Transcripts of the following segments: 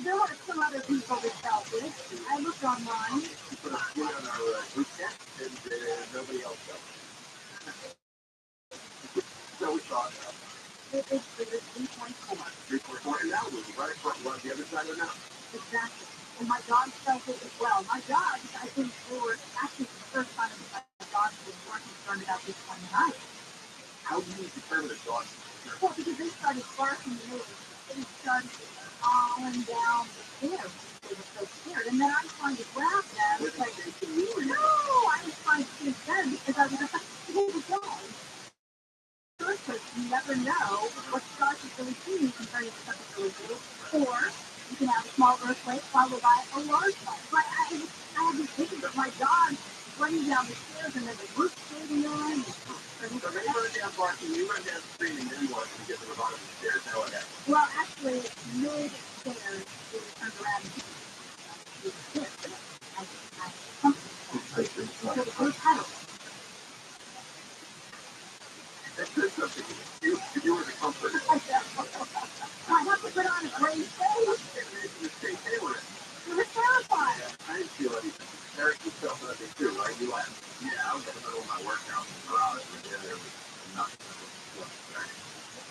There were some other people that felt it. I looked online. You put a tweet on our group chat, and nobody else does. So we thought It's 3.4. 3.4, and that was right across the other side of the mountain. Exactly. And my dog felt it as well. My dogs, I think, were actually the first time my dogs were more concerned about this one than I was. How do you determine a dog's concern? Well, because they started barking and they started falling down the stairs. They were so scared. And then I was trying to grab them. Were they chasing you or you? No, I was trying to chase them because I was afraid to hit the dog. Because you never know what starts is really teeny compared to something really big, or you can have a small earthquake followed by a large one. But I had this vision of my dog running down the stairs and then the roof caving on. So they run down barking, you run down screaming, then what? You get to the bottom of the stairs, now what happens? Well, actually, mid-stairs, we turned around and we hit something. So the roof pedal. That says something. You were the comforter. I have to put on a brave face. The state they were in. It was terrifying. Yeah, I didn't feel anything. Eric, you felt nothing too, right? You laughed. Yeah, I was in the middle of my workout in the garage, and there was nothing.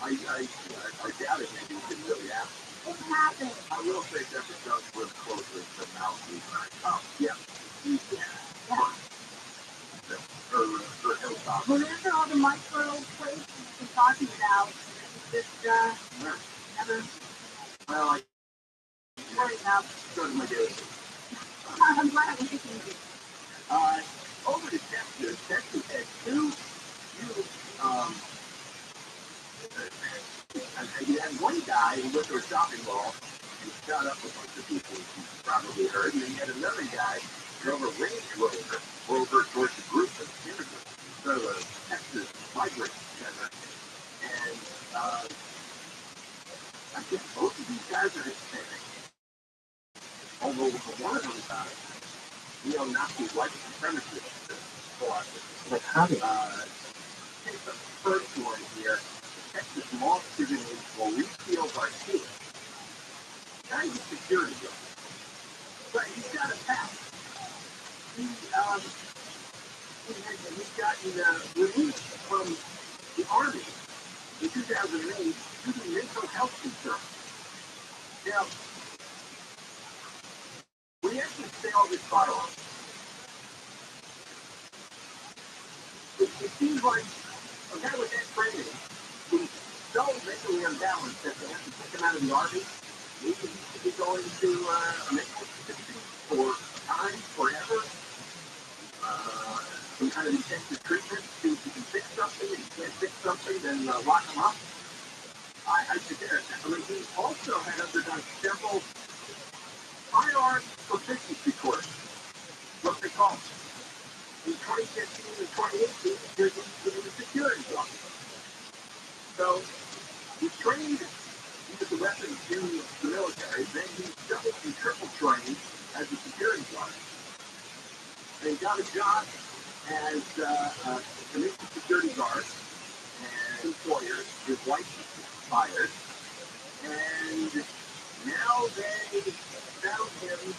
I doubted maybe it didn't really happen. It happened. I will say Deborah Jones was closer to Mouse League. Oh, yeah. Yeah. Her hilltop. Remember all the micro plates we've been talking about? It's just never Well, I worried about. started my day. I'm glad we didn't do it. Over to Texas. Texas had two huge, and you had one guy who went to a shopping mall and shot up a bunch of people, as you probably heard, and then you had another guy who drove a Range Rover over towards the group of immigrants, sort of a Texas migrant center. And I guess both of these guys are Hispanic. Although one of them neo-Nazi white supremacist philosophy. Like how do Take the first one here. The Texas mall shooting in Mauricio Garcia. Guy's a security guard. But he's got a pass. He's gotten released from the Army in 2008 due to mental health concerns. Now, we actually say all this firearms. It seems like a guy with that training who's so mentally unbalanced that they have to take him out of the Army. Maybe he should be going to a mental institute for time, forever. Some kind of intensive treatment. See if he can fix something. If he can't fix something, then lock him up. I suggest. I mean, he also had undergone several firearms proficiency courses. What they call it. In 2015 and 2018, he was a security officer. So he trained with the weapons in the military. Then he double and triple trained as a security guard. And he got a job as a commissioned security guard. And employers, his wife fired. And now they found him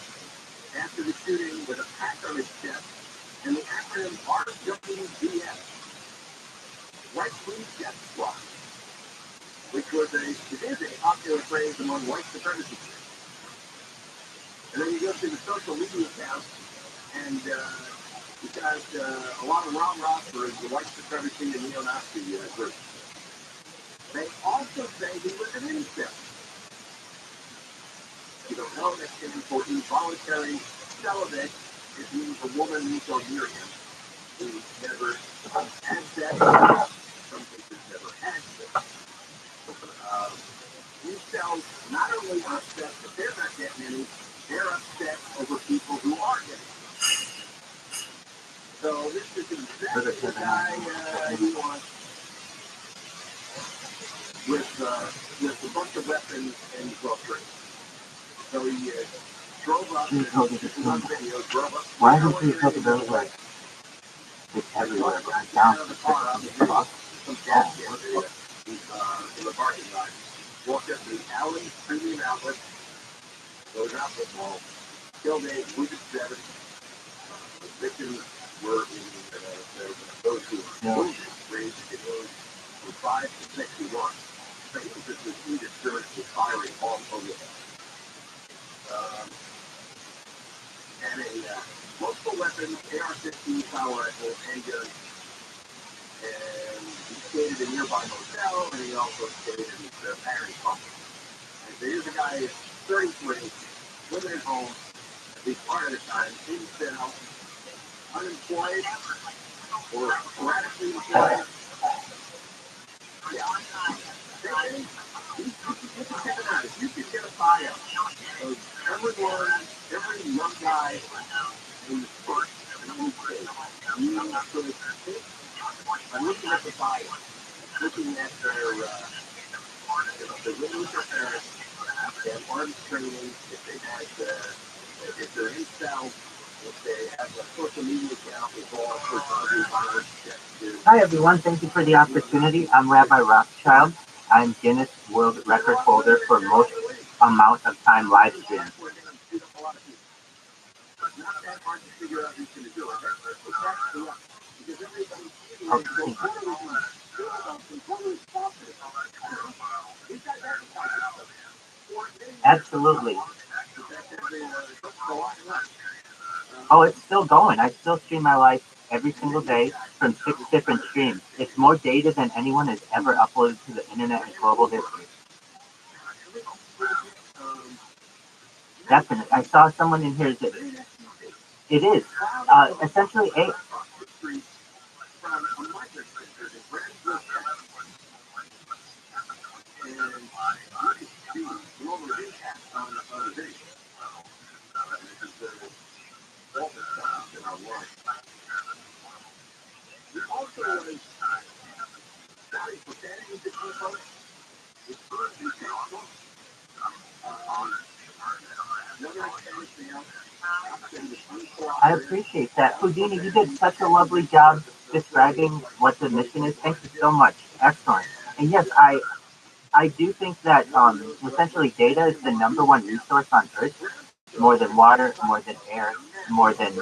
after the shooting with a pack on his chest. And the acronym RWDS, White Wing Death Squad, which is a popular phrase among white supremacists. And then you go through the social media accounts, and you've got a lot of rah-rah for the white supremacy and neo-Nazi group. They also say he was an incest. You don't know, that stands for involuntary celibate. It means a woman who go near him, who never had sex, some cases never had sex, incels not only are upset that they're not getting any, they're upset over people who are getting it. So this is exactly the guy he wants with a bunch of weapons and groceries. So he drove up and this is on video, drove up. Why did you put the bills like it's everywhere? Down the car up and some gas area in the parking lot. Walked up the alley, premium outlet, goes out the mall, killed 8, wounded 7. Victims were in those who were wounded ranged in age from 5 to 61. So he was just this indiscriminately firing all over them. And multiple weapons, AR-15 power rifle, handgun, and he stayed at a nearby hotel, and he also stayed in his parents' home. And so here's a guy who's 33, living at home, at least part of the time, in cell, unemployed, or sporadically employed. Yeah. You can get a bio of every young guy who's first in the state. You could think by looking at the bio, looking at their, the women with their parents, they have arms training, if they had, if they're in cell, if they have a social media account with all sorts of other violence. Hi everyone, thank you for the opportunity. I'm Rabbi ROTHSCHILD. I'm Guinness World Record holder for most amount of time live streamed. Absolutely. Oh, it's still going. I still stream my life every single day from 6 different streams. It's more data than anyone has ever uploaded to the internet in global history. Definitely. I saw someone in here that it is. Essentially, I appreciate that. Houdini, you did such a lovely job describing what the mission is. Thank you so much. Excellent. And yes, I do think that essentially data is the #1 resource on Earth, more than water, more than air, more than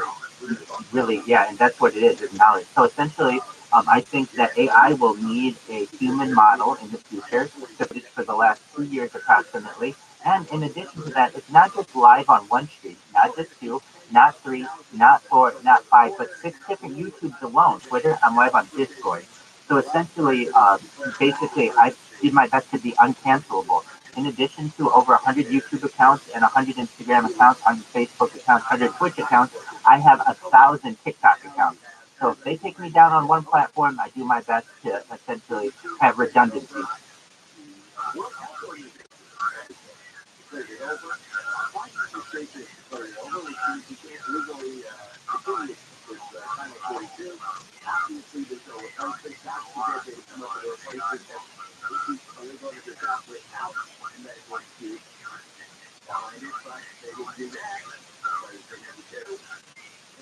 really, yeah, and that's what it is knowledge. So essentially, I think that AI will need a human model in the future, for the last 2 years approximately. And in addition to that, it's not just live on one stream, not just 2, not 3, not 4, not 5, but 6 different YouTubes alone. Twitter, I'm live on Discord. So essentially, basically, I did my best to be uncancelable. In addition to over 100 YouTube accounts and 100 Instagram accounts, 100 Facebook accounts, 100 Twitch accounts, I have 1,000 TikTok accounts. So if they take me down on one platform, I do my best to essentially have redundancy.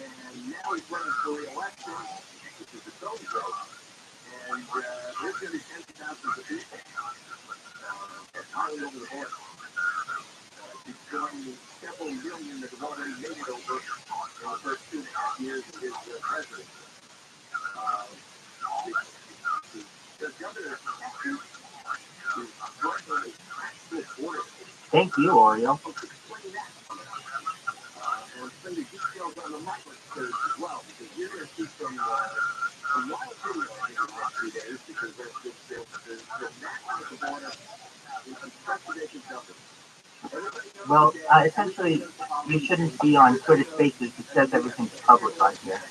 And now he's running for re-election, which is a total joke. And there's going to be tens of thousands of people entirely over the border. He's joining several million that have already made it over in the first 2.5 years of his presidency. The governor of Texas is running a border. Thank you, Oreo. And some of the details on the migrant surge as well, because you're going to see some wild videos in the next few days, because the massive at the border is unprecedented numbers. Well, essentially, you shouldn't be on Twitter Spaces because everything's public on here.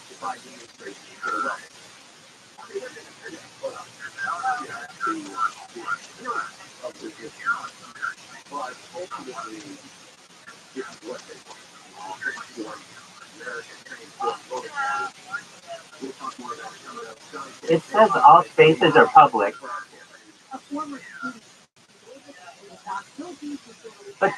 It says all spaces are public, but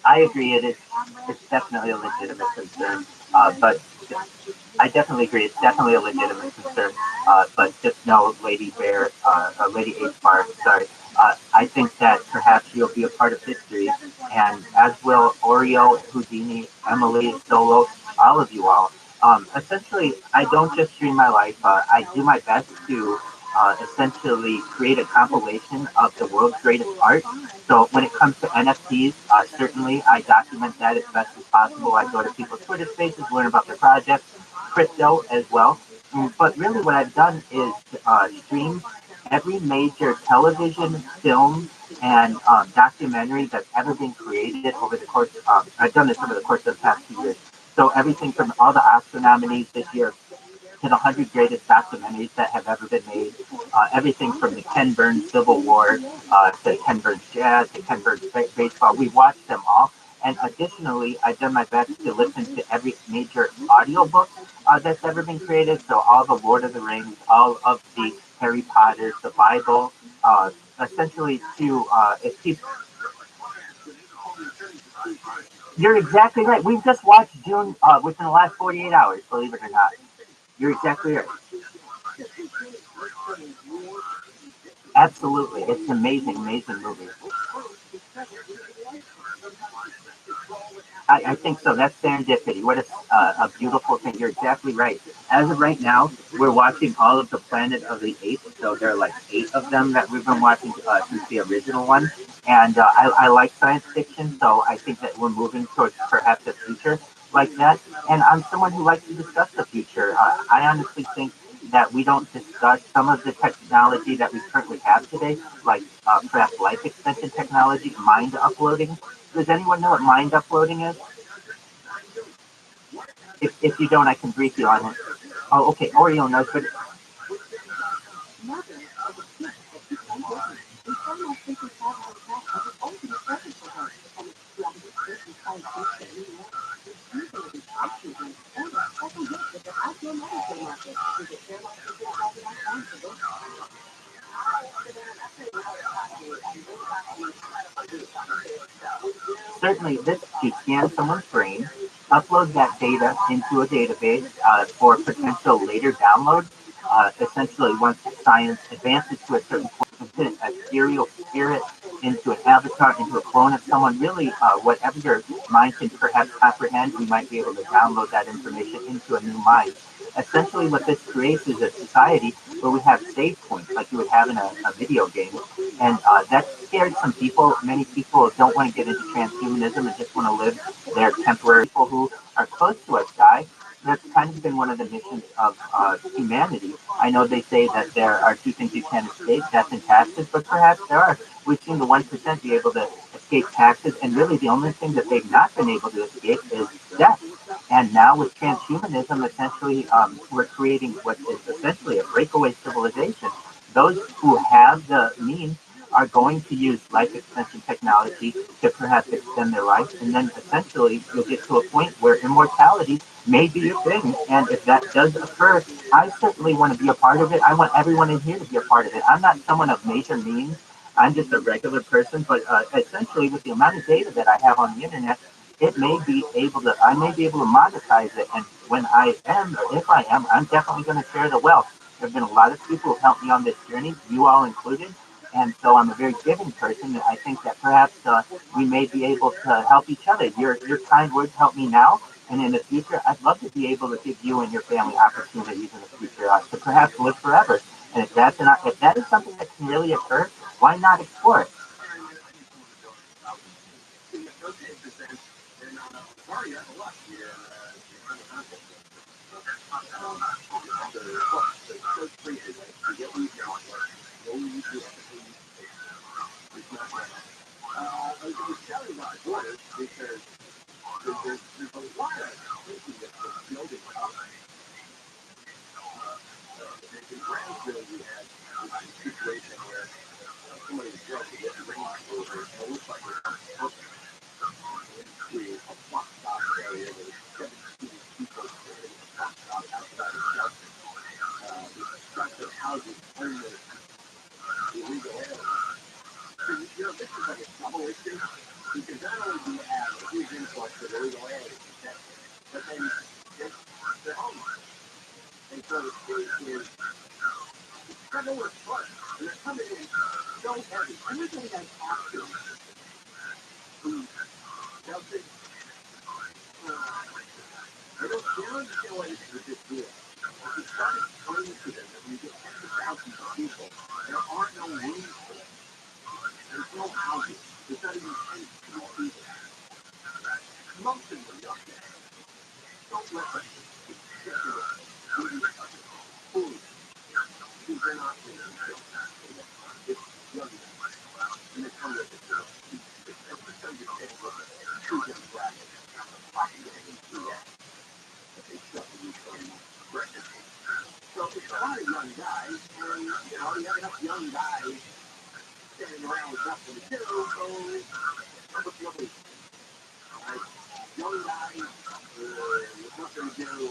I agree it's definitely a legitimate concern. But I definitely agree it's definitely a legitimate concern. But just know, Lady Bear, Lady H Bar, sorry. I think that perhaps you'll be a part of history, and as will Oreo, Houdini, Emily, Solo, all of you all. Essentially, I don't just stream my life. I do my best to essentially create a compilation of the world's greatest art. So when it comes to NFTs, certainly I document that as best as possible. I go to people's Twitter spaces, learn about their projects, crypto as well. But really, what I've done is stream every major television, film, and documentary that's ever been created over the course. I've done this over the course of the past 2 years. So everything from all the Oscar nominees this year to the 100 greatest documentaries that have ever been made. Everything from the Ken Burns Civil War to Ken Burns Jazz to Ken Burns Baseball. We watched them all. And additionally, I've done my best to listen to every major audiobook that's ever been created. So all the Lord of the Rings, all of the Harry Potters, the Bible, essentially to if people. You're exactly right. We've just watched June within the last 48 hours, believe it or not. You're exactly right. Absolutely. It's an amazing, amazing movie. I think so. That's serendipity. What a beautiful thing. You're exactly right. As of right now, we're watching all of the Planet of the Apes. So there are like 8 of them that we've been watching since the original one. And I like science fiction, so I think that we're moving towards perhaps a future like that. And I'm someone who likes to discuss the future. I honestly think that we don't discuss some of the technology that we currently have today, like perhaps life extension technology, mind uploading. Does anyone know what mind uploading is? If you don't, I can brief you on it. Oh, okay. Oreo knows, but certainly this to scan someone's brain, upload that data into a database for potential later download. Essentially, once science advances to a certain point, you put an ethereal spirit into an avatar, into a clone of someone. Really, whatever your mind can perhaps comprehend, we might be able to download that information into a new mind. Essentially, what this creates is a society where we have save points, like you would have in a video game. And that scared some people. Many people don't want to get into transhumanism and just want to live their temporary. People who are close to us die. That's kind of been one of the missions of humanity. I know they say that there are 2 things you can't escape, death and taxes, but perhaps there are. We've seen the 1% be able to escape taxes, and really the only thing that they've not been able to escape is death. And now with transhumanism, essentially, we're creating what is essentially a breakaway civilization. Those who have the means are going to use life extension technology to perhaps extend their life, and then essentially you'll get to a point where immortality may be a thing. And if that does occur, I certainly want to be a part of it. I want everyone in here to be a part of it. I'm not someone of major means. I'm just a regular person, but essentially with the amount of data that I have on the internet, I may be able to monetize it. And when I am, or if I am, I'm definitely going to share the wealth. There have been a lot of people who have helped me on this journey, you all included. And so I'm a very giving person. And I think that perhaps we may be able to help each other. Your kind words help me now. And in the future, I'd love to be able to give you and your family opportunities in the future to perhaps live forever. And if that is something that can really occur, why not explore it? there's a lot of thinking that's building up. In Brownsville, we had a situation where somebody was drunk to get range over, and it looked like it was perfect into a bus stop area with 17 people standing in a bus stop outside of shelter. The structure houses homeless illegal aliens. So, this is like a double issue, because not only do you have a huge influx of illegal aliens, but then they're homeless. And so the state is kind of overflowed. And they're coming in so heavy. Everybody has options who doesn't, they don't understand why this is a big deal. If you start explaining to them that when you get tens of thousands of people, there are no rooms for them. There's no housing. There's not even 10 people. Most of them are young. Don't let them get to food. Because they're not in the show. It's young. And they come with it. It's understanding what the true demographic population is that they suffer from breakfast. So it's a lot of young guys, and you have enough young guys standing around with nothing to do, so what's the other young guys with nothing to do,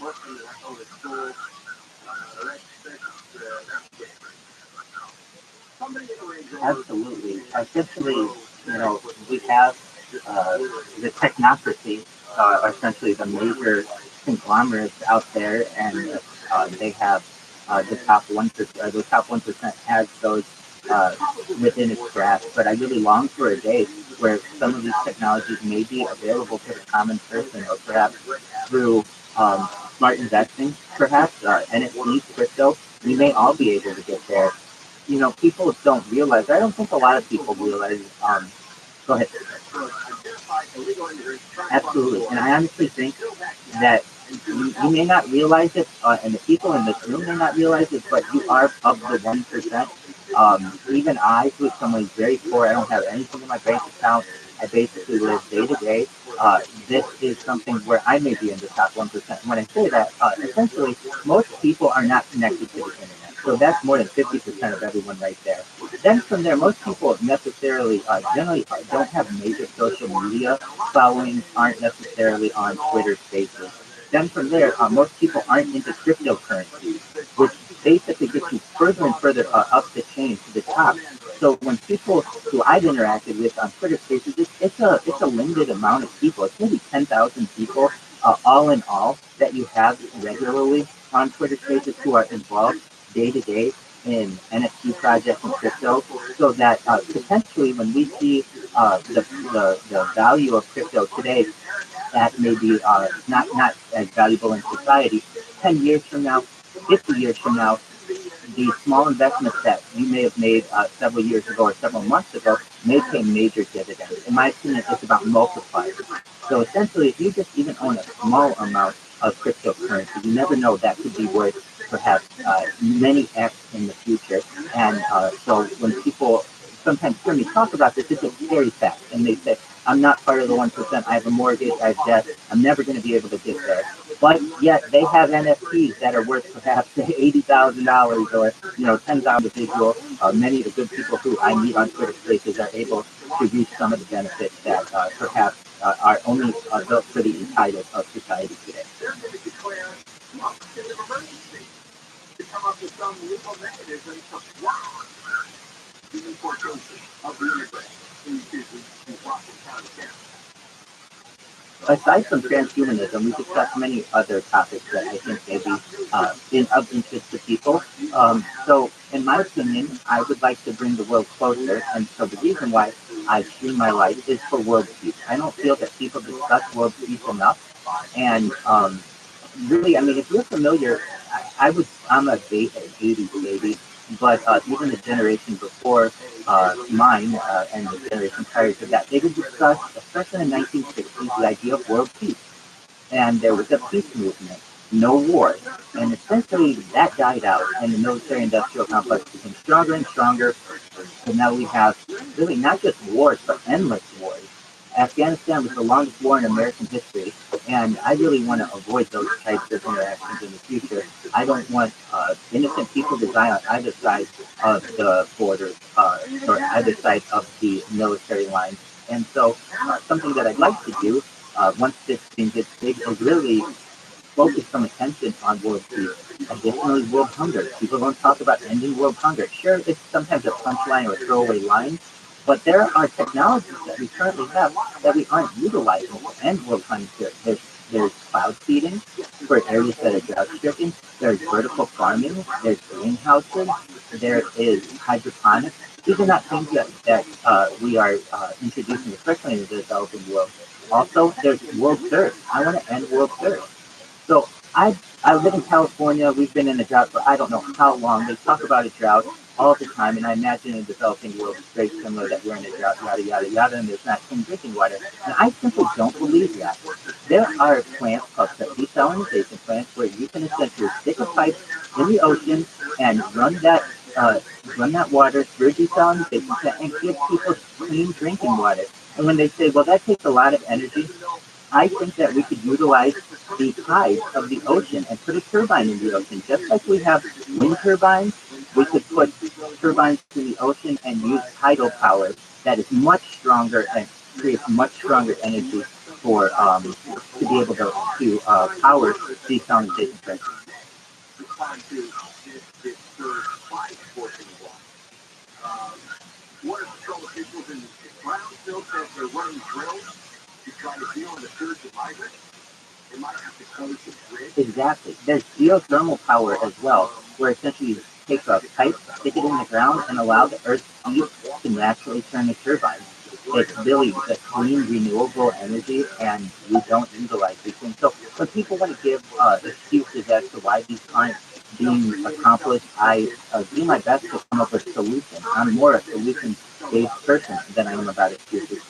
working and not going to school, that's Absolutely. Essentially, we have the technocracy, are essentially the major conglomerates out there, and they have the top 1%. The top 1% has those within its grasp. But I really long for a day where some of these technologies may be available to the common person, or perhaps through smart investing, perhaps NFTs, crypto. We may all be able to get there. People don't realize. I don't think a lot of people realize. Go ahead. Absolutely, and I honestly think that you may not realize it, and the people in this room may not realize it, but you are of the 1%. Even I, who is someone who's very poor, I don't have anything in my bank account. I basically live day to day. This is something where I may be in the top 1%. When I say that, essentially, most people are not connected to the internet. So that's more than 50% of everyone right there. Then from there, most people necessarily, generally don't have major social media followings, aren't necessarily on Twitter Spaces. Then from there, most people aren't into cryptocurrency, which basically gets you further and further up the chain to the top. So when people who I've interacted with on Twitter Spaces, it's a limited amount of people. It's maybe 10,000 people, all in all, that you have regularly on Twitter Spaces who are involved day to day in NFT projects and crypto, so that potentially when we see the value of crypto today that may be not as valuable in society, 10 years from now, 50 years from now, the small investments that you may have made several years ago or several months ago may pay major dividends. In my opinion, it's about multipliers. So essentially, if you just even own a small amount of cryptocurrency, you never know, that could be worth perhaps many X in the future. And so when people sometimes hear me talk about this, it's a scary fact. And they say, I'm not part of the 1%. I have a mortgage, I have debt. I'm never going to be able to get there. But yet they have NFTs that are worth perhaps $80,000 or, $10,000 individual. Many of the good people who I meet on Twitter Spaces are able to reach some of the benefits that perhaps are only built for the entitled of society today. To come up with some legal mechanism to block the importation of the immigrants into Washington County camp. Aside from transhumanism, we discussed many other topics that I think may be of interest to people. So, in my opinion, I would like to bring the world closer, and so the reason why I stream my life is for world peace. I don't feel that people discuss world peace enough, and really, I mean, if you're familiar, I'm a 80s baby, but even the generation before mine and the generation prior to that, they would discuss, especially in the 1960s, the idea of world peace. And there was a peace movement, no war. And essentially that died out, and the military-industrial complex became stronger and stronger. So now we have really not just wars, but endless wars. Afghanistan was the longest war in American history, and I really want to avoid those types of interactions in the future. I don't want innocent people to die on either side of the border, or either side of the military line. And so, something that I'd like to do once this thing gets big is really focus some attention on world peace. Additionally, world hunger. People don't talk about ending world hunger. Sure, it's sometimes a punchline or a throwaway line, but there are technologies that we currently have that we aren't utilizing to end world hunger. There's cloud seeding for areas that are drought stricken. There's vertical farming. There's greenhouses. There is hydroponics. These are not things that we are introducing, especially in the developing world. Also, there's world thirst. I want to end world thirst. So I live in California. We've been in a drought for I don't know how long. They talk about a drought all the time, and I imagine in the developing world it's very similar that we're in a drought, yada, yada, yada, and there's not clean drinking water. And I simply don't believe that. There are plants called desalinization plants where you can essentially stick a pipe in the ocean and run that water through a desalinization plant and give people clean drinking water. And when they say, well, that takes a lot of energy, I think that we could utilize the tides of the ocean and put a turbine in the ocean. Just like we have wind turbines, we could put turbines in the ocean and use tidal power that is much stronger and creates much stronger energy for to be able to power desalinization plants. What if some officials in Brownsville said they're running drills to try to deal with the surge of migrants? They might have to close the bridge. Exactly. There's geothermal power as well, where essentially you take a pipe, stick it in the ground, and allow the Earth's heat to naturally turn the turbine. It's really a clean, renewable energy, and we don't utilize these things. So when people want to give excuses as to why these aren't being accomplished, I do my best to come up with solutions. I'm more a solution-based person than I am about excuses.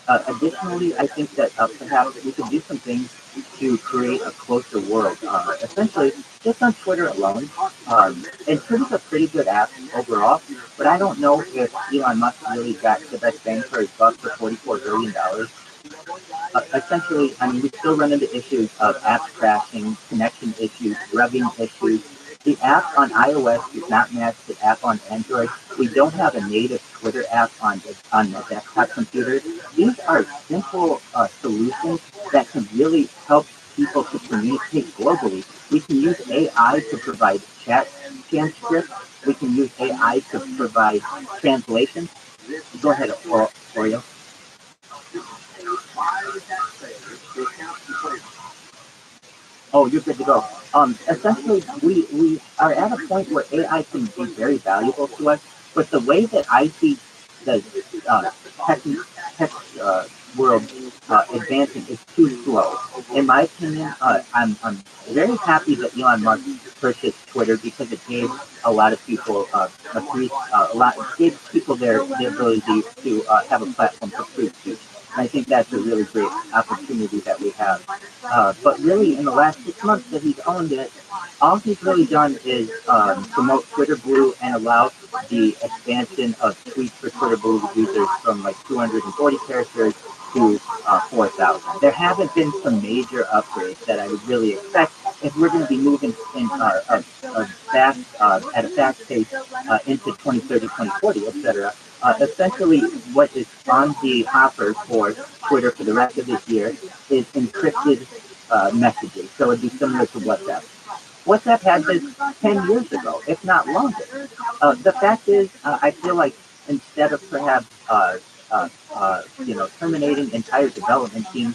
Additionally, I think that perhaps we could do some things to create a closer world. Essentially, just on Twitter alone, and Twitter's a pretty good app overall, but I don't know if Elon Musk really got the best bang for his buck for $44 billion. Essentially, I mean, we still run into issues of apps crashing, connection issues, rubbing issues. The app on iOS does not match the app on Android. We don't have a native Twitter app on the desktop computer. These are simple solutions that can really help people to communicate globally. We can use AI to provide chat transcripts. We can use AI to provide translation. Go ahead, Oreo. Oh, you're good to go. Essentially, we are at a point where AI can be very valuable to us, but the way that I see the tech world advancing is too slow. In my opinion, I'm very happy that Elon Musk purchased Twitter because it gave a lot of people gave people the ability to have a platform for free speech. I think that's a really great opportunity that we have. But really, in the last 6 months that he's owned it, all he's really done is promote Twitter Blue and allow the expansion of tweets for Twitter Blue users from like 240 characters to 4,000. There haven't been some major upgrades that I would really expect if we're going to be moving in at a fast pace into 2030, 2040, etc. Essentially, what is on the hopper for Twitter for the rest of this year is encrypted messages. So it'd be similar to WhatsApp. WhatsApp had this 10 years ago, if not longer. The fact is, I feel like instead of perhaps terminating entire development teams,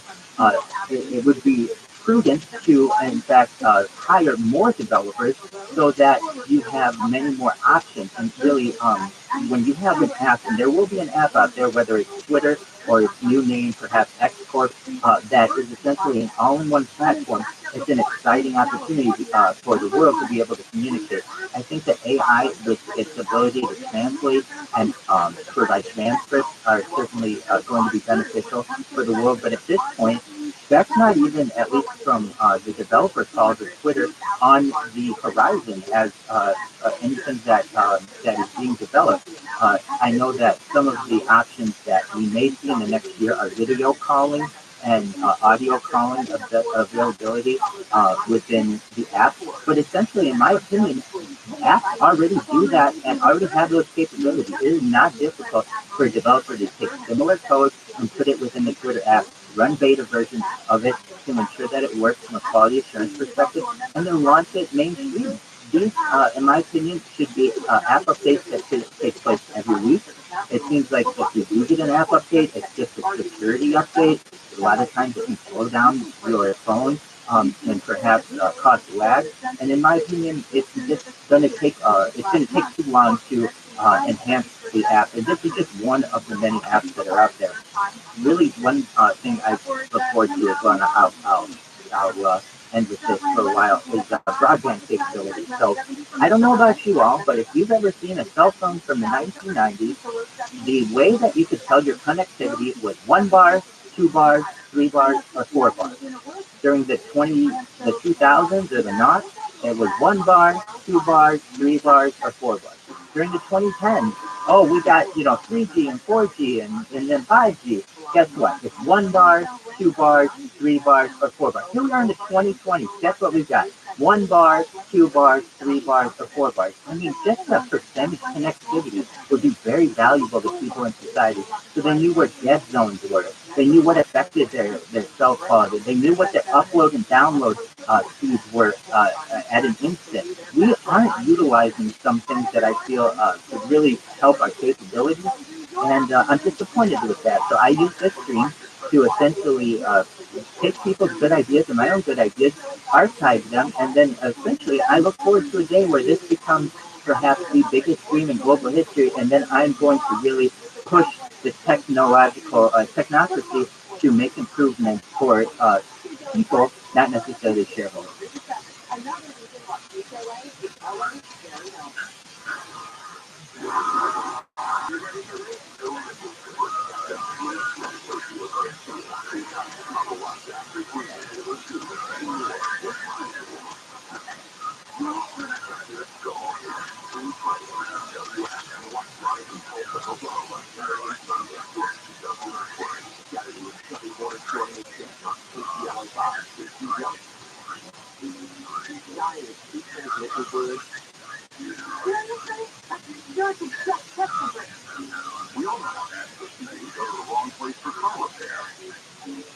it would be prudent to, in fact, hire more developers so that you have many more options. And really, when you have an app, and there will be an app out there, whether it's Twitter or its new name, perhaps X Corp, that is essentially an all-in-one platform. It's an exciting opportunity for the world to be able to communicate. I think that AI, with its ability to translate and provide transcripts, are certainly going to be beneficial for the world. But at this point, that's not even, at least from the developer calls of Twitter, on the horizon as anything that is being developed. I know that some of the options that we may see in the next year are video calling and audio calling availability within the app. But essentially, in my opinion, apps already do that and already have those capabilities. It is not difficult for a developer to take similar code and put it within the Twitter app, run beta versions of it to ensure that it works from a quality assurance perspective, and then launch it mainstream. These, in my opinion, should be app updates that should take place every week. It seems like if you do get an app update, it's just a security update. A lot of times it can slow down your phone and perhaps cause lag. And in my opinion, it's just going to take it's going to take too long to enhance the app. And this is just one of the many apps that are out there. Really, one thing I look forward to as well, and I'll end with this for a while, is broadband capability. So I don't know about you all, but if you've ever seen a cell phone from the 1990s, the way that you could tell your connectivity was 1 bar, 2 bars, 3 bars, or 4 bars. During the 2000s or the noughts, it was 1 bar, 2 bars, 3 bars, or 4 bars. During the 2010s, oh, we got 3G and 4G and then 5G. Guess what? It's 1 bar, 2 bars, 3 bars, or 4 bars. Here we are in the 2020s. Guess what we've got? 1 bar, 2 bars, 3 bars, or 4 bars. I mean, just that percentage connectivity would be very valuable to people in society. So they knew where dead zones were. They knew what affected their cell quality. They knew what their upload and download speeds were at an instant. We aren't utilizing some things that I feel could really help our capabilities, and I'm disappointed with that. So I use this stream to essentially take people's good ideas and my own good ideas, archive them, and then essentially I look forward to a day where this becomes perhaps the biggest stream in global history, and then I'm going to really push the technological technocracy to make improvements for people, not necessarily shareholders.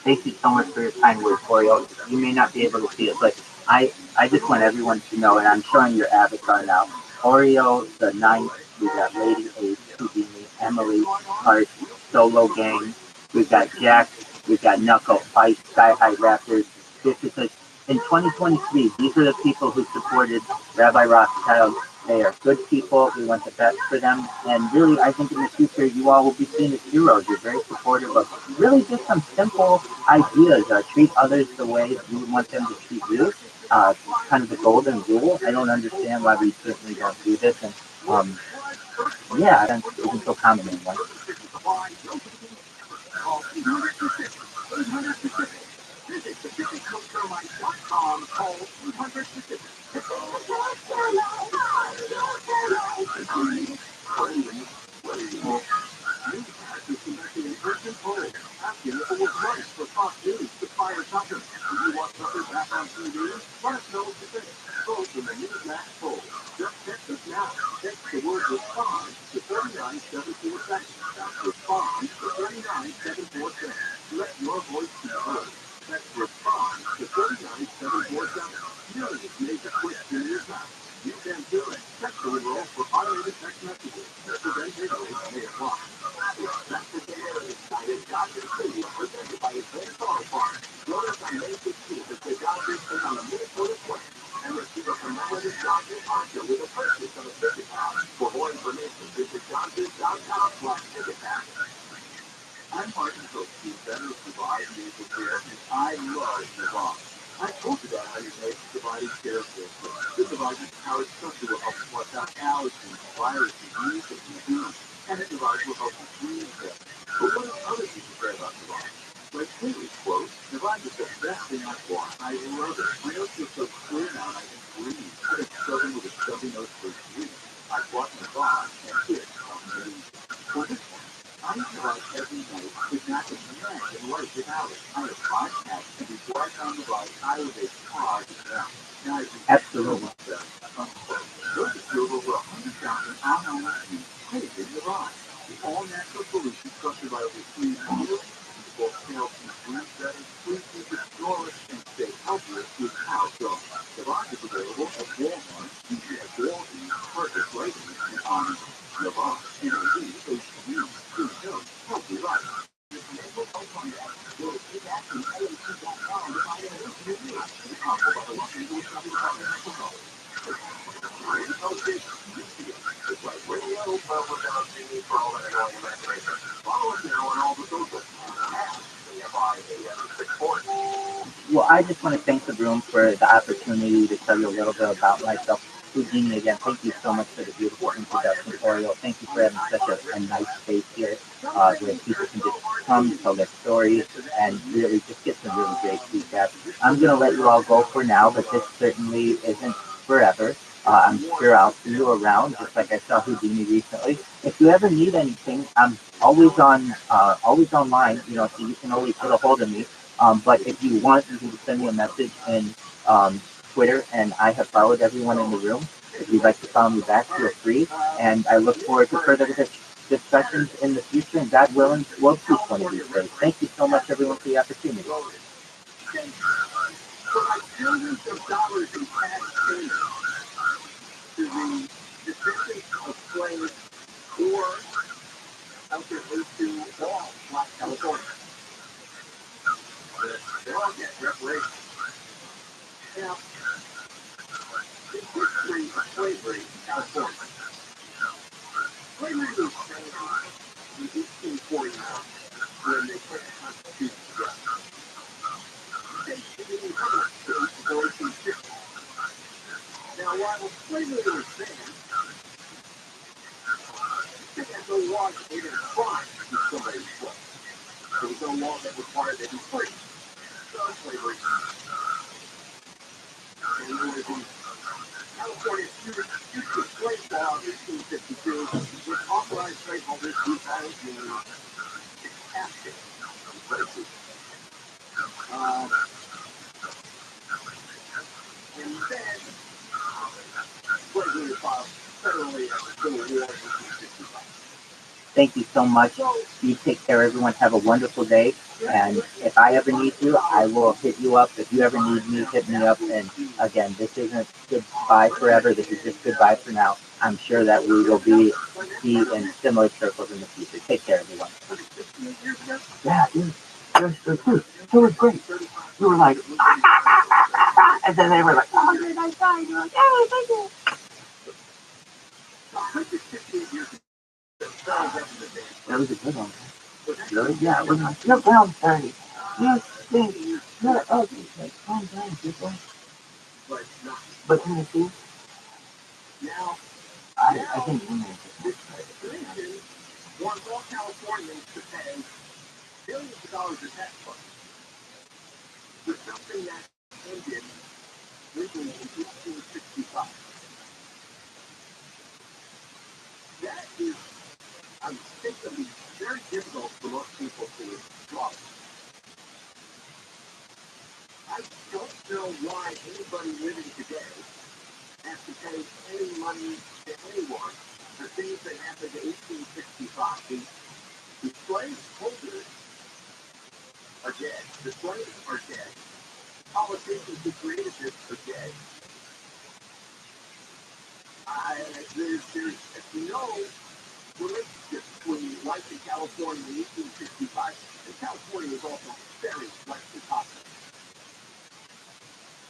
Thank you so much for your kind words, Oreo. You may not be able to see it, but I just want everyone to know, and I'm showing your avatar now. Oreo, the ninth, we got Lady H, Houdini, Emily, Hart, Solo Gang, we've got Jack, we've got Knuckle, Fight, Sky High Raptors. This is in 2023, these are the people who supported Rabbi Rothschild. They are good people. We want the best for them. And really, I think in the future, you all will be seen as heroes. You're very supportive of really just some simple ideas. Treat others the way you want them to treat you. Kind of the golden rule. I don't understand why we certainly don't do this. And yeah, it isn't so common anymore. unallocated paid in Nevada. The all-natural solution trusted by over 3 million people to help you breathe better, sleep deeper, nourish, and stay healthier with Power Flow. Nevada is available at Walmart, CVS, Walgreens, Target, Rite-Aid, and on Nevada, NAD, Food Health, Healthy Life. Well, I just want to thank the room for the opportunity to tell you a little bit about myself. Houdini, again, thank you so much for the beautiful introduction, Oriole. Thank you for having such a nice space here where people can just come, tell their stories, and really just get some really great feedback. I'm going to let you all go for now, but this certainly isn't forever. I'm sure I'll see you around, just like I saw Houdini recently. If you ever need anything, I'm always online, you know, so you can always get a hold of me. But if you want, you can just send me a message in Twitter, and I have followed everyone in the room. If you'd like to follow me back, feel free. And I look forward to further discussions in the future, and God willing, we'll speak one of these days. Thank you so much, everyone, for the opportunity. Millions of dollars in cash payments to the descendants of slaves or ultimately to all Black California. They all get reparations. Now, the history of slavery in California. Slavery was banned in 1849 when they put the Constitution together. States became permanent states until 1850. Now, while slavery was banned, they had no law that made it a crime to keep somebody slave. There was no law that required them to be free. So slavery. And there was the California Fugitive Slave Law of 1852, which authorized slaveholders to use the captive places. And then slavery was filed federally as a civil war in 1865. Thank you so much. You take care, everyone. Have a wonderful day. And if I ever need you, I will hit you up. If you ever need me, hit me up. And again, this isn't goodbye forever. This is just goodbye for now. I'm sure that we will be in similar circles in the future. Take care, everyone. Yeah, dude. It was great. We were like, and then they were like, oh, you're a nice guy. And you're like, oh, thank you. That was a good one. Really? Yeah, it was like, you're brown dirty. You stink. You're ugly. Like, calm down, people. But can you see? I think women wants all Californians to pay billions of dollars in tax funds for something that ended legally in 1865. That is unthinkably very difficult for most people to swallow. I don't know why anybody living today has to pay any money to anyone for things that happened in 1865. The slave holders are dead. The slaves are dead. Politicians who created this are dead. There's no relationship between life in California in 1865, and California was also very flexibly popular.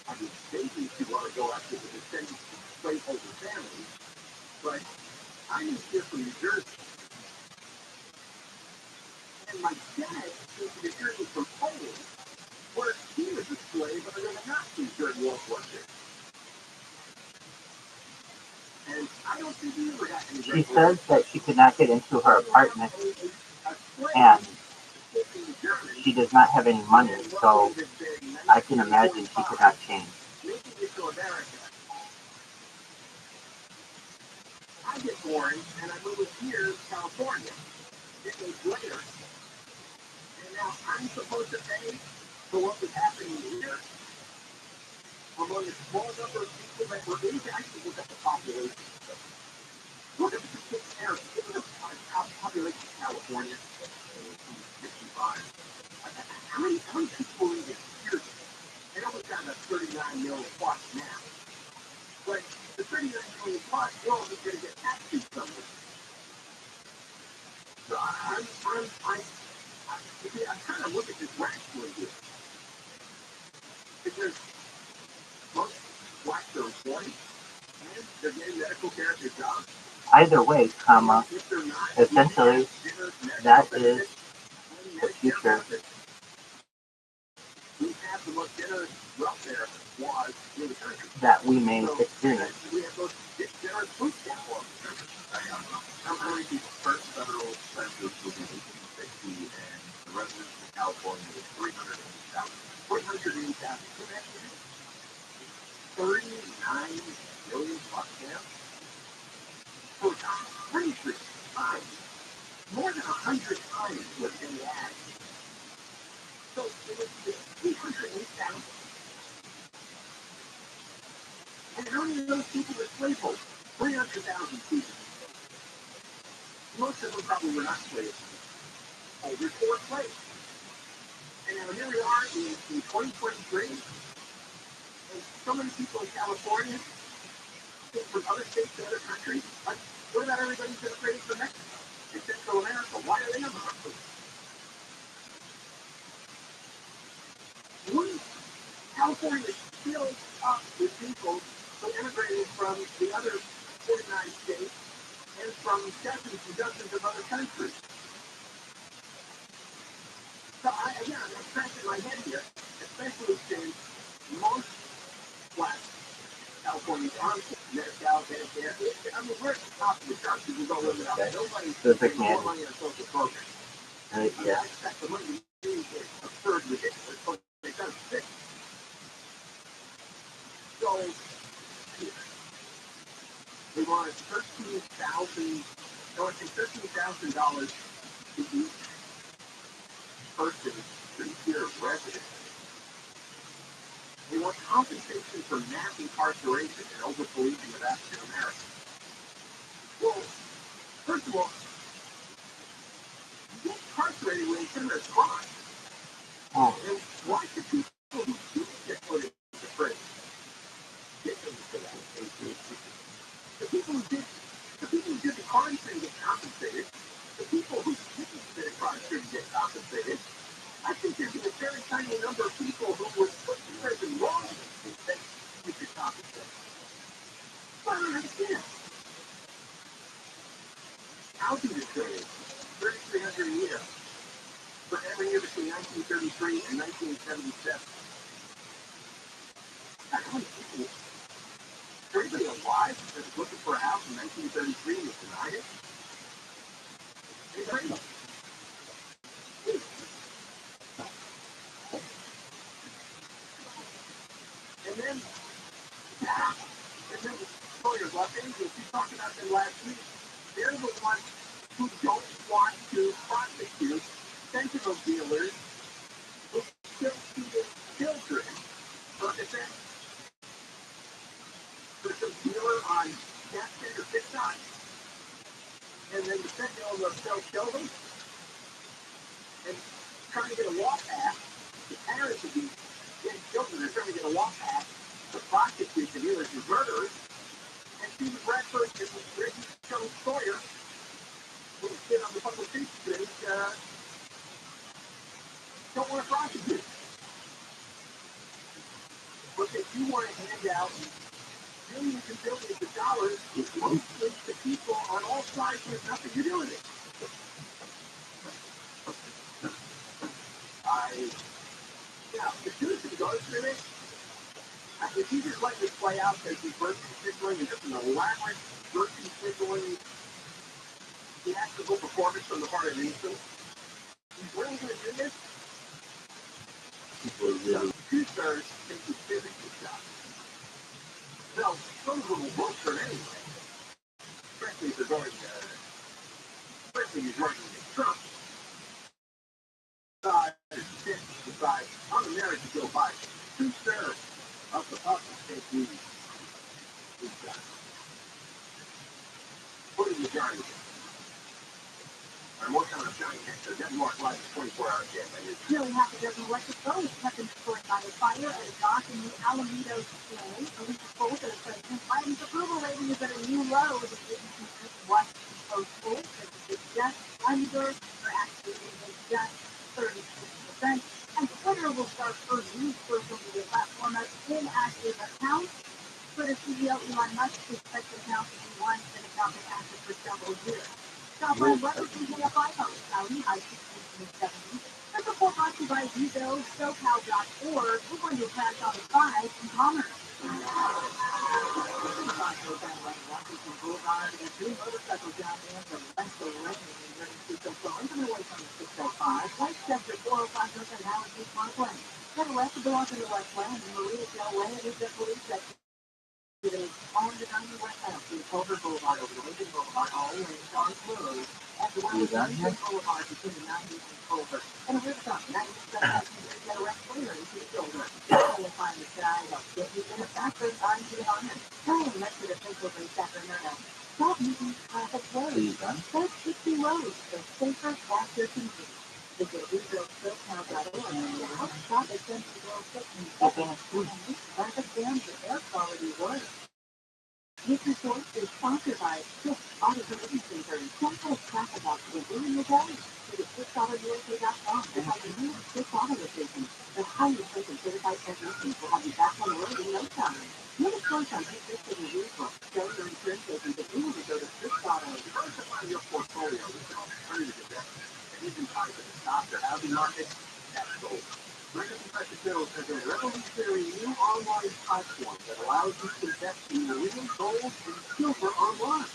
I mean, maybe if you want to go after the descendants of slaveholder families, but I moved here from New Jersey, and my dad came to New Jersey from Poland, where he was a slave under the Nazis during World War II. And I don't think he ever got any. She says that she could not get into her apartment, and she does not have any money, so I can imagine she could not change. I get boring, and I move here to California. Decades later, and now I'm supposed to pay for what was happening here among a small number of people that were in. I actually look at the population. Look at the California in 1965. How many people even hear this? They almost got about 39 million plus now. But the 39 million plus world is going to get taxed somewhere. So I'm trying to look at this rationally here. Because most blacks are employed and they're getting medical care at their job. Either way, comma, essentially, that is the future We have the most generous welfare laws in the country. that we may experience. We have those generous food stamp laws. How many people first federal census will be 1860 and the residents of California is 380,000. 380,000. 39 million plus now. So it's 100 times, more than 100 times what they had. So it was 308,000. And how many of those people were slaveholders? 300,000 people. Most of them probably were not slaves. Holders or slaves. And now here we are in 2023, and so many people in California, from other states to other countries, like, what about everybody who's immigrated from Mexico and Central America? Why are they on the hook? California is filled up with people who immigrated from the other 49 states and from dozens and dozens of other countries. So I'm scratching my head here, especially since most Black Californians aren't Medi-Cal, Medicare. I mean, we're at the top of the charts because we go live it up. Nobody's spending more money on social programs. Yeah. I expect the money to be absurd, ridiculous, but it does fit. So, we wanted $13,000 to each person for each year of residence. We want compensation for mass incarceration and over-policing of African Americans. Well, first of all, you get incarcerated when you commit a crime. And why should people who do get put into prison get into that? The people who did the crime shouldn't get compensated. The people who didn't commit a crime shouldn't get compensated. I think there'd be a very tiny number of people who were put in prison wrongly that you could compensate. But I don't understand. Housing discrimination, $3,300 a year for every year between 1933 and 1977. How many people? Everybody alive that was looking for a house in 1933 and was denied it? Anybody? And then lawyers, Los Angeles, we talked about them last week. They're the ones who don't want to prosecute fentanyl dealers who still feed children for defense. For some dealer on Snapchat or TikTok, and then the fentanyl will kill them, and trying to get a law passed, the parents of these getting children are trying to get a law passed to prosecute the dealers and murderers, and Stephen Bradford and Reggie Sawyer, who sit on the public streets, don't want to prosecute. But they do want to hand out billions and billions of dollars, mostly to people on all sides with nothing to do with it. The truth is, if you just let this play out as the birth controlling and just an elaborate birth controlling theatrical performance on the part of Newsom, he's really going to do this? Two-thirds think he's physically shot. Now, some of them will vote for it anyway. Especially if they're going, especially if he's running against Trump. Decide, I'm a married to Joe Biden. Two-thirds of the public think he's shot. What is the majority? I'm working on a giant tank. They're getting more like 24-hour day. Nearly half a dozen electric boats have been destroyed by a fire at a dock in the Alameda Bay. Elisa Folter, the president, Biden's approval rating is at a new low. The agency says Washington Post poll says it's just under, or actually it is just 36%. And Twitter will start a new social media platform as inactive accounts. Twitter CEO Elon Musk expects the account to be once an account been active for several years. Software referencing AFI host Saudi high 60s and 70s. That's a report brought to you by Vigo, SoCal.org. We're going to crash on the 5 in commerce. Washington Boulevard and two motorcycle jams from West to Lane and ready to go from away from the 605. White sector 405 north and now East Parkway. To the left, go onto the west lane and Maria Del Way is the police section. On the 90 west side to Culver Boulevard over the Lincoln Boulevard, all lanes are closed. As well as Lincoln Boulevard between the 90 and Culver. And a riverfront, 97 to get a rest clear into the shoulder. You'll find the sky of 50 minutes after 9 p.m. Turning next to the Central Bay Sacramento. Stop using traffic roads. That's 60 roads for safer, faster commuting. Visit RebuildSoCal.org to help stop essential road safety. Traffic jams and air quality worse. This report is sponsored by Swift Auto Delivery Center and Central Traffic Accident during the day. Visit SwiftAutoUSA.com to find a new Swift Auto location. The highly trained and certified technicians will have you back on the road in no time. Get a choice on this city vehicle. Show your insurance agent that you need to go to Swift Auto. Diversify your portfolio with an alternative investment. And you can buy for the stock or housing market. That's gold. Legacy Precious Metals has a revolutionary new online platform that allows you to invest in marine, gold, and silver online.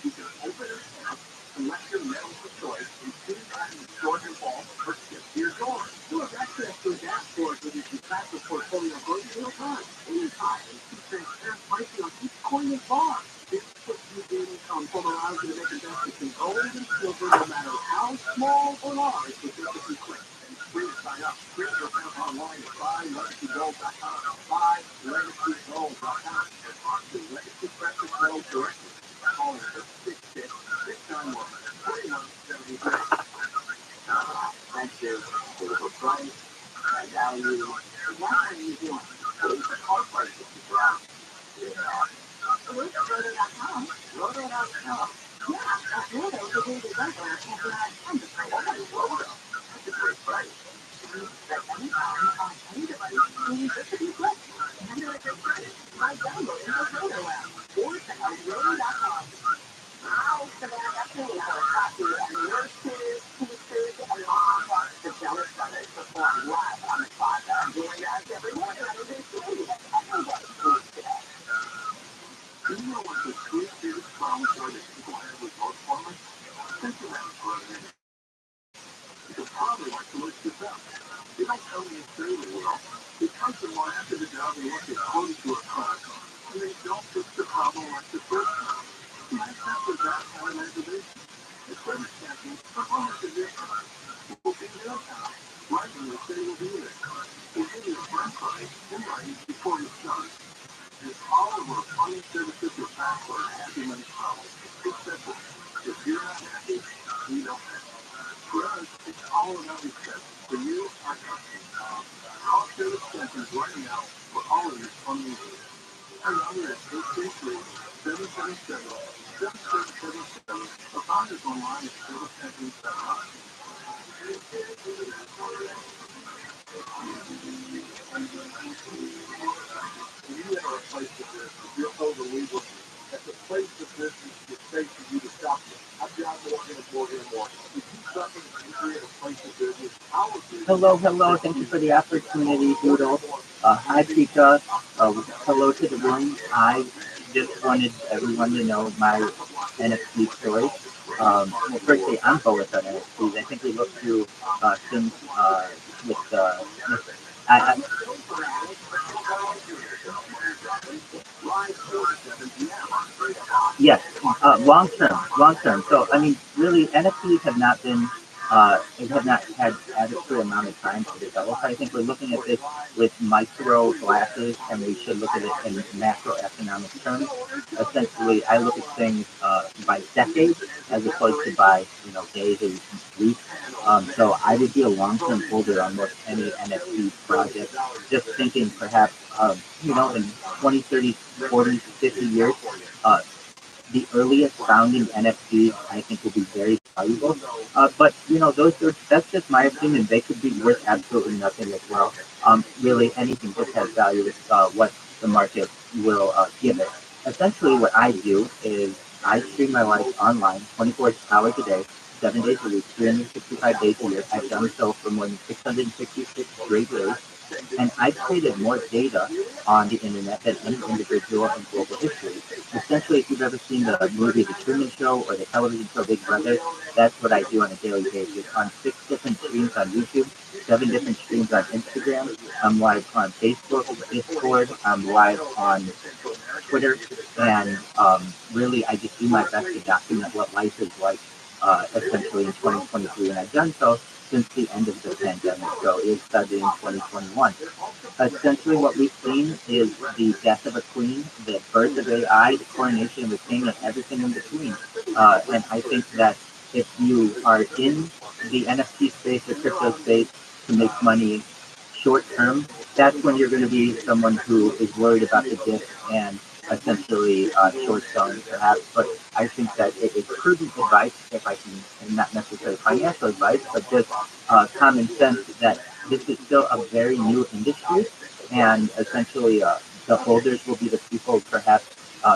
You can open an account, select your metals of choice, and choose items stored in vault or shipped to your door. You have access to a dashboard where you can track your portfolio growth in real time, anytime, and keep transparent pricing on each coin and bar. This puts you in from allows you to make investments in gold and silver no matter how small or large with just a few clicks. Free to sign up. Create your account online at buylegacygold.com. Buylegacygold.com. And talk to Legacy Precious Metals directly. Call them for 661-691-4173. Thank you for the price and value. Why are you doing? Those are car prices to drop. Roto.com. Roto.com. Yeah, at Roto, the way to rental and drive tons of Roto. That's a great price. anytime on any device in just a few clicks. And they're a great price by downloading the Roto app or check out Roto.com. Now, for that, that's really how it's happy and nurses, teachers, and all the jealous brothers perform live on the plaza and doing that every morning on the studio. Everybody moves today. Do you know what the three biggest problems are that people have with most farmers? Think about it for a minute. You can probably like to list this up. They don't tell me it's really well. They come to one after the job and look at close to a cost. And they don't fix the problem like the first time. Life after that kind of reservation. The service champions are almost a different. Will be their time. Writing will say will be there. We'll give you a front price and writing before you start. And all of our funding services are backed for a happy money problem. It's simple. If you're not happy, we don't have it. For us, it's all about respect. For you, our customers. Call service centers right now for all of your funding needs. Our number is 833-777-7777 or find us online at servicecenterings.com. If you have a place of business, you're overlegal. At the place of business, it's safe for you to shop there. I've got more and more and more. If you suffer the injury at a place of business, our business. Hello. Thank you for the opportunity, Doodle. Hi, Pika. Hello to the room. I just wanted everyone to know my NFT story. Well, firstly, I'm bullish on NFTs. I think we look through things with. I, Yes, long term. So I mean, really, NFTs have not been, have not had adequate amount of time to develop. I think we're looking at this with micro glasses, and we should look at it in macroeconomic terms. Essentially, I look at things by decades. as opposed to by, days or weeks. So I would be a long-term holder on most any NFT project, just thinking perhaps, in 20, 30, 40, 50 years, uh, the earliest founding NFTs I think will be very valuable. But that's just my opinion. They could be worth absolutely nothing as well. Really, anything just has value. It's what the market will give it. Essentially, what I do is I stream my life online 24 hours a day, 7 days a week, 365 days a year. I've done so for more than 666 straight days. And I've created more data on the internet than any individual in global history. Essentially, if you've ever seen the movie The Truman Show or the television show Big Brother, that's what I do on a daily basis. On 6 different streams on YouTube, 7 different streams on Instagram. I'm live on Facebook, Discord. I'm live on Twitter, and really, I just do my best to document what life is like, essentially in 2023, and I've done so since the end of the pandemic. So it started in 2021. Essentially, what we've seen is the death of a queen, the birth of AI, the coronation of a king, and everything in between. And I think that if you are in the NFT space or crypto space to make money short term, that's when you're going to be someone who is worried about the dip and essentially short selling perhaps. But I think that it is prudent advice, if I can, and not necessarily financial advice, but just common sense that this is still a very new industry, and essentially the holders will be the people who perhaps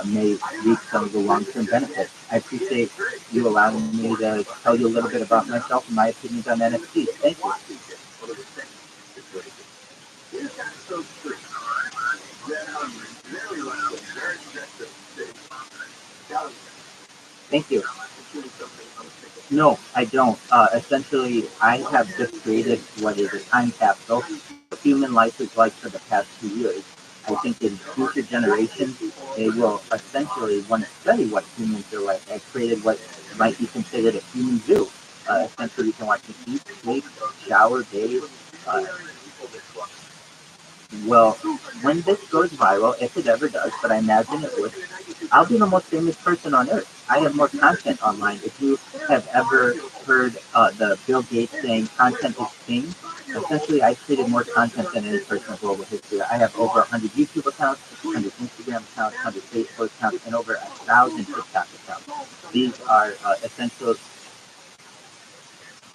may reap some of the long-term benefits. I appreciate you allowing me to tell you a little bit about myself and my opinions on NFTs. Thank you. Thank you. No, I don't. Essentially, I have just created what is a time capsule, what human life is like for the past 2 years. I think in future generations, they will essentially want to study what humans are like. I created what might be considered a human zoo. Essentially, you can watch me eat, sleep, shower, bathe, uh, well, when this goes viral, if it ever does, but I imagine it would, I'll be the most famous person on earth. I have more content online. If you have ever heard the Bill Gates saying content is king, essentially I've created more content than any person in global history. I have over 100 YouTube accounts, 100 Instagram accounts, 100 Facebook accounts, and over 1,000 TikTok accounts. These are essential.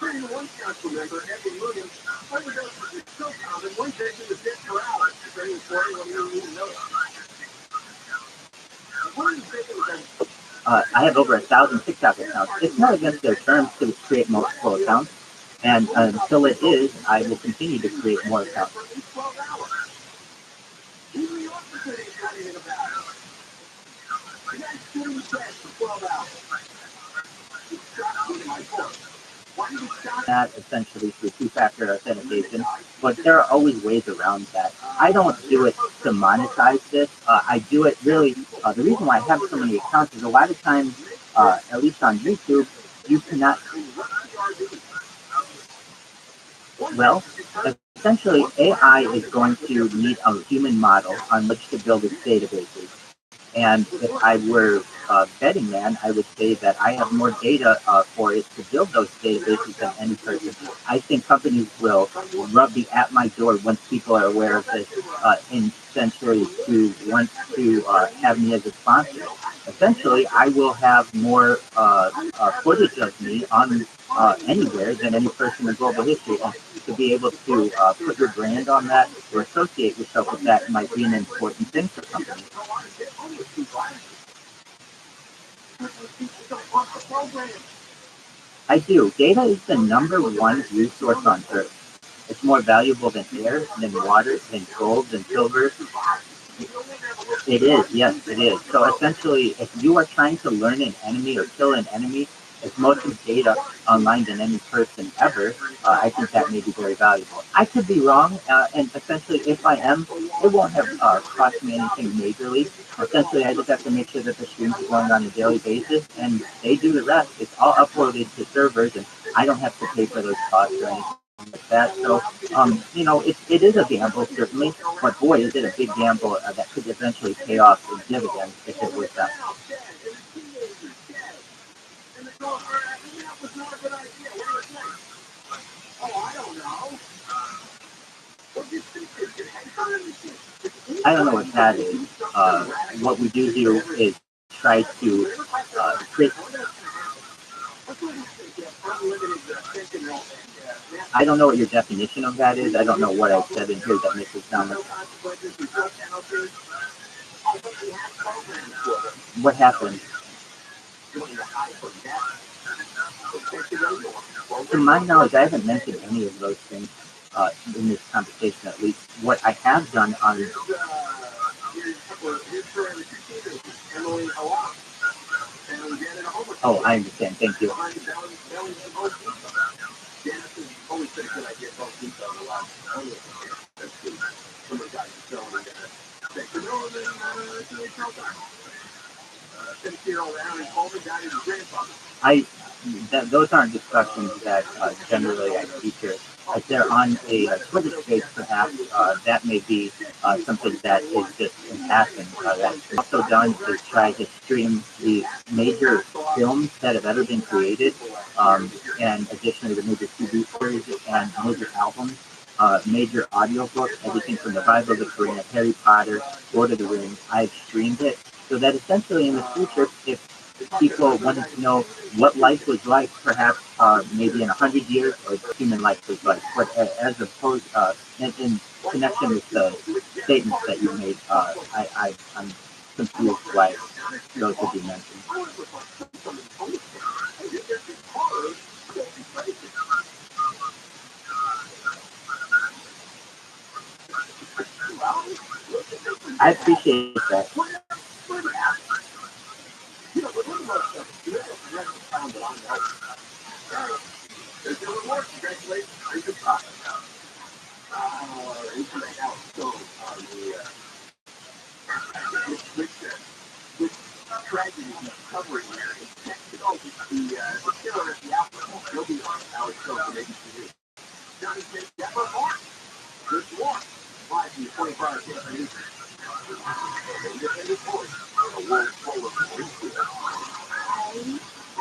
One council member, Edwin Williams, overdosed with Silcom, and one victim was dead for hours. Very important when you need to know. I have over 1,000 TikTok accounts. It's not against their terms to create multiple accounts, and until it is, I will continue to create more accounts. That essentially through two-factor authentication, but there are always ways around that. I don't do it to monetize this. I do it really. The reason why I have so many accounts is a lot of times, at least on YouTube, you cannot. Well, essentially, AI is going to need a human model on which to build its databases. And if I were a betting man, I would say that I have more data for it to build those databases than any person. I think companies will be at my door once people are aware of this, essentially to want to have me as a sponsor. Essentially, I will have more footage of me on anywhere than any person in global history. And to be able to put your brand on that or associate yourself with that might be an important thing for companies. I do. Data is the #1 resource on Earth. It's more valuable than air, than water, than gold, than silver. It is, yes, it is. So essentially, if you are trying to learn an enemy or kill an enemy, it's most of data online than any person ever. I think that may be very valuable. I could be wrong, and essentially, if I am, it won't have cost me anything majorly. Essentially, I just have to make sure that the streams are going on a daily basis, and they do the rest. It's all uploaded to servers, and I don't have to pay for those costs or anything like that. So, it is a gamble, certainly, but boy, is it a big gamble that could eventually pay off in dividends if it works out. I don't know what that is. What we do here is try to create. I don't know what your definition of that is. I don't know what I said in here that makes it sound like. What happened? To my knowledge, I haven't mentioned any of those things in this conversation. At least what I have done on. Oh, I understand. Thank you. Those aren't discussions that generally I feature. If they're on a Twitter space, perhaps that may be something that is just in passing. That's also done is try to stream the major films that have ever been created, and additionally the major TV series and major albums, major audiobooks, everything from the Bible, the Quran, Harry Potter, Lord of the Rings. I've streamed it so that essentially in the future, if people wanted to know what life was like, perhaps maybe in 100 years, or human life was like, but as opposed in connection with the statements that you made, I'm confused why those would be mentioned. I appreciate that.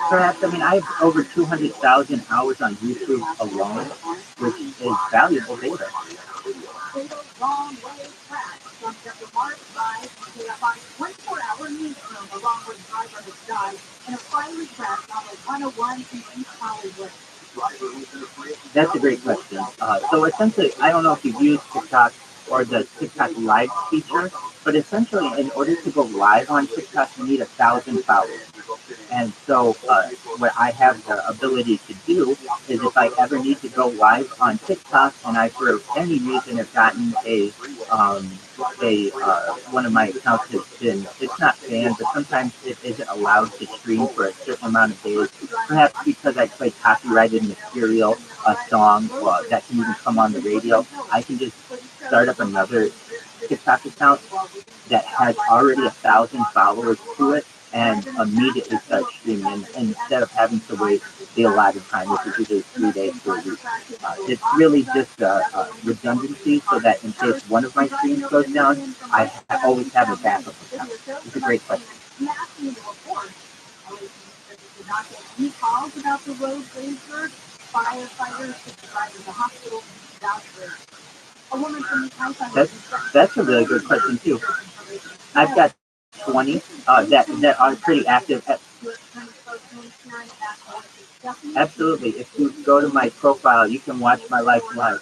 Perhaps, I mean, I have over 200,000 hours on YouTube alone, which is valuable data. That's a great question. So essentially, I don't know if you've used TikTok or the TikTok live feature, but essentially, in order to go live on TikTok, you need 1,000 followers. And so what I have the ability to do is if I ever need to go live on TikTok and I for any reason have gotten one of my accounts has been, it's not banned, but sometimes it isn't allowed to stream for a certain amount of days, perhaps because I play copyrighted material, a song that can even come on the radio, I can just start up another TikTok account that has already 1,000 followers to it and immediately start streaming instead of having to wait the allotted time, which is usually 3 days to a week. It's really just redundancy so that in case one of my streams goes down, I always have a backup account. It's a great question. That's a really good question too. I've got 20 that are pretty active. Absolutely. If you go to my profile, you can watch my life live.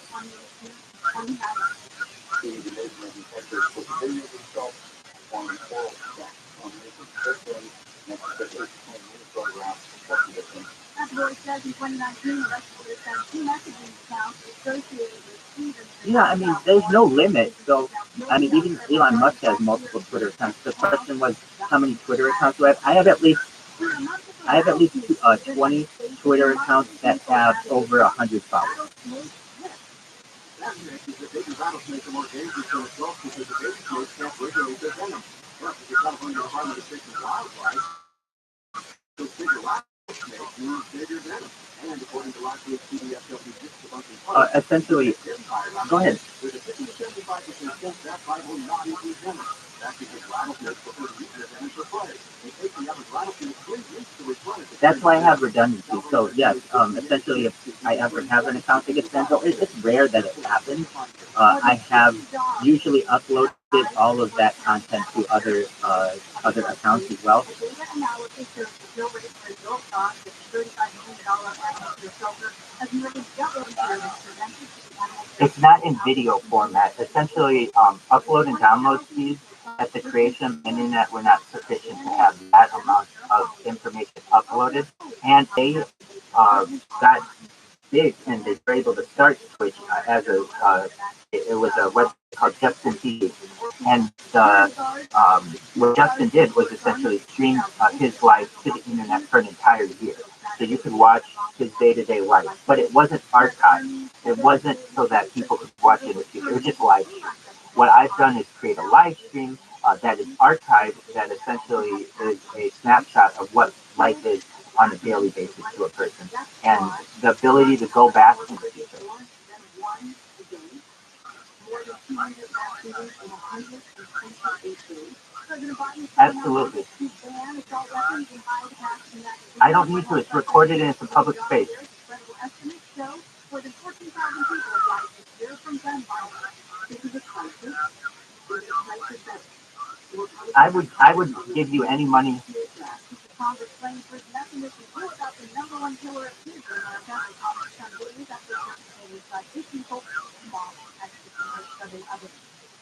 Yeah, I mean, there's no limit. So, I mean, even Elon Musk has multiple Twitter accounts. The question was, how many Twitter accounts do I have? I have at least 20 Twitter accounts that have over 100 followers. Essentially, go ahead. That's why I have redundancy. So yes, essentially, if I ever have an account that gets canceled, it's rare that it happens. I have usually uploaded posted all of that content to other accounts as well. It's not in video format. Essentially, upload and download speeds at the creation of the internet were not sufficient to have that amount of information uploaded, and they got big and they were able to start Twitch as it was a website called Justin TV, and what Justin did was essentially stream his life to the internet for an entire year, so you could watch his day-to-day life, but it wasn't archived. It wasn't so that people could watch it in the future. It was just live stream. What I've done is create a live stream that is archived, that essentially is a snapshot of what life is on a daily basis to a person, and the ability to go back in the future. Absolutely. I don't need to. It's recorded and it's a public space. I would give you any money.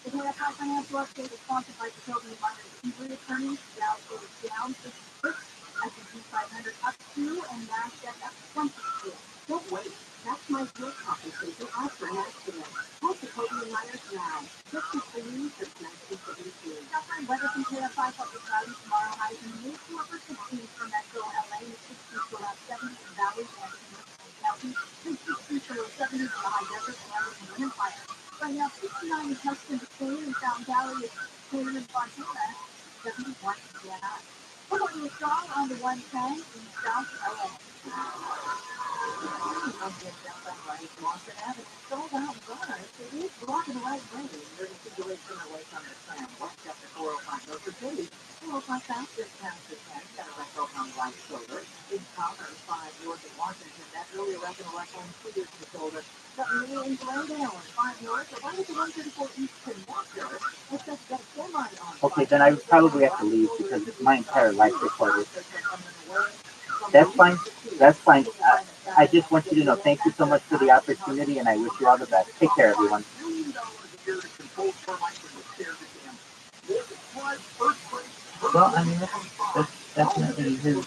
The Democrat financial update is sponsored by the Children Minors Injury Attorney, Dow down 66, S&P 500 up 2, and NASDAQ up 22. Don't wait. Maximize your compensation after an accident. Call the Children Minors now. 53 since 1972. Southern weather from KFI public cloudy tomorrow. Highs in the mid to upper 60s for Metro LA, and 60s to around 70 in Valley and County, and 60s to low 70s in the high desert and in Wind Fire. Right now, 69 is Hudson between and Fountain Valley is Taylor and Fontana, 71 in Vienna. We're going to strong on the 110 in South LA. Lawson Avenue, sold out cars. It is blocking the right lane. Emergency duration away from the tram. West up to 405 North of City. 405 South, just down to 10. Got a wreck over on the right shoulder. In Commerce, 5 north of Washington. That earlier wreck in the left lane, 2 years to the shoulder. Something in Glendale and 5 north. So why is the 134 east connector? It's just got a semi on. Okay, then I would probably have to leave because it's my entire life recorded. That's fine. That's fine. I just want you to know, thank you so much for the opportunity, and I wish you all the best. Take care, everyone. Well, I mean, that's definitely his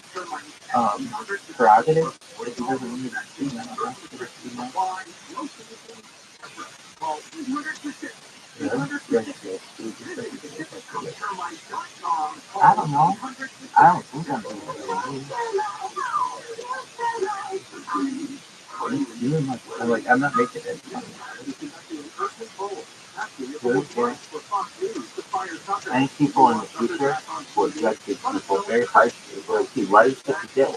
prerogative. If he doesn't need to see that, I don't know. I don't think I'm doing it. I'm not making it. I think people in the future will judge these people very harshly. Will see why is such a dick?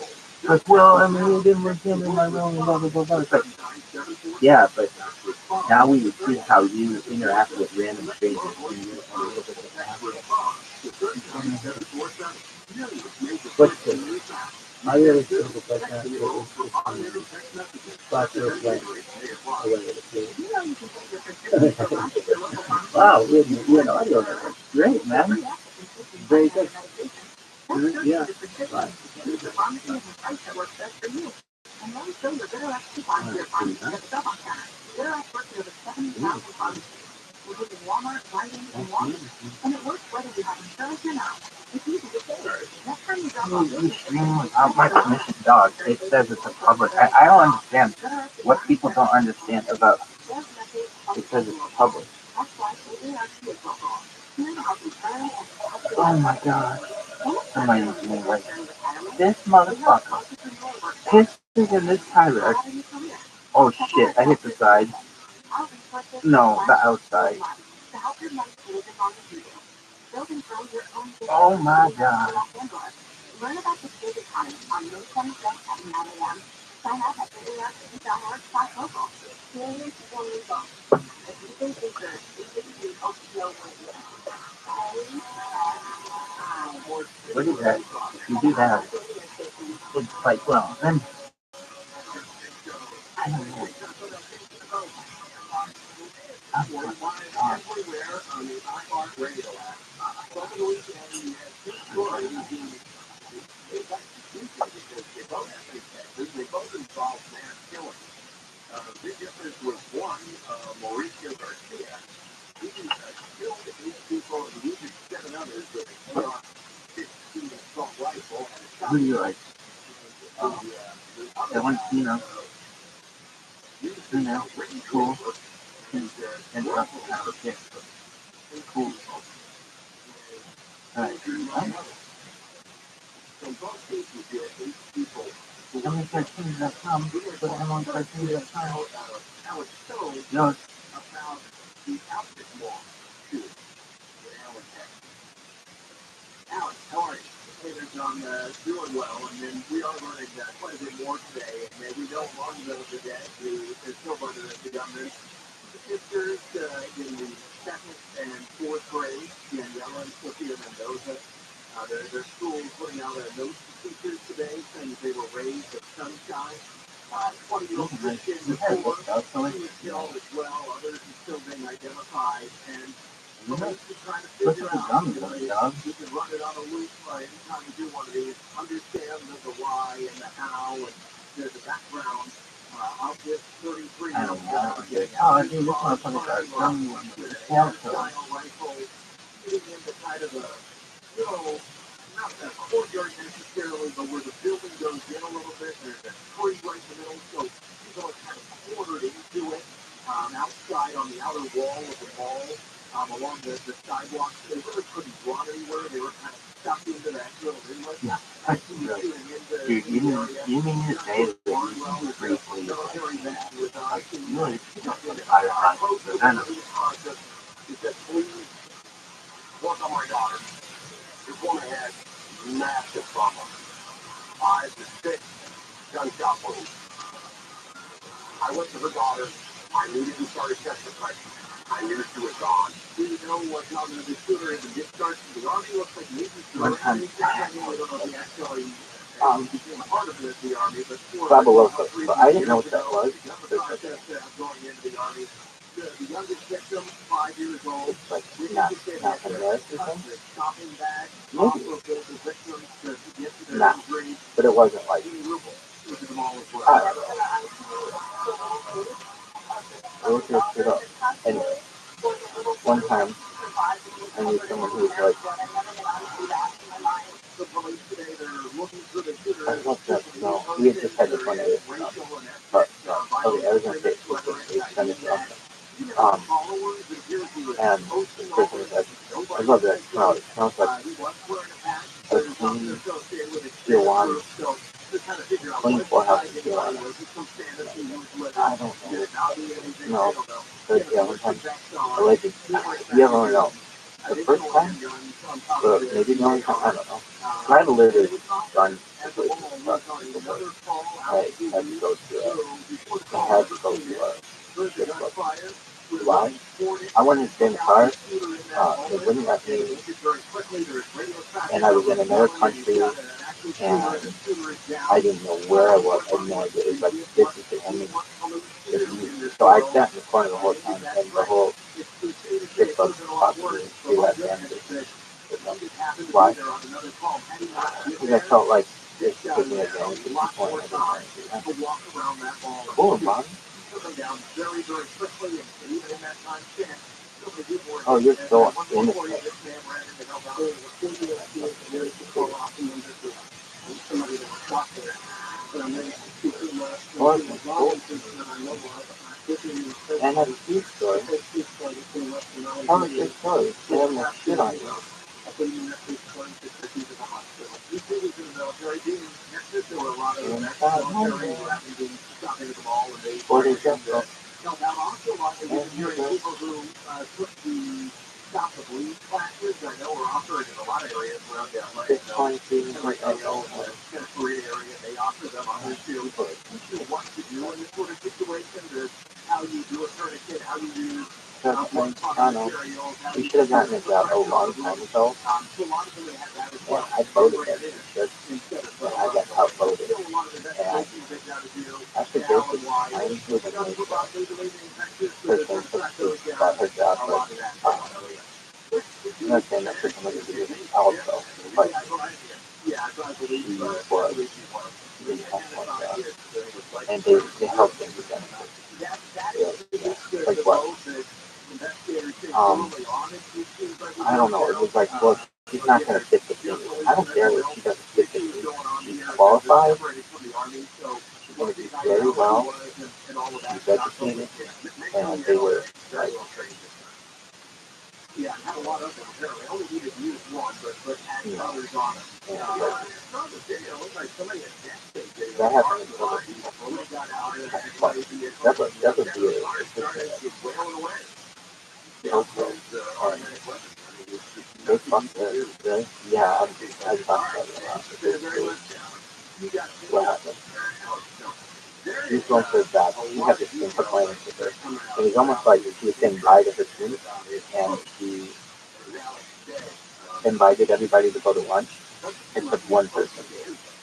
Like, well, I mean, we didn't work in my room, blah, blah, blah, blah. It's like, yeah, but now we would see how you interact with random strangers. What's this? I really feel like that wow, we had audio. Great, man. Very good. Yeah. Right. And it works whether you have insurance or not. It's easy to say. Next time you drop off my permission dog, it says it's a public. I don't understand what people don't understand about it says it's public. Oh my god. Somebody needs to be right. This motherfucker pisses in this tire. Oh shit, I hit the side. No, the outside. Oh my god. Learn about the gig economy on May 25th at 9 a.m. Sign up at ViralRabbi.local. Millions for legal. If you think it's good, you think you OPO radio. What is that? If you do that, it's like, well, then, I don't know. everywhere on the iHeartRadio app. Over the weekend, we had two stories being they got confusing because they both have been Texas. They both involve mass killing. The big difference was one, Mauricio Garcia. He killed 8 people and wounded 7 others with a AR-15 assault rifle and a shotgun. Who do you like? That one's, cool. And yeah, cool. Alright. Emily13.com. Go to Emily13.com. No. About the outfit mall shooting with Alan Tech. Alex, how are you? Hey there, John. Doing well, and then we are learning quite a bit more today. And we know long ago today, there's still learning as the government. The sisters in the 2nd and 4th grade, Daniela and Sophia Mendoza, their school putting out a note to teachers today saying that they were raised at sunshine. 20-year-old Christian before, he was killed as well. Others are still being identified, and police are trying to figure out if you can run it on a loop anytime you do one of these. Understand the why and the how and the background of this 33-year-old guy. Oh, dude, this motherfucker's got a style rifle shooting into kind of a, not a courtyard necessarily, but where the building goes in a little bit. There's a tree right in the middle, so people are kind of quartered into it outside on the outer wall of the mall, along the sidewalks. They really couldn't run anywhere. They were kind of stuck into that little inlet. Yeah, that's good. Dude, you mean to say that you briefly, like, you really the firefighter, the venom. He said, please work on my daughter. This woman had massive trauma. 5 to 6 gunshot wounds. I went to her daughter. I immediately started checking her. I knew she was gone. Do you know what happened to the shooter in the discharge from the army? Looks like he was doing anything. I don't know if he actually became a part of the army, but but I didn't know what that was. The process of going into the army. The youngest victim, 5 years old, Like, not shopping bag, maybe. also the victims to get to their injuries. But it wasn't like, Look at them all as well. I looked this shit up. Anyway, one time, I knew someone who was like, I looked up, no, we had just had the fun of it, but, okay, I was going to say, it's kind of something. And the person was like, I love that smell. It smells like a clean Tijuana, clean poorhouse in Tijuana. I don't know. No, but yeah, one time, alleged, you ever want to know, the first time, or maybe the only time, I don't know. I had a literally done situations across the board. I had to go to this place. Why? I wanted to stay in the car. They wouldn't let me. And I was in another country, and I didn't know where I was. I had no idea. It was like, this is the only. So I sat in the corner the whole time, and the whole 6 of us talking to me. They let me in. Why? Because I felt like this was taking advantage of people, and I didn't do that. Cool, Mom. Oh, you're so innocent. Well, cool. And that's a huge story. Tell us your story. They have no shit on you. What is that for? And you're good. Stop the bleed classes. I know we're offering in a lot of areas around LA. Korea area, they offer them others too. What to do in this sort of situation, how you do a tourniquet, how you use I know. We should have gotten a job a long time ago. And I voted that we should. And I got outvoted. And I should basically, I included myself. Person got her job, but excellent job. And they help them to benefit. Yeah. Like what? I don't know. It was like, well, she's not going to fit the team. I don't care if she doesn't fit the team. She's qualified. She's going to do very well. She's educated. And they were like, yeah, I had a lot of them there. I only needed to use one, but had others on it. Saw the video. It looked like somebody had video. that happened to other people. That would be wailing away. okay. They fucked it. Really? Yeah, I talked about it a lot. What happened? She was going for a job. She had this thing complaining with her. It was almost like she was saying bye to her team, and she invited everybody to go to lunch, except one person.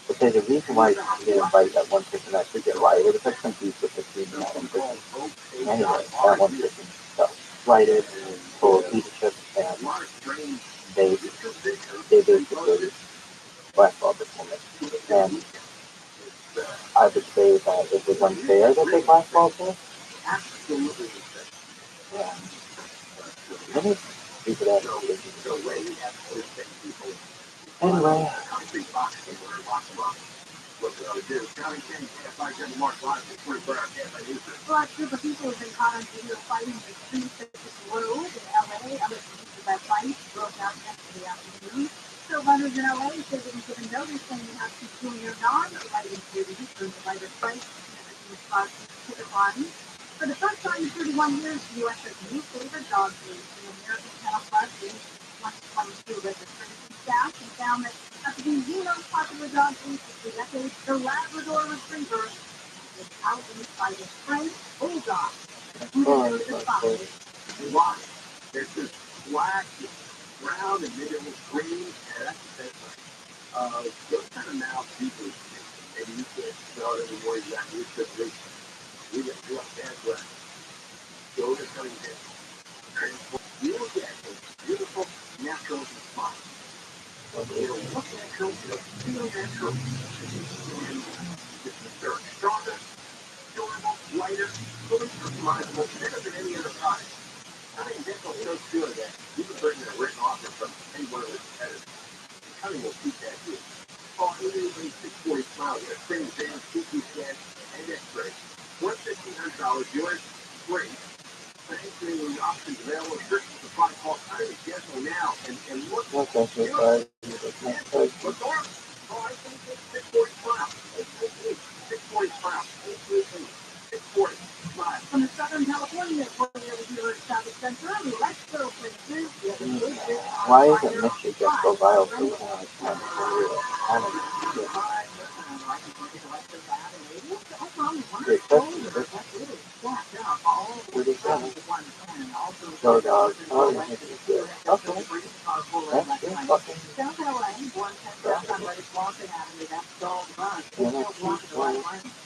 But there's a reason why she didn't invite that one person. I forget why. It was like some beef with the team and that one person. Anyway, that one person got slighted, told leadership, and they basically blackballed this woman. And I would say that it was unfair that they blackballed her. Yeah. Any stupid ass decision. Anyway. Well, a group of people have been caught on video fighting in the streets of this road in LA. Other pieces of that fight broke out yesterday afternoon. So runners in LA say they've been given notice saying you have to keep doing your non-lighting duties during the lighter strike in response to the picket line. For the first time in 31 years, the U.S. has new favorite dog breed. The American Kennel Club released 2022 registration stats and found that after being the most popular dog breed for 3 decades, the Labrador Retriever is outreached by the French Bulldog, who is the spotted. Why? There's this black, brown, and maybe a little green. Yeah, that's the best one. Those kind of mouths, people, maybe you can't smell it anymore. You got used to it. You get bad breath. Those are coming in. You look at a beautiful, natural spot. It'll look natural, it'll feel natural. And they're stronger, durable, lighter, fully customizable, better than any other product. I mean, that's what's so good that you can bring in a written offer from any one of the competitors. Honey will keep that here. Call 888-640 SMILE. Get a free exam, CT scan, and X-ray. Worth $1,500. Yours free. Thanks to the options available. Restrictions apply. Call Honey schedule now and look. Look at your side. Look on. Call 888-640 SMILE. 888-640 SMILE. 888-640 SMILE. From the Southern California Employee Reviewer Shopping Center, let's go places. Why isn't Michigan so viral for when I was trying to career? I don't know. So dog, oh, yeah, it's good. Okay. That's good. Fucking. South LA, born Texas, on Lake Walton Avenue, that's Dog Run. And that's one.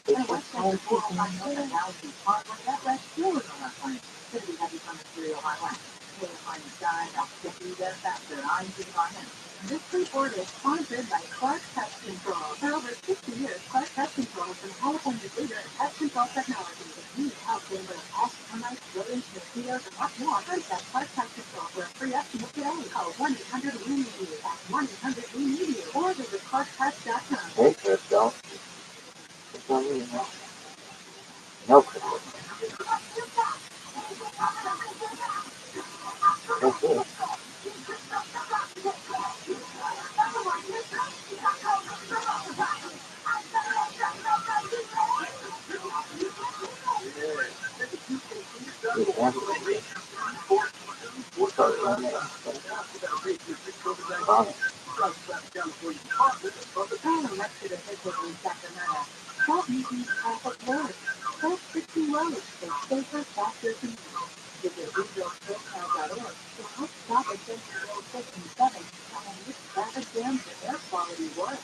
And West Texas 405 Housing Parkway, that West Shore is on that line. City heavy from the 305 Find the sky, I'll get you there faster, I'm getting on him. This report is sponsored by Clark Pest Control. For over 60 years, Clark Pest Control has been California's leader in pest control technology. If you need help dealing with pests, termites, rodents, mosquitoes, and much more, contact Clark Pest Control for a free estimate today. Call 1-800-WE-NEED-YOU. That's 1-800-WE-NEED-YOU. Or visit ClarkPest.com. Hey, Crystal. What's on me? No, Crystal. That's it. Stop using traffic roads. Stop fixing roads. It's safer, faster, convenient. Visit rebuildtrailcloud.org to help stop adventure road 57 and use traffic jams for air quality work.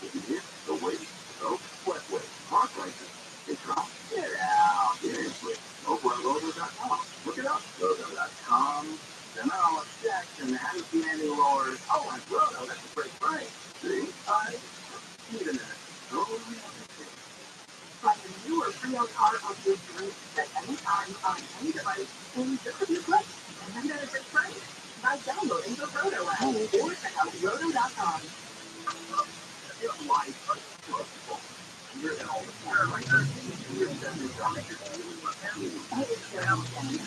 Here's the way to go. Westway. Mark license. It's not. Get out. Seriously. Logo.com. Look it up. Logo.com. Then I'll Jackson. Haven't seen any lowers. Oh, and Roto. That's a great price. See? Even in it. Try the newer pre-owned car of your dreams at any time on any device in just a few clicks. And at a great price by downloading the Roto app or check out roto.com. It's life. You're in all the time. You're sending dollars. Hey, it's Cheryl Jenny.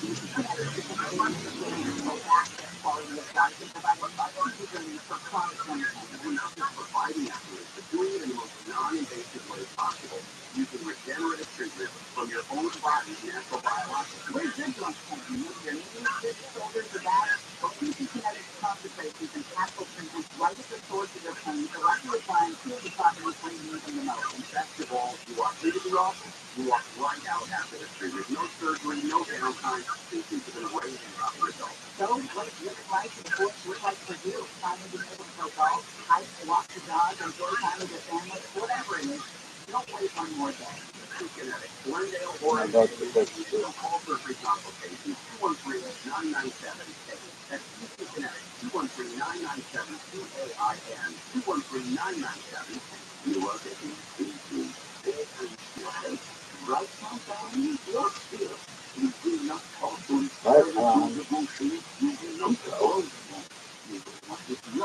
Quality of life is provided by Citizens for chronic illness. We're not just providing accuracy, but doing it in the most non-invasive way possible, using regenerative treatment from your own body's natural biological. We're good on pain. Your knees, hips, shoulders, or back, or QC Kinetics concentrations and capsule treatments right at the source of your pain, directly applying to the properties where you need them the most. And best of all, you walk into the office, you walk right out after the treatment. No surgery, no downtime. Symptoms have been raging about the results. So, what does living life in the bush look like for you? Finally being able to go golf, hike, walk the dog, enjoy time with your family, whatever it is, don't wait one more day. Kinetics, Glendale, Oregon. Call for a free consultation. 213-997-8. That's Kinetics. 213-997-2AIN. 213-997-2AIN. Right sometime, you're still.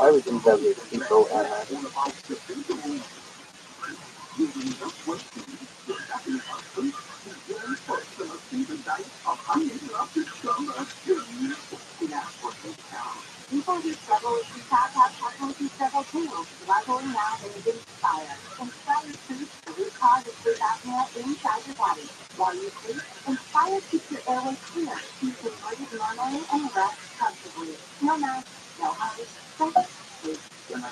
Everything WCOMS. People who struggle with TikTok have customers who struggle too. Luckily now they can Inspire. Inspire treats the root cause of sleep apnea inside your body. While you sleep, Inspire keeps your airway clear, so you can breathe normally and rest comfortably. No mouth, no hurry, just sleep.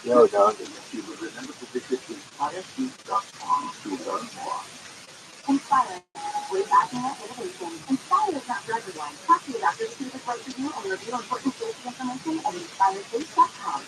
Yo, dog. Remember to visit InspireSleep.com to learn more. Inspire. Sleep apnea innovation. Inspire is not for everyone. Talk to your doctor to see if it's right for you and review important safety information at InspireSleep.com.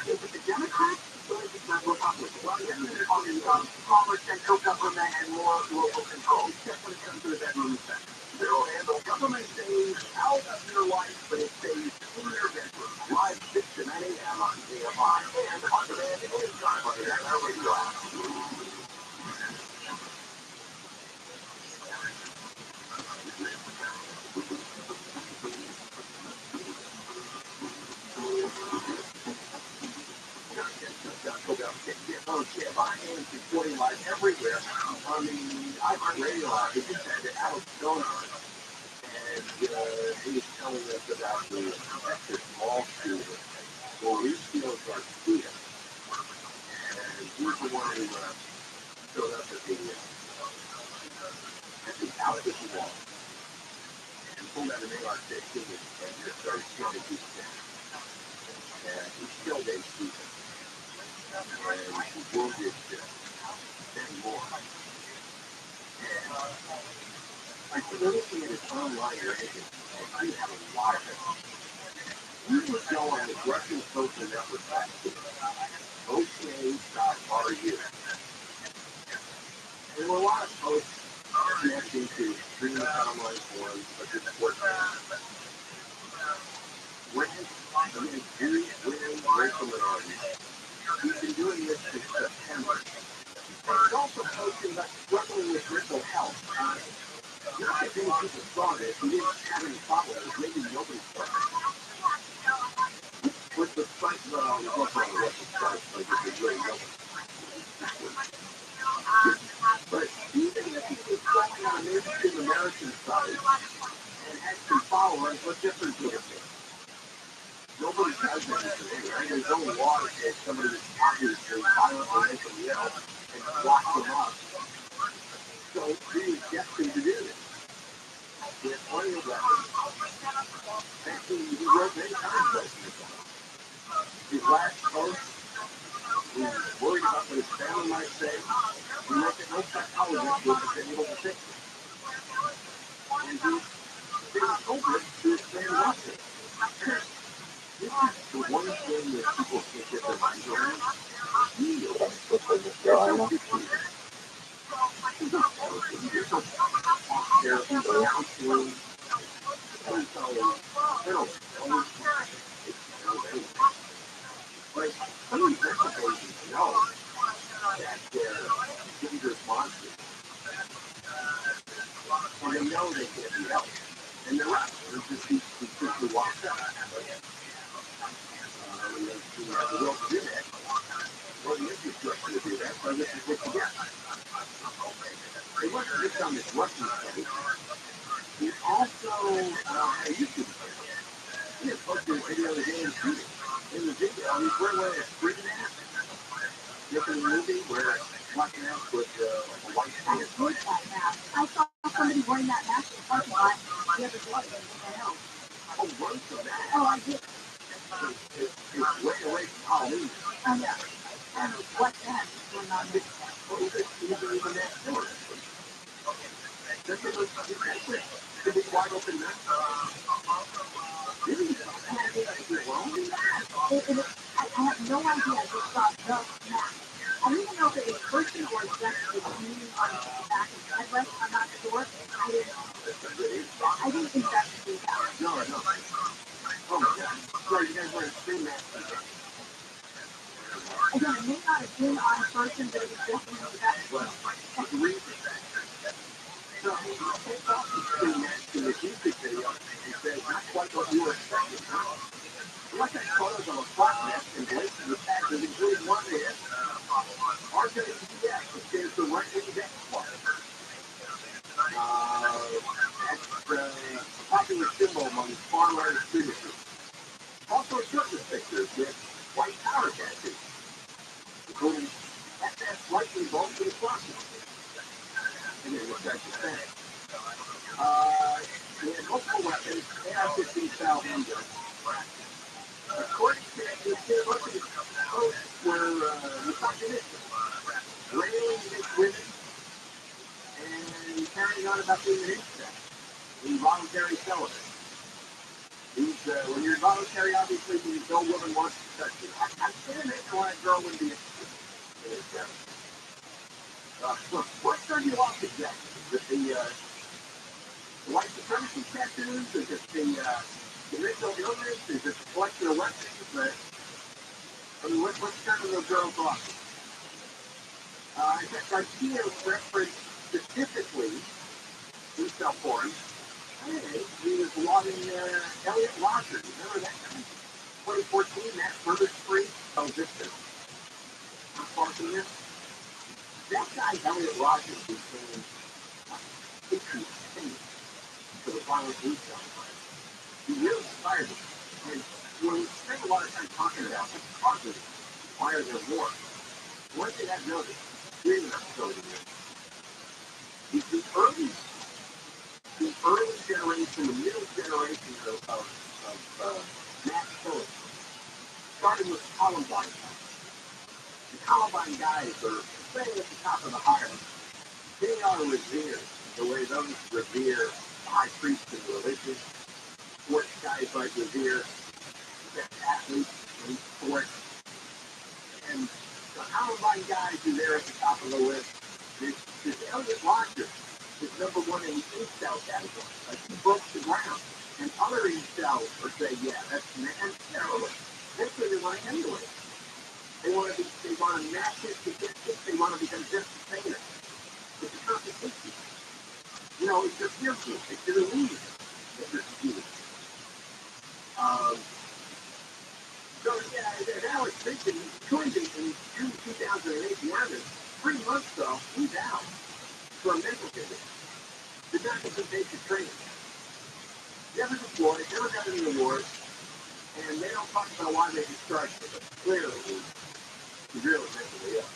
Is it the Democrats or is it the Republicans? Well, they're talking about smaller central government and more local control. Except when it comes to the bedroom sector. They'll handle government stays out of your life, but it stays in your bedroom. Live 6 to 9 a.m. on AFI and on demand anytime on the radio app. Supporting live everywhere on the iHeartRadio app. It just had Alex Stoner, and he was telling us about the Texas mall shooter, Mauricio Garcia, and he was the one who showed up at the Alpha Wall and pulled out an AR-15 and just started shooting people. And he killed 8 people. And he wounded 10 more. And I think looking at his online rating, I have a lot of it. You would go on the Russian social network site, OK.ru. There were a lot of posts connecting to extreme online forums such as Fortnite. Women, Jews, women, racial minorities. He's been doing this since September. And he's also posting about struggling with mental health. Not that many people saw this. He didn't have any followers. Maybe nobody saw it. With the site, well, it was on the website, like if there's really nobody. But even if he was struggling on a mainstream American site and had some followers, what difference would it make? Nobody does anything, right? There's no law that says somebody that's obviously violently mentally ill and lock them up. So he was destined to do this. He had plenty of weapons. Actually, he wrote many times about this. His last post, he was worried about what his family might say. He wrote that no psychologist would have been able to fix it. And he's been over it to explain why. This is the one thing that people can't get their minds around. Heal. Therapy, counseling, like, some of these organizations know that their dangerous minds wants to. And they know they can't be helped. And they're right. There's just these people who walk up. And they see the will to do that. Or the infrastructure to do that. So this is what you get. It wasn't just on this Russian study. He also had a YouTube channel. He had posted a video of the day of shooting. In the video, he's wearing a screen mask. Making a movie where walking out with like a white pants. I hate that mask. I saw somebody wearing that mask in the parking lot the other day. Oh, run from that. Oh, I did. It's way away from Halloween. I know. And what the heck is going on with that? Well, even that store. That's a little different. To be wide open now. Really? I have no idea. I just saw the mask. I don't even know if it was person or just the meaning on the back of the headrest. I'm not sure. I didn't investigate that. No. Oh my God. Sorry, you guys wear a screen mask. Again, it may not have been on a person, but it was definitely the back. That's the reason. So, he takes off the screen mask in the YouTube video and says, not quite what you were expecting, huh? Look at photos of a front mask and links to the taxes, including one is RJCS, which is the right-wing death squad. That's a popular symbol among far-right extremists. Also shirtless pictures with white power tattoos, including SS lightning bolts to the crosses. And then what's that to say? He had multiple weapons, AR-15 style handguns. According to the university, posts were misogynistic, railing against women, and carrying on about being an incest, involuntary celibate. When you're involuntary, obviously, means no woman wants to touch you. I can't imagine why a girl would be an incest. What turned you off exactly? Is it the white supremacy tattoos? Is it the mental illness? Is it the collection of weapons? What's turning those girls off? In fact, Garcia referenced specifically in self-porn. Hey, he was logging Elliot Rogers. Remember that guy? 2014, that murder spree? Oh, this is not far from this. That guy, Elliot Rogers, became insane for the violent retail. He really inspired me. And when we spend a lot of time talking about the causes, why are there wars? One thing I've noticed, reading that story is the early generation, the middle generation of mass killers, starting with Columbine. The Columbine guys are staying at the top of the hierarchy. They are revered the way those revere high priests in religion, sports guys like revere athletes in sports. And the Columbine guys who are there at the top of the list, this Elliot Rogers is number one in the incel category. Like, he broke the ground. And other incels are saying, yeah, that's terrible. That's what they want anyway. They want to match it to get it. They want to become just the same. It's a competition. You know, it's just your group. It's your elite. It's your group. So, yeah, now it's thinking, he joined in June 2008, the Army. 3 months though, he's out for a mental condition. Did not get some basic training. Never deployed, never got any awards, and they don't talk about why they discharged him, but clearly he's really mentally ill.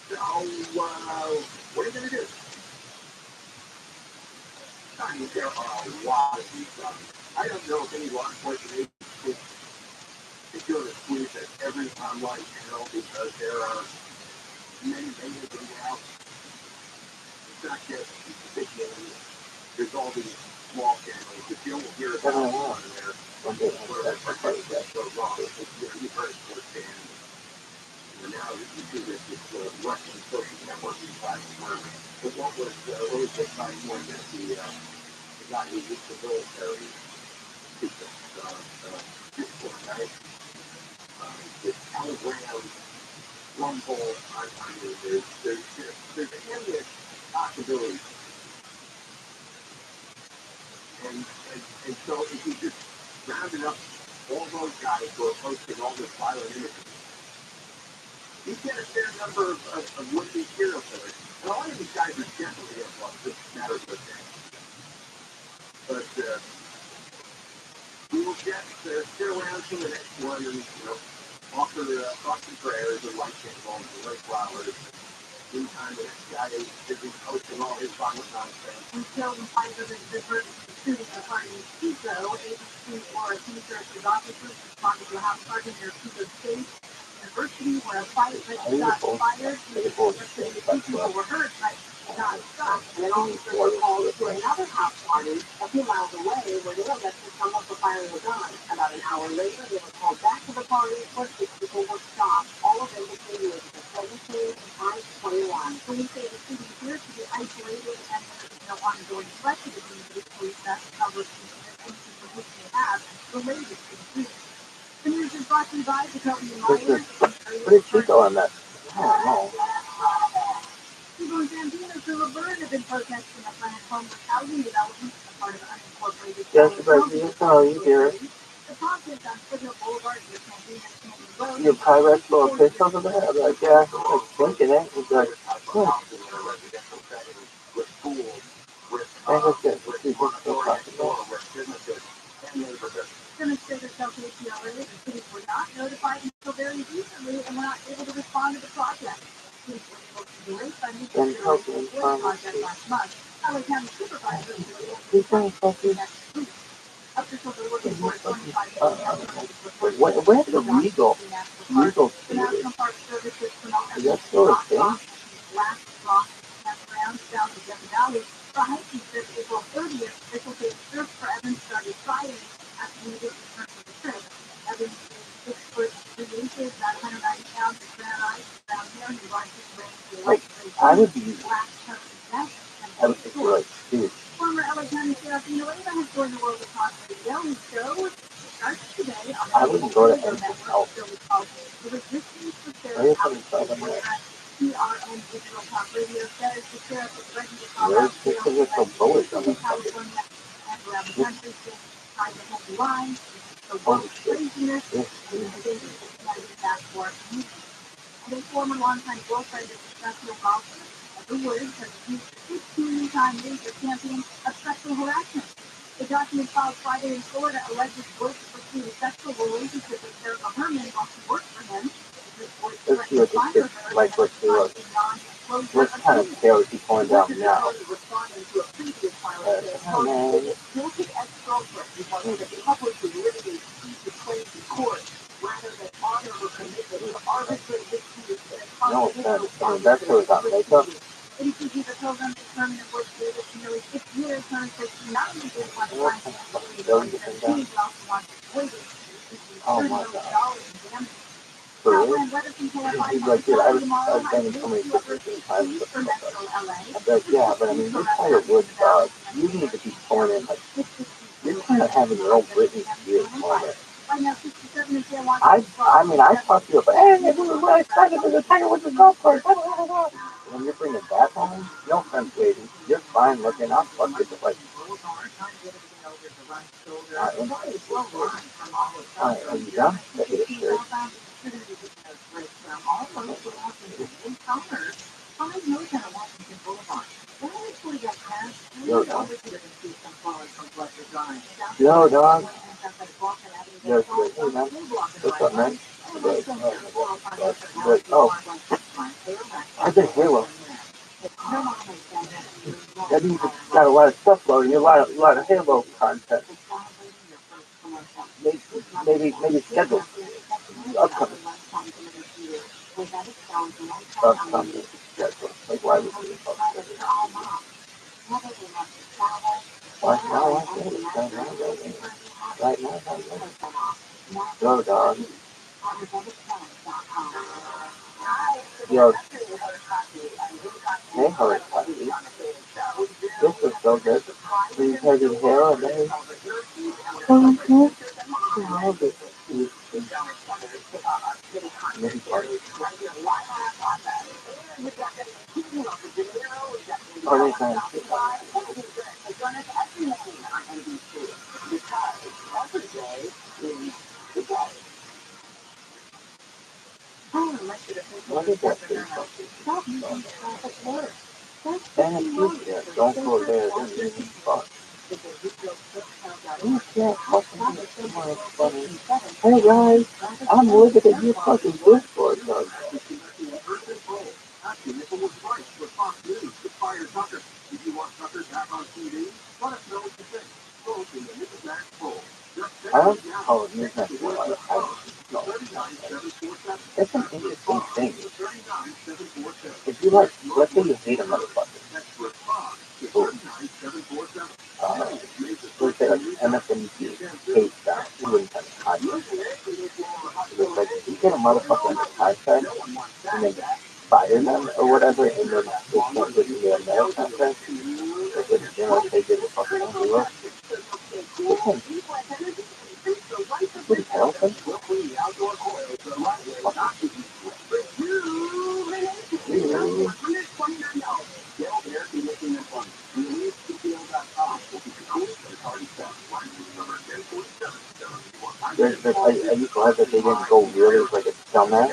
So, what are you going to do? I mean, there are a lot of these I don't know if any law enforcement agency is going to squeeze at every online channel because there are many names in the house. It's not just big names. There's all these small channels that you don't hear about on there. Where that goes wrong. You've heard it firsthand. And now you do this Russian social networking platform. But what was the platform that the guy who used the military Discord, right? This Telegram plum bowl. I mean, there's endless possibilities. And so if you just rounded up all those guys who are posting all this violent images, you get a fair number of would-be serial killers. And a lot of these guys are definitely at fault. This matters with them. But we will just sit around till the next one and, offer thoughts and prayers and light candles and red flowers. Meantime, the next guy is busy posting all his violent nonsense. Until we find that the person shooting the party in Pico, agency or a researcher's officers responded to a house party near Pico State University where a fight got fired. Two people were hurt, but not struck. And officers were called to another house party a few miles away where they arrested someone for firing a gun. About an hour later, they were called back to the party where 6 people were stopped. All of them between the ages of 17 and 21. Police say the city appears to be isolated and there is no ongoing threat to the community. Police thus cover any information they have related to the shooting. The news is brought to you by Jacoby and Myers. What did she go on that? I don't know. People in San Bernardino have been protesting a planned homeless housing development as part of unincorporated. Yes, Rabbi, how are you here? The project on Foothill Boulevard near San Bernardino Road. Your Pyrex little officials over there? I'm like, yeah, I'm thinking it. He's like, Demonstrators tell KCRA the cities were not notified until very recently and were not able to respond to the project. Cities were able to delay funding for the project last month. LA County supervisors will next week. Officials are looking for 25 where's the legal the National Park Services is that still a thing? last rock campground south of Death Valley. The hiking trip April 30th. Officials say the search for Evans started Friday after he didn't return from the trip. Evans is 6 foot 3 inches, about 190 pounds of brown eyes, brown hair, and he rides his way to the I would be, black turkey vest and I would think you're like, dude. Former LA County Sheriff Dino Reyna has joined the World of Talk Radio show. Starts today on I wouldn't go to anything else. The Resistance for Sheriff TRUMAN Digital Talk Radio says the sheriff is ready to call out California and around the country since trying to hold the line, the woke craziness, and the dangerous task force. And a former longtime girlfriend of professional golfer of the Woods has accused the 15-time major champion of sexual harassment. The document filed Friday in Florida alleges Woods pursued a sexual relationship with Erica Herman while she worked for him. Let's see what this is like. Let's see what kind of tail is he pulling down now? Guilty ex-girlfriend wanted to publicly litigate the claim to court rather than honor her commitment to arbitrate disputes and No offense. I mean, that's what got makeup. ACG, the program determined that Woods dated for nearly 6 years, turned 69, and didn't want to find him. Oh my God. For real? He's like, dude, I've been in so many different times. I'm like, yeah, but I mean, you're kind of Woods dog. You need to be pulling in, like, you're kind of having your own Britney Spears moment. I mean, I talk to you about, hey, we were really excited for the Tiger Woods golf course. When you're bringing that home, no offense, lady, you're fine looking. I'll fuck you, but like, are you done? Look at this shirt. Yo, dog. Yo, dog. Yo, hey, man. What's up, man? Like, oh, I did Halo. That means you got a lot of stuff loading, a lot of Halo content. Maybe schedule upcoming schedule. Like, why would you call it schedule? Why now? Right now. Yo, dog. Yo. Hey, hurry, puppy. This is so good. Please have your hair on there. Or are they trying to do what is that thing? And yeah, don't go there, then you need fuck. You can't fucking do it. Come on, funny. Hey guys, I'm looking at your fucking Discord, dog. I don't, oh, you're not sure. No, it's an interesting thing. If you like, let's say you hate a motherfucker. Who, let's say like MSNBC hates that. He wouldn't have a contract. It's like, if you get a motherfucker under contract, and then fire them or whatever, and then they can't get you their mail contract, because you know, they did the fucking thing, look. Would it help them? Are you glad that they didn't go really like a dumbass?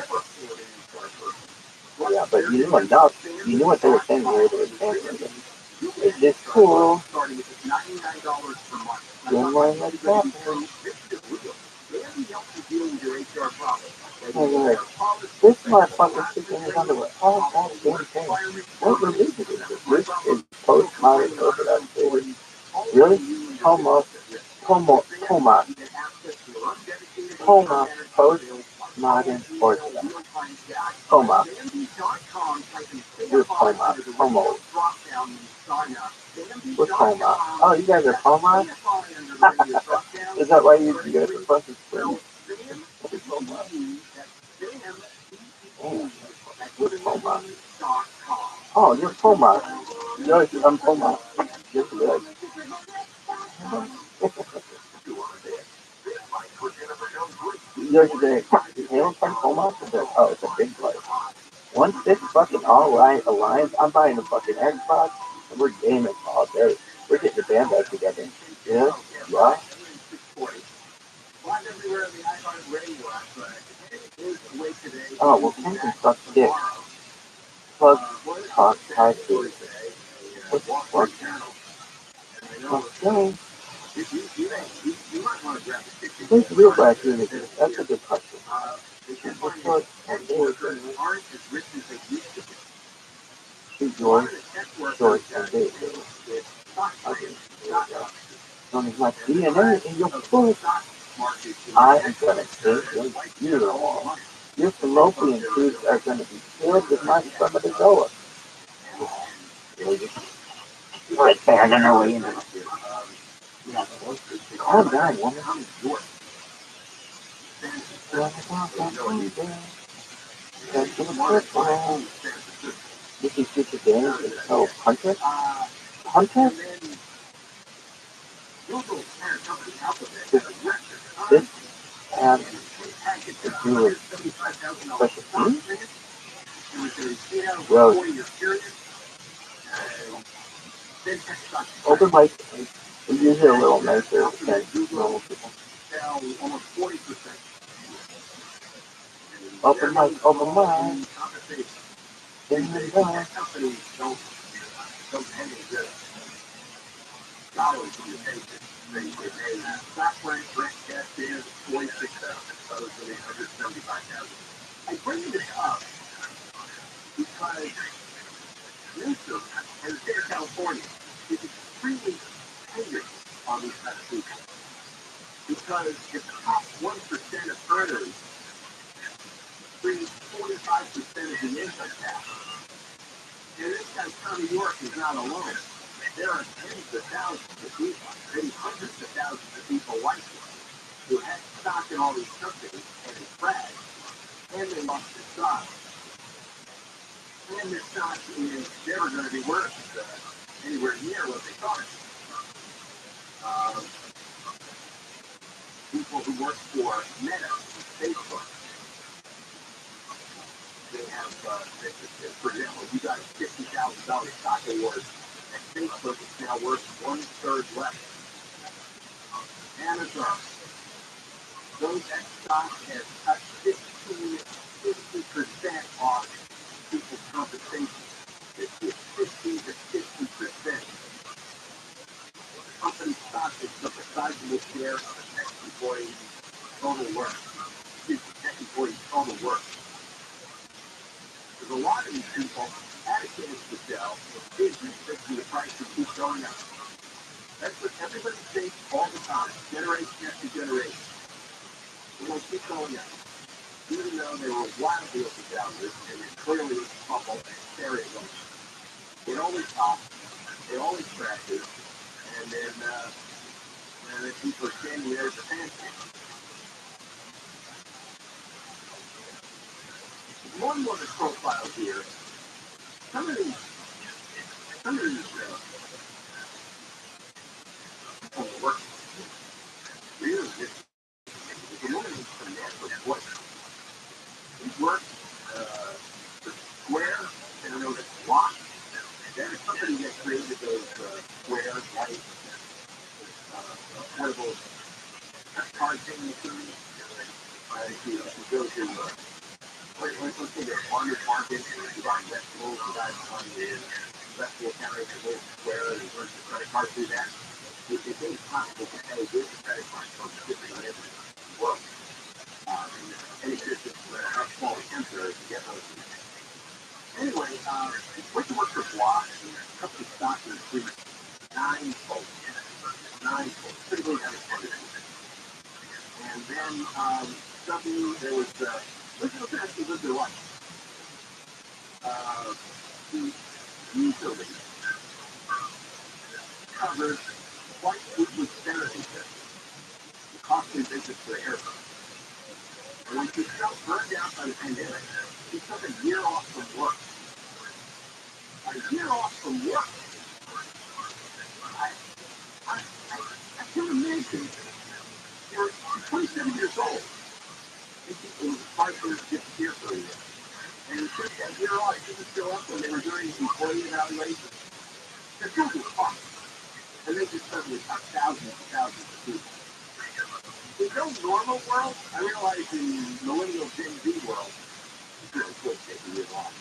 Yeah, but you knew enough. You knew what they were saying here. They were saying something. Is this cool? Doing more like that. This motherfucker sticking his underwear. Oh, goddamn thing. What religion is this? This is postmodern Orthodox baby. Really? Homo, Poma, postmodern Orthodox. Poma. You're Poma. Homo. We're Poma. Oh, you guys are Poma? Is that why you guys are fucking friends? Poma. Damn. You're Poma. Oh, you're Poma. I'm Poma. You're good. You're today. Is Halo from Poma? Oh, it's a big place. Once this fucking all-right aligns, I'm buying a fucking Xbox, and we're gaming all day. We're getting the band back together. Yeah? Yeah? Oh, well, Ken can suck dick. Plug, talk, high food. What? Okay. Who's real black unity? That's a good question. George and David. George and David. Okay. Don't have DNA in your foot. I am gonna take your funeral. Your fallopian tubes are gonna be filled with my spermatozoa. Right there, I don't know where you know. Calm down, woman. This is future games. Oh, Hunter? Hunter? This has to do with special teams? Well, open mic is usually a little nicer than normal people. Open mic. In the dark. I bring this up because Newsom and the state of California is extremely angry on these kind of people because the top 1% of earners bring 45% of the income tax. And this guy's New York is not alone. There are tens of thousands of people, maybe hundreds of thousands of people like him who had stock in all these companies and it crashed, and they lost their stock. And their stock is never going to be worth anywhere near what they thought it was. People who work for Meta, Facebook, they have, for example, you got a $50,000 stock award aware of a tech employee's total worth. Tech employee's total worth. There's a lot of these people had a chance to sell. Business, the price will keep going up. That's what everybody thinks all the time, generation after generation. It will keep going up. Even though they were wildly overvalued, and it clearly was a bubble, there it goes. It always pops, it always crashes, and then people are standing there with the pancake. One more profile here. Some of these people work really good. The woman is financial voice. He worked for Square, and I know that's Block. They're the company that created those Square, white, portable card paying machines. If you go to, let's say the farmer's market, and you buy vegetables, you buy on the vegetable counter, you go to Square, and you run your credit card through that. It's impossible to pay with the credit card from shipping and everything. Well, and it's just a small temporary to get those things. Anyway, went to work for Block, and the company stock increased ninefold. Pretty big understanding. And then suddenly there was look at actually lived their life. He usually covered quite weekly benefits, the costly business for the airport. And when he felt burned out by the pandemic, he took a year off from work. A year off from work. I can't imagine. You're 27 years old. It was hard for him to disappear for a year. And he took that year off. He didn't show up when they were doing employee evaluations. They're going to talk. And they just suddenly cut thousands and thousands of people. In no normal world, I realize in millennial Gen Z world, you really could take a year off.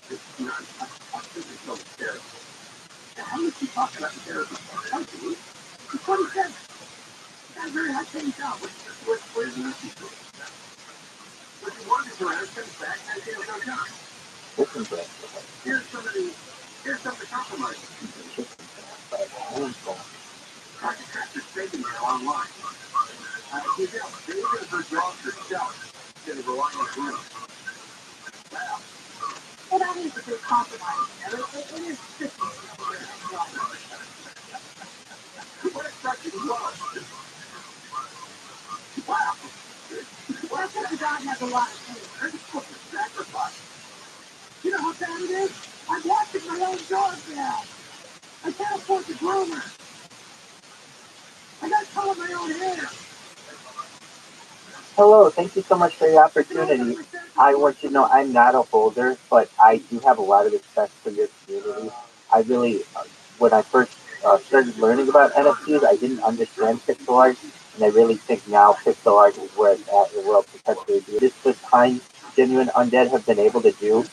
It's not, I'm thinking so terrible. Now, how much you talk about the therapist? He's 27. That's a very high paying job. What is the nursing school? But he wanders around, comes back, and he has no job. Here's some of the compromises. Contractors saving now online. He's able to withdraw herself instead of relying on a group. Wow. Well, that is a good compromise. It is tricky. What a structure was. Wow. Well, I think the God has a lot of things. There's a corporate sacrifice. You know how bad it is? I'm watching my own dog now. I can't afford the groomer. I got to color my own hair. Hello, thank you so much for the opportunity. I want you to know I'm not a holder, but I do have a lot of respect for your community. I really, when I first started learning about NFTs, I didn't understand pixel art, and I really think now pixel art is where it's at and will potentially be. This is kind Genuine Undead have been able to do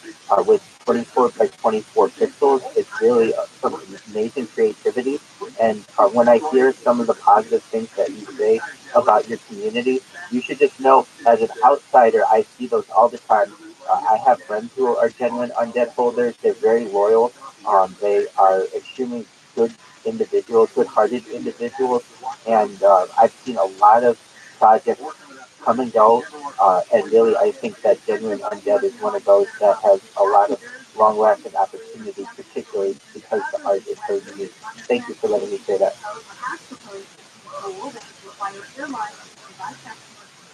with 24 by 24 pixels. It's really some amazing creativity. And when I hear some of the positive things that you say about your community, you should just know, as an outsider, I see those all the time. I have friends who are genuine undead holders. They're very loyal. They are extremely good individuals, good-hearted individuals, and I've seen a lot of projects come and go. And really, I think that genuine undead is one of those that has a lot of long-lasting opportunity, particularly because the art is so unique. Thank you for letting me say that.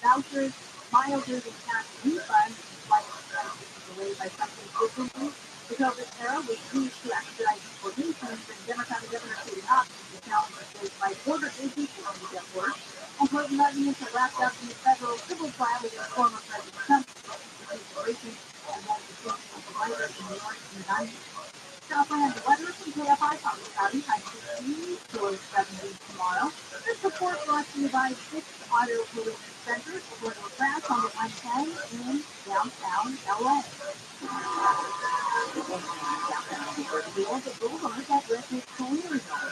Vouchers, mileages, and cash refunds, like delayed by something differently. The COVID era was used to expedite deportations, and Democratic Governor Katie Hobbs is challenged faced by border agents who only get worse. And closing arguments are wrapped up in the federal civil trial against former President Trump, declaration and then the case of the writers in New York and the 90s. Southland weather from KFI Public County, high 16, to 70 tomorrow. This report brought to you by 6 auto collision centers for the crash on the I-10 in downtown LA. Downtown New York, the Boulevard that rescued 2 years ago.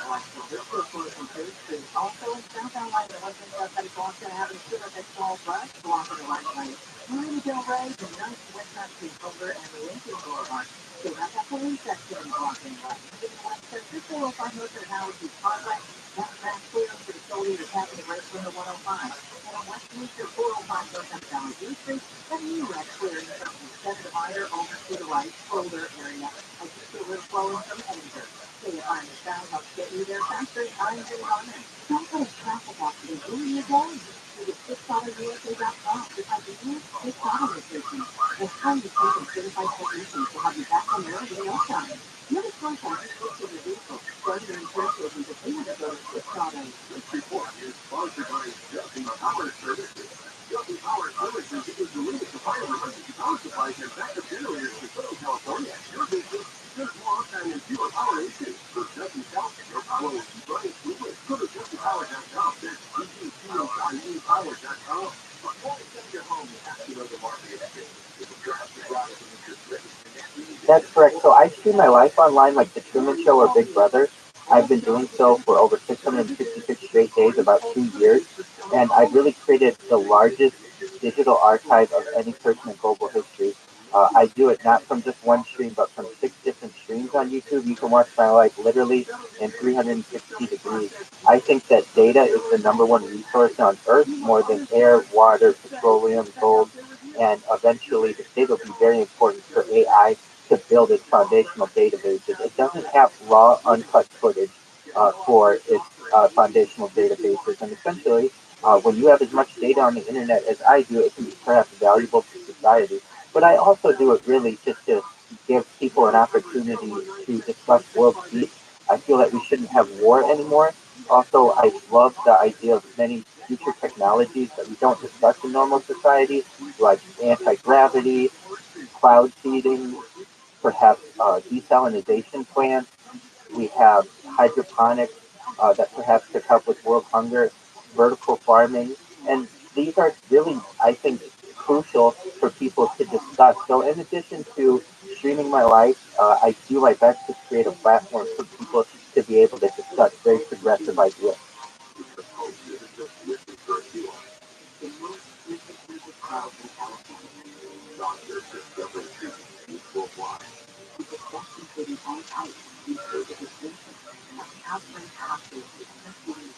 and stuff that it's all going to have a sugar that's all brush along the right way. Marina Del Rey, the nice West Country over and the Lincoln Boulevard. So that's a police activity blocking right. This 405 north of Howard Beach Parkway, that fast clearance for the solely is happening right from the 105. And on Westminster 405 north of Valley View Street, that new red clearing from the center divider over to the right shoulder area. I just a little flowing from Edinburgh. So you find the sound helps get you there faster. I'm Jim Harmon. Some kind of traffic accident ruin your day. You get $6USA.com. Because you use $6 nutrition. It's time to take a certified technician to have you back on the road in no time. You have a contract to fix your vehicle. Start your insurance will be depleted to go to $6. This report is sponsored by Justin Power Services. Justin Power Services is the leading supplier of emergency power supplies and backup generators to Southern California. Your business just more uptime and fewer power issues. For Justin Power, your power will keep running smoothly. Go to justinpower.com. That's justinpower.com. Before you sell your home, you have to know the market is. If you have to drive from interest rate, That's correct. So I stream my life online like the Truman Show or Big Brother. I've been doing so for over 656 straight days, about 2 years, and I've really created the largest digital archive of any person in global history. I do it not from just one stream, but from 6 different streams on YouTube. You can watch my life literally in 360 degrees. I think that data is the number one resource on Earth, more than air, water, petroleum, gold, and eventually the data will be very important for AI to build its foundational databases. It doesn't have raw, uncut footage for its foundational databases. And essentially, when you have as much data on the internet as I do, it can be perhaps valuable to society. But I also do it really just to give people an opportunity to discuss world peace. I feel that we shouldn't have war anymore. Also, I love the idea of many future technologies that we don't discuss in normal society, like anti-gravity, cloud seeding, perhaps desalinization plants. We have hydroponics that perhaps could help with world hunger, vertical farming, and these are really, I think, crucial for people to discuss. So, in addition to streaming my life, I do my best to create a platform for people to be able to discuss very progressive ideas. The most recent clinical trials in California. doctors discovering treatment worldwide. People including all types of research of patients and outbreak hospitals successfully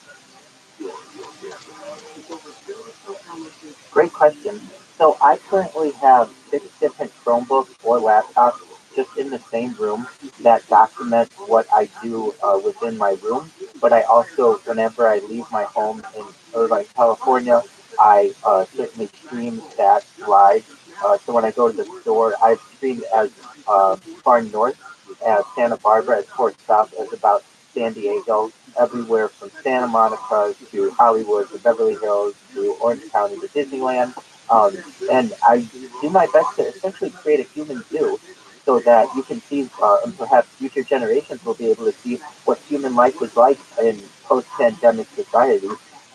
with over 30 technologies. Great question. So I currently have 6 different Chromebooks or laptops just in the same room that document what I do within my room. But I also, whenever I leave my home in Irvine, California, I certainly stream that live. So when I go to the store, I've streamed as far north as Santa Barbara, as far south as about San Diego, everywhere from Santa Monica to Hollywood to Beverly Hills to Orange County to Disneyland. Um, and I do my best to essentially create a human zoo so that you can see, and perhaps future generations will be able to see what human life was like in post-pandemic society.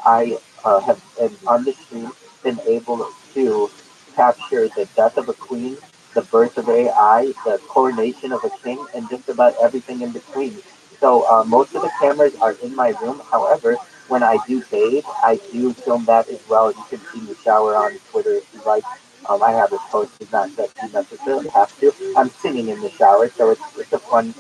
I have, on the stream, been able to capture the death of a queen, the birth of AI, the coronation of a king, and just about everything in between. So most of the cameras are in my room. However, when I do bathe, I do film that as well. You can see me shower on Twitter if you like. I have it posted, not that you necessarily have to. I'm singing in the shower, so it's a fun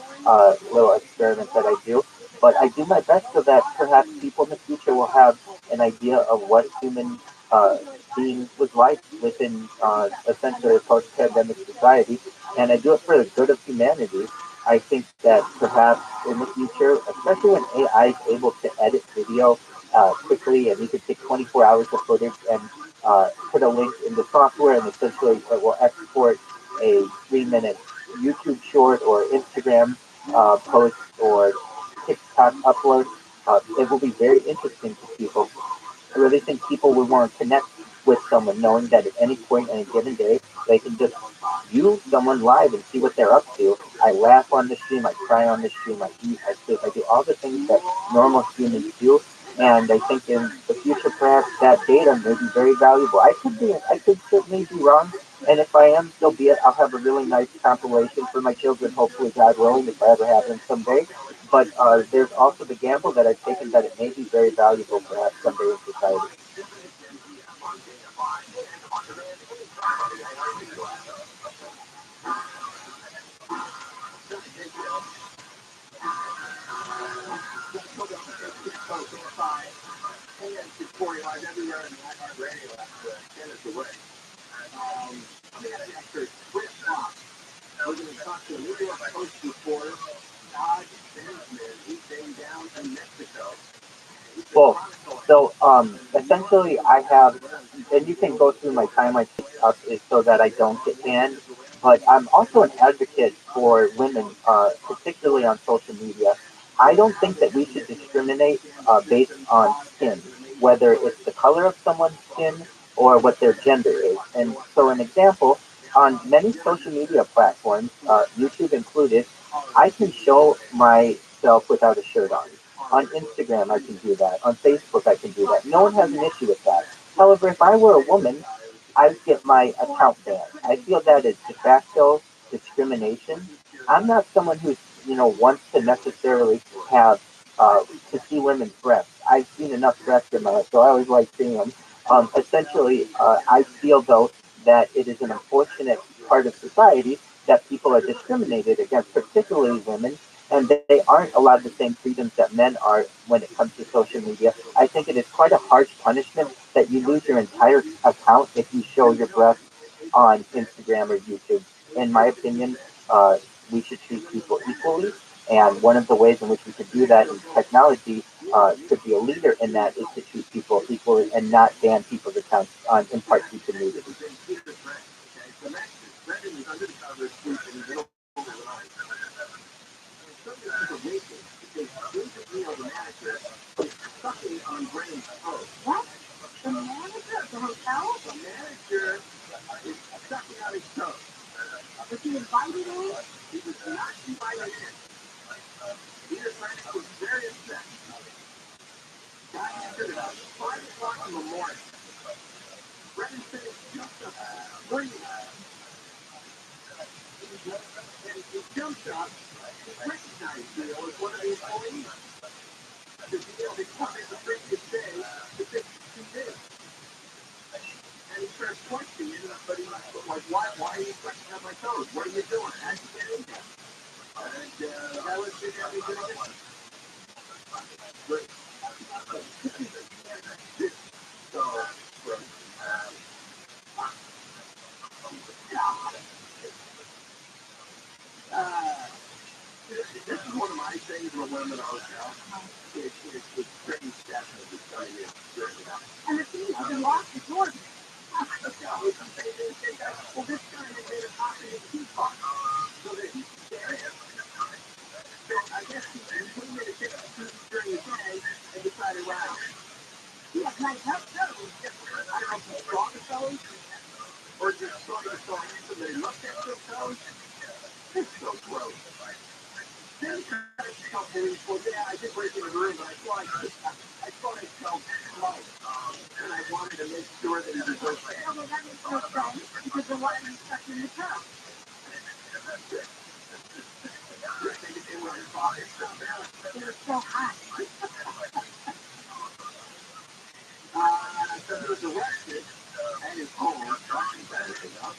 little experiment that I do. But I do my best so that perhaps people in the future will have an idea of what human uh, being was like within essentially a post-pandemic society. And I do it for the good of humanity. I think that perhaps in the future, especially when AI is able to edit video quickly, and you can take 24 hours of footage and put a link in the software, and essentially it will export a 3 minute YouTube short or Instagram post or TikTok upload. It will be very interesting to people. I really think people would want to connect with someone knowing that at any point in a given day, they can just view someone live and see what they're up to. I laugh on the stream, I cry on the stream, I eat, I sleep, I do all the things that normal humans do. And I think in the future, perhaps that data may be very valuable. I could certainly be wrong. And if I am, so be it. I'll have a really nice compilation for my children, hopefully, God willing, if I ever have them someday. but there's also the gamble that I've taken that it may be very valuable perhaps someday in society. Live everywhere in the iHeart Radio app, 10 minutes away. Let me ask you after Chris Fox, we're going to talk to a New York Post reporter, Todd Bensman. He's been down in Mexico. Well, so essentially, I have, and you can go through my timeline up is so that I don't get banned. But I'm also an advocate for women, particularly on social media. I don't think that we should discriminate based on skin, whether it's the color of someone's skin or what their gender is. And so, an example, on many social media platforms, YouTube included, I can show myself without a shirt on. On Instagram, I can do that. On Facebook, I can do that. No one has an issue with that. However, if I were a woman, I'd get my account banned. I feel that is de facto discrimination. I'm not someone who's, wants to necessarily have, to see women's breasts. I've seen enough breasts in my life, so I always like seeing them. Essentially, I feel, though, that it is an unfortunate part of society that people are discriminated against, particularly women, and they aren't allowed the same freedoms that men are when it comes to social media. I think it is quite a harsh punishment that you lose your entire account if you show your breasts on Instagram or YouTube. In my opinion, we should treat people equally. And one of the ways in which we could do that in technology to be a leader in that is to treat people equally and not ban people's accounts on in part due to nudity. What? The manager of the hotel? The manager is sucking on his toes. Was he invited in? He was not invited in. Peter Frank was very upset. Got entered at 5 o'clock in the morning. Brendan finished just a scream. And he jumped up and recognized Leo as one of the employees. The deal had come in the previous day to fix the TV. And he started questioning it, but he was like, why are you sucking on my toes? What are you doing? How'd you get in here? And that was the only good. But so, this is one of my things with women hotel. It's pretty definitely telling you. And the thing is, the lock is yours. Well, this guy had made a copy of the teapot so that he could carry it. So I guess he made a ticket during the day and decided, wow, He has nice help, too. I don't know if he saw the toes or just saw the toes and they looked at the toes. It's so gross. Then he tried to tell police, well, yeah, I did break in the room, but I thought I felt slow. And I wanted to make sure that he was okay. Well, that makes no sense, because the water is stuck in the tub. They were in pockets. It was so hot. So he was arrested at his home, talking Saturday up.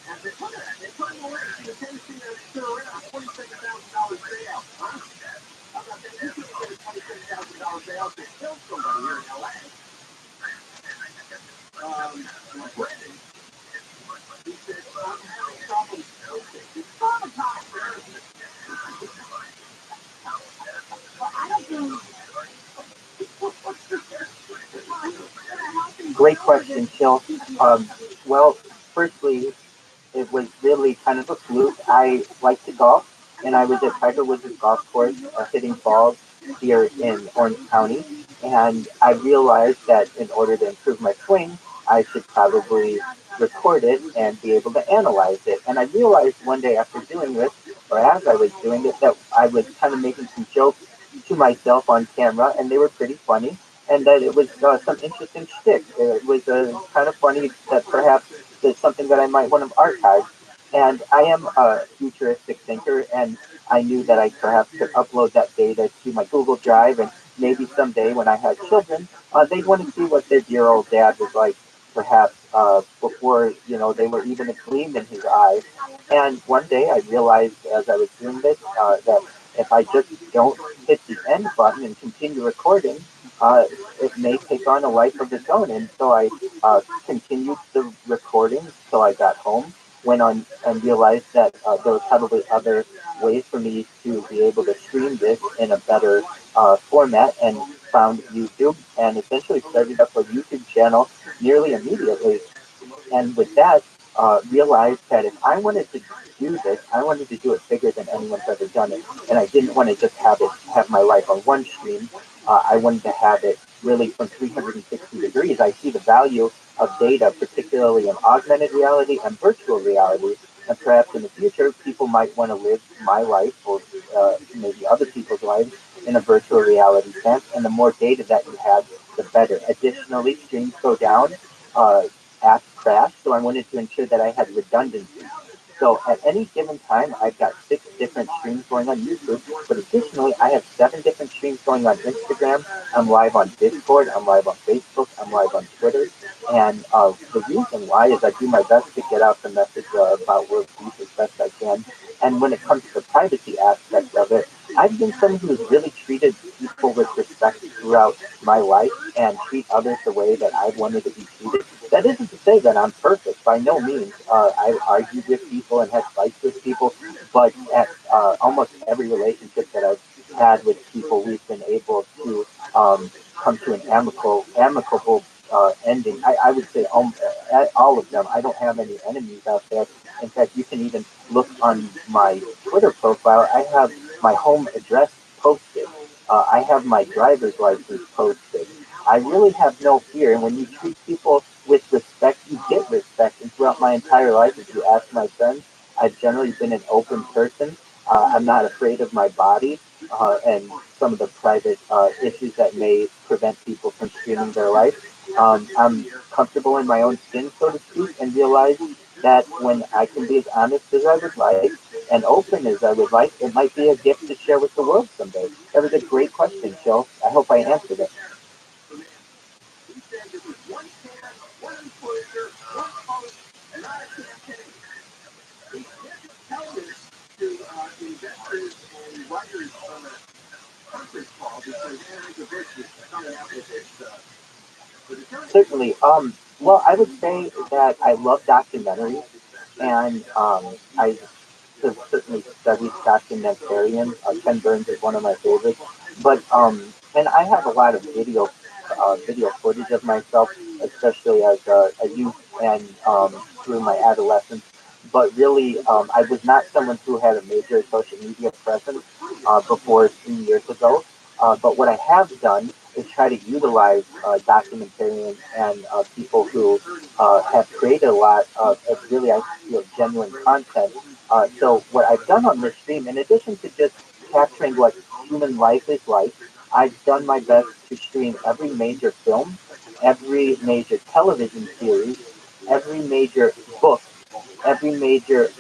And they put him away in the Tennessee $27,000 bail. Huh? How about that? You can't get a $27,000 bail to kill somebody here in LA. Brandon, he said, I'm having problems sleeping. It's traumatized. Well, I don't believe Great question, Chill. Well, firstly, it was really kind of a fluke. I like to golf, and I was at Tiger Woods' golf course hitting balls here in Orange County, and I realized that in order to improve my swing, I should probably record it and be able to analyze it. And I realized one day after doing this, or as I was doing it, that I was kind of making some jokes to myself on camera, and they were pretty funny, and that it was some interesting shtick. It was kind of funny that perhaps it's something that I might want to archive. And I am a futuristic thinker, and I knew that I perhaps could upload that data to my Google Drive, and maybe someday when I had children, they'd want to see what their dear old dad was like, perhaps before they were even a gleam in his eye. And one day I realized as I was doing this that if I just don't hit the end button and continue recording, uh, it may take on a life of its own. And so I continued the recording till I got home, went on and realized that there were probably other ways for me to be able to stream this in a better format, and found YouTube and essentially started up a YouTube channel nearly immediately. And with that, realized that if I wanted to do this, I wanted to do it bigger than anyone's ever done it. And I didn't want to just have my life on one stream. I wanted to have it really from 360 degrees. I see the value of data, particularly in augmented reality and virtual reality. And perhaps in the future, people might want to live my life or maybe other people's lives in a virtual reality sense. And the more data that you have, the better. Additionally, streams go down. App crash, so I wanted to ensure that I had redundancy. So at any given time, I've got 6 different streams going on YouTube, but additionally, I have 7 different streams going on Instagram. I'm live on Discord, I'm live on Facebook, I'm live on Twitter. And the reason why is I do my best to get out the message about world peace as best I can. And when it comes to the privacy aspect of it, I've been someone who's really treated people with respect throughout my life and treat others the way that I wanted to be treated. That isn't to say that I'm perfect, by no means. I've argued with people and had fights with people, but at almost every relationship that I've had with people, we've been able to come to an amicable ending. I would say all of them. I don't have any enemies out there. In fact, you can even look on my Twitter profile. I have my home address posted. I have my driver's license posted. I really have no fear. And when you treat people with respect, you get respect. And throughout my entire life, if you ask my friends, I've generally been an open person. I'm not afraid of my body and some of the private issues that may prevent people from streaming their life. I'm comfortable in my own skin, so to speak, and realize that when I can be as honest as I would like and open as I would like, it might be a gift to share with the world someday. That was a great question, Joe. I hope I answered it. He said there was one can, one enclosure, one post, and not a campaign. He didn't tell this to investors and writers on a conference call because Aaron Gavich was coming out with his Certainly. Well, I would say that I love documentaries, and I have certainly studied documentarians. Ken Burns is one of my favorites. But and I have a lot of video footage of myself, especially as a youth and through my adolescence. But really, I was not someone who had a major social media presence before 3 years ago. But what I have done is try to utilize documentarians and people who have created a lot of really, I feel, genuine content. So what I've done on this stream, in addition to just capturing what human life is like, I've done my best to stream every major film, every major television series, every major book, every major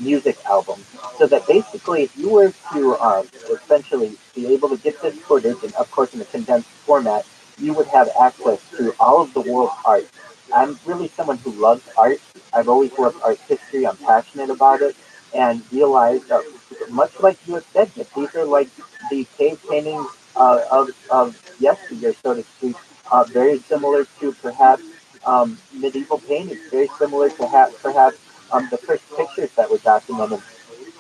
music album. So that basically, if you were to essentially be able to get this footage, and of course in a condensed format, you would have access to all of the world's art. I'm really someone who loves art. I've always loved art history. I'm passionate about it, and realized that much like you have said, that these are like the cave paintings of yesteryear, so to speak. Very similar to perhaps medieval paintings, very similar to perhaps the first pictures that were documented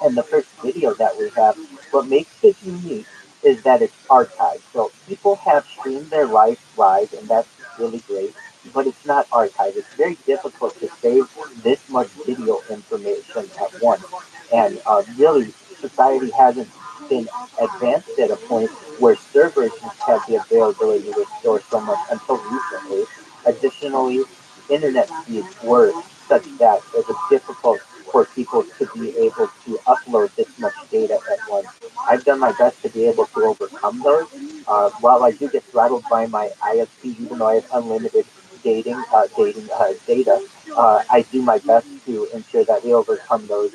and the first video that we have. What makes it unique is that it's archived. So people have streamed their life live, and that's really great, but it's not archived. It's very difficult to save this much video information at once. And really, society hasn't been advanced at a point where servers have the availability to store so much until recently. Additionally, internet speeds were such that it was difficult for people to be able to upload this much data at once. I've done my best to be able to overcome those. While I do get throttled by my ISP, even though I have unlimited data, I do my best to ensure that we overcome those,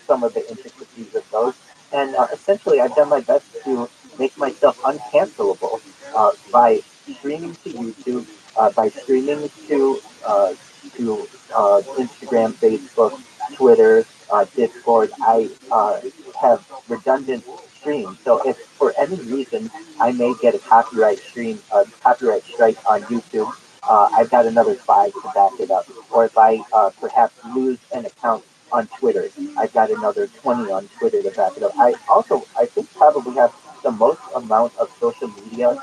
some of the intricacies of those. And essentially, I've done my best to make myself uncancelable by streaming to YouTube, by streaming to Instagram, Facebook, Twitter, Discord. I have redundant streams. So if for any reason I may get a copyright strike on YouTube, I've got another five to back it up. Or if I perhaps lose an account on Twitter, I've got another 20 on Twitter to back it up. I think probably have the most amount of social media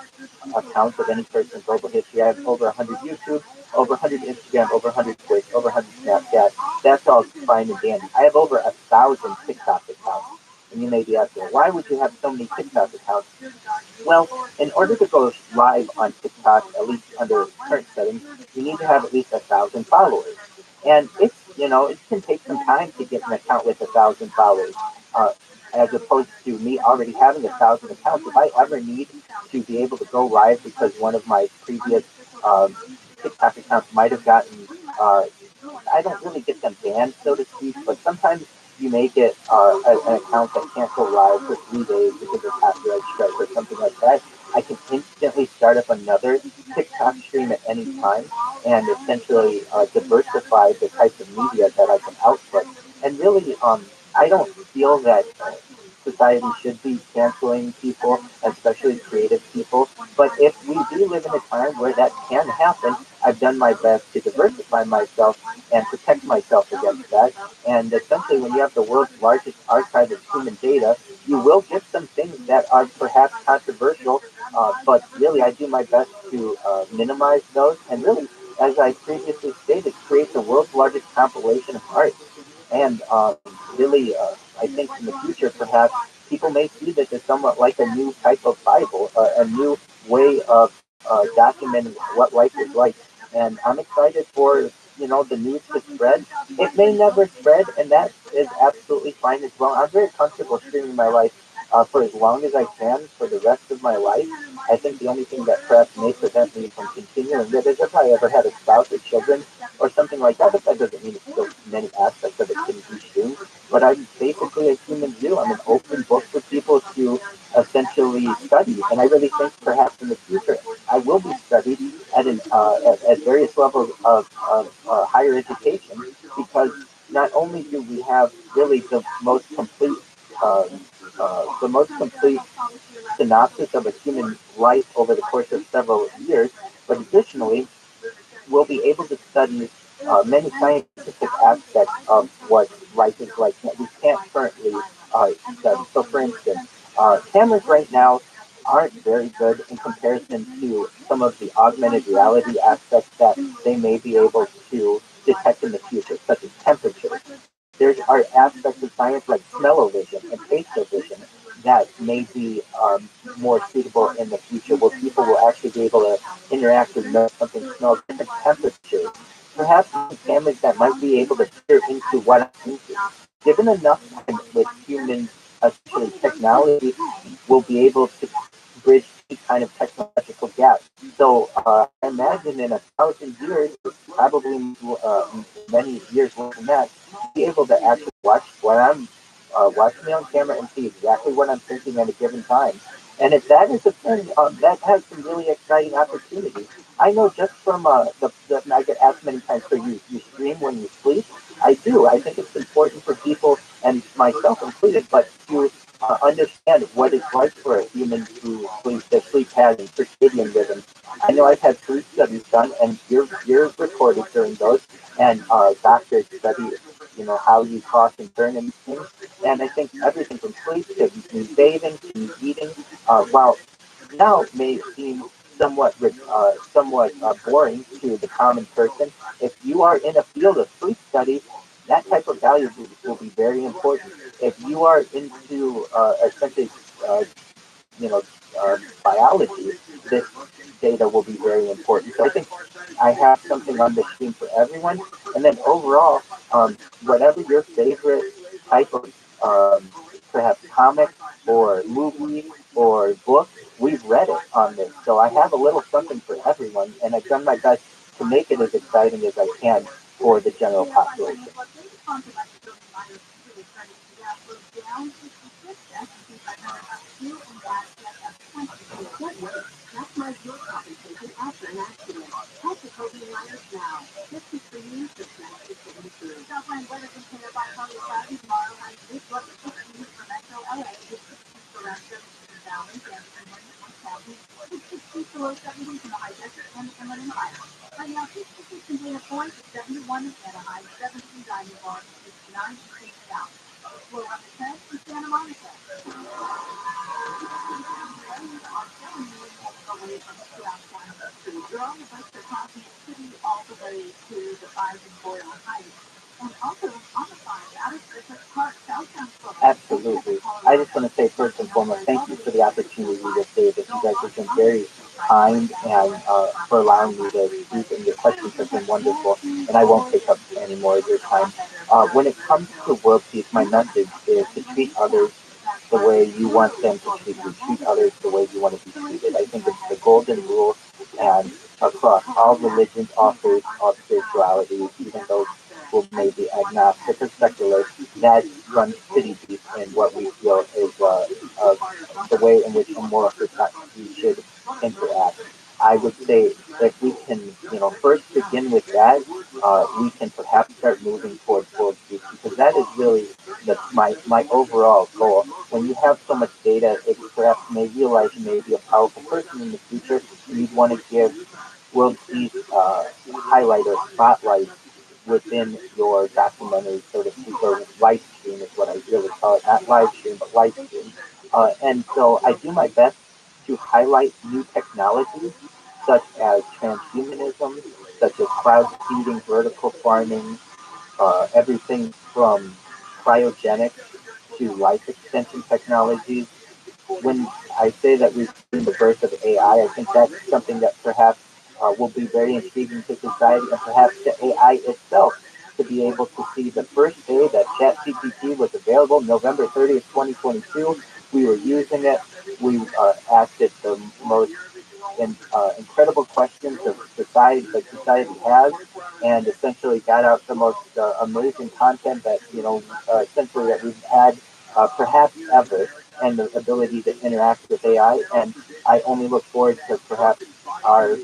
accounts of any person's global history. I have over 100 YouTube, over 100 Instagram, over 100 Twitch, over 100 Snapchat. That's all fine and dandy. I have over 1,000 TikTok accounts. And you may be asking, why would you have so many TikTok accounts? Well, in order to go live on TikTok, at least under current settings, you need to have at least 1,000 followers. And it can take some time to get an account with 1,000 followers. Uh, as opposed to me already having 1,000 accounts, if I ever need to be able to go live because one of my previous um, TikTok accounts might have gotten, uh, I don't really get them banned, so to speak, but sometimes you may get an account that can't go live for 3 days because of copyright strike or something like that. I can instantly start up another TikTok stream at any time and essentially diversify the types of media that I can output. And really, I don't feel that society should be canceling people, especially creative people. But if we do live in a time where that can happen, I've done my best to diversify myself and protect myself against that. And essentially, when you have the world's largest archive of human data, you will get some things that are perhaps controversial. But really, I do my best to minimize those. And really, as I previously stated, create the world's largest compilation of art. And really, I think in the future, perhaps people may see this as somewhat like a new type of Bible, a new way of documenting what life is like. And I'm excited for the news to spread. It may never spread, and that is absolutely fine as well. I'm very comfortable streaming my life for as long as I can for the rest of my life. I think the only thing that perhaps may prevent me from continuing it is if I ever had a spouse or children or something like that, but that doesn't mean still many aspects of it couldn't be streamed. But I'm basically a human Jew. I'm an open book for people to essentially study. And I really think perhaps in the future I will be studied at various levels of higher education because not only do we have really um, the most complete synopsis of a human life over the course of several years, but additionally, we'll be able to study many scientific aspects of what life is like that we can't currently study. So, for instance, cameras right now aren't very good in comparison to some of the augmented reality aspects that they may be able to detect in the future, such as temperature. There are aspects of science like smell-o-vision and taste-o-vision that may be more suitable in the future, where people will actually be able to interact and know something smells different temperatures. Perhaps even cameras that might be able to peer into what I'm thinking. Given enough time with humans, essentially technology will be able to bridge any kind of technological gap. So I imagine in 1,000 years, probably many years less than that, be able to actually watch me on camera and see exactly what I'm thinking at a given time. And if that is a thing, that has some really exciting opportunities. I know just from I get asked many times, so you stream when you sleep? I do. I think it's important for people, and myself included, but to understand what it's like for a human to sleep, the sleep patterns, circadian rhythms. I know I've had sleep studies done, and you're recorded during those, and doctors study, how you toss and turn and things. And I think everything from sleep to me bathing to me eating, while now may seem somewhat boring to the common person, if you are in a field of sleep study, that type of value will be very important. If you are into essentially, uh, you know, biology, this data will be very important. So I think I have something on the screen for everyone. And then overall, whatever your favorite type of perhaps comic or movie or book, we've read it on this. So I have a little something for everyone, and I've done my best to make it as exciting as I can. for the general population. That's my your compensation after an accident. Help the TRILLIONAIRE now. This is for you, this message for you too. Southland weather container by Color Cloudy tomorrow. This was 60 for Metro LA. It's 60 for Rancho Valley, Jefferson, and County. It's 60 for low 70s in the high desert and inland Empire. Right now, 66 in Dana Point, 71 in Anaheim, 70 in Diamond Bar, 69 in St. South. We're on the 10th in Santa Monica. Away from downtown. You're on the bus to Coffee City all the way to the 5 in Boyle Heights. And also on the 5 out of the Park Southtown Club. Absolutely. I just want to say first and foremost, thank you for the opportunity with David. You guys have been very kind and for allowing me to speak, and your questions have been wonderful. And I won't take up any more of your time. When it comes to world peace, my message is to treat others the way you want them to treat you. Treat others the way you want to be treated. I think it's the golden rule, and across all religions, all faiths, all spiritualities, even those who may be agnostic or secular, that runs pretty deep in what we feel is the way in which a moral society should interact. I would say if we can, first begin with that, we can perhaps start moving towards world peace, because that is really my overall goal. When you have so much data, it perhaps may realize you may be a powerful person in the future, and you'd want to give world peace highlight or spotlight within your documentary, so to speak, or live stream is what I really call it. Not live stream, but live stream. And so I do my best to highlight new technologies such as transhumanism, such as cloud seeding, vertical farming, everything from cryogenics to life extension technologies. When I say that we've seen the birth of AI, I think that's something that perhaps will be very intriguing to society, and perhaps to AI itself to be able to see the first day that ChatGPT was available, November 30th, 2022. We were using it. We asked it the most incredible questions of society that society has, and essentially got out the most amazing content that essentially that we've had perhaps ever, and the ability to interact with AI. And I only look forward to perhaps our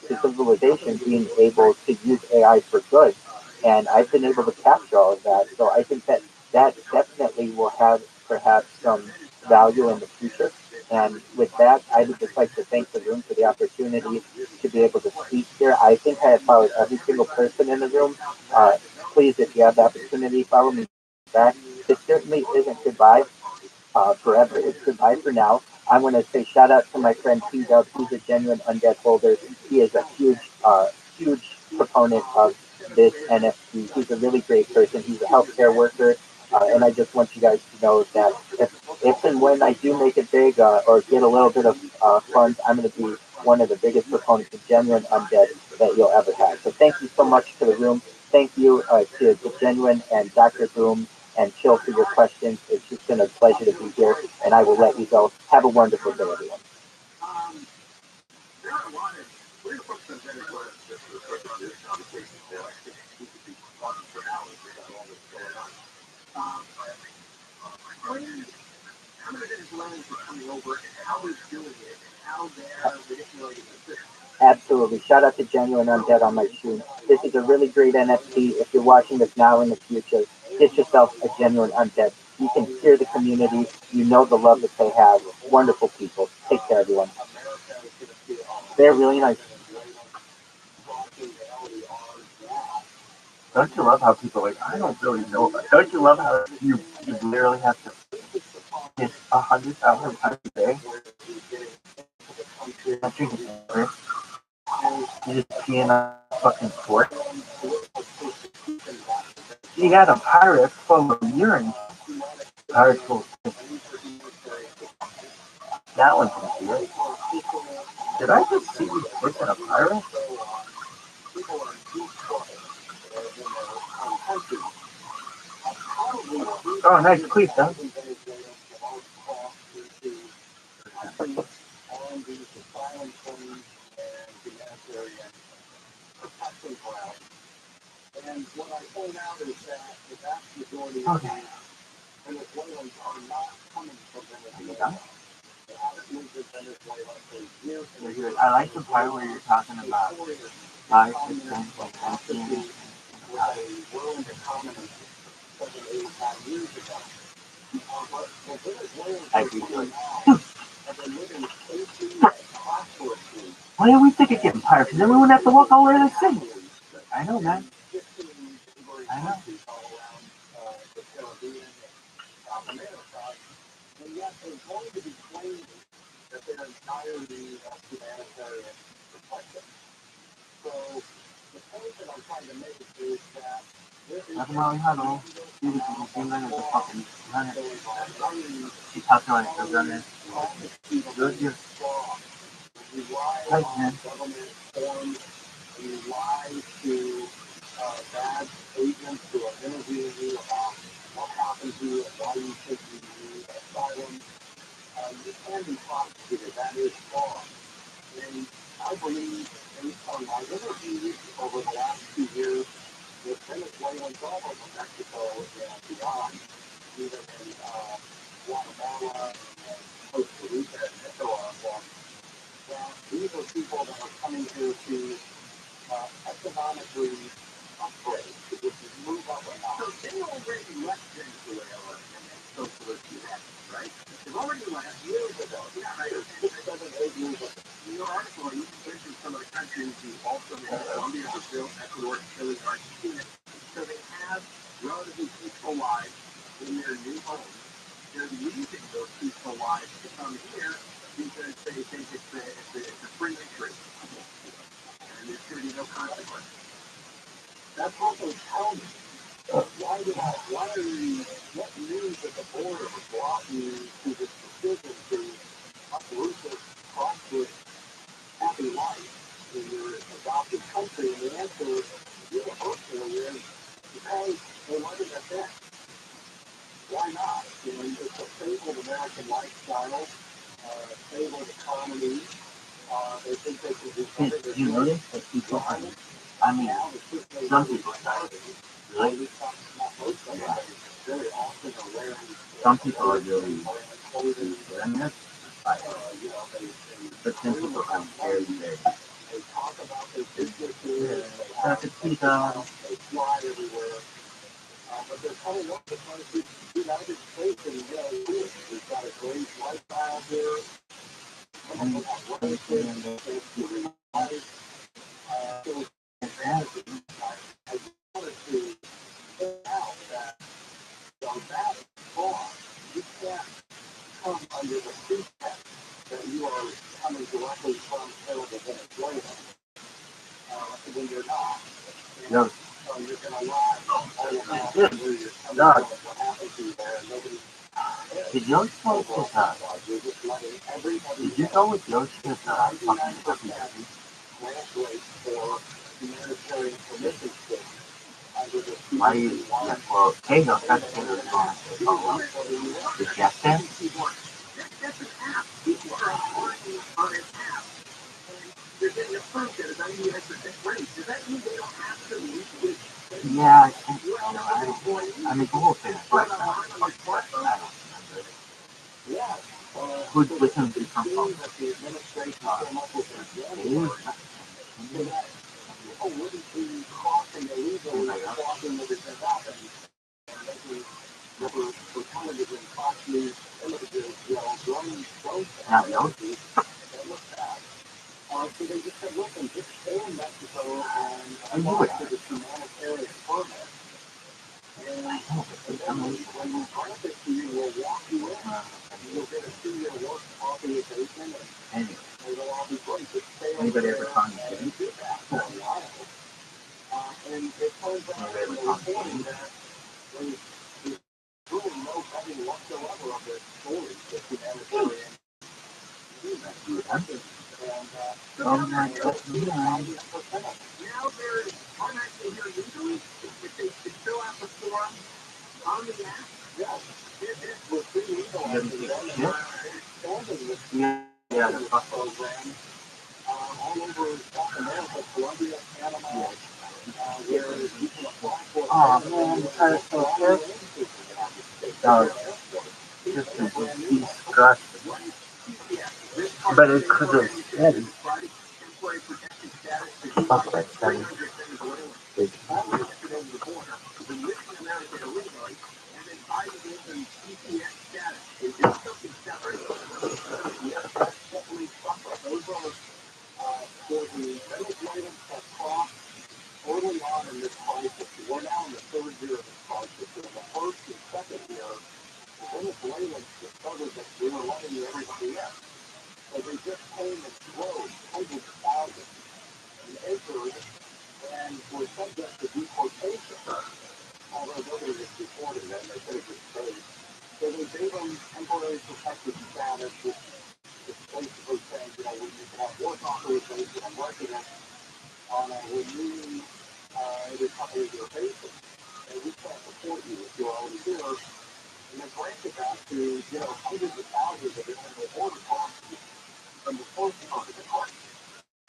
to civilization being able to use AI for good. And I've been able to capture all of that. So I think that that definitely will have perhaps some value in the future. And with that, I would just like to thank the room for the opportunity to be able to speak here. I think I have followed every single person in the room. Uh, Please, if you have the opportunity, follow me back. This certainly isn't goodbye forever. It's goodbye for now. I want to say shout out to my friend T Dub. He's a genuine undead holder. He is a huge proponent of this NFT. He's a really great person. He's a healthcare worker. And I just want you guys to know that if and when I do make it big or get a little bit of funds, I'm going to be one of the biggest proponents of genuine undead that you'll ever have. So thank you so much to the room. Thank you to the Genuine and Dr. Boom and Chill for your questions. It's just been a pleasure to be here, and I will let you go. Have a wonderful day, everyone. Um, there are a lot of we're folks that have been just for the purpose of this conversation. I think we could be talking for hours about all this going on. Um, how many Venezuelans are coming over, and how we're doing it, and how they're manipulating the system? Absolutely. Shout out to Genuine Undead on my stream. This is a really great NFT. If you're watching this now in the future, get yourself a Genuine Undead. You can hear the community. You know the love that they have. Wonderful people. Take care, everyone. They're really nice. Don't you love how people are like, I don't really know about it. Don't you love how you literally have to hit 100,000 times a day? Not drinking water. You just peeing on a fucking fork. You got a pirate full of urine. Pirate full of piss. That one's weird. Did I just see you pissing a pirate? Oh, nice cleat, huh? Okay. Venezuelans are not coming from Are you Venezuela. done? They haven't moved to Venezuela for years. You're good. I like the part where you're talking about 5, 6, 10, 17, with a world economy 7, 8, 9 years ago. But the Venezuelans I are agree coming with you. now have been living safely and prosperously. Why don't we think it getting tired? Because then we wouldn't have to walk all the way to the city. I know, man. 15 neighboring I know. countries all around the Caribbean and South America, and yet they're going to be claiming that they're entirely of humanitarian protection. So the point that I'm trying to make is that there is Nothing wrong with her, though. Dude, you can seem like a fucking runner. She's talking like a runner. Good, you're tight, man. government forms and you lie to bad agents who are interviewing you about what happened to you and why you think you need asylum. You can be prosecuted. That is wrong. And I believe, based on my interviews over the last 2 years with Venezuelans all over Mexico and beyond, even in Guatemala and Costa Rica and Nicaragua, that these are people that are coming here to economically upgrade, which is move up a notch. So they already left Venezuela and then socialist US, right? They've already left years ago. Yeah, right. 6, 7, 8 years ago. In your article, you mentioned some of the countries you also mentioned Colombia, Brazil, Ecuador, Chile, Argentina. So they have relatively peaceful lives in their new homes. They're leaving those peaceful lives to come here because they think it's a free entry. And there's going to be no consequence. That's also tell me what news at the border brought you to this decision to uproot this prosperous, happy life in your adopted country? And the answer universally is because they wanted a debt. Why not? You know, it's a stable American lifestyle, stable economy. They think they can do better. You notice that people, I mean, some people are really, yeah. Some people are really, I mean, that's like, but some people are very, very, that's a kid, But they're coming up to the United States and we've got a great lifestyle here. You can't come under the pretext that you are coming directly from terrible Venezuela when you're not. no. So you're going to lie all about where you're coming from, what happened to you there, and nobody. Did you go with Yoshi to fucking puppy? Why you, yeah, well, Kago, that's the thing that's going on. The gas stand? That's an app. People are applying on an app, and they're getting approved at a 98% rate. Does that mean they don't have to leave with? Yeah, I think, I mean, the whole thing is like, I don't remember. Yeah. Who's listening to some phone? The administration came up with so that people wouldn't be crossing illegally, crossing everything up, and making repetitive and costly images, drones Not those. that look bad. So they just said, listen, just stay in Mexico and apply for this humanitarian permit. And when we grant it to you, we'll walk you in. You'll get a 2-year work authorization, and it'll all be great. Just stay over Anybody there ever found and do that for a while. And it turns out in the reporting that there's really no vetting whatsoever of their stories, the humanitarian movement. And my God. now there's, I'm actually here legally. If they fill out the form on the app, yes, it was pretty legal. Yeah, the program all over South America, Colombia, Panama, where you can apply for Oh man, that is so sick. Just disgusting. But it's because of steady. Fuck that steady. Big. for the Venezuelans that crossed early on in this crisis. We're now in the third year of this crisis. In the first and second year, the Venezuelans discovered that we were letting everybody in. So they just came in droves, hundreds of thousands, and entered and were subject to deportation. Although nobody was deported them, they could have just stayed. So they gave them temporary protected status, which is basically saying, you can have work authorization and residence on a renewing every couple of year basis. And we can't support you if you're already here. And then granted that to, hundreds of thousands of illegal border crossings from the first part of the crisis.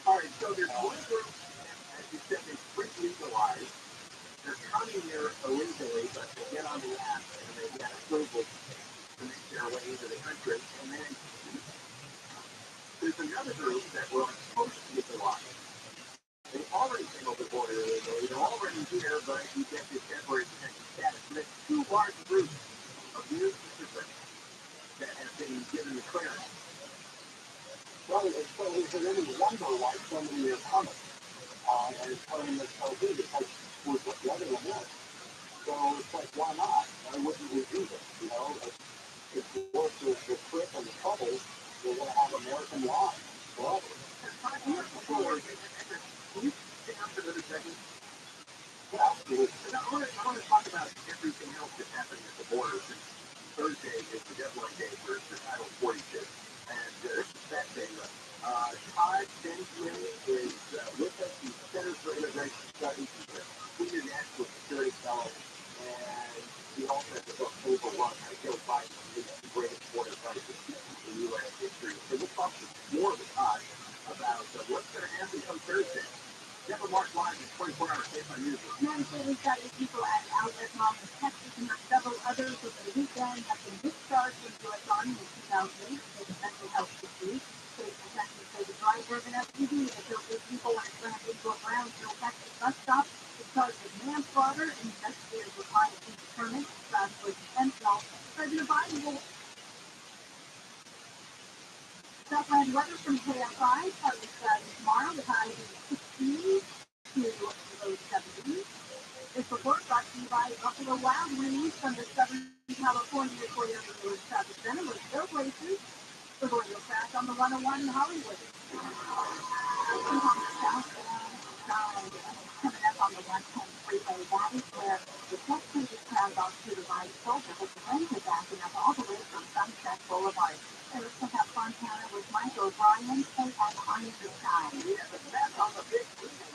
All right, so there's one group, as you said, they pre-legalized. They're coming here illegally, but they get on the app and they get approval to make their way into the country. And then there's another group that were post-legalized. They already came over the border illegally. They're already here, but you get this temporary protected status. And there's two large groups of new citizens that have been given the clearance. Well, so is there any wonder why so many are coming and claiming this COVID because we're just letting them in? So it's like, why not? Why wouldn't we do this? It's worth the trip and the trouble. We're going to have American laws forever. Can you stay up for another second? Absolutely. I want to talk about everything else that's happening at the border since Thursday is the deadline day for Title 42. And this is that day. Todd Benjamin is with us. He's Center for Immigration Studies. He's a senior national security fellow. And he also has the book Overrun, How Joe Biden leads the greatest border crisis in U.S. history. So we'll talk more with Todd about what's going to happen come Thursday. Never Mark Live is 24-hour case on news. Humanitarian studies people at outlet mom in Texas and several others over the weekend have been discharged from the U.S. Army in 2008 with mental health issues. State detectives say the driver of an SUV that killed 8 people when it slammed into a Brownsville, Texas bus stop is charged with manslaughter. Investigators were trying to determine if the driver was intentional. President Biden will Southland weather from KFI, partly cloudy tomorrow, the high will be 16 to low 70s. This report brought to you by Buffalo Wild Wings from the Southern California Toyota Village Traffic Center with no places. We're going to crash on the 101 in Hollywood. Southbound side coming up on the 110 freeway. That is where the test previous crowd off to the right shoulder with the lanes are backing up all the way from Sunset Boulevard. And let's check out Fontana with Mike O'Brien and on the side. Yeah, the mess on the big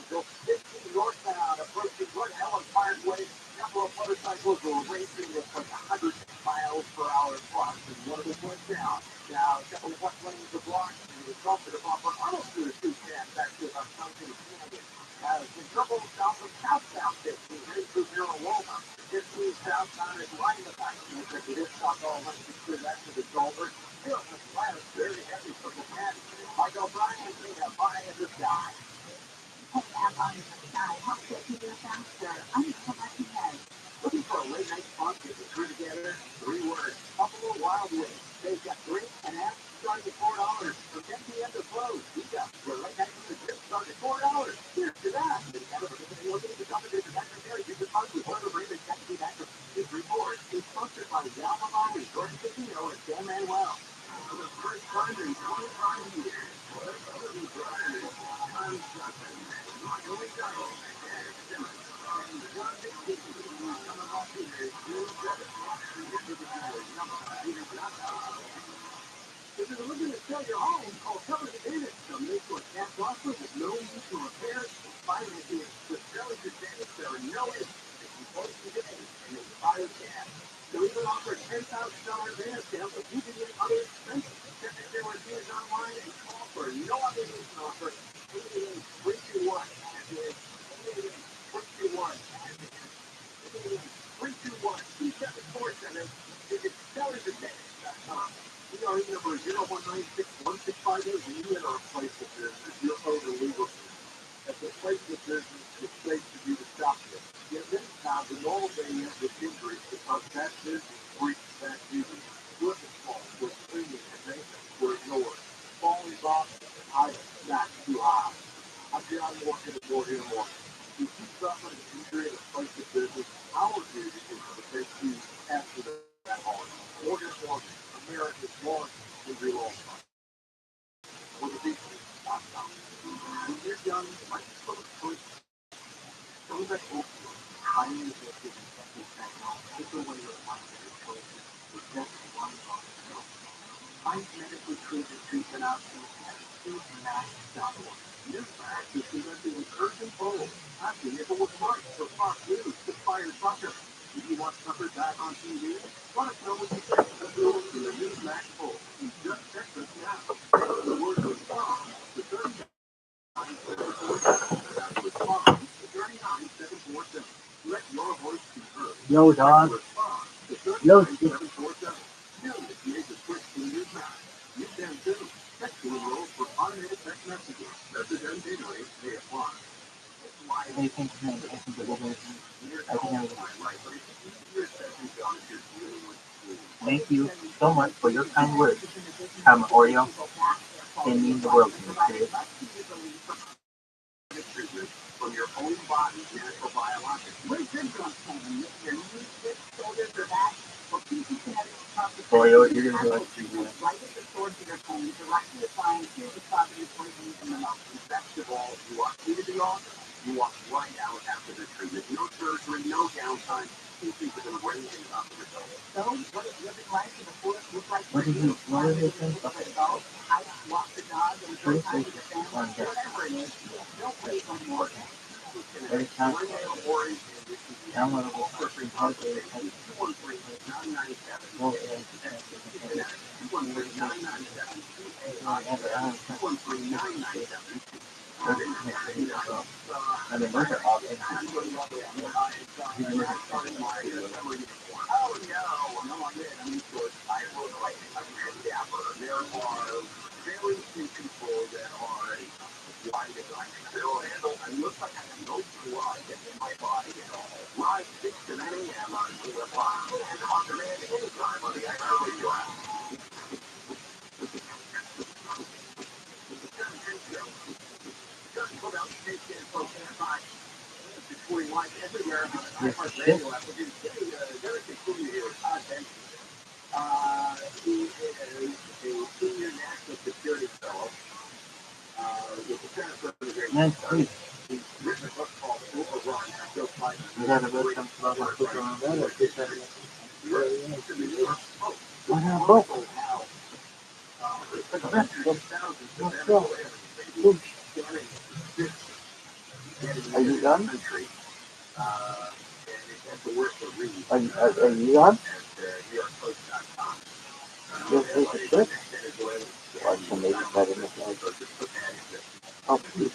so 15 northbound approaching Glen Helen Parkway. A couple of motorcycles were racing with like 100 miles per hour plus, and one of them went down. Now, a couple of left lanes are blocked, and the result of the bumper almost through the two cats actually on something Canyon. Some trouble south of southbound 15, heading through Marijuana. 15 southbound is right in the back of the did stop all the way through that to the shoulder. Still, the flat is very heavy for the cat. Michael O'Brien, they have fire in the sky. Hey, I'm on the side. Help get people faster. I'm going to let you know. Looking for a late night fun, get the crew together, 3 words. Buffalo Wild Wings. They've got drink and apps starting at $4 from 10 p.m. to close. Eat up for a late night food trip starting at $4. Here's to that. If you haven't been looking at the competition back there, you can find the one of the Raven Taxi back to this report is sponsored by Yamaha Resort Casino and San Manuel. For the first time in 25 years, other than driving, I'm shopping. Here we go. If you're looking to sell your home, call Covered Advantage. They'll make you a cash offer with no need to repair. Financing is with Covered Advantage. There are no issues. They can close today and they buy your cash. They'll even offer a $10,000 advance to help with you get other expenses. Check out their reviews online and call for a no obligation offer. 888-321. That is 888-321. Yo, dog. Yo, Steve. Thank you so much for your kind words. Oreo. They mean the world to me, kid. Oreo, you're gonna do it. What did you think? Every time, downloadable, I mean, those are all things. Man, please. You gotta go some club and put on that or get that. What happened? Are you done? Are you done? Just take a trip. Watch some maybe better in the flag. Oh, please.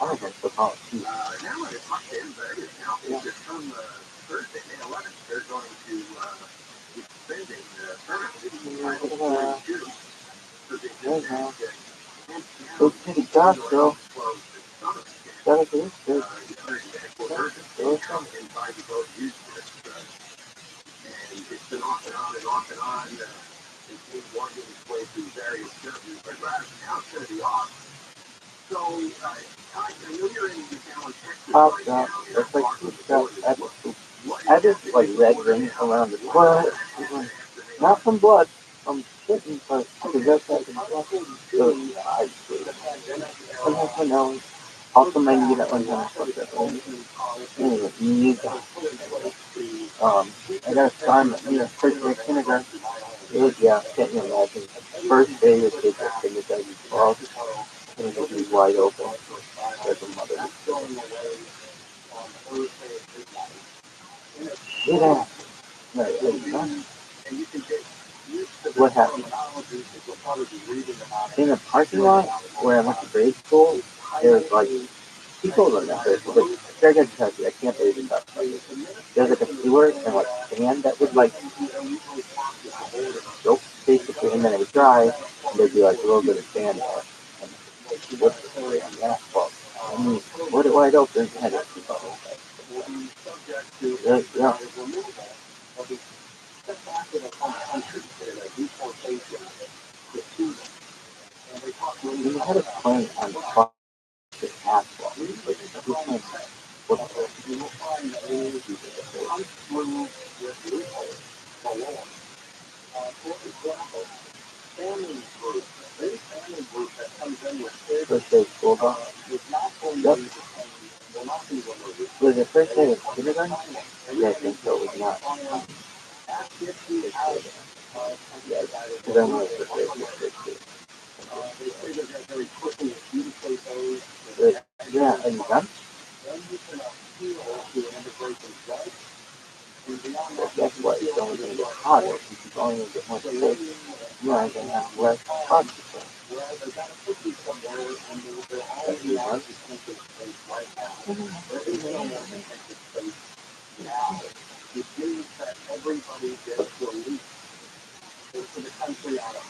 All of them so called. Go to the job, girl. Gotta do this. Pop shop. That's like food shop. I just like red rings around the blood. Not from blood, from kitten, but because that's like so I sometimes my nose. Also my knee that one time I fucked up. Anyway, knee I got a scar on my knee that's first day of kindergarten. It was, yeah, can't you imagine? First day the kids are kindergarten, 12, and it'll be wide open. There's a mother. Yeah. What happened? In the parking lot where I went to grade school, there was like people in that grade school. very good Kentucky. I can't believe it's not like there's like a sewer and like sand that would like soak basically, and then it would dry, and there'd be like a little bit of sand there, and it would spray on the asphalt. I mean, what wide open had it? Yeah. You had a plane on fire asphalt. Like, you can't look at it. First day of school bus. Yep. Was it first day of kindergarten? Yeah, I think so. It was not. Yeah, because I know it's first day of fifth grade too. Yeah, are you done? Well, guess what? It's only going to get hotter. It's only going to get more thick. You're going to have less oxygen. Are you done?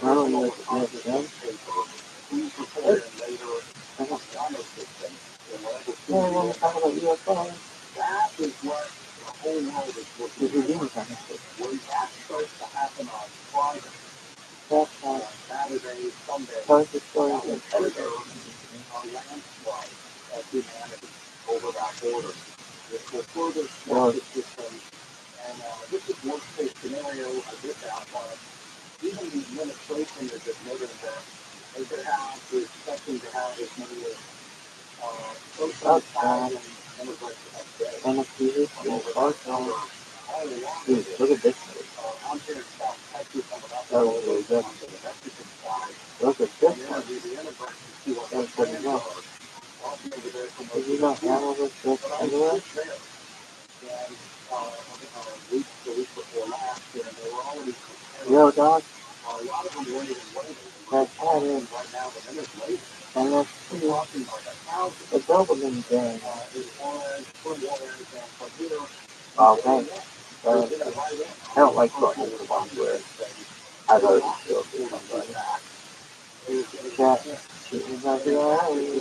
Not only is it more thin, I want to talk about UFOs. Because we're doing something. Tell us the story of Saturday. Well, outside, and a TV, dude, look at this place. That was really good. Look at this one. That's good as well. Did you know animals exist everywhere? Yo, dog. That's how it is. And let's see. The Doberman gang. Okay. I don't like going into the ones where I've already killed somebody. Cat, she is not the eye.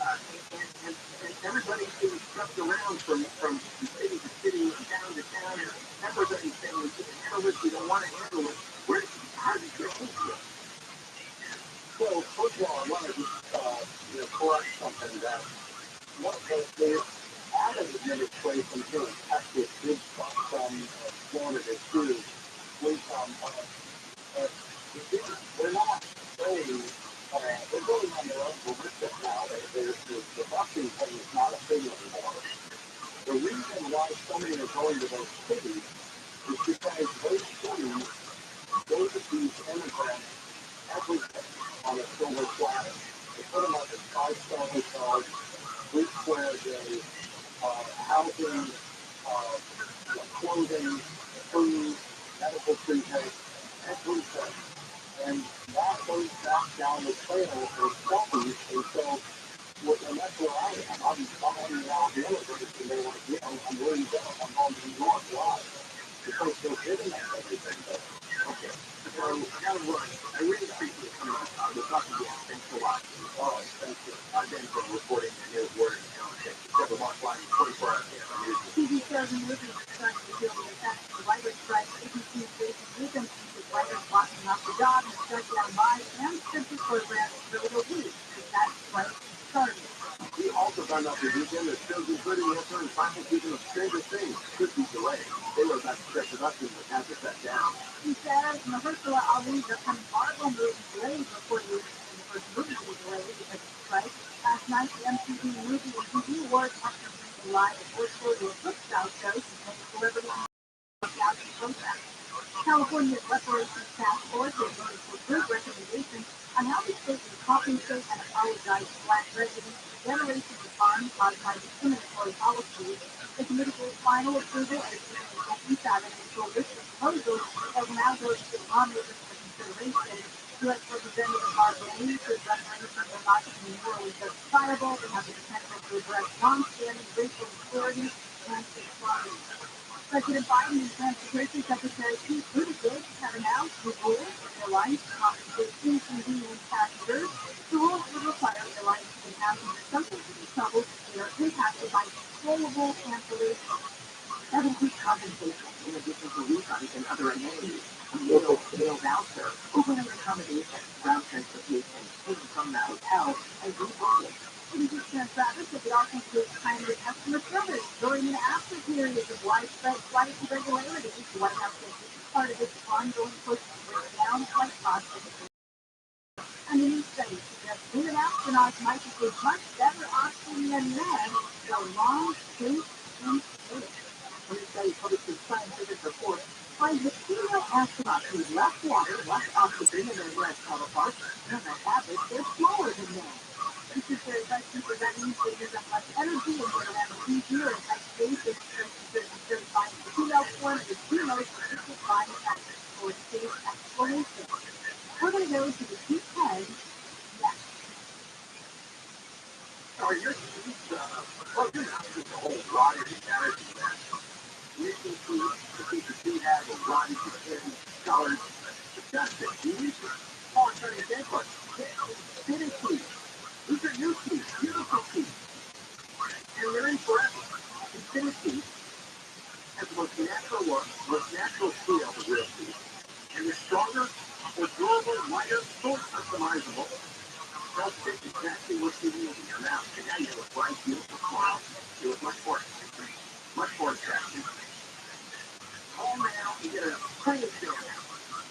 And everybody is swept around from city to city and town to town, and everybody's saying we can handle it, we don't want to handle it. How did you get into it? Well, first of all, I want to just correct something that the Adams administration here in Texas did from Florida too. They're not saying they're going on their own volition now. The busing thing is not a thing anymore. The reason why so many are going to those cities is because those cities gave these immigrants everything on a silver platter. They put them up in five-star hotels, 3 square a day, housing, clothing, food, medical treatment, everything. And that goes back down the trail for selfies. And so, and that's where I am. I'm hanging out with the immigrants, and they're like, I'm where you go. I'm going to New York. Why? Because they're giving us everything. Okay. So, I got to run. I really appreciate it coming on. We'll talk again. Thanks a lot. All right. Thank you. I've been reporting his word. Several months long, 24 hours. TV shows and movies are starting to feel the effects of the writer's strike. ABC's Jason Newsom sees writers walking off the job and shut down live and scripted programs for a week. That strike started. He also found out the weekend that shows including Answer and final season of Stranger Things could be delayed. They were about to start production but had to shut down. He said Mahershala Ali's upcoming Marvel movie delayed reportedly, and the first movie to be delayed because of the strike. Last night, the MTV Movie and TV Awards after being live at Orchard or Flip-Style shows and many celebrities out in protest. California's reparations task force is voted for good recommendations on how the state can compensate and apologize to Black residents for generations of harm caused by discriminatory policies. The committee gave final approval at its meeting on Saturday to a list of proposals that will now go to the lawmakers for consideration. U.S. Representative Rabbi says reparations are not only morally justifiable, they have the potential to address long-standing racial disparities and equality. President Biden and Transportation Secretary Pete Buttigieg have announced the rules for airlines to compensate inconvenienced passengers. The rules would require airlines to pay passengers something to be troubled if they are impacted by controllable cancellations. That includes compensation, in addition to refunds and other amenities, a meal voucher, overnight accommodation, ground transportation, payment from the hotel, and rebooking. Buttigieg says Travis said it also includes timely customer service during and after periods of widespread flight irregularities. The White House says this is part of its ongoing push to bring down flight costs. And a new study suggests women astronauts might be a much better option than men for long stints in space. A new study published in Scientific Report finds that female astronauts who left water, left oxygen in their breast counterparts, and on average, they're smaller than men. This is very question for that means they use up less energy and burn around easier in tight space. This is certified female form of the two most efficient body types for space exploration. We're going to go to the T10 next. Are your teeth, well, you're not just a whole variety of allergies that making teeth, the teeth that you have a variety of skin, colors, disgusting. You use it. Oh, it's very different. Fitted teeth. These are new teeth, beautiful teeth. And they're in forever. Fitted teeth has the most natural look, most natural feel of real teeth. And they're stronger, more durable, lighter, so customizable. They'll fit exactly what you need in your mouth. And now you have a bright, beautiful smile. You look much more attractive. Call now and get a free sale now.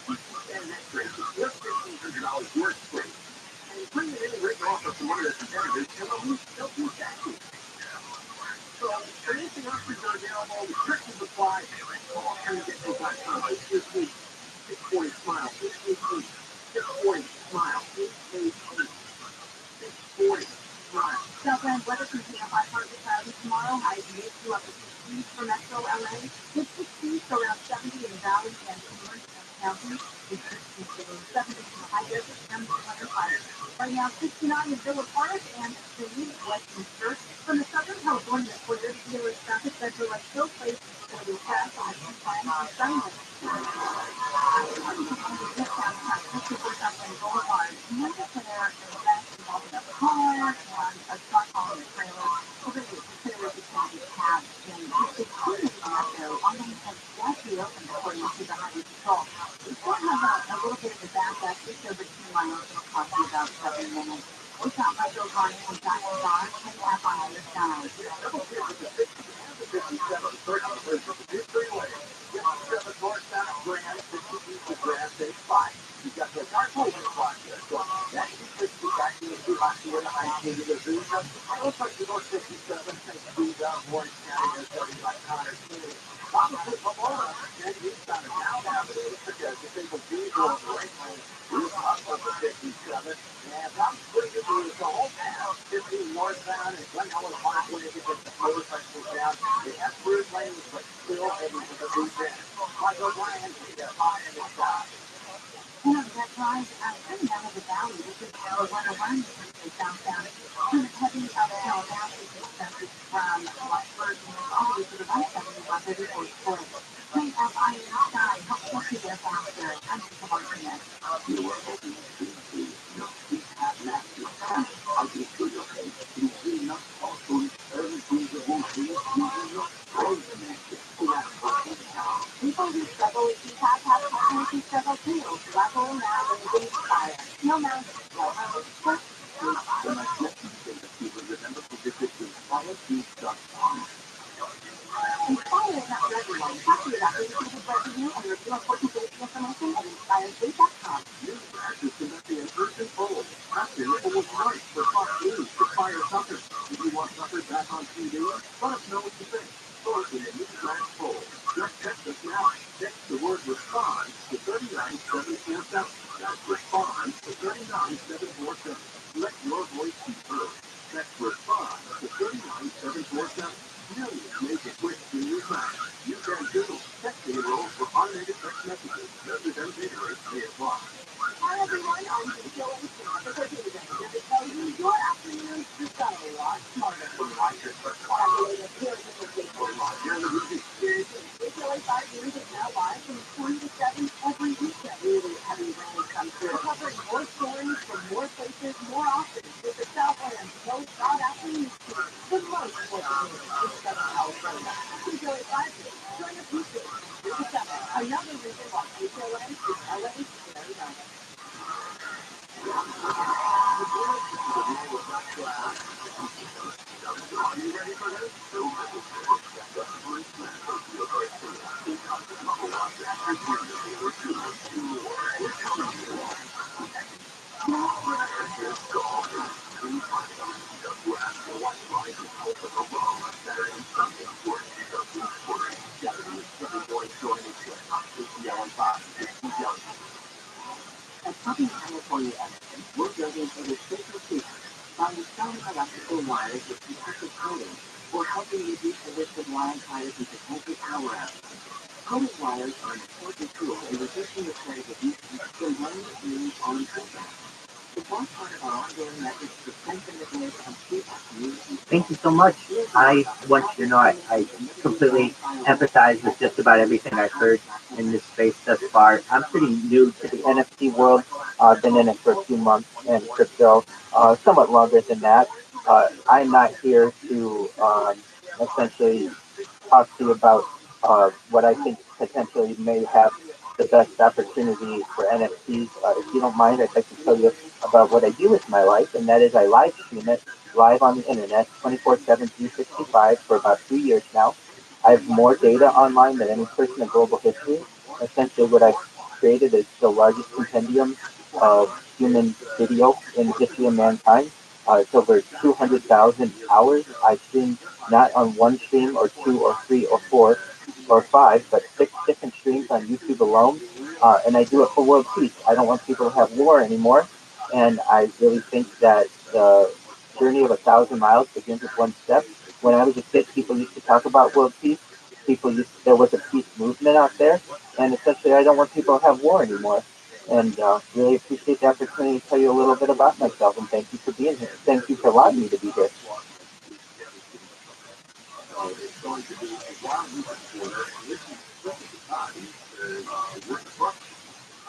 You can spend that great. It's worth $1,500 worth free. And bring it in written offer from one of their competitors, and they'll do that to you. So, financing options are available. Restrictions apply. Call and get those on time. 640 smile. 640 smile. 640 smile. Southland weather continuing by partly cloudy tomorrow. Highs mid to upper 60s for Metro LA. Mid 60s to around 70 in the valley and inland county. Mid 60s to around 70 in the high desert and the fire. Right now, 69 in Villa Park and 3 Westminster. From the Southern California quarter, dealers traffic center like Hill Place for the crash on the Times and Sunday. Boulevard, Canada, and back involved in a car and a truck Just over 2 miles, it'll cost you about 7 minutes. We got Metro Garden from Jack and Bar, and app on either side. You've got the dark open process. So that's just the idea I looks like the North 57 takes these out of Orange County as 35 City. Obviously, Pomona and east on the down avenue because the single diesel on the right lane is up on the 57. And that's pretty good news. The whole path, 15 northbound and Glen Helen Parkway to get the motorcycles down. They have through lanes, but still heading to the booth end. Michael Bryan, we got high in the sky. You know, that drive coming down of the valley, this is the 101 is downtown. Kind of heavy uphill down to the expenses from Watford all the way to the 171 34th Court. Straight up iron sky, help get you there faster. I'm just watching it. You were hoping to see your feet have massive time. I'll be sure your face. You see not also everything that will be using your road connected. People who struggle with CPAP have partners who struggle too. Level now and inspire. No mountains, no roads, When I get these things, people remember to visit inspirepeace.com. Inspire is not for everyone. Talk to your doctor to see if it's right for you and review important safety information at inspirepeace.com. You practice conducting an urgent poll. Asking if it was right for Fox News to fire Tucker. If you want Tucker back on TV, let us know what you think. Vote in a newsflash poll. Just text us now. Text the word respond to 39747. That's respond to 39747. Let your voice be heard. Text respond to 39747. Millions make a quick to newsflash. You can too. Text enroll for automated text messages. Message and data rates may apply. Hi everyone, I'm Joe and the Fertility Manager to tell you your afternoons just got a lot smarter. Calculated here at the Seriously, UCLA 5 News is now live from 2 to 7 every weekend. Really heavy rain comes through. Covering more stories from more places, more often with the Southland's most sought-after news team. The most important news in Southern California. UCLA 5 News, join us weekdays from 3 to 7. Another reason why UCLA is LA's very own. Are you ready for this? 'Thank you so much. I want you to know I completely empathize with just about everything I've heard in this space thus far. I'm pretty new to the NFT world. I've been in it for a few months and crypto, somewhat longer than that. I'm not here to essentially talk to you about what I think potentially may have the best opportunity for NFTs. If you don't mind, I'd like to tell you about what I do with my life, and that is I live stream it live on the internet 24/7, 365 for about 3 years now. I have more data online than any person in global history. Essentially, what I've created is the largest compendium of human video in the history of mankind. It's over 200,000 hours. I stream not on one stream or two or three or four or five, but 6 different streams on YouTube alone. And I do it for world peace. I don't want people to have war anymore. And I really think that the journey of 1,000 miles begins with one step. When I was a kid, people used to talk about world peace. There was a peace movement out there. And essentially, I don't want people to have war anymore. And really appreciate the opportunity to tell you a little bit about myself. And thank you for being here. Thank you for allowing me to be here. It's going to be a wild week for her. This is the time to work the book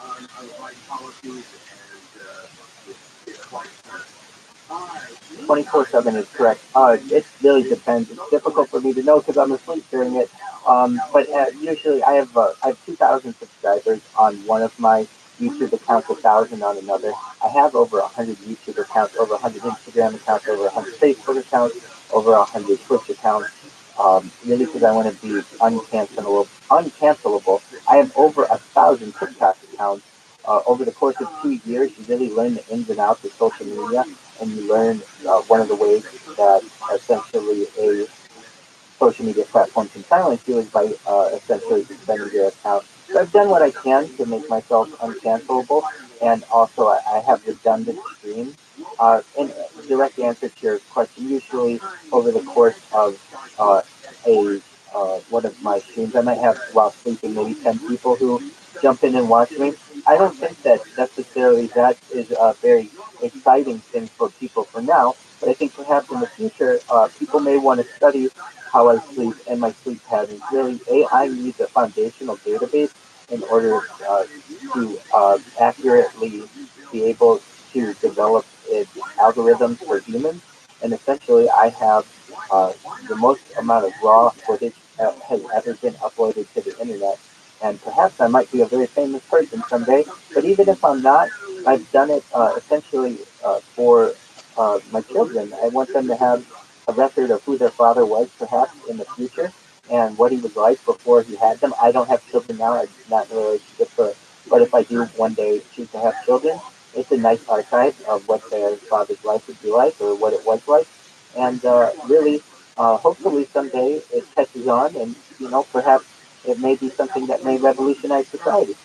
on the right policies, and it's quite hard. 24/7 is correct. It really depends. It's difficult for me to know because I'm asleep during it. But usually I have 2,000 subscribers on one of my YouTube accounts, 1,000 on another. I have over 100 YouTube accounts, over 100 Instagram accounts, over 100 Facebook accounts, over 100 Twitch accounts. Really, because I want to be uncancelable. I have over 1,000 TikTok accounts. Over the course of 2 years, you really learn the ins and outs of social media, and you learn one of the ways that essentially a social media platform can silence you is by essentially suspending your account. So I've done what I can to make myself uncancelable, and also I have redundant streams. In direct answer to your question, usually over the course of a one of my streams, I might have while sleeping maybe 10 people who jump in and watch me. I don't think that necessarily that is a very exciting thing for people for now, but I think perhaps in the future, people may want to study how I sleep and my sleep patterns. Really, AI needs a foundational database in order to accurately be able to develop its algorithms for humans. And essentially, I have the most amount of raw footage that has ever been uploaded to the internet. And perhaps I might be a very famous person someday. But even if I'm not, I've done it essentially for my children. I want them to have a record of who their father was, perhaps in the future, and what he was like before he had them. I don't have children now. I'm not in a relationship, but if I do one day choose to have children, it's a nice archive of what their father's life would be like or what it was like. And really, hopefully someday it catches on, and perhaps it may be something that may revolutionize society.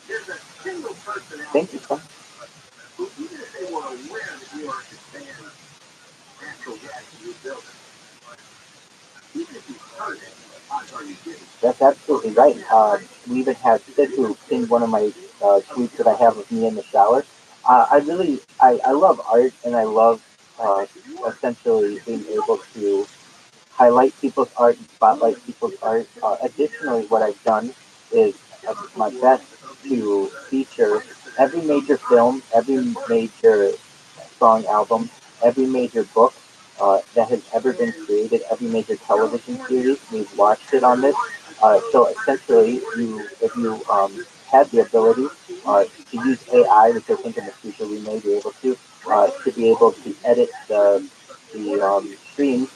There's a single person out Thank you, there son. who, even if they were aware that you are expanding natural gas in your building, even if you heard it, odds are you didn't. That's absolutely right. We even had Sid who pinned one of my tweets that I have of me in the shower. I love art, and I love essentially being able to highlight people's art and spotlight people's art. Additionally, what I've done is my best to feature every major film, every major song album, every major book that has ever been created, every major television series. We've watched it on this. So essentially, if you had the ability to use AI, which I think in the future we may be able to be able to edit the streams,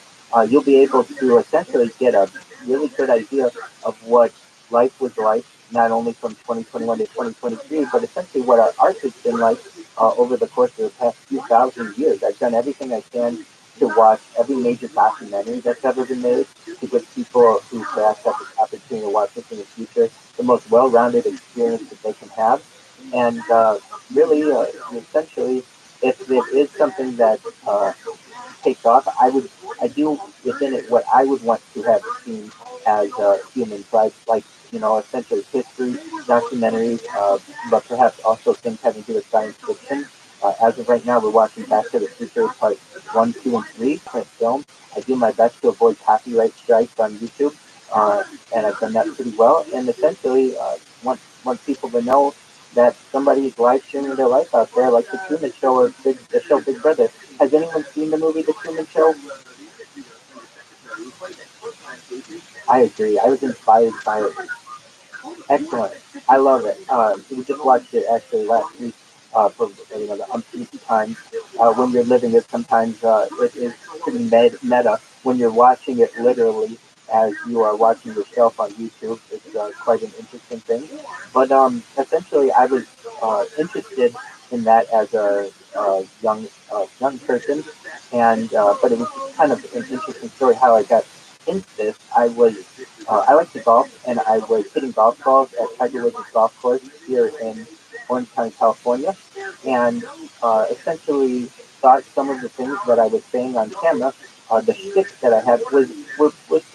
you'll be able to essentially get a really good idea of what life was like, not only from 2021 to 2023, but essentially what our art has been like over the course of the past few thousand years. I've done everything I can to watch every major documentary that's ever been made to give people who perhaps have the opportunity to watch this in the future the most well-rounded experience that they can have. And really, essentially, if it is something that takes off, I do within it what I would want to have seen as humans, like essentially history, documentaries, but perhaps also things having to do with science fiction. As of right now, we're watching Back to the Future Part 1, 2, and 3, current film. I do my best to avoid copyright strikes on YouTube, and I've done that pretty well. And essentially, want people to know that somebody's live streaming their life out there, like the Truman Show or the show Big Brother. Has anyone seen the movie The Truman Show? I agree. I was inspired by it. Excellent. I love it. We just watched it actually last week for the umpteenth time. When you're living it, sometimes it is pretty meta. When you're watching it literally as you are watching yourself on YouTube, it's quite an interesting thing. But essentially, I was interested in that as a young person, and but it was kind of an interesting story how I got into this. I like to golf, and I was hitting golf balls at Tiger Woods' golf course here in Orange County, California, and essentially thought some of the things that I was saying on camera, the shtick that I had was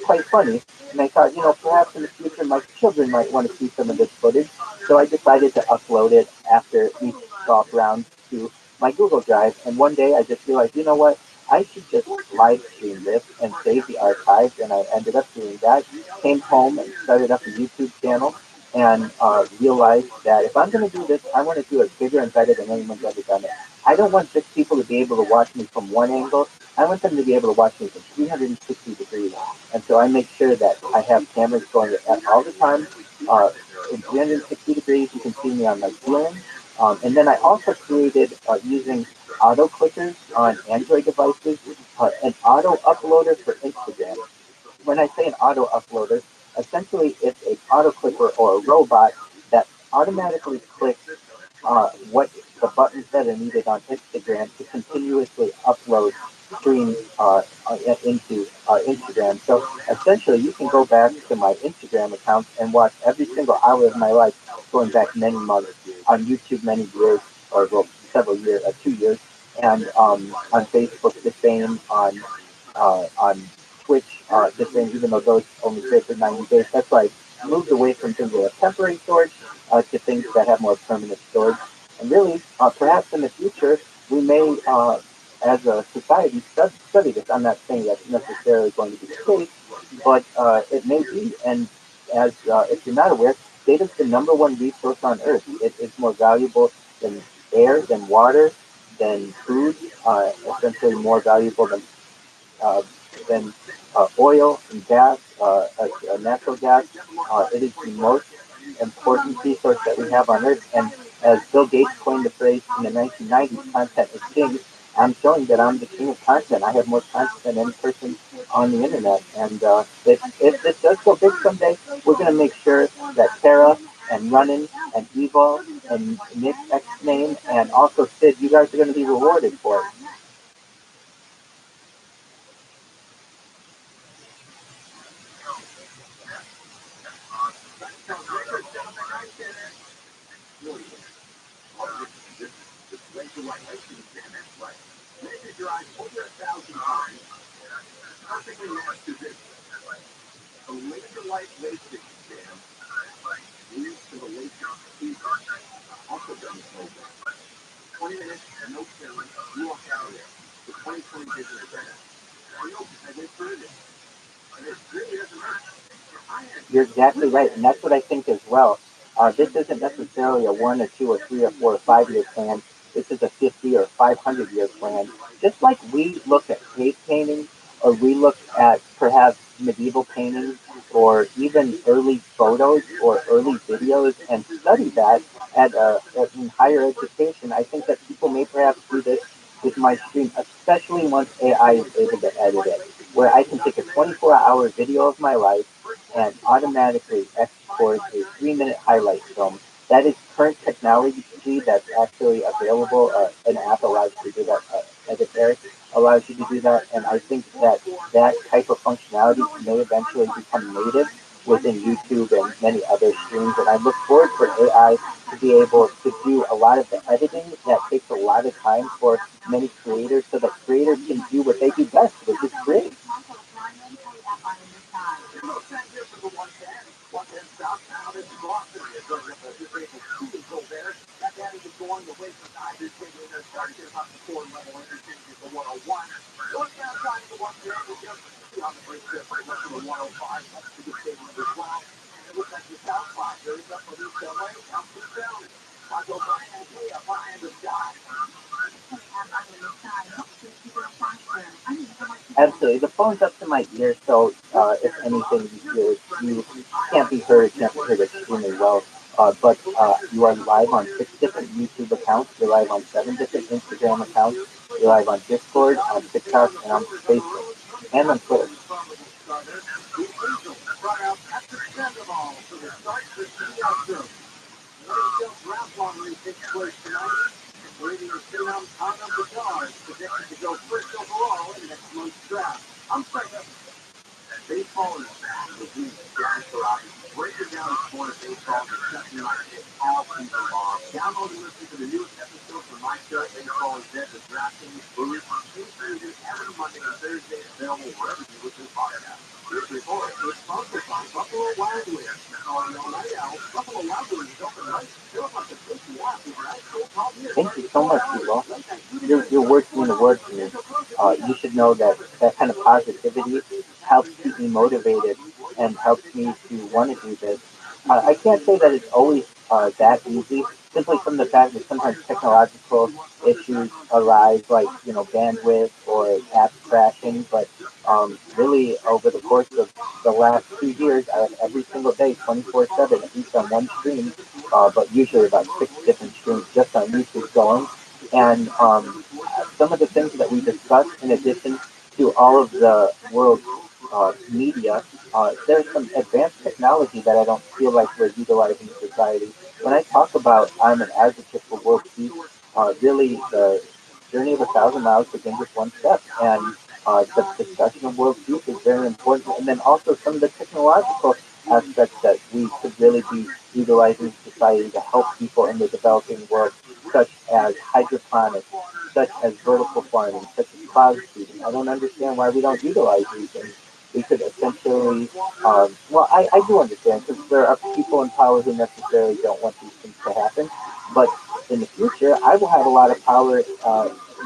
quite funny, and I thought, perhaps in the future my children might want to see some of this footage, so I decided to upload it after each golf round to my Google Drive, and one day I just realized, you know what? I should just live stream this and save the archives, and I ended up doing that. Came home and started up a YouTube channel, and realized that if I'm going to do this, I want to do it bigger and better than anyone's ever done it. I don't want just people to be able to watch me from one angle. I want them to be able to watch me from 360 degrees. And so I make sure that I have cameras going at all the time. In 360 degrees, you can see me on my ceiling. And then I also created, using auto clickers on Android devices, an auto uploader for Instagram. When I say an auto uploader, essentially it's an auto clicker or a robot that automatically clicks what the buttons that are needed on Instagram to continuously upload streams into Instagram. So essentially, you can go back to my Instagram account and watch every single hour of my life going back many months, on YouTube many years, or well, several years, 2 years, and on Facebook the same, on Twitch the same, even though those only stay for 90 days. That's why I moved away from things that have temporary storage to things that have more permanent storage. And really, perhaps in the future, we may, as a society, study this. I'm not saying that's necessarily going to be the case, but it may be. And as if you're not aware, data is the number one resource on Earth. It is more valuable than air, than water, than food, essentially more valuable uh, than oil and gas, natural gas. It is the most important resource that we have on Earth. And as Bill Gates coined the phrase in the 1990s, content is king, I'm showing that I'm the king of content. I have more content than any person on the internet. And if this does go big someday, we're going to make sure that Tara and Runnin and Evil and Nick X Name and also Sid, you guys are going to be rewarded for it. Measure your eyes over 1,000 times. Perfectly matched to this. A laser light LASIK exam leads to the LASIK procedure. Also done with mobile. 20 minutes, no filling, you walk out of there. The 20/20 vision event. Or no, I went through this. And it really doesn't matter. You're exactly right, and that's what I think as well. This isn't necessarily a 1 or 2 or 3 or 4 or 5 year plan. This is a 50 or 500-year plan. Just like we look at cave paintings, or we look at perhaps medieval paintings, or even early photos or early videos, and study that in higher education. I think that people may perhaps do this with my stream, especially once AI is able to edit it, where I can take a 24-hour video of my life and automatically export a 3 minute highlight film. That is current technology that's actually available. An app allows you to do that. Edit there allows you to do that, and I think that that type of functionality may eventually become native within YouTube and many other streams. And I look forward for AI to be able to do a lot of the editing that takes a lot of time for many creators, so that creators can do what they do best, which is create. Absolutely. The phone's up to my ear, so if anything, you can't be heard, can't be heard extremely well. But you are live on 6 different YouTube accounts. You're live on 7 different Instagram accounts. You're live on Discord, on TikTok, and on Facebook, and on Twitter. Baseball is back with me, ROTHSCHILD. Breaking down the sport of baseball and discussing it all season long. Download and listen to the newest episodes from My Show, Baseball is Dead, the DraftKings Boost. Included every Monday and Thursday, available wherever you listen to podcasts. This report is sponsored by Buffalo Wild Wings. Calling all night out, Buffalo Wild Wings is open late. Fill up the tasty app with ice cold coffee. Thank you so much, Hugo. Your words mean the word to me. You should know that that kind of positivity helps keep me motivated and helps me to want to do this. I can't say that it's always that easy, simply from the fact that sometimes technological issues arise, like bandwidth or apps crashing. But really, over the course of the last 2 years, I have every single day, 24/7, at least on one stream, but usually about 6 different streams just on YouTube going. And some of the things that we discuss, in addition to all of the world media, there's some advanced technology that I don't feel like we're utilizing in society. When I talk about I'm an advocate for world peace, really the journey of 1,000 miles begins with one step. And the discussion of world peace is very important. And then also some of the technological aspects that we could really be utilizing in society to help people in the developing world, such as hydroponics, such as vertical farming, such as cloud seeding. I don't understand why we don't utilize these things. We could essentially, well, I do understand because there are people in power who necessarily don't want these things to happen. But in the future, I will have a lot of power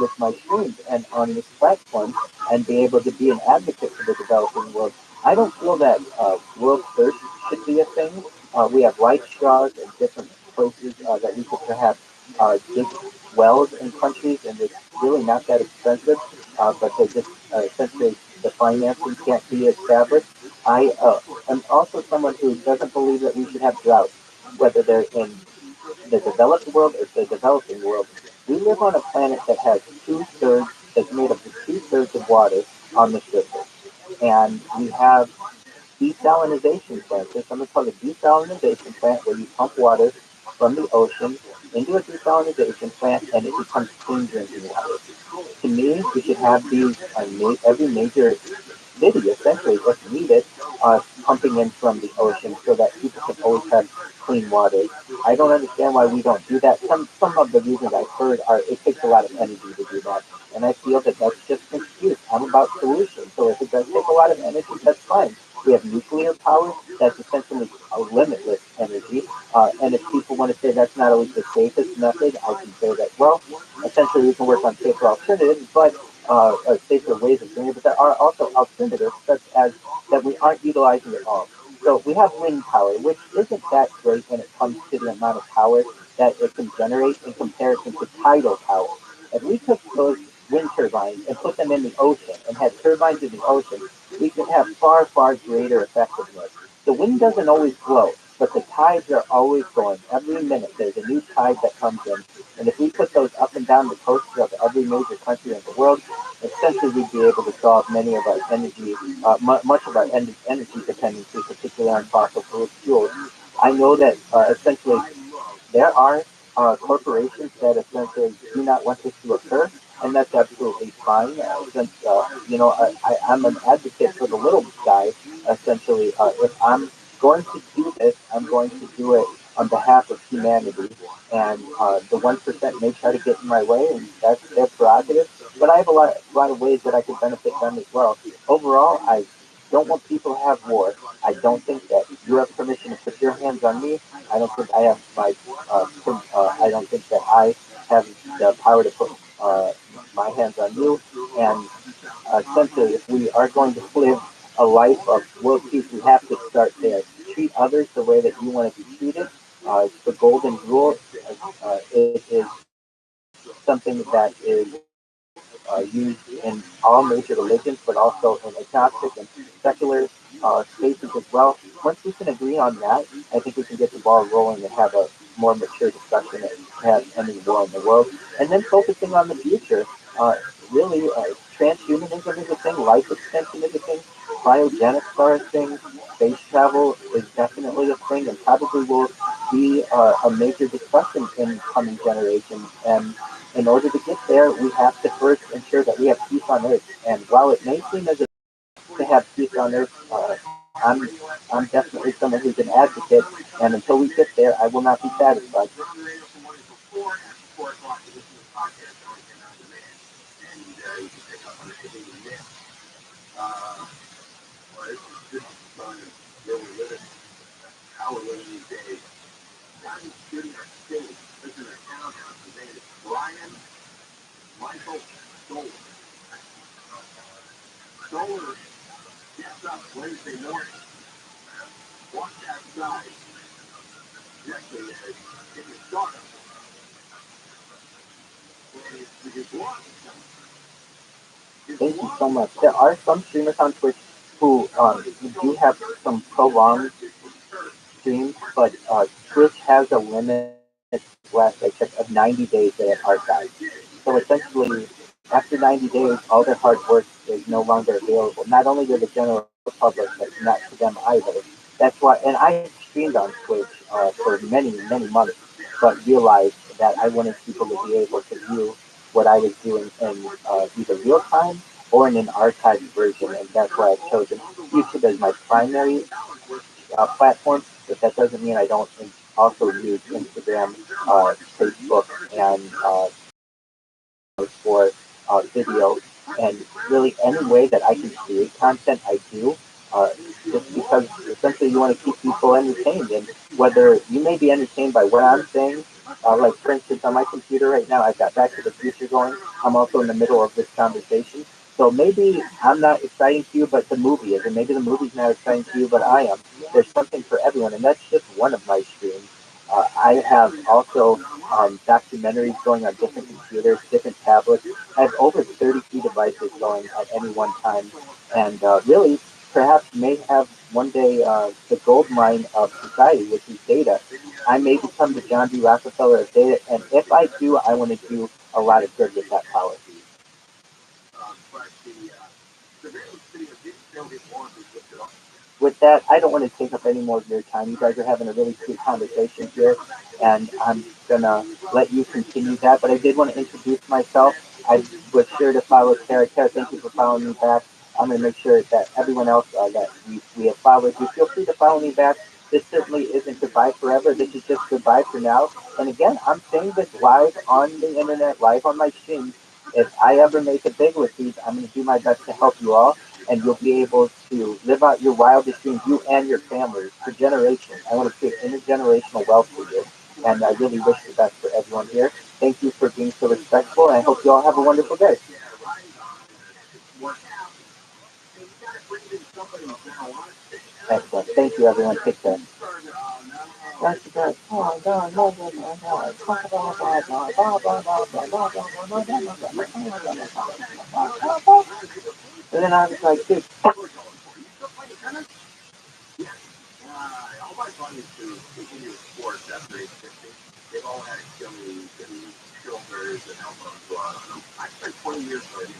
with my streams and on this platform and be able to be an advocate for the developing world. I don't feel that world thirst should be a thing. We have light straws and different places that we could perhaps dig wells in countries, and it's really not that expensive, but they just essentially the financing can't be established. I am also someone who doesn't believe that we should have droughts, whether they're in the developed world or the developing world. We live on a planet that has 2/3, that's made up of 2/3 of water on the surface. And we have desalinization plants. There's something called a desalinization plant where you pump water from the ocean into a desalinization plant and it becomes clean drinking water. To me, we should have these on every major city, essentially, if needed, pumping in from the ocean so that people can always have clean water. I don't understand why we don't do that. Some of the reasons I've heard are it takes a lot of energy to do that. And I feel that that's just an excuse. I'm about solutions. So if it does take a lot of energy, that's fine. We have nuclear power that's essentially a limitless energy. And if people want to say that's not always the safest method, I can say that, well, essentially we can work on safer alternatives, but safer ways of doing it. But there are also alternatives, such as that we aren't utilizing at all. So we have wind power, which isn't that great when it comes to the amount of power that it can generate in comparison to tidal power. If we took those wind turbines and put them in the ocean and had turbines in the ocean, we could have far, far greater effectiveness. The wind doesn't always blow, but the tides are always going. Every minute there's a new tide that comes in. And if we put those up and down the coast of every major country in the world, essentially we'd be able to solve many of our energy, much of our energy dependency, particularly on fossil fuels. I know that essentially there are corporations that essentially do not want this to occur, and that's absolutely fine. Since I'm an advocate for the little guy, essentially, if I'm going to do this, I'm going to do it on behalf of humanity. And the 1% may try to get in my way, and that's their prerogative. But I have a lot of ways that I could benefit them as well. Overall, I don't want people to have war. I don't think that you have permission to put your hands on me. I don't think I have I don't think that I have the power to put my hands on you. And essentially, if we are going to live a life of world peace, we have to start there. Treat others the way that you want to be treated. It's the golden rule. It is something that is used in all major religions, but also in agnostic and secular spaces as well. Once we can agree on that, I think we can get the ball rolling and have a more mature discussion that perhaps ending war in the world. And then focusing on the future. Really, transhumanism is a thing, life extension is a thing, cryogenics are a thing, space travel is definitely a thing, and probably will be a major discussion in coming generations. And in order to get there, we have to first ensure that we have peace on Earth. And while it may seem as if to have peace on Earth, I'm definitely someone who's an advocate, and until we get there, I will not be satisfied. Before 4 o'clock, you listen to the podcast on demand, and you can pick up on anything you miss. Uh, well, this is fun and where we're living, how we're living these days. I'm shooting a state, this is a townhouse. His name is Brian Michael Stoller. Stoller gets up Wednesday morning, walks outside, actually get your startup. Thank you so much. There are some streamers on Twitch who do have some prolonged streams, but Twitch has a limit, last I checked, of 90 days that it archives. So essentially, after 90 days, all their hard work is no longer available, not only to the general public, but not to them either. That's why, and I streamed on Twitch for many, many months, but realized that I wanted people to be able to view what I was doing in either real time or in an archived version, and that's why I've chosen YouTube as my primary platform, but that doesn't mean I don't also use Instagram, Facebook, and for video, and really any way that I can create content, I do. Uh, just because essentially you want to keep people entertained, and whether you may be entertained by what I'm saying, like for instance on my computer right now, I've got Back to the Future going. I'm also in the middle of this conversation, so maybe I'm not exciting to you, but the movie is, and maybe the movie's not exciting to you, but I am. There's something for everyone, and that's just one of my streams. I have also documentaries going on different computers, different tablets. I have over 33 devices going at any one time, and really, perhaps may have one day the gold mine of society, which is data. I may become the John D. Rockefeller of data, and if I do, I want to do a lot of good with that power. With that, I don't want to take up any more of your time. You guys are having a really good conversation here, and I'm gonna let you continue that. But I did want to introduce myself. I was sure to follow Tara. Tara, thank you for following me back. I'm gonna make sure that everyone else that we have followed you, feel free to follow me back. This certainly isn't goodbye forever. This is just goodbye for now. And again, I'm saying this live on the internet, live on my stream. If I ever make it big with these, I'm going to do my best to help you all, and you'll be able to live out your wildest dreams, you and your family, for generations. I want to create intergenerational wealth for you, and I really wish the best for everyone here. Thank you for being so respectful, and I hope you all have a wonderful day. Excellent. Thank you, everyone. Take care. That's good. Oh my God, no, no, no, no. And then I was like, dude. All my buddies who continue sports after age 50, they've all had Achilles and shoulders and elbows go out on them. I spent 20 years already.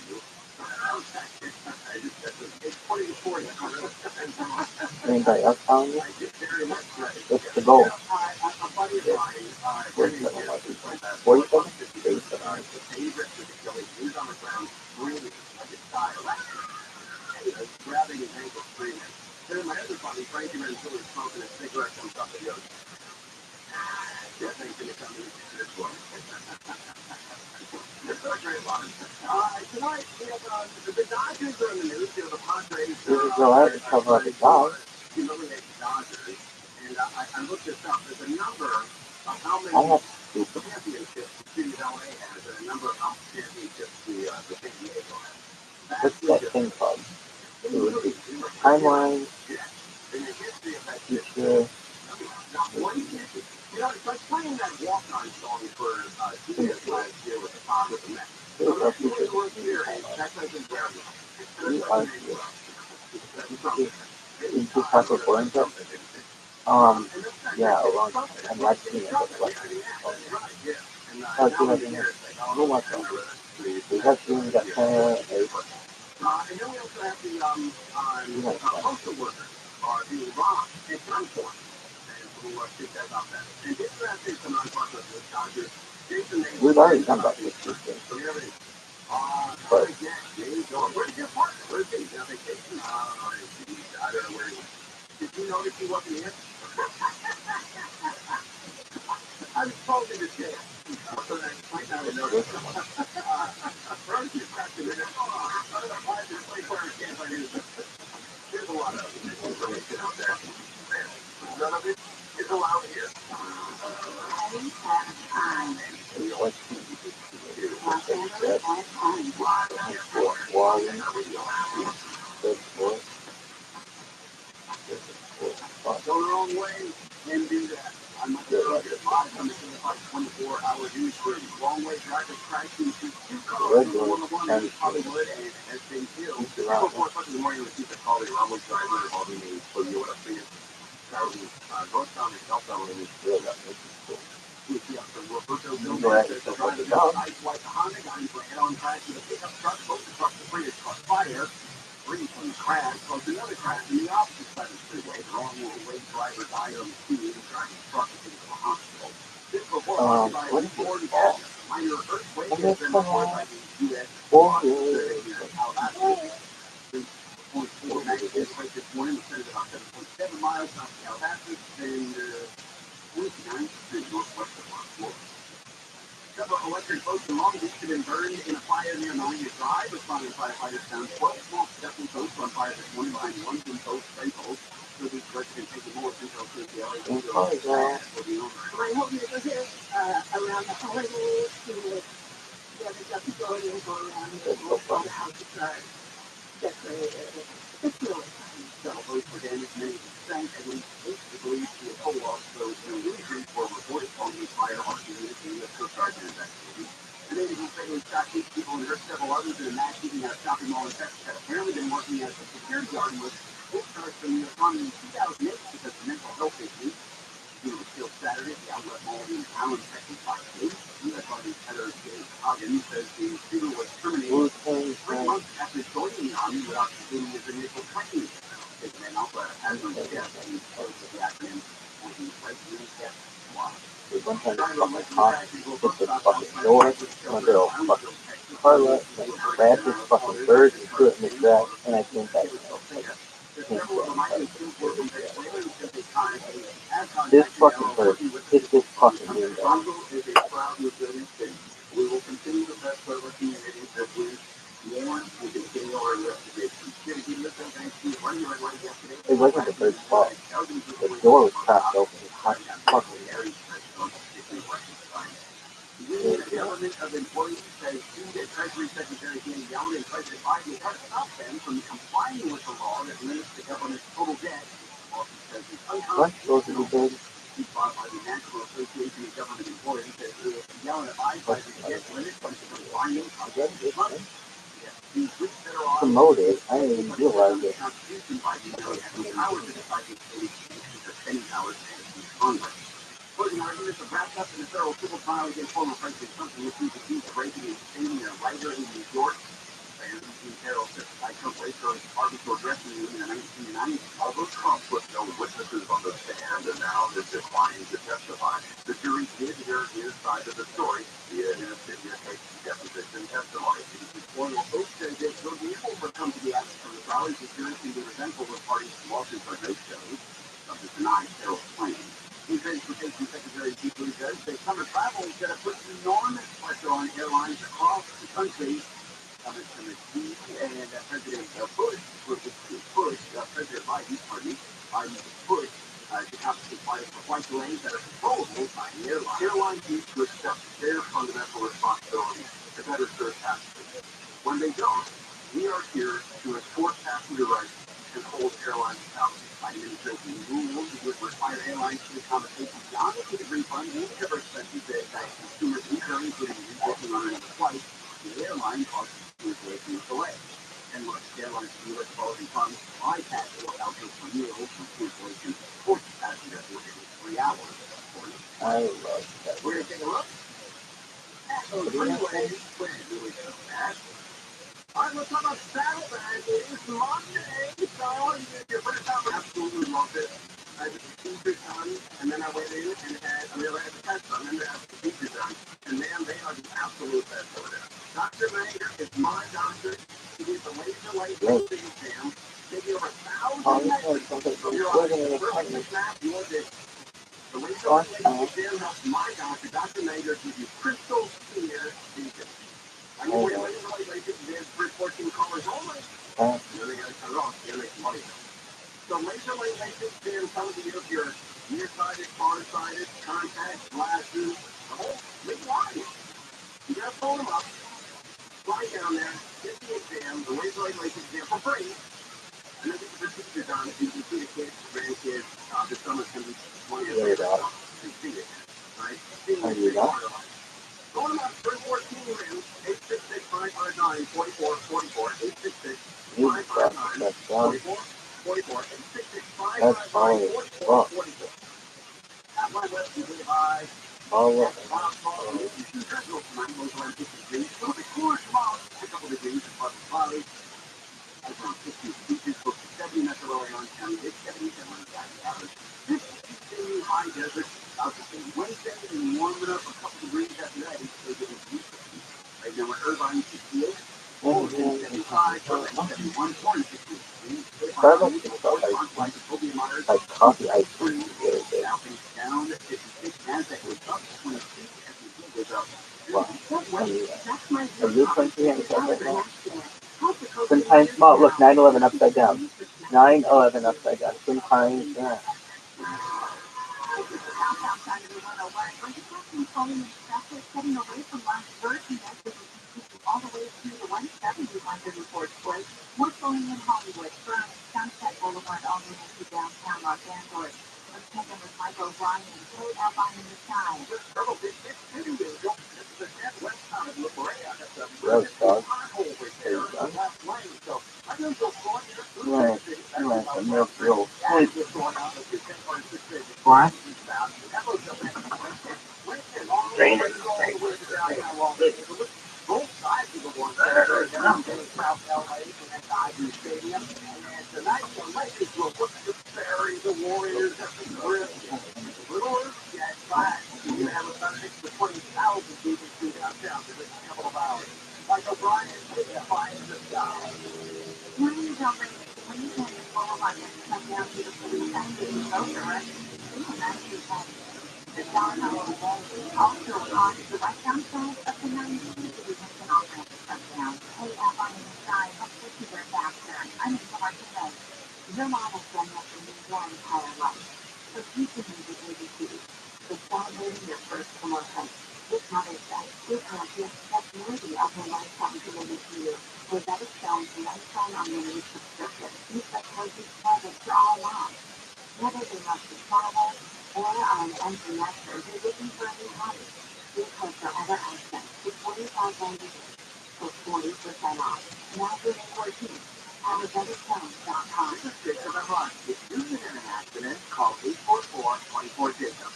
It's 20 to 40. Anybody else following you? What's the goal? 47? 37. Grabbing his ankle screaming. Then my other buddy, Frankie Manzulli, smoking a cigarette, comes up and goes, "That thing's going to come in this one." It's not a great line. Tonight, we have the Dodgers are in the news. The Padres. This is the last cover of the dog. Eliminate the Dodgers. And I looked this up. There's a number of how many championships the city of LA has, and a number of how many championships the San Diego has. What's that thing called? Timeline, future. You know, it's like playing that walk-on song for Genius last year with the Mets. Here's our future. We are here. Is this Taco boring though? Yeah, a long time. I mean, I've seen it, but like, oh, do you have any? You're welcome. We have seen that kind of, And then we also have the postal workers are being robbed at gunpoint. And we'll speak about that. And this is some unfortunate with the Dodgers. we've already done about this weekend. So we have it. But Where's your partner? Where's he? On vacation? I don't know where he went. Did you notice he wasn't here? I was told him to jail. So that might not have noticed. First, you got to minute. Why is this place where I can't find it? There's a lot of information out there. None of it is allowed here. Go the wrong way and do that. I might be live on the 24-hour news crew. Long-way drivers crashed into two cars on the one in Hollywood and has been killed. Before 4 o'clock in the morning, we see the call the long-way driver involving a Toyota Prius. Charlie goes down his cell phone and he's really up. We see up from Roberto Gomez as the driver sideswiped the Honda, got into a head-on crash with a pickup truck. Both the trucks and Prius caught fire. Three from the crash caused another crash in the opposite side of the freeway. The wrong-way driver died on the scene and driving the truck into the hospital. This report was by a report of minor earthquake has been reported by the U.S. Alaska. 3.4 magnitude quake this morning was centered about 7.7 miles south of Calabasas and 29% northwest of Florida. Several electric boats in Long Beach have been burned in a fire near Marina Drive. Responding firefighters found 12 small stepping boats on fire this morning behind one from both rentals. So these residents taking more details to the area. So my whole neighborhood around the holidays, there's a pavilion going around here. All the houses are decorated. It's really fun. Several boats were damaged, many sank, at least 8 degrees to a total loss. Those no injuries were reported following the fire arson unit in the Coast Guard investigating. The Navy will say they shot 8 people and hurt several others in a mass shooting at a shopping mall in Texas that apparently been working as a security guard and was discharged from the economy in 2008 because of mental health issues. He was killed Saturday at the outlet mall in Allen, Texas, by police. U.S. Army Heather J. Hagen says the shooter was terminated 3 months after joining the Army without completing his initial training. His men also had no death and the acronym for the President's Death Squad. We went to the fucking car, hit the fucking door, my girl fucking Carla, like grabbed this fucking bird and threw it in the trash, and I came back. This fucking bird hit this fucking window. We will continue to best serve our communities as we warn and continue our investigation. It wasn't the bird's fault. The door was cracked open. Hot fucking air. The government of employees says that Treasury Secretary Janet Yellen and President Biden have stopped them from complying with the law that limits the government's total debt. Says it's unconstitutional. Filed by the National Association of Government Employees says Yellen abides by the debt limit from complying with money. Promoted, I didn't even realize it. The Constitution by the Yellen has no power to decide the state's spending powers and Congress. Closing arguments are wrapped up in a federal civil trial against former President Trump, who was accused of raping and detaining a writer in New York. Carol testified Trump raped her Arkansas dressing room in the 1990s. Although Trump put no witnesses on the stand and now is declining to testify, the jury did hear his side of the story via his deposition testimony. One hope says that he'll be able to come to the action from the trial. He's experiencing the resentful of parties' lawsuits are no shows. Trump has denied Carol's claims. The Transportation Secretary Chief says that summer travel is going to put enormous pressure on airlines across the country. President President Biden, Biden's push to compensate pilots for flight delays that are controllable by the airline. Airlines need to accept their fundamental responsibility to better serve passengers. When they don't, we are here to enforce passenger rights and hold airlines accountable. Biden says the rules would require airlines to accommodate beyond the ticket refund and cover expenses that consumers incur, including rebooking on another flight. The airline costs consumers delay. And look, airlines do U.S. quality funds bypass or vouchers for meals from cancellation for passengers within 3 hours. I love that. We're going to take a look at those freeways when it really does that. All right, let's talk about saddlebags. It is Monday, so your first time, I absolutely loved it. I had the feature done, and then I went in and had the test done, and then I had the feature done. And man, they are the absolute best over there. Dr. Mayer is my doctor. He did the laser light exam. They give over 1,000 measures. So you're on a perfectly snap, you are this. The laser light exam helps my doctor, Dr. Mayer, give you crystal clear vision. I mean, when laser light exam is for 14 colors only. And then they got to cut it off. They make money. So laser light exam comes to you if you're nearsighted, far-sighted, contacts, glasses, the whole big line. You got to phone them up. Fly down there, get the exam, the laser light exam for free, and then get the procedure done. You can see the kids, the grandkids, the summer's going to be 20 years later. Fuck. All of them. Starbucks is about like coffee ice cream the other day. Wow. Are you currently on the side right now? Sometimes, oh, look, 9/11 upside down. 9/11 upside down. Sometimes, yeah. All the way to the 170 report place. We're going in Hollywood from Sunset Boulevard all the way to downtown Los Angeles. Let's take them with Michael Ryan, Hey Rabbi in the Sky. Gross, dog. There you go. Right, I'm real thrilled. What? Drain it. Your mom has done that for me your entire life. So you can use it ABC. So celebrating your first promotion. This Mother's Day, this is a gift that's worthy of her lifetime commitment to you. Rosetta Stone's lifetime unlimited subscription. You support these presents for all moms. Whether they love to travel or are an empty nester, they're looking for a new hobby. Your code forever access to 45 for 40% off. Now through May 14th at RosettaStone.com. If you get in an accident, call 844-24-JACOB.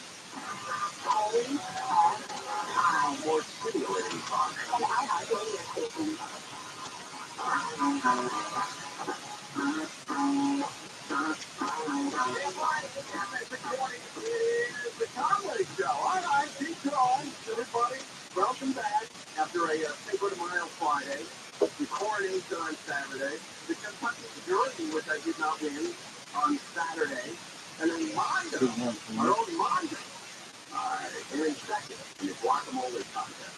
More stimulating fun. And our radio station. The Conway Show. All right, keep going, everybody. Welcome back after a Cinco de Mayo Friday, the coronation on Saturday, the Kentucky Derby, which I did not win on Saturday, and then Monday, our own Monday, in second in the guacamole contest.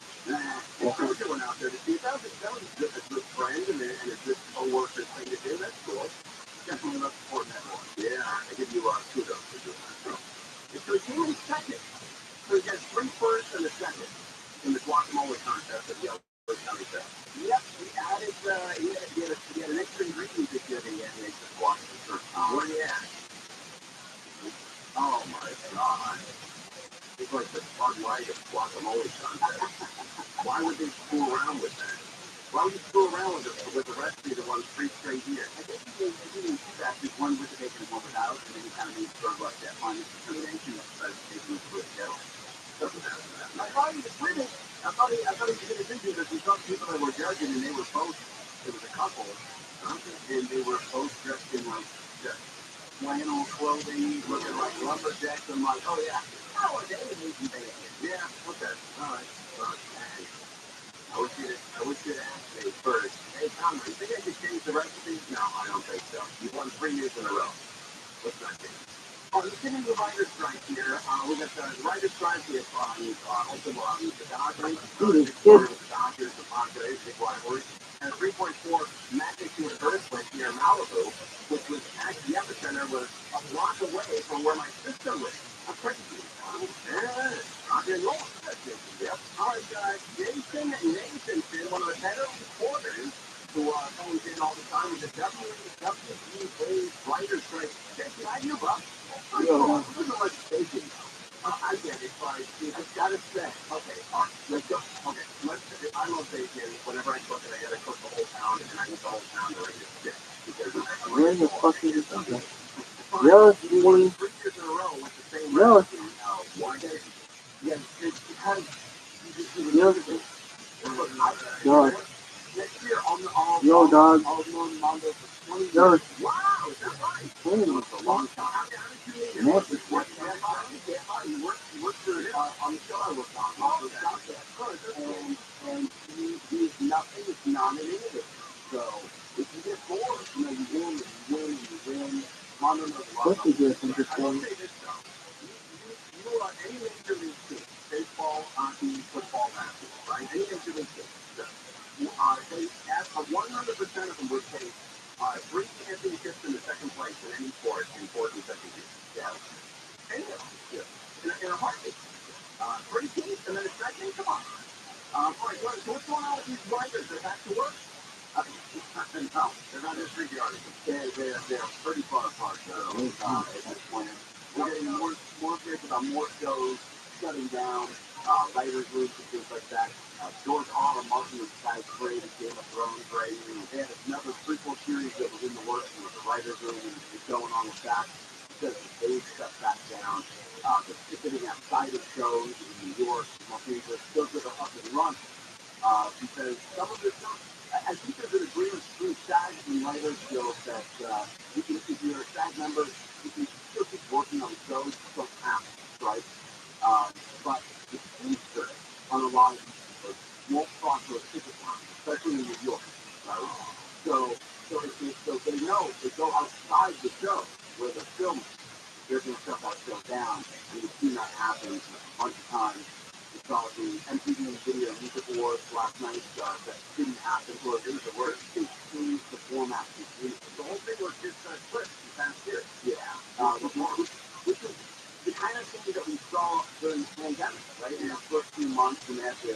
What we're doing out there to see that was just a good friend and a good co-worker thing to do. That's cool. Definitely not supporting that one. Yeah, I give you kudos for doing that. So he came in second. So he got 3 firsts and a second in the guacamole contest at the Yellow County Fair. Yep, he added, he had an extra ingredient this year that he had to make the guacamole. What do you add? Oh my God. It's like the Bud Light of guacamole contest. Why would they screw around with that? Why would you screw around with the recipe that won 3 straight years? I think he did 2 batches, one with the bacon and one without, and then he kind of made sort of like that fine determination of taking it to a kettle. Doesn't matter for that. I thought he was winning. I thought he was going to do because we saw people that were judging, and they were both, there was a couple, and they were both dressed in like just flannel clothing, looking like lumberjacks. I'm like, oh yeah. Oh, they would need some bacon. Yeah, okay. All right. Hey, I wish you'd asked me first. Hey, Tom, do you think I could change the recipe? No, I don't think so. You've won 3 years in a row. Let's not change. Oh, let's get into the writer's strike here. We got the writer's strike with also the Dodgers. The Dodgers, the Padres, big rivalry. And a 3.4 magnitude earthquake here in Malibu, which was actually the epicenter was a block away from where my sister lives. I'm crazy. Yeah, Roger and roll. Yep. All right, Nathan Nathanson, one of the better reporters who phones in all the time with the WEA writer's strike. Jason, how you, bro? I get it, but I've got to say, okay, all right, let's go. Okay, I love bacon. Whenever I cook it, I got to cook the whole pound, and I eat the whole pound or I get sick. Where the fuck is this? Yeah, you want row with the same No. recipe. Why? Yeah, it's because Yo, dog. next year I'll Yo, dog. I'll know Mondo for 20 Yo, years. Wow, is that right? holy It's a long time. How did you meet him? Nasty. You worked for on the show I worked on. And he's nothing. It's non-innovative. So if you get bored, you win and you win and you win. Mondo knows a lot. This is just I will interesting. say this though. You are any major league team, baseball, hockey, football, basketball, right? Any major league team. They ask 100% of them would take bring Anthony Gibson to second place in any sport in 4 consecutive years. Yeah. Any of them. Yeah. In a heartbeat. Pretty key. And then a second, come on. All right, so what's going on with these writers? They're back to work? No, they're not just reading articles. They're pretty far apart, though, at this point. We're getting more updates about more shows shutting down, writers' rooms and things like that. George R. R. Martin was guy's great at Game of Thrones, right? They had another prequel series that was in the works with the writers' room and going on with that. Because they shut that down. They're sitting outside of shows in New York, Los Angeles, those that are up and running. Because some of this stuff, I think there's an agreement between SAG and writers guild that if you're a SAG member, you can still keep working on shows, you don't have to, right? But the Teamster on a lot of these shows won't cross those ticket lines, especially in New York, right? So they know if they go outside the show where they're filming, they're going to shut that show down. And we've seen that happen a bunch of times. We saw the MTV Video Music Awards last night that didn't happen. Or there was a word, they changed the format completely. The whole thing was just clips and fast here. Yeah. Which is the kind of thing that we saw during the pandemic, right? In the first few months, when they had to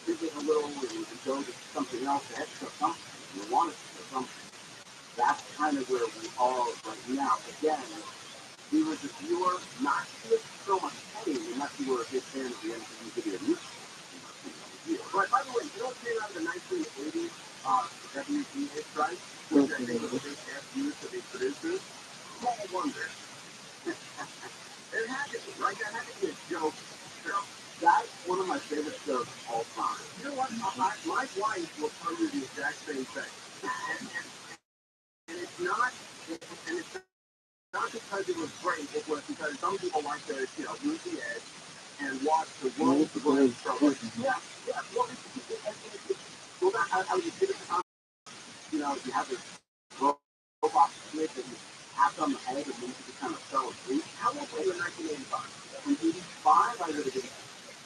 pivot a little and go to something else, they had to show something. They wanted to show something. That's kind of where we are right now. Again, we were the viewer, not with so much pain, unless you were a big fan of the MTV Video Music. But by the way, you don't came out of the 1980s WGA strike, which I think was a big FU to the producers. Small wonder. It had to be, right? That had to be a joke. That's one of my favorite shows of all time. You know what? My wife will tell you the exact same thing. And it's not, and it's not because it was great, it was because some people like to, lose the edge and watch the world show. Yeah. Well, well, I was a kid at the time. You have this robot kid that you tap on the head and then you just kind of fell asleep. How old were you in 1985? In 85, I would have been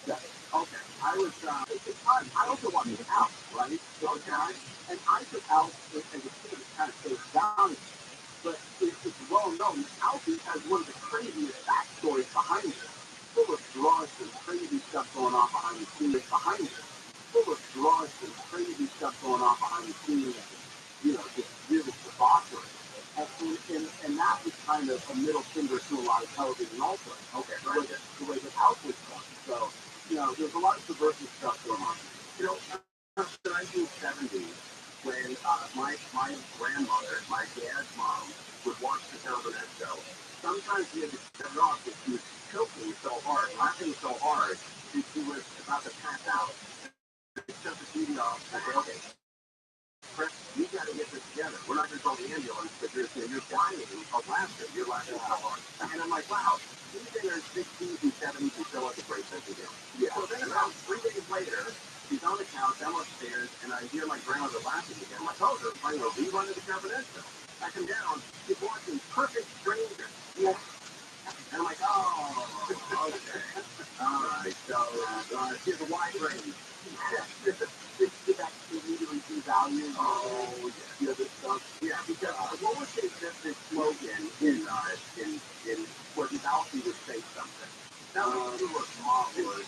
7. Okay. I was, I also watched Out, right? Okay. And I took Out as a kid, kind of face down. But it's well known. Alfie has one of the craziest backstories behind it. Full of drugs and crazy stuff going on behind the scenes. Full of drugs and crazy stuff going on behind the scenes. Just really debauchery. And that was kind of a middle finger to a lot of television also. Okay, right? The way that Alfie was done. So, there's a lot of subversive stuff going on. The 1970s, when my grandmother, my dad's mom, would watch the television show, sometimes we had to shut it off because she was choking so hard, laughing so hard, that she was about to pass out. Shut the TV off and say, okay, Chris, we got to get this together. We're not going to call the ambulance because you're dying of laughter. You're laughing so hard. And I'm like, wow, these in their 60s and 70s and still have a great sense of humor. Yeah. So then about 3 days later, she's on the couch, I'm upstairs, and I hear my grandmother laughing again. I'm like, oh, they're playing a rerun of the Confidential. I come down, she's watching Perfect Stranger. Yeah. And I'm like, oh, okay. All right, so she has a wide range. Did that immediately devalue this stuff? Yeah, because what was this slogan in where Alfie would say something? That was marvelous.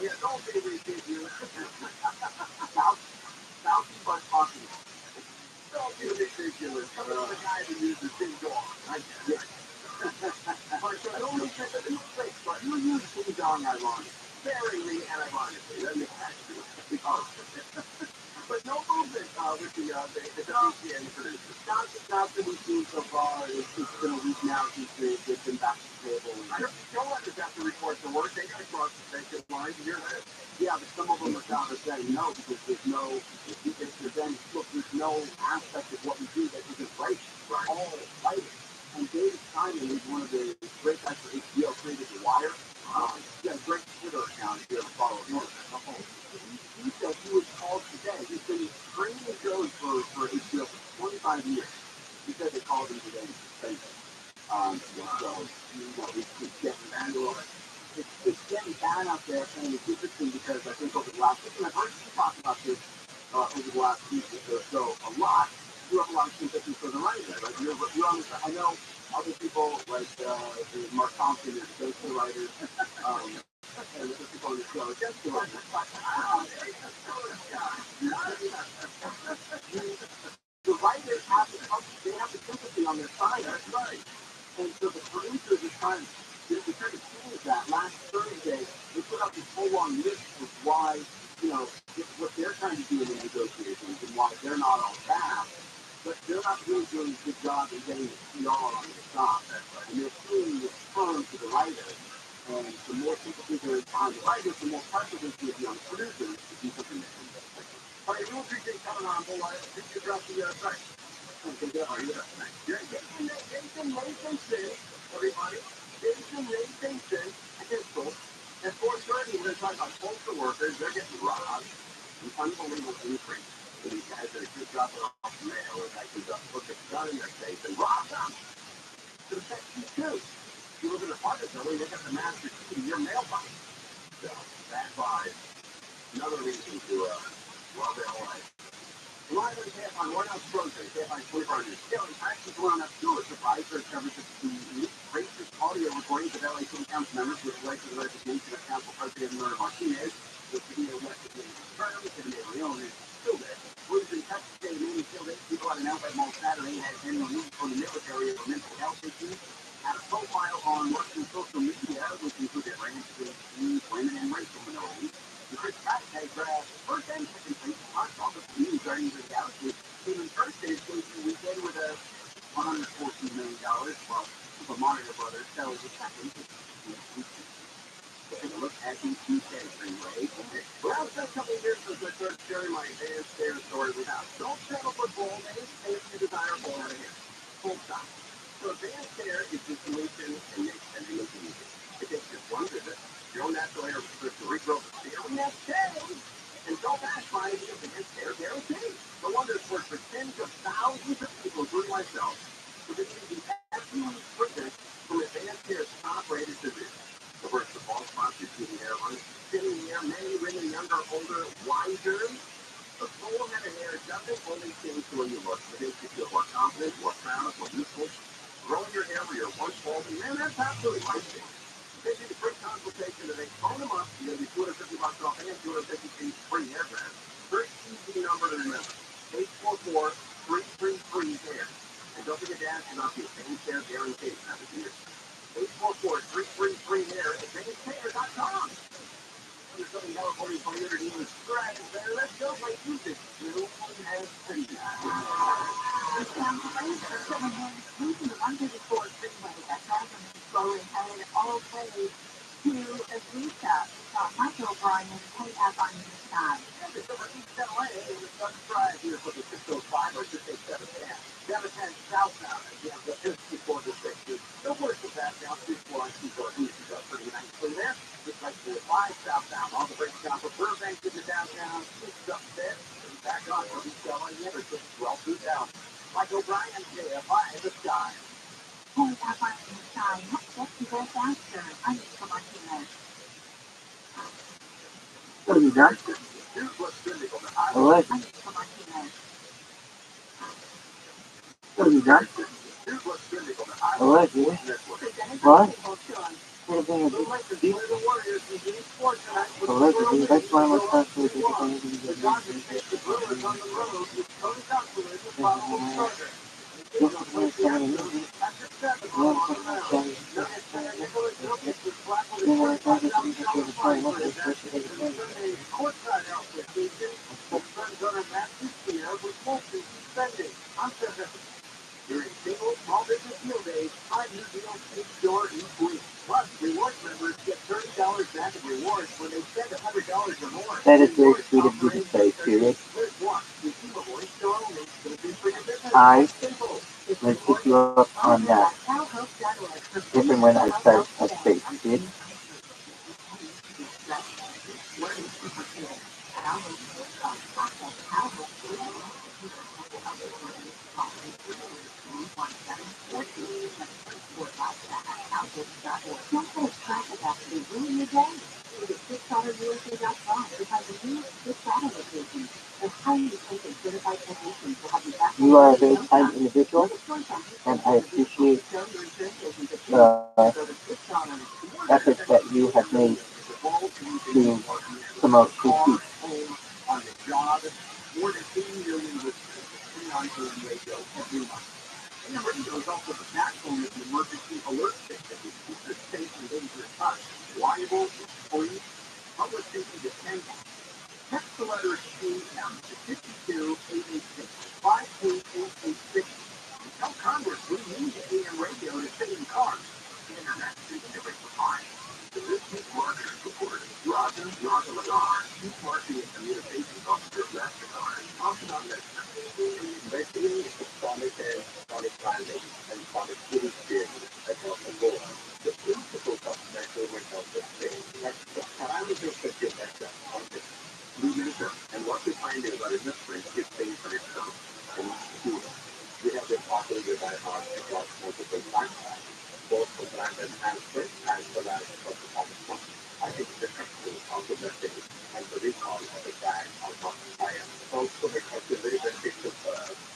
Yeah, don't be ridiculous. Alfie was talking. Don't be ridiculous. Come on, the guy who uses Ding Dong. I get it. But I don't think that it's fake, but you use Ding Dong ironically. Sparingly and ironically. Let me ask you. Because But no movement with the WGA producers. Not that we've seen so far. It's been a week now since they've been back to the table. Don't let us have to report the work. They got to cross the state line to hear that. Yeah, but some of them are down to saying no because there's no, there's no aspect of what we do that isn't right. All fighting. And David Simon is one of the great guys for HBO, created The Wire. He has a great Twitter account if you ever follow him. He said he was called today. He's been screening shows for HBO for 25 years. He said they called him today to suspend him. So, it's getting bad. It's getting bad out there, and it's interesting because I think over the last week, and I've heard you talk about this over the last week or so a lot. You have a lot of sympathy for the writers, right? You're on the, I know other people like Mark Thompson is against the writers, and other people on the show against the writers. The writers have the sympathy on their side. That's right. And so the producers are trying to change that. Last Thursday, they put out this whole long list of why, what they're trying to do in the negotiations and why they're not on staff. But they're not really doing a good job in getting the PR on the stop. And they're seeing the turn to the writers. And the more sympathy there is on the writers, the more pressure there's going to be on the producers to do something different. All right, we appreciate you coming on, boy. Appreciate you dropping the site. Jason Nathanson, everybody. Jason Nathanson, Pistol. At 4:30, we're going to talk about postal workers. They're getting robbed. An unbelievable increase. So these guys did a good job of mail. Or guys could just put a gun in their face and rob them. To affect you too. You live in an apartment building, they got the master key to your mailbox. So, bad vibe. Another reason to love LA. Live on KFI, White House Frozen, KFI 24 News. Daily Taxes around that tour surprise for coverage of the racist audio recordings of LA City Council members with the right to the resignation of Council President Mayor Martinez, with the elected term, Kevin Leon is still there. Police in Texas State mainly killed 8 people at an outlet mall Saturday, had been removed from the military for mental health issues. Had a profile on Russian social media, which included range against women and racial minorities. The Chris Pratt has first and second place box office news Guardians of the Galaxy came in first day debut weekend with a $114 million, while Super Mario Brothers fell to second. Take a look at the UK freeway. Well, it's been a couple of years since I started sharing my advanced stare story without. Don't settle for gold, and if you desire gold out of here. Full stop. So advanced stare is the solution and makes spending look easy. It takes just one visit. Your own natural hair to regrow the stare we have today. And don't bash my idea of advanced stare guarantee. The wonders work for tens of thousands of people, including myself, who have been using absolute treatment from advanced care's top-rated physicians. The work of all sponsors using hair runs, sitting here, men, women, younger, older, wiser. The full head of hair doesn't only change the way you look, but it makes you feel more confident, more proud, more useful. Growing your hair where you're once balding, man, that's absolutely life-changing. They need a free consultation and they phone them up. You're going to be $250 off and 250 free hair grab. Very easy number to remember. 844-333-HAIR. And don't forget to ask about the advanced hair guarantee. That's a year. 844-333-HAIR at advancedhair.com. Under Southern California 500 English Drive there. Let's go play music. You have pretty This sounds great. There's 7 minutes using the 134 freeway that traffic is slowly headed all the way to Azusa. Mike O'Brien, KFI News Time. It's over East LA. It's Southern Drive here for the 605 or 687. 710 southbound. Yeah, the 54 to 60. No worries with that now. 241, 242, got pretty nicely there. Just like 45 southbound. All the brakes down for Burbank to the downtown. It's up there. Back on for East LA. Yeah, it's 12 through down. Mike O'Brien, KFI, the sky. KFI News Time. Let's go faster. I'm Nico Martinez. What have you done? Here's what's good. Alleged. I'm Nico Martinez. What have you done? Here's what's good. Allegedly. Presented What? by Cable Chun. What have they Little like the deal of the Warriors in the sports tonight. Allegedly. That's why I'm responsible for The Dodgers take the Brewers on the road with Cody Counselor as the following starter. After 7 on the mound, Nuggets fan Nicholas Jokic was slapped with a $25,000 fine for his actions in Sunday's courtside outfit. His son's on a Rewards members get $30 back in rewards when they spend $100 or more. That is very sweet of you to say, period. I will pick you up on that if and when I start a space, see? You are a very kind individual, and I appreciate the efforts that you have made to promote free speech. On the job, more than 80 million listeners, 39 radio every month. And radio is also the backbone of the emergency alert system, which keeps the station dangerous touch, reliable, free, public safety dependent. Text the letter AM to 52886, 58886. And tell Congress we need AM radio to stay in cars. The internet is never defined. The Business Marketers Report. Robin Lagar, Chief Marketing and Communications Officer of MasterCard, talks about that investigating electronic and electronic branding and electronic city experience across the board. The principles of natural results of change are the parameters that give access on this. We measure and what we find is our industry is things for itself and students. We have been operated by our across multiple platforms, both for brand enhancement as well as for performance. I think the country of the message and the recall of the brand are not higher. Also, because the very beneficial to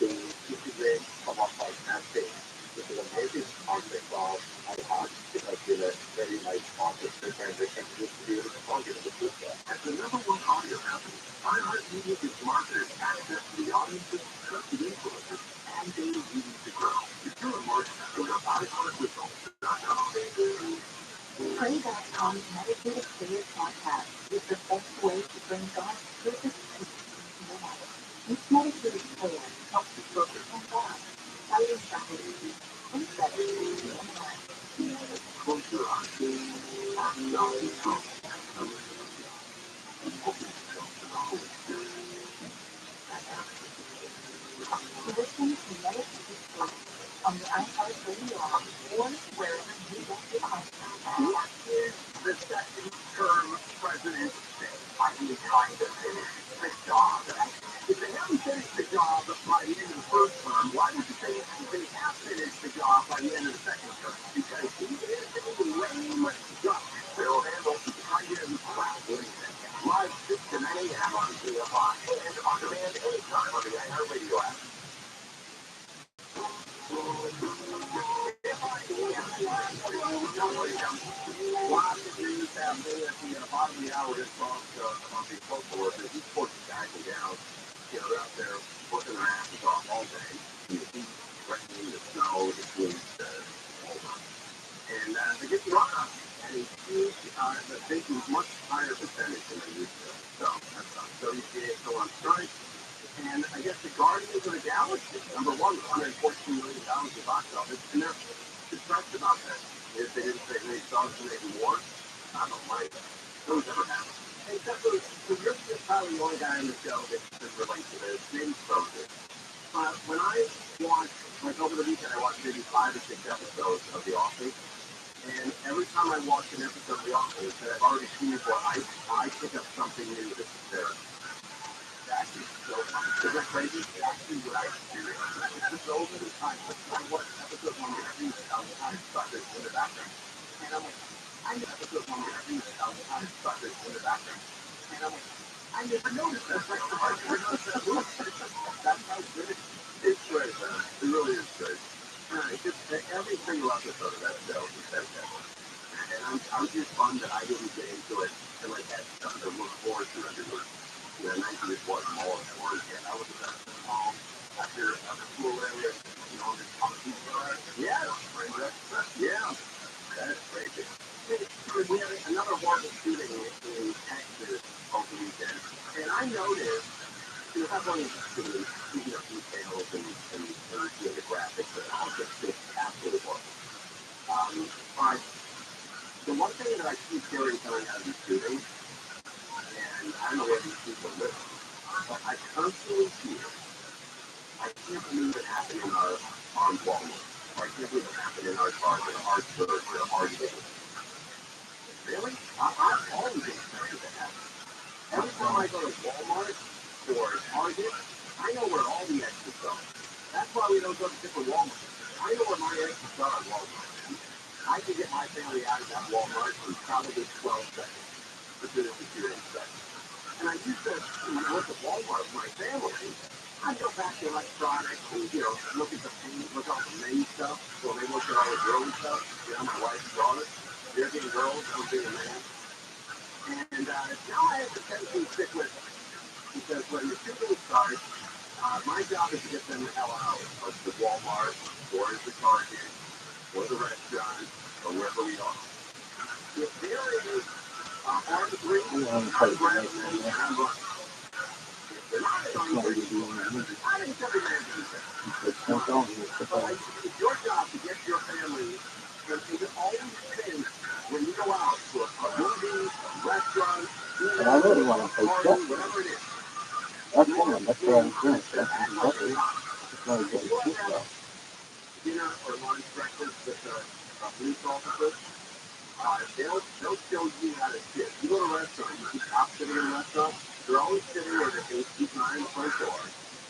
integrate some of our campaign, which is a native concept of our heart, because we're a very nice concept and they can use to be able to target in the future. As the number one audio company, iHeartMedia gives marketers access to the audiences, trusted influencers, and daily meetings to grow. If you're a marketer, go to iHeartResults.com. Pray.com's meditative prayer podcast is the best way to bring God's purpose and peace into your life. This meditative prayer helps you focus on God, silence anxiety, and better your mind. Close your eyes and now you come and open yourself to the Holy Spirit. Listen to meditative prayer on the iHeartRadio app or wherever you get your podcasts. What is the second term presidency? Are you trying to finish the job? If they haven't finished the job by the end of the first term, why would you say they have finished the job by the end of the second term? Because he is a lame duck. They'll handle high-end crap. Live 6 to 9 a.m. on CFI and on demand anytime on the iHeartRadio app. Lots of news happening at the bottom of the hour. This talk about the postal workers. These folks are backing down. You know, they're out there working their asses off all day. The heat, rain, the snow, the wind, over. And they get the run up. And it's huge. They're taking much higher percentage than they used to. So that's on 38 still on strike. And I guess the Guardians of the Galaxy, number one, $114 million in box office, and they're distressed about that. If they didn't say they saw it making war, I don't like that. Those never happen. Except for you're probably the only guy on the show that relates to this. James Frozen. When I watch, like over the weekend, I watched maybe 5 or 6 episodes of The Office. And every time I watch an episode of The Office that I've already seen before, I pick up something new that's there. Isn't that crazy? That's actually what I experienced. Episode at a time. I watched episode 1 get 3,000 times, but it's in the background. And I'm like, I know episode 1 get 3,000 times, but it's in the background. And I'm like, I never noticed that. I never noticed that. That's how good it is. It's great, man. It really is great. It's just every single episode of that show is fantastic. And I'm just bummed that I didn't get into it and like had something to look forward to every week. The 90s was more of work, and I was at home after school area, you know, this coffee bar. Yeah, yeah, that's crazy. We had another horrible shooting in Texas over the weekend, and I noticed, you know, not only speaking of details and the graphics, but also just absolutely horrible. But The one thing that I keep hearing coming out of these shootings, and I don't know where these people live, but I constantly hear, I can't believe it happened in our Walmart, or I can't believe it happened in our Target, or our church, or our game. Really? I've always expected that happen. Every time I go to Walmart or Target, I know where all the exits are. That's why we don't go to different Walmart. I know where my exits are at Walmart. I can get my family out of that Walmart in probably 12 seconds within a security inspection. And I used to, when I went to Walmart with my family, I'd go back to electronics and, look at the paint, look at all the main stuff. So they look at all the girly stuff. My wife's daughter, they're getting girls, I'm being a man. And now I have to tendency to stick with it. Because when the shooting starts, my job is to get them the hell out of the Walmart, or the Target, or the restaurant, or wherever we are. If there is armed three, I'm grabbing them and I'm running. If they're not armed three, I think every man can say. But it's your job to get your family, and it always change when you go out to a movie, restaurant, And I really want to play chess. whatever it is. That's fun. That's what I was doing. That's exactly. It's not a good excuse, though. Dinner or lunch, breakfast with a police officer, they'll show you how to sit. You go to a restaurant, you see cops sitting in a restaurant, they're always sitting where they can keep an eye on the front door,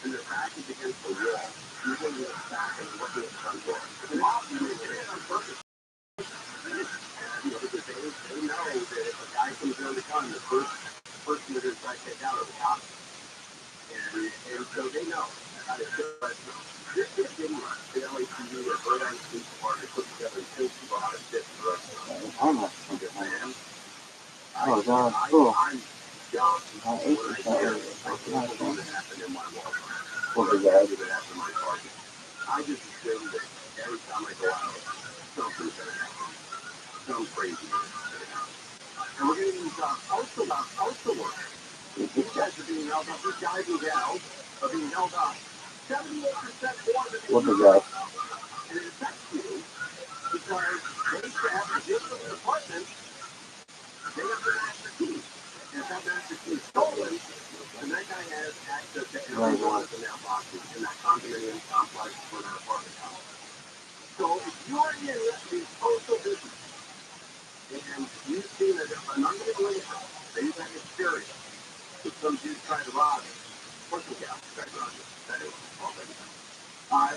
and their back is against the wall. Usually they're back and looking at the front door. And often they get it on purpose. Because they know that if a guy comes around the gun, the first person they're going to try to take out are the cops. And so they know how to sit at a restaurant. This is the LAPD or Bird Eye Police Department put together and show people how to sit in a restaurant. I'm not thinking, man. Oh, God, cool. I'm young. I ate this already. I can't believe it happened in my Walmart. What was I that? believe it happened in my Target. I just assume that every time I go out, something's going to happen. Some crazy thing's going to happen. And we're getting these postal workers. These guys are being held up. These guys and gals are being held up. 78% more than What was that? and it affects you because they have a different department. They have the master key. And if that master key is stolen, then that guy has access to every one of the mailboxes in that condominium complex or that apartment complex. So if you're in the postal business and you've seen an unbelievable income, that you've had experience with some dude trying to rob you, or some gal trying to rob you, that is already.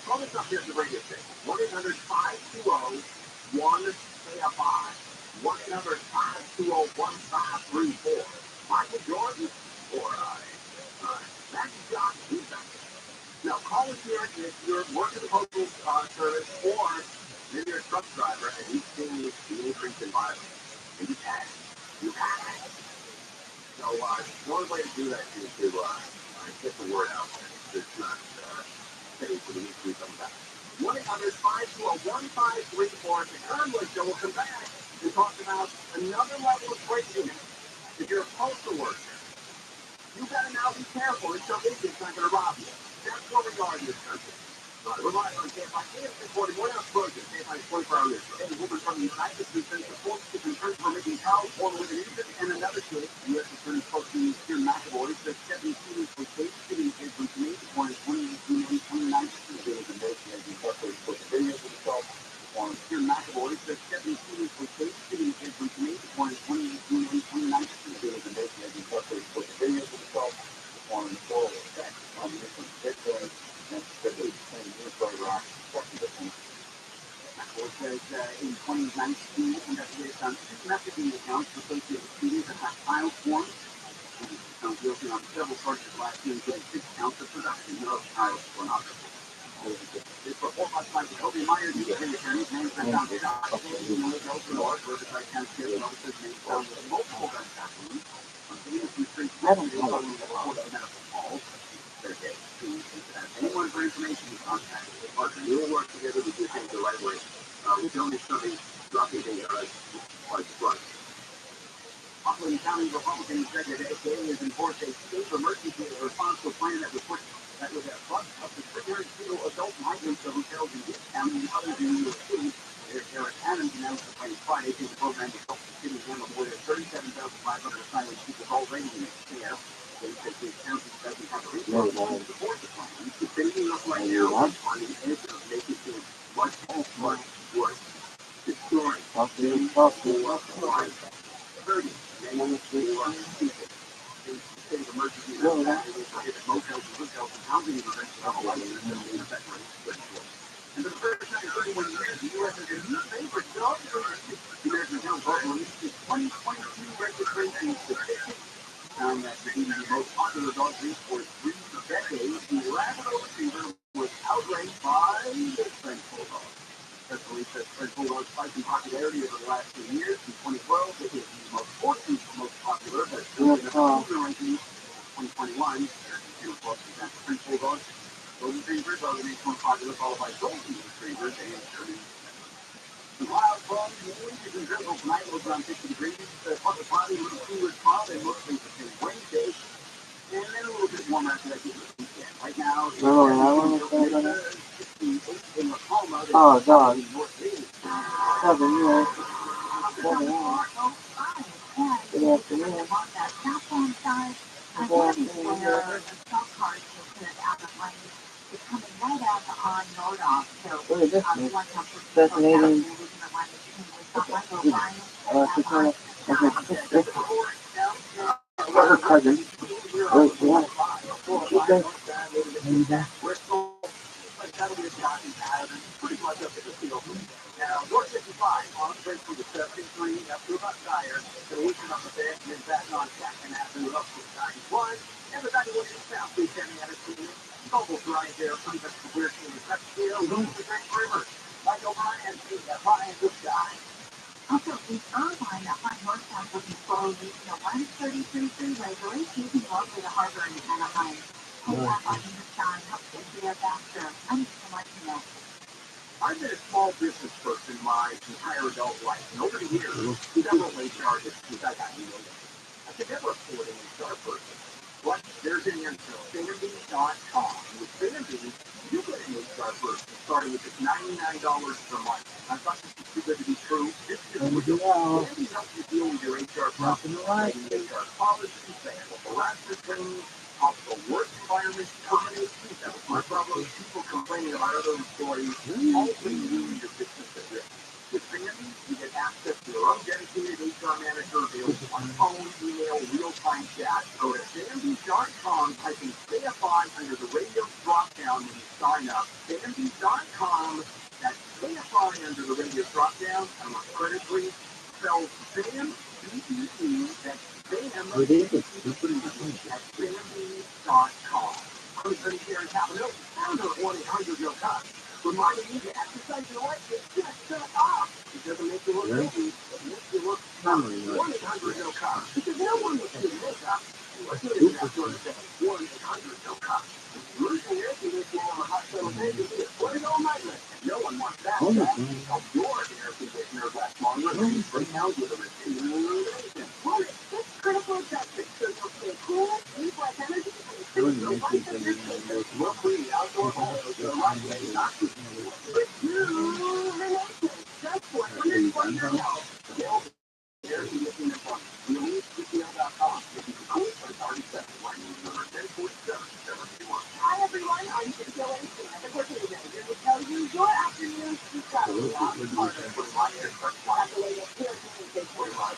Call us up here at the radio station. 1-800-520-1KFI. 1-800-520-1534. Michael Jordan or Magic Johnson. Now, call us here if you're working the postal service or maybe you're a truck driver and you've seen the increase in violence. And you panic. So, the only way to do that is to get the word out there. It's not saying for the need to do something about it. 1-800-520-1534. The Conway Show will come back and talk about another level of craziness. If you're a postal worker, you got to now be careful until Indians not going to rob you. That's where we are in this country. We're live on KFI. KFI 40. We're not frozen. KFI 24 hours. And we're from the United States Support to return for making power for the music and another case. U.S. Attorney spokesman Mr. McAvoy says 17 for state city is from me on 2018 and 2019. There was a motion as he separates for the video for himself. On Mr. McAvoy says 17 for state city is from me on 2018 and 2019. There was a motion as he separates for the video for himself. On the floor of sex on Mr. Bitcoin and said they claim unified rock second. McAvoy says in 2019, investigators found 6 messaging accounts associated with shootings that have filed forms. And he was found guilty on several charges last year, including 6 counts of production of child pornography. This report last night was Toby Myers, the attorney, names that found shot in the Open North, Riverside County Sheriff's Office, names found with multiple gunshot wounds. On Davidson Street, yesterday, following the report of medical calls. Anyone for information, contact the department. We will work together to do things the right way. We don't need somebody dropping things like front. Rockland County Republican Executive AKA has enforced a state emergency response to a plan that would have brought up to 300 adult migrants to hotels in East County and others in New York City. Eric Adams announced that by Friday, the program will help the city handle more than 37,500 asylum seekers already in its care. They said the county doesn't have a resource to support the plan. The city looks right now on the edge of making things much worse. Destroying, hurting, many more people. The state of emergency will prohibit motels and hotels and housing events without a license and the effect rate. And for the first time in 31 years, the U.S. has a new favorite dog breed. The American Health Board released its 2022 registration statistics, found that the most popular dog breed for 3 decades, the Labrador Retriever, was outranked by the French Bulldog. Press release says French Bulldog spiked in popularity over the last 2 years. In 2012, they hit the most popular, but still in the ranking. 2021, American Kennel Club presents French Bulldogs. Golden Retrievers are the next most popular, followed by Golden Retrievers and German. The wild fog, ladies and drizzle tonight was around 50 degrees. Partly cloudy, a little cooler tomorrow, and mostly the same Wednesday. And then a little bit warmer after that this weekend. Right now, it's 68 in La Palma. Oh, God. North Vegas. 7 years. 7 years. Good afternoon. Look at this one. Fascinating. Her cousin. Oh, yeah. She's there. Now, North 55 on the bridge for the 73 up to about Dyer, the weekend up the bed, and then back on Jackson Avenue up to 91, and the 91 south, 370 Avenue, Noble Drive there, pretty much the weird thing is that's here, Little the Great River, like O'Brien, Ryan, good guy. Also, in Irvine, that line northbound looking slowly, the 133 freeway, really keeping up with the harbor in Anaheim. Pull up on the side, help get there faster. I'm just like that. I've been a small business person my entire adult life, and over the years, several HR issues I got to know. I could never afford an HR person. But there's an answer, Bambi.com. With Bambi, you get an HR person starting with just $99 per month. I thought this was too good to be true. This is real. Bambi helps you deal with your HR problems, HR policies, harassment training, possible work environment, terminations, that was my problem, people complaining about other employees, all things you need your business at risk. With Bambi, you get access to your own dedicated HR manager available on phone, email, real-time chat. Go to Bambi.com, type in KFI under the radio drop-down when you sign up. Bambi.com, that's KFI under the radio drop-down, and my credit brief spells BAM, B-E-E, that's BAM, B-E-E, at Bambi.com. I'm going to share Capitol, founder of 1-800-NO-COP, reminding you to exercise your life and just shut up. It doesn't make you look guilty, it makes you look tough. 1-800-NO-COP, because no one will see makeup. What's good is that sort of thing. 1-800-NO-COP. Losing your condition on a hot summer day can be a sweating all night list. No one wants that. Help your air conditioner last longer than right now with a receiving illumination. It's critical adjustment so you'll stay cool, keep less energy, and increase the life of your kitchen. Look for the outdoor home with the right way, not to with new relations. Just for $129. Build air conditioning appointment. ReleaseCTO.com. If you can quit, but it's already set. Line number 1047-721. Hi everyone, I'm Cynthia Lacey. I'm the working today. Here to tell you your afternoon is got a lot harder. Got the latest here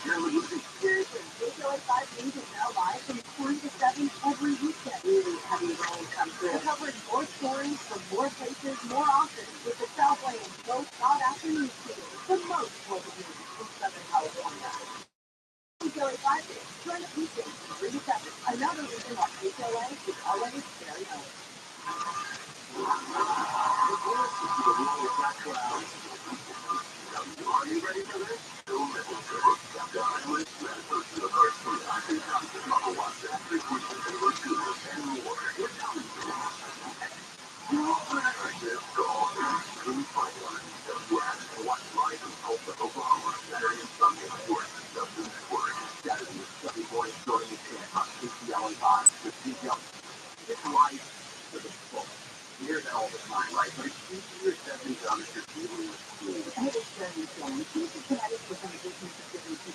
communication. Seriously, KPLA 5 News is now live from 3 to 7 every weekend. Really heavy rain comes through. We're covering more stories from more places, more often, with the Southland's most sought-after news team, the most local news in Southern California. KPLA 5 News, join us weekdays from 3 to 7. Another reason why KPLA is always very own. Are you ready for this? It's life for the full. You hear that all the time, right? But it's easier said than done if you're dealing with school.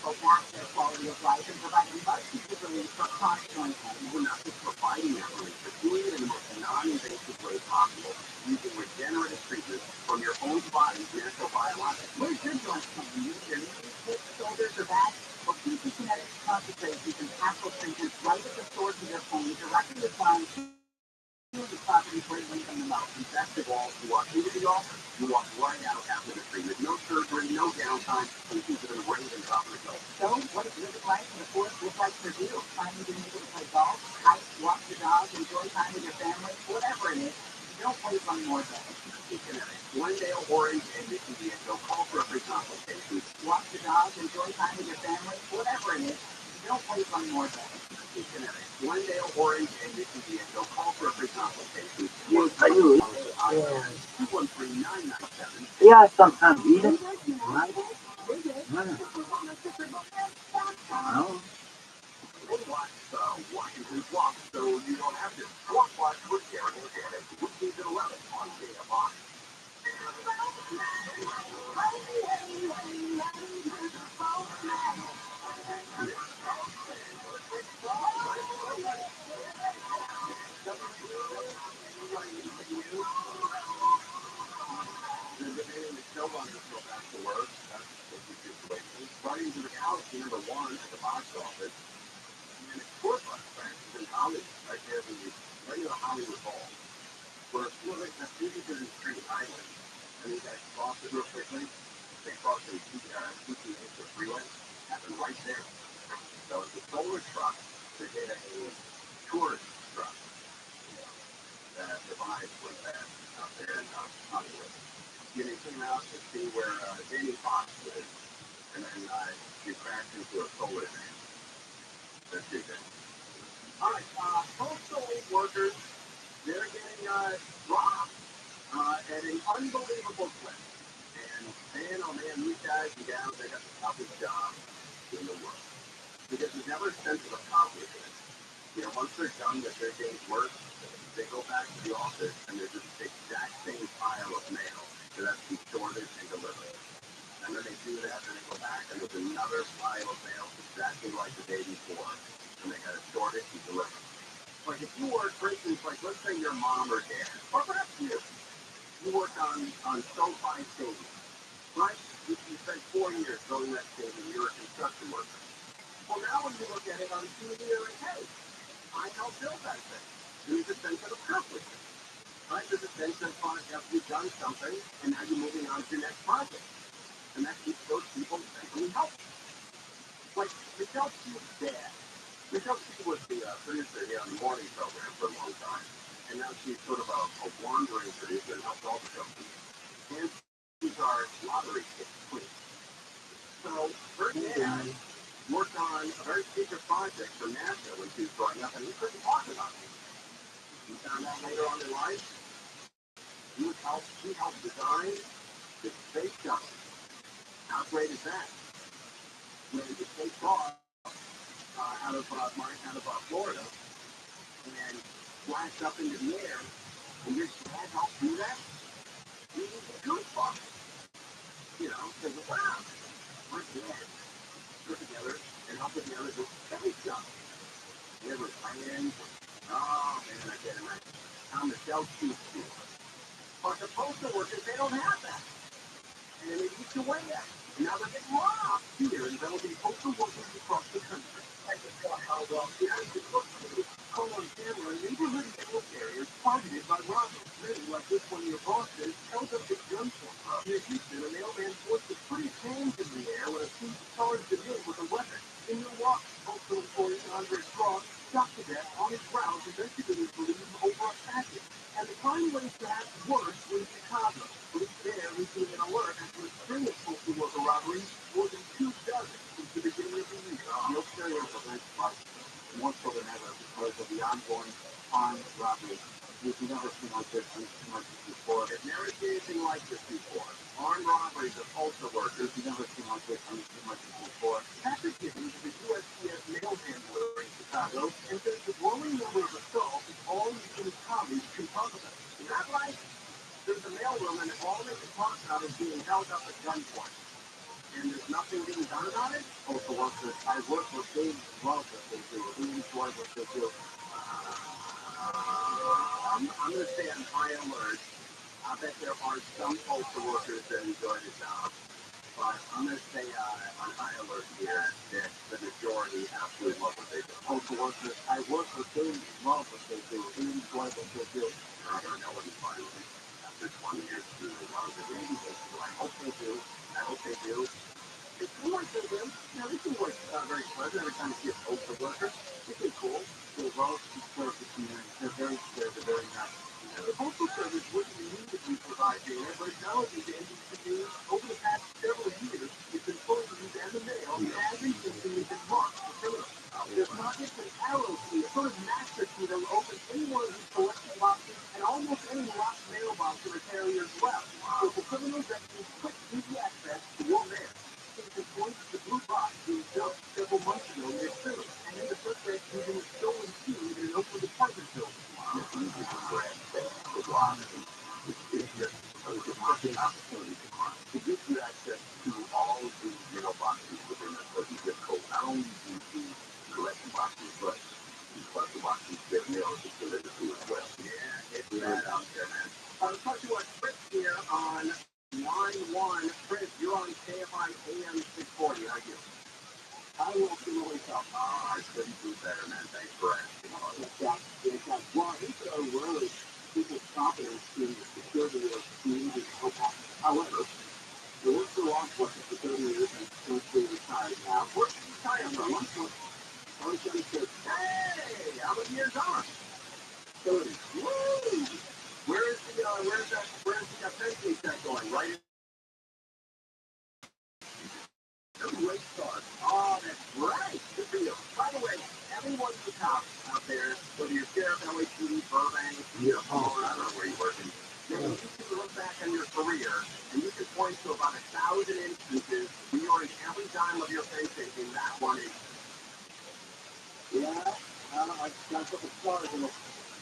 go back to their quality of life and providing much needed relief for chronic joint pain. We're not just providing that relief, but doing it in the most non-invasive way possible, using regenerative treatments from your own body's natural biologics. Where's your joint pain? Your knees, hips, shoulders, or back? Well, keep the Kinetics concentrates using capsule treatments right at the source of your pain, directly applying to the properties where you need them the most. And best of all, you walk into the office, you walk right out after the treatment. No surgery, no downtime, patients have been raving about the results. So, what does living life in the forest look like for you? Finally being able to play golf, hike, walk the dog, enjoy time with your family, whatever it is, don't wait one more day. Glendale, Orange, and Mission Viejo. Call for a free consultation. Walk the dog, enjoy time with your family, whatever it is, don't wait one more day. Glendale, Orange, and Mission Viejo. Call for a free consultation. You, are you? 213-997. Yeah, sometimes eat it. Right? Washington Walk, so you don't have to. Watch with Derek and Janet. Weekdays at 11 on KFI. Guardians of the Galaxy #1 at the box office. And it's Court Bus Friends in Hollywood, right there in the regular Hollywood Bowl. Where it's like the cities are in Street Island. And you guys cross it real quickly. They cross the 2 freeway. Happened right there. So it's a solar truck that did a tourist truck that survived with that out there in Hollywood. They came out to see where Danny Fox lives. And then you crashed into a solar van. That's it. All right, postal workers, they're getting robbed at an unbelievable clip. And man, oh man, these guys and gals, they got the toughest job in the world. Because there's never a sense of accomplishment. You know, once they're done with their day's work, they go back to the office and there's this exact same pile of mail that has to be sorted and delivered. And then they do that, and they go back, and there's another pile of mail exactly like the day before. And they got to sort it and deliver it. Like if you work, for instance, like let's say your mom or dad, or perhaps you work on SoFi Stadium, right? You spent 4 years building that stadium, you're a construction worker. Well, now when you look at it on TV, you're like, hey, I helped build that thing. There's a sense of accomplishment, right? There's a sense of you've done something, and now you're moving on to your next project. And that keeps those people mentally healthy. Like Michelle Steve's dad. Michelle Steve was the producer here on the morning program for a long time. And now she's sort of a wandering producer and helps all the companies. And she's our lottery ticket queen. So her dad worked on a very secret project for NASA when she was growing up, and he couldn't talk about it. He found out later on in life, he helped design the space shuttle. How great is that? When the space off out of Florida and flashed up into the air, and your dad helped do that? He was a goosebumps. You know, because wow, my dad put together and helped put together this space shuttle. Never planned. Oh man, I get it. I'm the Shell Chief too. But the postal workers, they don't have that. And they used to weigh that. And now they're getting robbed here. And there will be postal workers across the country. I just saw how well the United Colon Chandler neighborhood mail carriers targeted by robbers. Many, like this one of your bosses, held up at gunpoint. Near Houston, a mailman forced to put his hands in the air when a thief charged him in with a weapon. In Milwaukee, postal employee Andre Cross shot to death on his grounds, investigators believe over a package. And the crime rate perhaps worse in Chicago. Police there received an alert after a string of postal worker robberies, more than 2 dozen since the beginning of the year. No serial events like more so than ever because of the ongoing armed robberies. We've never seen like this before. We've never seen anything like this before. Armed robberies of postal workers. We've never seen like this before. Patrick Gibbons is a USPS mail handler in Chicago and says the growing number of assaults is all you and his colleagues can talk about. Is that right? There's a mailroom and all they can talk about is being held up at gunpoint. And there's nothing being done about it? Postal workers. I work with they love what they do. They enjoy what they do. I'm going to say on high alert. I bet there are some postal workers that enjoy the job. But I'm going to say on high alert here that the majority absolutely love what they do. Postal workers, I work with they love what they do. They enjoy what they do. I don't know what it's like after 20 years doing a lot of the radio. I hope they do. I hope they do. It seems like they do. They seem like very pleasant every time you see a postal worker. It's pretty cool. They're well served the community. They're very good. They're very nice. And the postal service wouldn't immediately provide data, but acknowledges the NBC over the past several years, it's been fully used as a mail and recently been marked for criminals. There's not just an arrow key, a sort of master key that will open any one of these selection boxes and almost any locked mailbox of a carrier as well. So for criminals that need quick, easy access to your mail, it points to the blue box being built several months ago near Philly, and then the suspect using a stolen key in an open department building. It's easy to grab the block. It's just a market opportunity to give you access to all of the mailboxes within a certain zip code. Not only the collection boxes, but the collection boxes that mail is delivered to as well. Yeah, it's bad out there, man. Let's talk to our Chris here on line 1. Chris, you're on KFI AM 640. How are you? I will see you later. I couldn't do better, man. Thanks for asking. Well, it's really people's confidence in the security of community health. However, the work for law enforcement for 30 years and essentially retired now. Where's he retired from? 176. Hey, how many years on? 30. Woo! Where's the pension check going? Right in the late start. Oh, that's right. Good for you. By the way, everyone's a cop out there, whether you're sheriff, LAPD, Burbank, I don't know where you're working. Maybe you can look back on your career and you can point to about 1,000 instances where you earned every dime of your paycheck in that one instance. Yeah, I got a couple stars in it.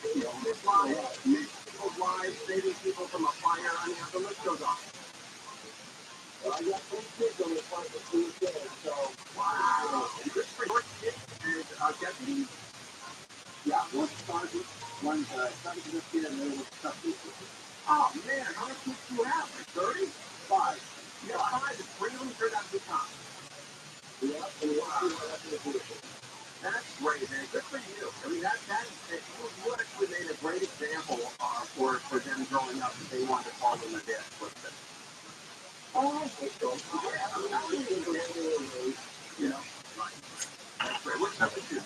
People's lives, saving people from a fire. I mean, the list goes on. Well, I got 3 kids on the front of 2 kids, so wow. And good for your kids and deputies. Yeah, one's sergeant, one's sergeant this year, and the other one's substitute. Oh man, how many kids do you have? Like 30? 5. You got 5, and 3 of them turned out to be cops. Yeah, and one of them left in the position. That's great, man. Good for you. I mean, you actually made a great example for them growing up if they wanted to follow in their dad's footsteps. Oh, I think so. Yeah, I mean, I think you know, right. That's great. What's up with you?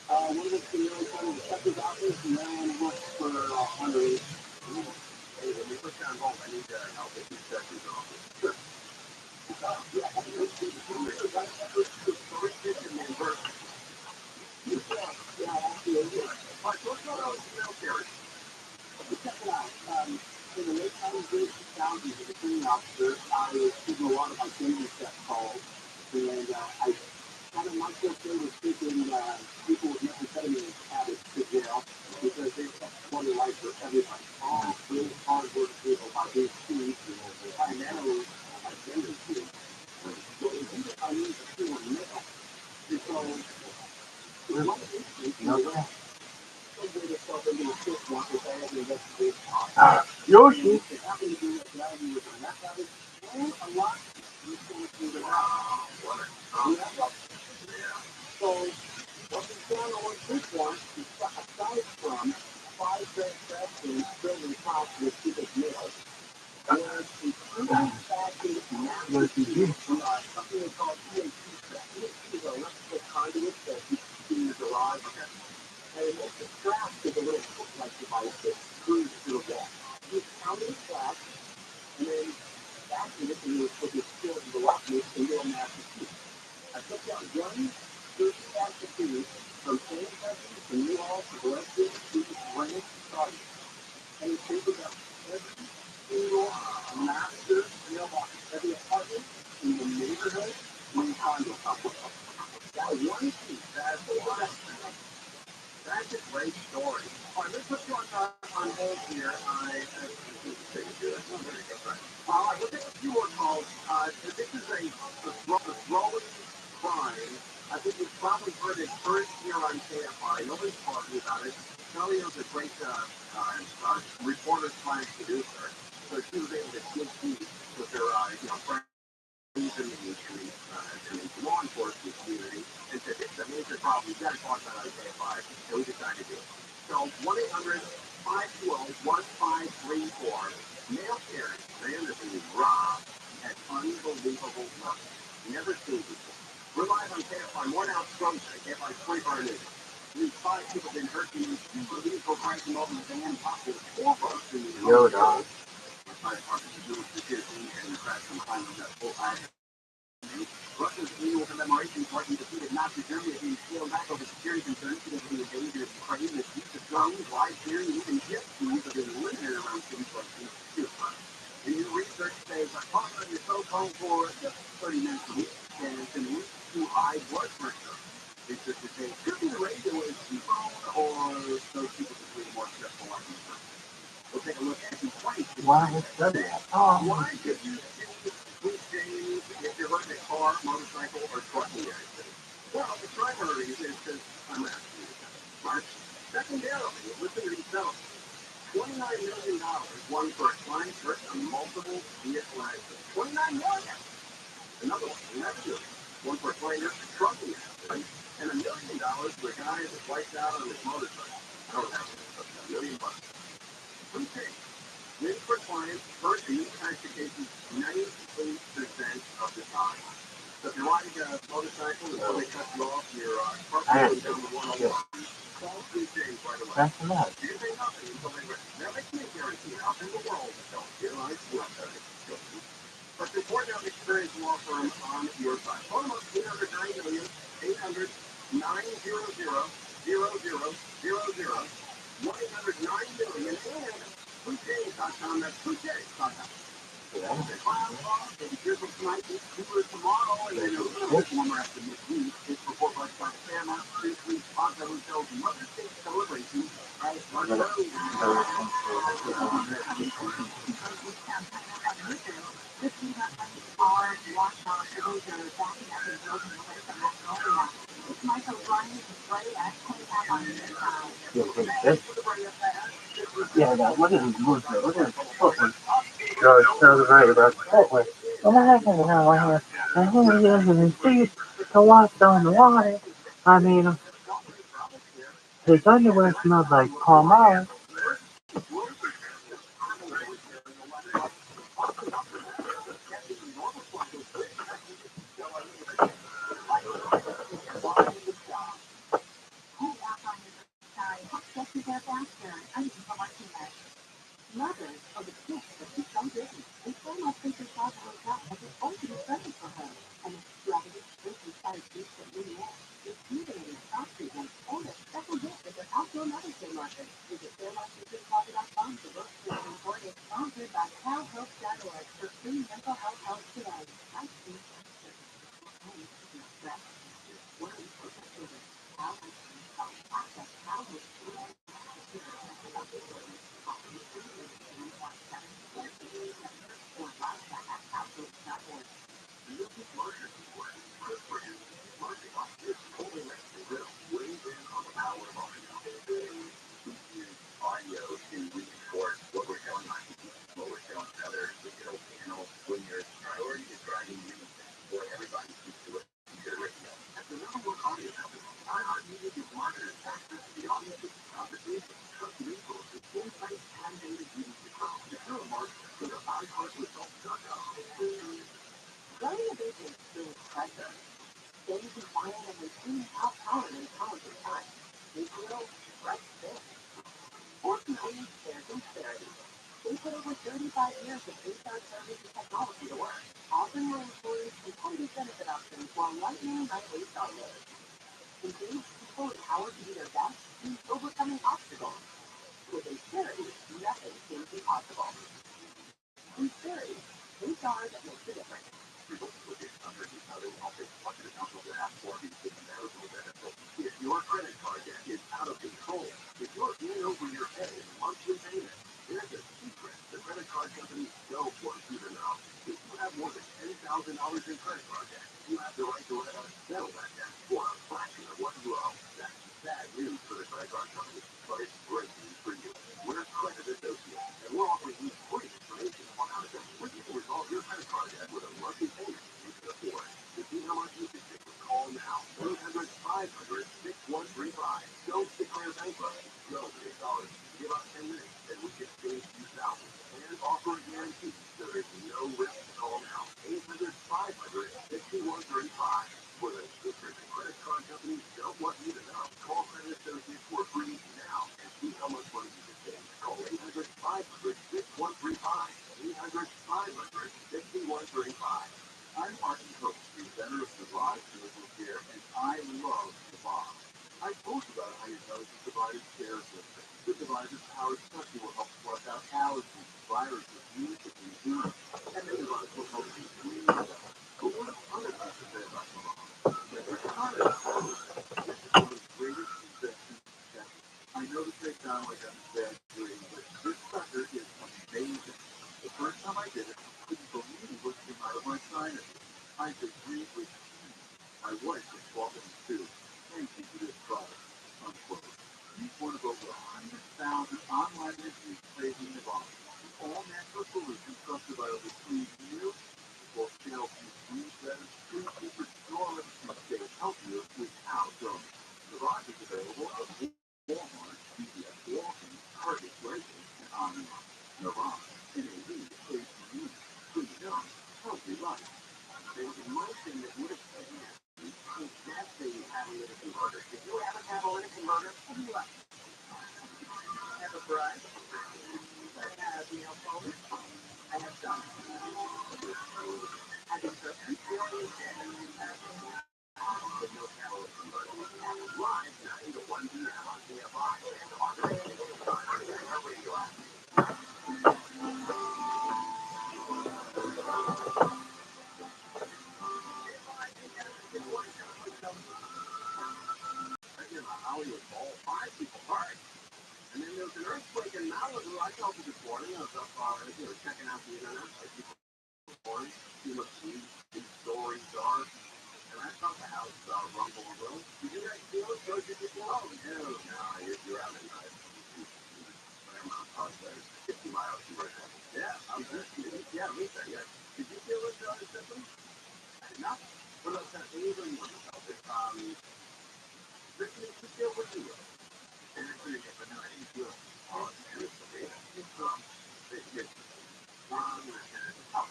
One of the really kind of detective's office, and then works for underage. Hey, when you put down home, I need help with the detective's office. Sure. Yeah, I mean, it's three kids in the university. Yeah, absolutely. All right, so what's going on with the military? Check it out. In the late 90s, early 2000s, as a training officer, I was taking a lot of identity theft calls, and I kind of my forte was taking people with methamphetamine habits to jail because they want their life for everybody. All really hard-working people by being thieves and primarily identity thieves. So if you get uneasy to steal a mail, and so in one instance, Yoshi. So, what we found on this one is aside from 5 transactions building cops with people's mail, was a truly fascinating massive something they call EAP set. EAP is an electrical conduit that you see in your garage. And it makes a strap with a little hook-like device that screws to the wall. You count it flat, and then fasten it with your skill to the lock into a massive piece. I took out one 30,000 feet from Kentucky to New Orleans to Valencia to Greenwich to Sargent. And it figured out every single master mailbox, every apartment in the neighborhood in condo complex. That one piece, that's the one. That's a great story. All right, let's put you on hold here. We'll take a few more calls. This is a always crying. I think you've probably heard it first here on KFI. Nobody's talking about it. Kelly's a great reporter slash producer, so she was able to dig deep with her, friends in the law enforcement community, and said it's a major problem. You got to talk about it on KFI, and we decided to do it. So 1-800-512-1534. Male parents, man, this is Rob at unbelievable levels. Never seen before. We're live on KFI. More now from KFI 24 News. These 5 people been hurt in these vehicle crashing over the van, possibly 4 bucks in the Yo, dog. fire department to do with security and the crash from behind that full accident. Russia's annual commemoration party defeated Nazi Germany being scaled back over security concerns because of the invasion of Ukraine. The use of drones, live hearing, and even jet skis have been limited around cities like Houston. The new research says a talk on your cell phone for just 30 minutes a week and can lead to high blood pressure. Researchers say it could be the radio is cheaper or those people just lead more stressful life. We'll take a look at some points. Why would study that? Why could you choose change if you're running a car, motorcycle, or trucking accident? Well, the primary reason is because I'm asking you. But secondarily, listen to these numbers. $29 million won for a client hurt a multiple vehicle accident. $29 million. Another one, $11 million. One for a client hurt a trucking accident. And $1 million for a guy that wiped out on his motorcycle. I don't have it, but $1 million. Okay. Win for clients hurt in these kinds of cases 98% of the time. So if you're riding a motorcycle and somebody cuts you off, your truck goes down the 101. Call 3 days right away. That's enough. You pay nothing until they rest. Now they can't guarantee out in the world that they'll realize what they're doing. But the important to have an experienced law firm on your side. Phone them up 800-900-800-900-0000. 1-800-900-0000. And TrueChange.com. That's TrueChange.com. Here's what's tonight. It's cooler tomorrow, and then it's warmer after midweek. It's report by Fairmount, Creek, Plaza Hotel's Mother's Day celebration at Marshall. Yeah, what is it? What is it? No, it sounds right about Portland. And I happen to know here, and who lives in the streets to walk on the water. I mean, his underwear smells like Palmolive. Mothers are the kids that keep on giving, and so much think her father was out as an ultimate present for her. An extravagant, inside gift that really is rejuvenating stock treatment and a special gift at their outdoor Mother's Day market. Visit fairmountcloset.com to look for an important sponsored by calhealth.org for free mental health help today. I see. Running a business brings pressure. Staying compliant and maintaining power in challenging times. Israel strikes back. Fortunately, there's sincerity. They put over 35 years of HR service and technology to work, offering their employees competitive benefit options while lightening their HR load. Engaged people empowered to do their best means overcoming obstacles. With sincerity, nothing seems impossible. Sincerity, HR that makes a difference. If your credit card debt is out of control, if you're in over your head in monthly payments, there's a secret the credit card companies don't want you to know. If you have more than $10,000 in credit card debt, you have the right to let us settle that debt for a fraction of what you owe. That's bad news for the credit card company, but it's great news for you. We're Credit Associates, and we're offering you free information on how to completely resolve your credit card debt with a monthly payment you can afford. To see how much you can save, call now. 1-800-500-6135. Don't declare bankruptcy. Don't pay dollars. Give us 10 minutes, and we can save you thousands. And offer a guarantee, so there's no risk. Call now. 800-500-6135. For the secret credit card companies don't want you to know. Call Credit Associates for free now and see how much money you can save. Call 800-500-6135. 800-500-6135. I'm Martin Coach, presenter of Survive Medical Care, and I love Survive. I told you about how you know the Survive Care System. The Survive powered study will help flush out allergies, viruses, yeast, and disease, and the Survive will help you breathe better. But what if other people say about Survive? They're tired of Survive. This is one of the greatest inventions ever. I know this may sound like I'm exaggerating, but this sucker is amazing. The first time I did it, I couldn't believe what came out of my sinus. I could breathe with ease. My wife was swallowing too. Thank you for this product. Unquote. Use one of over 100,000 online reviews praising the bottle. All natural solutions trusted by over 3 million people to help you breathe better, sleep deeper, store and stay healthier without going. Survive is available at Walmart, CVS, Walgreens, Target, Raycon, and on and on. Survive. NAV pays for you. Free young, healthy life. There was one thing that would have said yes. I guess they catalytic converter. Did you have a catalytic converter? What do you like? Have a fry? I have nail polish. I have some. I think so. And really dead. With no catalytic converter. Live 9 to 1 p.m. on TFI. And on wherever you are. Hollywood Bowl, 5 people hurt. And then there was an earthquake in Malibu. I felt it this morning. I was up, checking out the internet, like people reporting. You look, these stories are. And I felt the house rumble a little. Did you guys feel it? Or did you feel it? No, you're out at night. I'm on 50 miles from right now. Yeah, I'm good. Yeah, me too. Yeah. Did you feel it, symptoms? I did not. What about that? Anything you felt it? Rick, did you feel what you were? And it's pretty good, but no, I didn't feel it. Oh, man, it's okay. It's it's wrong, and it's tough.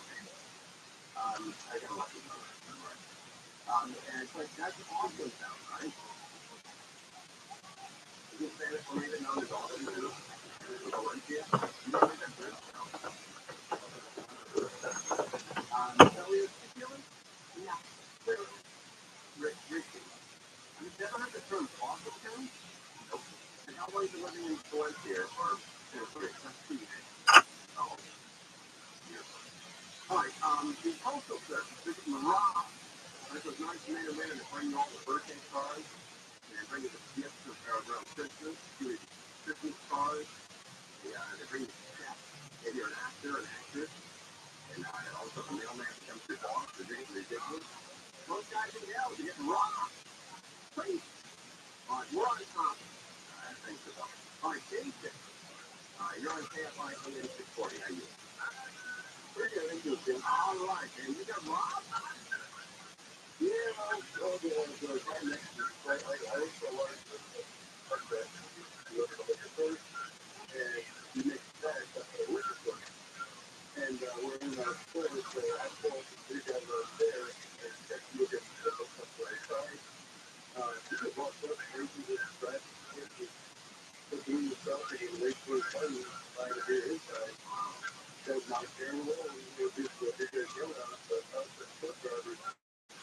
I got a lot of right. And it's like, that's also sound, right? You can say that for me to know there's all that you do. Valencia, you don't think that's good? No. Elliot, you feeling? Yeah. Clearly. Ricky. You've never heard the term fossil town? Nope. And how long have you been living in Valencia? Or, that's 2 years. Oh, years. All right, the postal service, this is Rabbi. This was nice man to bring you all the birthday cards and bring you the gifts around Christmas, give you Christmas cards. They bring you the chef, if you're an actor, an actress, and also the mailman comes to your boss. They're getting ridiculous. Most guys and gals are getting robbed. Crazy. All right, we're on top. Thanks for that. All right, Jason. You're on KFI 640. How are you? Pretty good. Thank you, Jim. All right, and you got robbed? Yeah, I was right next to you. I also learned that you look at the liquor store and you make cash at the liquor store. And we're in our place, so I told the guys there and check you look at the stuff right side. You could walk up and you just try to look in yourself and wait for a button by the beer inside. That's not very well. We'll just go big as yellow out, but us as truck drivers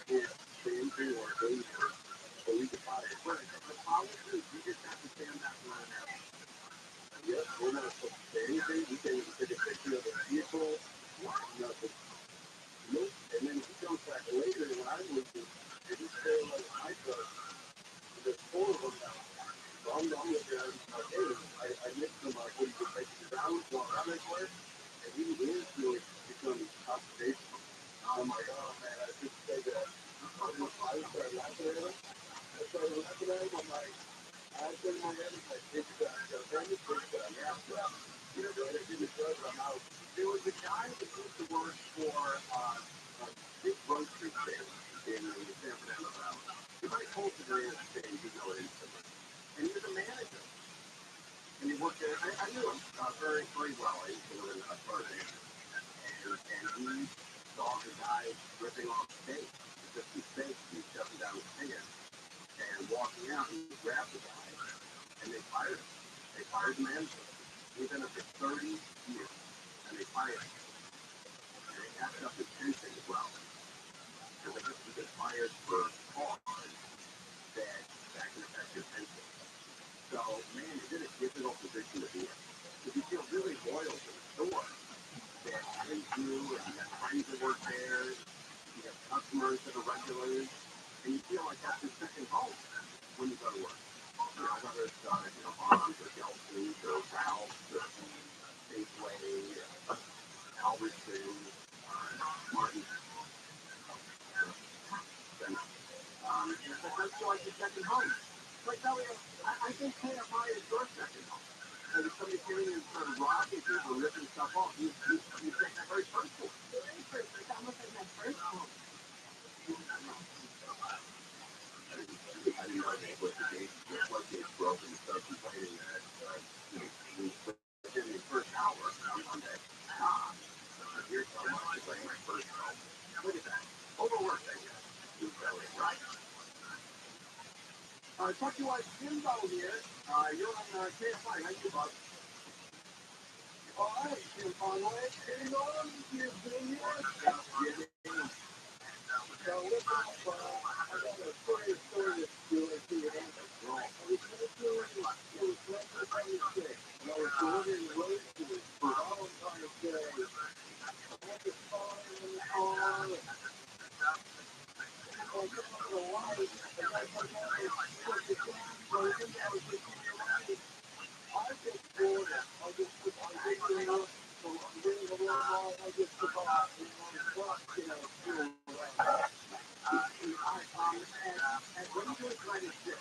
can't stay into or go so we can buy it. But the policy is you just have to stand back line out. Yes, we're not supposed to say anything. We can't even take a picture of the vehicle. Nothing. Nope. And then he comes back later when I'm leaving, and he's saying like my truck, there's 4 of them now. So I'm looking at him like, hey, I mixed them like, what do you think? Around this way? And he is really becoming observational. I'm like, oh man, I just said that. I started laughing at him. I'm like, I said in my head, it's like, it's yeah. You know, I didn't judge him out. There was a guy that used to work for a big grocery chain in San Fernando. He might hold the grand chain, you know it instantly. And he was a manager. And he worked there. I knew him very, very well. I used to live in Florida. And he saw the guy ripping off steak, just some steak, and shoving down his pan. And walking out, he grabbed the guy, and they fired him. They fired the manager. He's been there for 30 years, and they fired him. And they asked up his pension as well. Because he got fired for cause that can affect your pension. So, man, he's in a difficult position to be in. If you feel really loyal to the store, that hate you, and you have friends that work there, you have customers that are regulars, and you feel like that's your second home when you go to work. You know, whether it's Bonds or Gelson's or Ralph's or Safeway, Albertsons, Martin. That's like your second home. Like, no, I think KFI is your second home. And if somebody came in and started robbing people, ripping stuff off, you take that very personal. It's almost like my first home. I didn't know that was the gate broke and started complaining that within the first hour on that job, here's how much it's like my first home. Look at that. Overworked, I guess. Right. Talk to us, Jimbo here. You're on KFI. How you, bud? All right, Jim Conway. Getting on here, Jim. So, listen up, I got a story to do with you. I was Wednesday, and I was delivering roses for Valentine's Day. I had this phone in the car, and I was looking at the light, and I was like, I was just I just bored it. I just didn't know. So I'm getting a little long. I just forgot. And when you were trying to sit,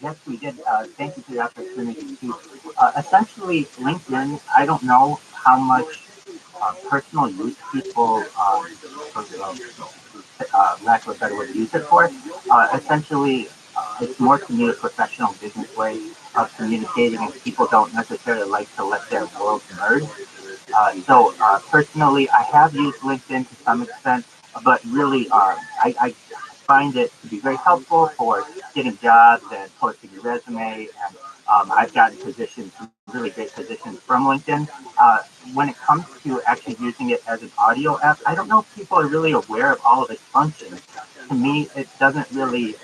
Yes, we did. Thank you for the opportunity to essentially LinkedIn. I don't know how much personal use people, lack of a better word, use it for. Essentially, it's more to me a professional business way of communicating, and people don't necessarily like to let their worlds merge. So personally, I have used LinkedIn to some extent, but really, I find it to be very helpful for getting jobs and posting your resume. And I've gotten positions, really great positions from LinkedIn. When it comes to actually using it as an audio app, I don't know if people are really aware of all of its functions. To me, it doesn't really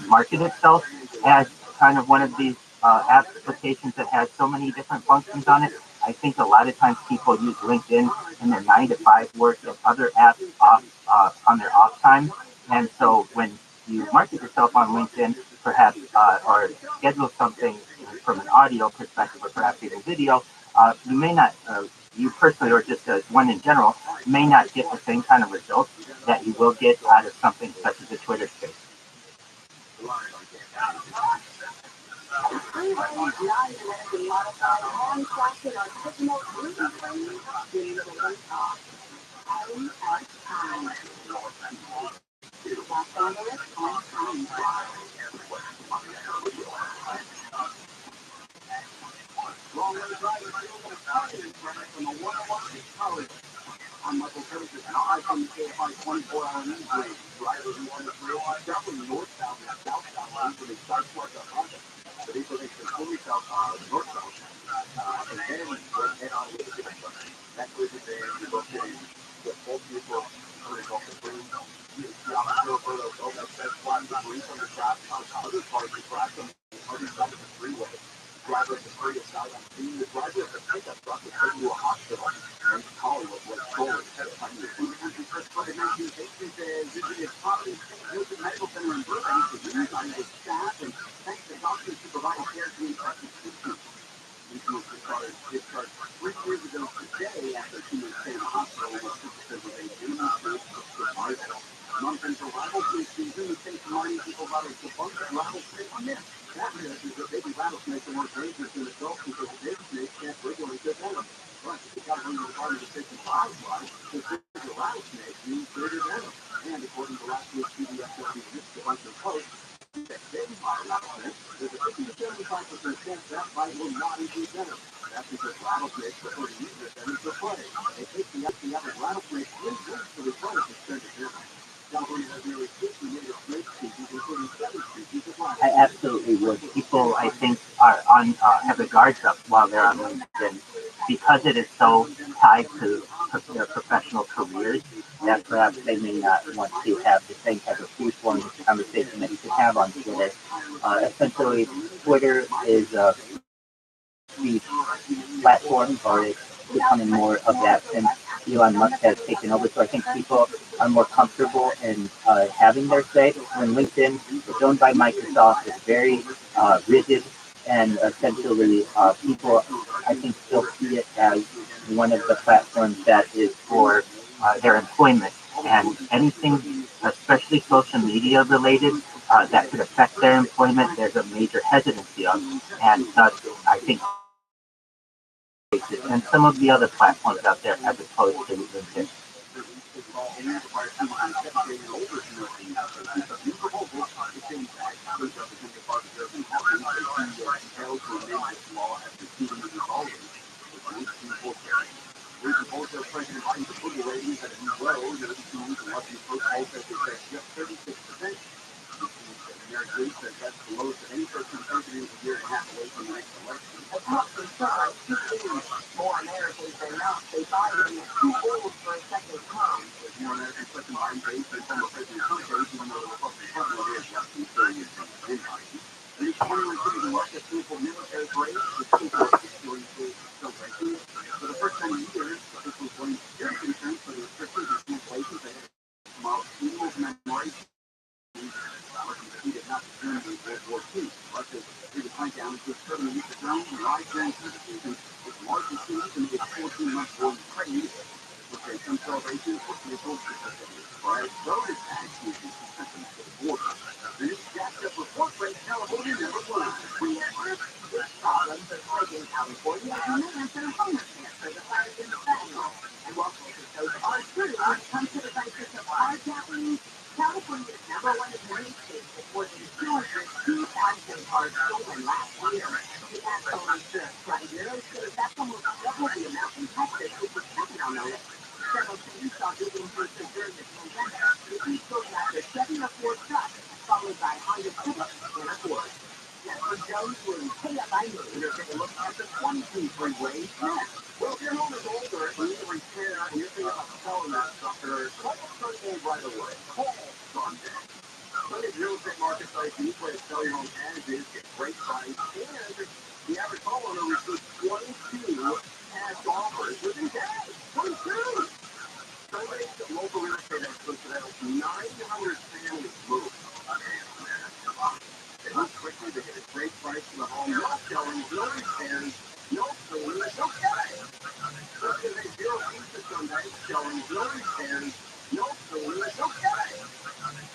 market itself as kind of one of these applications that has so many different functions on it. I think a lot of times people use LinkedIn in their 9 to 5 work and other apps off on their off time. And so when you market yourself on LinkedIn, perhaps or schedule something from an audio perspective or perhaps even video, you may not, you personally or just as one in general, may not get the same kind of results that you will get out of something such as a Twitter space. I'm Michael Curtis, and I come to KFI 24-hour news break. Drivers who want to travel northbound and southbound lanes when they start towards the Honda. So these are the completely northbound. And then they head on with the That was the day we looked at the full people coming off the bridge. The officer over the that says flat debris from the traffic on other cars who crashed on the other side of the freeway. Driver of the freeway died on scene. The driver of the pickup truck was taken to a hospital. And Hollywood was stolen. But in 1960s, the property medical center in Burbank was redesigned with staff and thanks to doctors, supervisors, compared to execution. Discharged 3 years ago today after she was staying in the hospital with supervision and survival. Month into rattlesnake season, the state's reminding people about a debunked rattlesnake myth. That myth is that baby rattlesnakes are more dangerous than adults because big snakes can't regulate their venom. But the California Department of Fish and Wildlife says bigger rattlesnakes means greater venom. And according to last week's CBSW Risk Debunkers post, that bitten by a rattlesnake, there's a 50 to 75% chance that bite will not include venom. That's because rattlesnakes prefer to use their venom for prey. It takes the average rattlesnake 3 weeks to replenish its scent of venom. California has nearly 50 native snake species, including 7 species of rattlesnakes. I absolutely would. People, I think, are on have their guards up while they're on LinkedIn because it is so tied to their professional careers that perhaps they may not want to have the same type of free-form conversation that you could have on Twitter. Essentially, Twitter is a free platform, or it's becoming more of that since Elon Musk has taken over. So I think people are more comfortable in having their say. When LinkedIn is owned by Microsoft, it's very rigid, and essentially people, I think, still see it as one of the platforms that is for their employment. And anything, especially social media related, that could affect their employment, there's a major hesitancy of. And thus, I think and some of the other platforms out there as opposed to LinkedIn. President Biden's approval ratings at a new low. The Washington Post poll says it's just 36%. Mary Grace says that's the lowest of any person president a year and a half away from the next election. As much as 2 million more Americans than not say Biden is too old for a second term. More Americans question Biden's age than former President Trump's age, even though the Republican Party is less than 30 years in Biden. And he's 21 cities in Russia for military parades with people during the celebration. For the first time in years, officials blame security concerns for the restrictions and cancellations ahead of tomorrow's annual commemoration. Defeated Nazi Germany in World War II. Russia's biggest breakdown includes turning use of drones and live-stream services and its largest cities in its 14-month war in Ukraine. Okay, some celebrations for vehicles right? Bonus tax issues consistent with the border. The new jacked-up report rates California never won. We have this problem that's plaguing California as millions of homelessness for the fires in the fentanyl. And while focus goes are true when it comes to the crisis of carjacking, California is number one in many states with more than 202,000 cars stolen last year. The national insurance crime bureau says that's almost double the amount in Texas, which was second on the list. Several cities saw big increases during the pandemic. The East Coast after 7 or 4 trucks, followed by Honda Civic and Accord. For Jones Room, you're taking a look at the 22 freeway next. Well, if your home is older and you need a repair and you're thinking about selling that sucker, call Sunday right away. Call Sunday. Sunday's real estate marketplace, the easy way to sell your home as is, get great price, and the average homeowner receives 22 cash offers within days. 22! Sunday's local real estate experts have helped 900 families move. They move quickly, they get a great price for the home, no selling, no repairs, no cleaning, no cutting. Just as a zero fees to Sunday, showing no repairs, no cleaning, no cutting.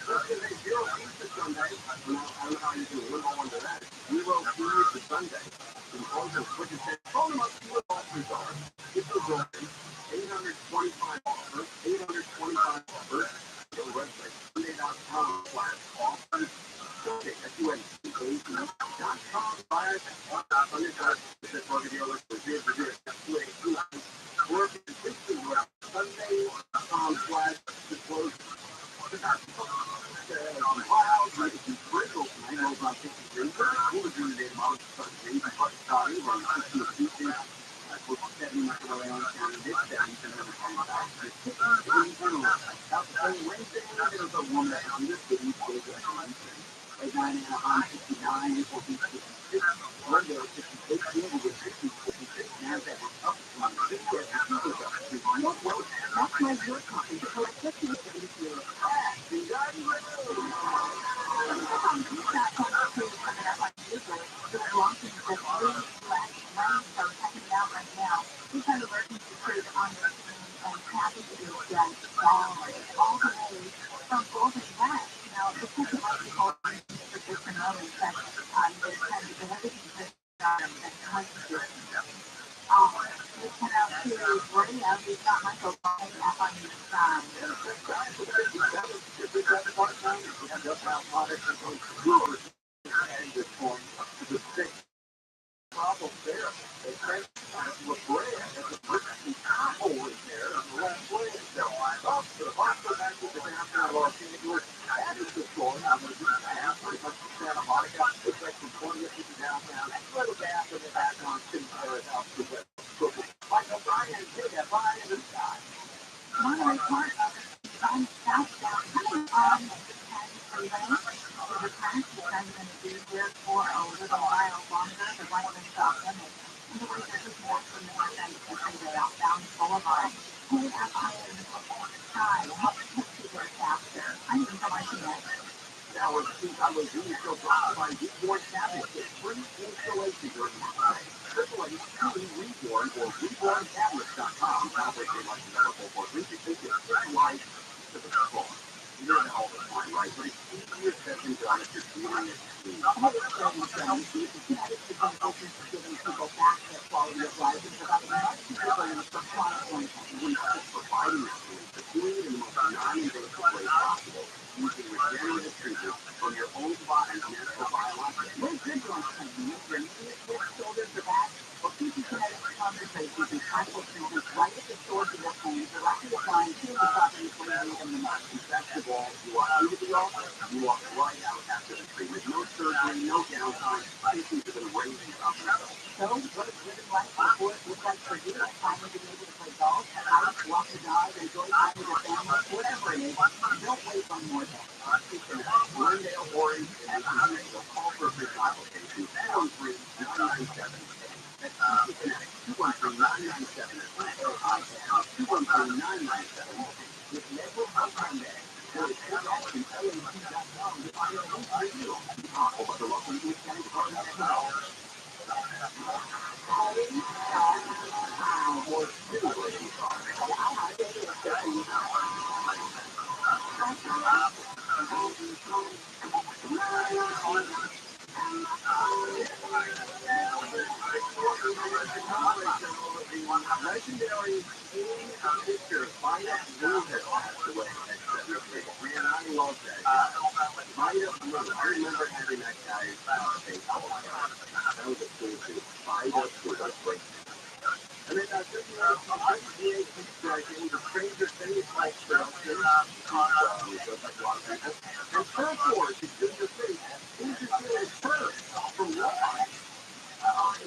Just as a zero fees to Sunday, well, I don't know how you do a little under that. Zero fees to Sunday. So the calls are quick and say, phone them up, see what offers are. Get those open. 825 offers, 825 offers. Go to the website, sunday.com/offers. Sunday, SUNDAY.com/offers. The target dealer for zero to zero. Or if you simply go out Sunday.com/disclosure. Wow, maybe some sprinkles tonight. Rolls on 53. Cooler during the day tomorrow. Sunday, Pakistani, around 60 to 50. Close to 70 miles away on County. Mid-70s and then coming back to 60 Out the same Wednesday, there's a woman on this city. At 9 Anaheim, 69. Newport Beach, 56. Glendale, 58. Campbell, 60, 56. Nasdaq was up. That's why your company collect 50 to 80 kilos of trash. And garden road. launching the three lanes that are checking it out right now. We've had emergency crews on the scene and packages that solid all the way from Golden West. Now, because it might be holding for just a moment, but there's kind of been everything pushed on and constant. We come out to Brea. We've got Michael Bryant up on the side. Problem there. They transplanted La Brea as a emergency pothole in there on the left lane. So up to the hospital back to the downtown Los Angeles. That is the story. I'm going to do that pretty much from Santa Monica. Looks like from 20th to downtown. A little gap in the back on Sinclair's out to the west. Michael Bryan, take that fly in the sky. Monterey Park on southbound coming on the Freeway. The attacks that I'm going to do here for a little while longer, the right wing stop limit. And the way this is more from the north end of the freeway outbound Boulevard. Pull up higher in the sky and help push you there faster. I'm even liking it. Now, I was really so proud by Reborn Cabinets. It's free installation during this time. Reborn or RebornCabinets.com. Sounds like they like the medical for we can take it life to the floor. You know that all the time, right? But it's easier said than done if you're doing it clean. Connecticut is open for giving people back their quality of life and providing much cheaper for chronic conditions. We are providing it to you, but doing it in the most non-invasive way possible, using regenerative treatment from your own body's natural biologics. We're good ones, companies. We're unit with children for that. Or keeping genetic conversations and actual treatments right at the source of their pain, directly applying to the properties where you need them the most. Best of all, you walk through the office, you walk right out after the treatment. No surgery, no downtime. Patients are going to raise you up. So, what does living life before it look like for you? Finally being able to play golf, hike, walk the dog, enjoy time with your family, whatever it is. Don't wait one more day. Glendale, Orange, and Missouri. Call for a free consultation. 213-997. That's Easy Connect. 213-997. 213-997. With Network on Monday. Go to TRUMAN.com to find out who's for you. Over the local East County Department of Health. Or two. Legendary Amy Fisher, Vida Blue has passed away at 73. Man, I love that guy. Vida Blue, I remember having that guy's baseball card. That was a cool dude. Vida Blue, that's great. And then it was a Stranger Things like production. Just like a lot of people. And Turf Wars, it's good to see. Who's as good as Turf from Rabbi?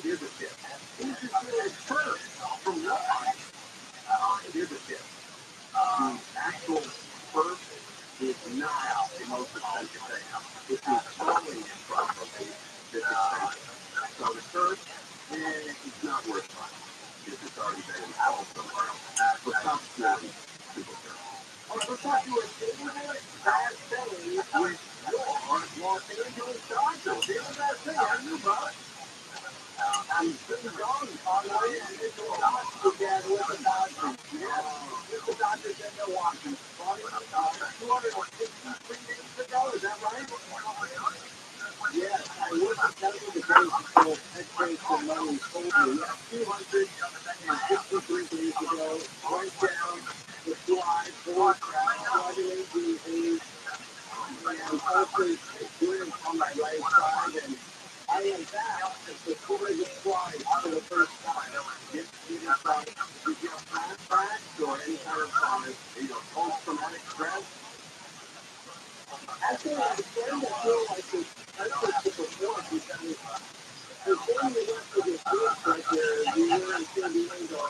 Here's a tip. Who's as good as Turf from Rabbi? Here's a tip. The actual Turf is not the most expensive thing. It's the towing properly that's expensive. So the Turf, it's not worth it. It's already been installed somewhere else. So stop smelling people Turf. All right, let's talk to a David Bassett with your Los Angeles Dodgers. David Bassett, how are you, bud? I'm sitting down on the way and it's a lot together with the Dodgers. With the Dodgers in Milwaukee. 263 days ago, is that right? Yes, I worked at Medical Debate until X-rays for money told me 263 days ago, went down the slide, driving into a and also experience on my right side, and I am back before the slide for the first time. Did you get flashbacks or any kind of post-traumatic stress? Actually, I'm starting to feel like this started to perform because the thing we went to this group right there, we were in San Diego.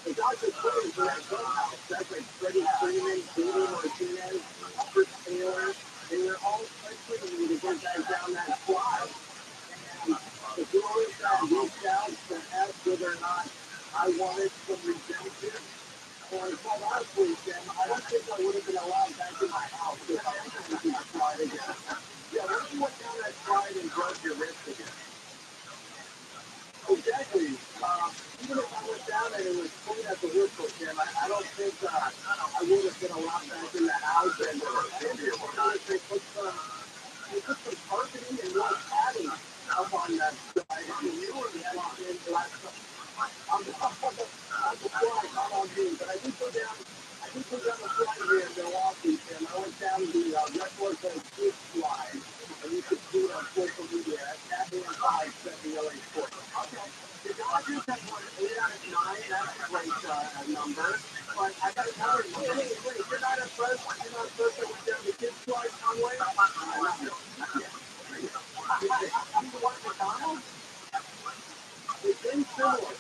The Dodgers players were at clubhouse. That's like Freddie Freeman, David Martinez, Chris Taylor. They were all pushing me to get back down that slide. And the Brewers reached out to ask whether or not I wanted some redemption. And quite honestly, Sam, I don't think I would have been allowed back in my house if I was going to the slide again. Yeah, when you went down that slide and broke your wrist again? exactly. Even if I went down and it was clean at the whistle, Tim, I don't think I would have been allowed back in that house. And they put some carpeting and more padding up on that side. And you were in last on the fly, not on me. But I did go down. I did go down the fly here in Milwaukee, Tim. I went down the Redwood Beach slide, and you could see it on social media at Kathy and 5 LA Sports. Okay. The Dodgers have won 8 out of 9. That's a great number. But I got another number. Wait, you're not impressed? You're not impressed that we're down the kids' slide, Conway? Not yet. You want McDonald's? It's been similar.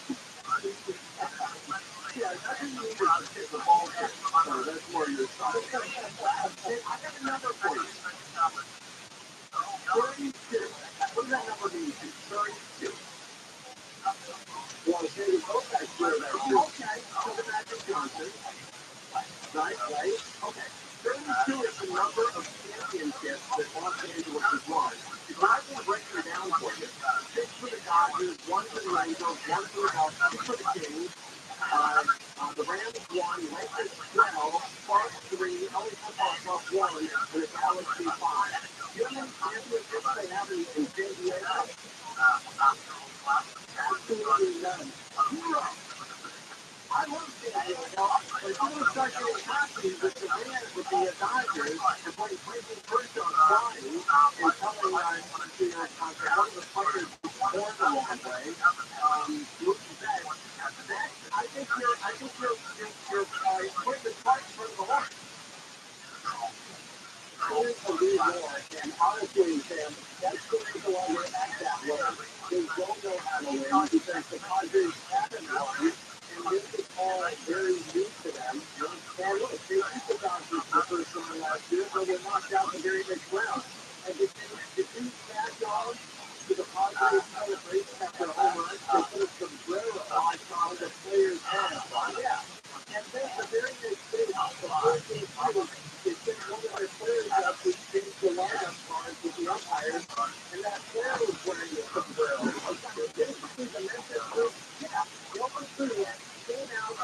Yeah, nothing new to hit the ball here. So that's more your side. I got a number for you. 32. What does that number mean? 32. Well, say the Kovacs were that year. Okay, so the Magic Johnson. Right? Okay. 32 is the number of championships that Los Angeles has won. If I can break it down for you, 6 for the Dodgers, 1 for the Rangers, 1 for the Cubs, 2 for the Kings. The Rams won, Lakers 12, Sparks 3, LA Football Club 1, and the Galaxy 5. Do you know how many championships they have in San Diego? Absolutely none. Zero. I love San Diego, but if I'm going to start getting happy with the man with the Dodgers and putting Clayton Kershaw crying and telling one of the players who scored the long way, Mookie Betts, I think you're putting the cart in front of the horse. Only to lose more, and honestly, Sam, that's the reason why we're at that way. They don't know how to win because the Padres haven't won, and this is all very new to them. And look, they beat the Dodgers the first time last year, but were knocked out in the very next round. And did you back on to the Padres celebration after a home run? They put a sombrero on the player's head. Yeah. And then the very next day, before Game 2, they sent one of their players up to change the lineup cards with the umpires, and that player was wearing the sombrero. Didn't you see the message group? Yeah. One through came out,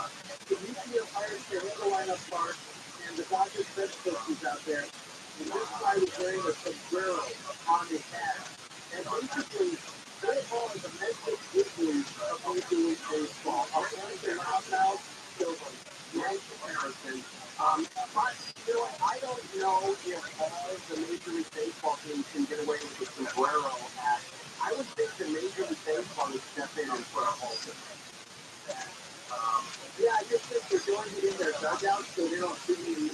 the UC umpires to hand the lineup cards, and the Dodgers bench coach was out there, and this guy was wearing a sombrero on his head. And basically, baseball is a mental weekly of Major League Baseball. Our fans are loud out, so nice comparison. But, you know, I don't know if all the Major League Baseball teams can get away with the sombrero act. I would think the Major League Baseball would step in and put a halt to it. Yeah, I just think they're doing it in their dugout so they don't see any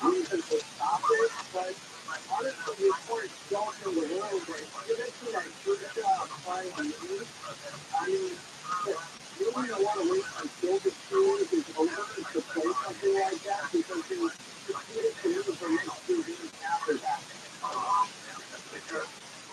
reason to stop it. But honestly, the reports don't know the world right. You're making that good job finding me. I mean, you don't want to wait until the series is over to play something like that because they succeeded to move the next 2 games after that.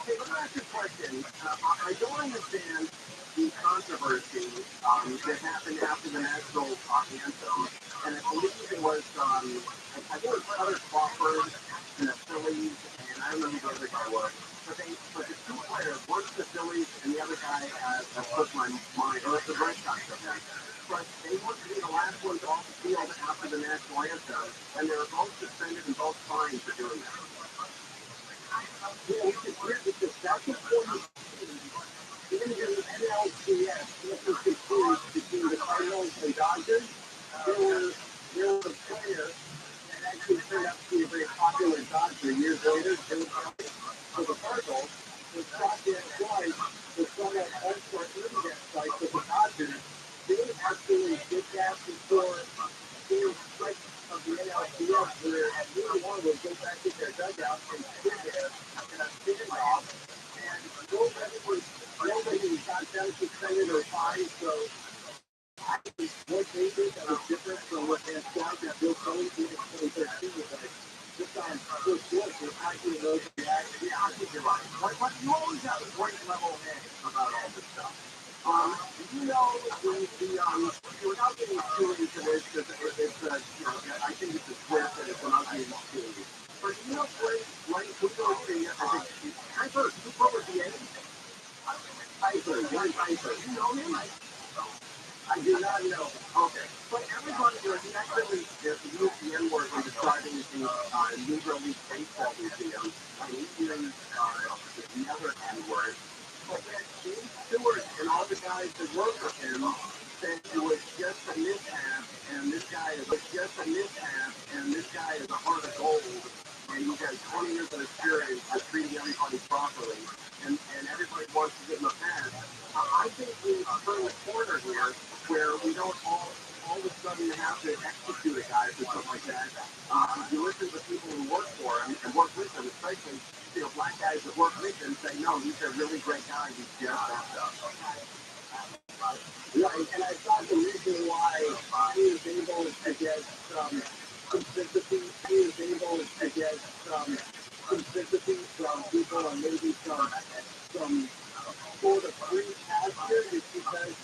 Hey, let me ask you a question. I don't understand the controversy that happened after the national anthem, and I believe it was, I think it was Cutter Crawford and the Phillies, and I don't know who the other guy was, but the 2 players, one for the Phillies and the other guy slipped my mind, or the Red Sox, but they wanted to be the last ones off the field after the national anthem, and they were both suspended and both fined for doing that. Yeah, which is weird because that's important. Even in the NLCS, this is the series between the Cardinals and Dodgers. There was a player that actually turned out to be a very popular Dodger years later. So the Cardinals was shot dead twice. The son of all-star internet site for the Dodgers. They actually did that before game 6 of the NLCS, where neither one would go back in their dugout and sit there in a standoff. And nobody got them suspended or fined, so I think what they did that was different from what they had thought that Bill Cody did in 2013 was like, just on first look, they're actually those reactions. Yeah, I think you're right. But you always have a great level head about all this stuff. You know, without getting too into this, because it's I think it's a twist and it's an ugly opportunity. But you know, like people say, I think, I heard Super with the A's. Piper, John Piper. You know him? I do not know. Okay. But everybody, he actually used the N-word when describing the Negro League baseball museum. And he used the other N-word. But then James Stewart and all the guys that work with him said it was just a mishap, and this guy is just a mishap, and this guy is a heart of gold, and he's got 20 years of experience of treating everybody properly, and everybody wants to give him a pass. I think we turn the corner here where we don't all of a sudden have to execute a guy for something like that. If you listen to people who work for him and work with him, especially black guys that work with him, say, no, he's a really great guy. He's just right, and I thought the reason why he was able to get some sympathy, from people and maybe some sort of free pasture is because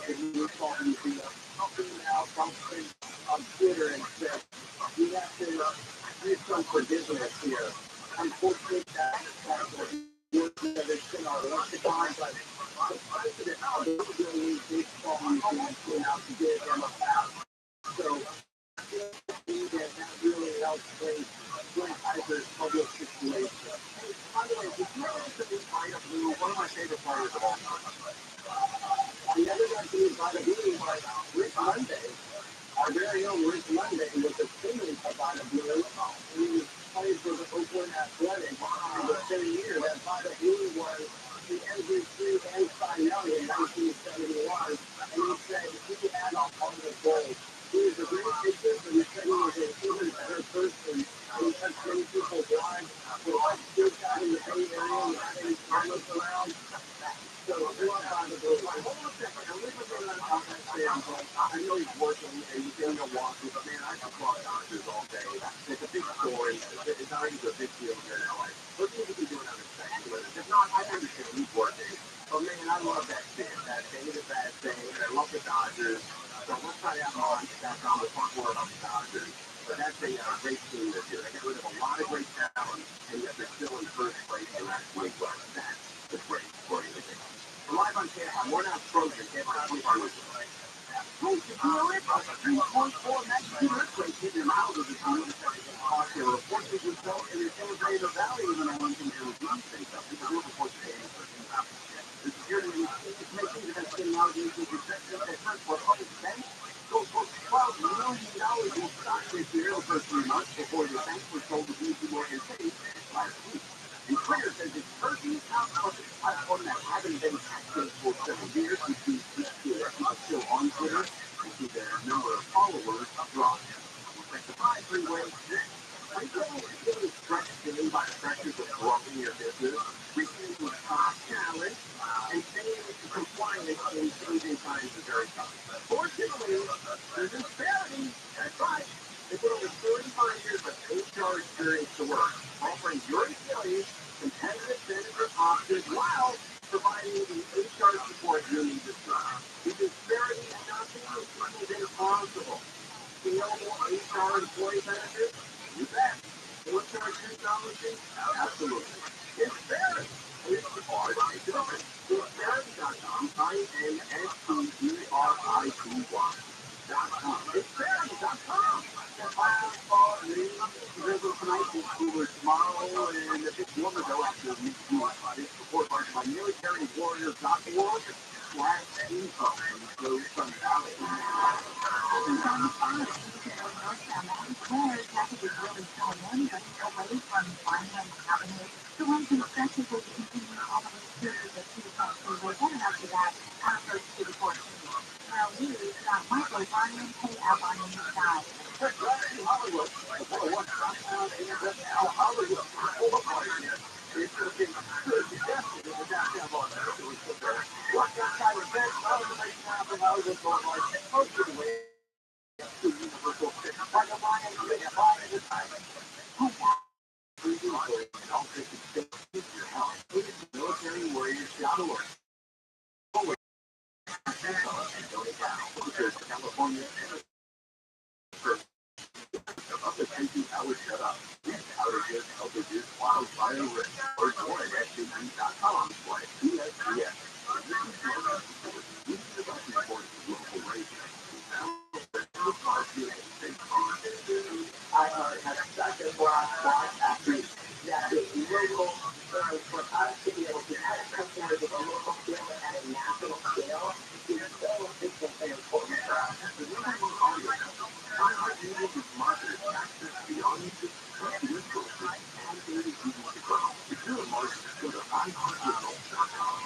he was talking to something out something on Twitter and said, we have to do some forgiveness here. Unfortunately, that's what it's in our lexicon, but the president of the League Baseball Museum came out to give him a pass. So I think that really helps Glenn Kaiser's public situation. Hey, by the way, did you ever listen to Ida Blue, one of my favorite players of all time? I never got to meet Ida Blue, but Rick Monday, our very own Rick Monday, was a teammate of Ida Blue. He played for the Oakland Athletics in the same year that Ida Blue was the MVP and Cy Young in 1971, and he said he had a heart of gold. He was a great pitcher, but he said he was an even better person, and he touched many people's lives. So I still got in the Bay Area and having cameras around. So I love Ida Blue. Hold on a second. I'm going to go on that standpoint. I know he's working and he's in Milwaukee, but man, I can talk Dodgers all day. It's a big story. It's not even a big deal here in LA. What do you be doing on the second? If not, I understand he's working. But man, I love that kid. That thing is a bad thing. And I love the Dodgers. So let's try to have on that on the front word on the Dodgers. But that's a great team this year. They got rid of a lot of great talent, and yet they're still in first place in that league. That's the great story of the game. Live on camera, we're not frozen. Can't believe our listeners. Hey, did you know it? A 3.4 magnitude earthquake hit an hour of the time. The report that you felt in the Elevator Valley even on Lincoln Air was not safe up. It's a real report today. The security information that has been now used to protect them at first for public banks. Goes for $12 million in stock this year the first 3 months before the banks were sold to BC Morgan Chase last week. The Twitter says it's Turkey's outsourcing platform that hasn't been active for several years, which means people are still on Twitter and see their number of followers drop. Like the 5 freeway, people really stretched thin by the pressures of growing your business, reaching into a top challenge, and staying compliant in changing times is very tough. Fortunately, there's a disparity. That's right. They put over 35 years of HR experience to work, offering your employees competitive benefit options while providing the HR support you need to thrive. The disparity is not being seen as impossible. Scalable HR employee benefits? You bet. HR technology? Absolutely. Disparity is hard to do. Disparity.com, INSTERITY.com. Disparity.com. Tonight, Vancouver tomorrow, and a bit warmer though after the week. This report by militarywarriors.org/info. So from Valley. Traffic is really slowing in, but away from Vineland Avenue. The ones in stretches will be continuing all the way through the 2 o'clock freeway, and after that, after 2 to 14. Now, news, Michael Ryan, pay out on the side. Hollywood. Hollywood. It's going to be good suggestion in the downtown Los Angeles. What that kind of event, make happen, Hollywood going like most of the way to Universal City. Like a Lion, a Lion is time. Militarywarriors.org. California. Up to 10 hours shut up. These outages help reduce wildfire risk. Learn more at SUV.com. because of a local scale at a national scale is so different than what we have. The number one audience, iHeartMedia is marketers access beyond music and resources and daily media to grow. If you're a marketer, go to iHeartRadio.com.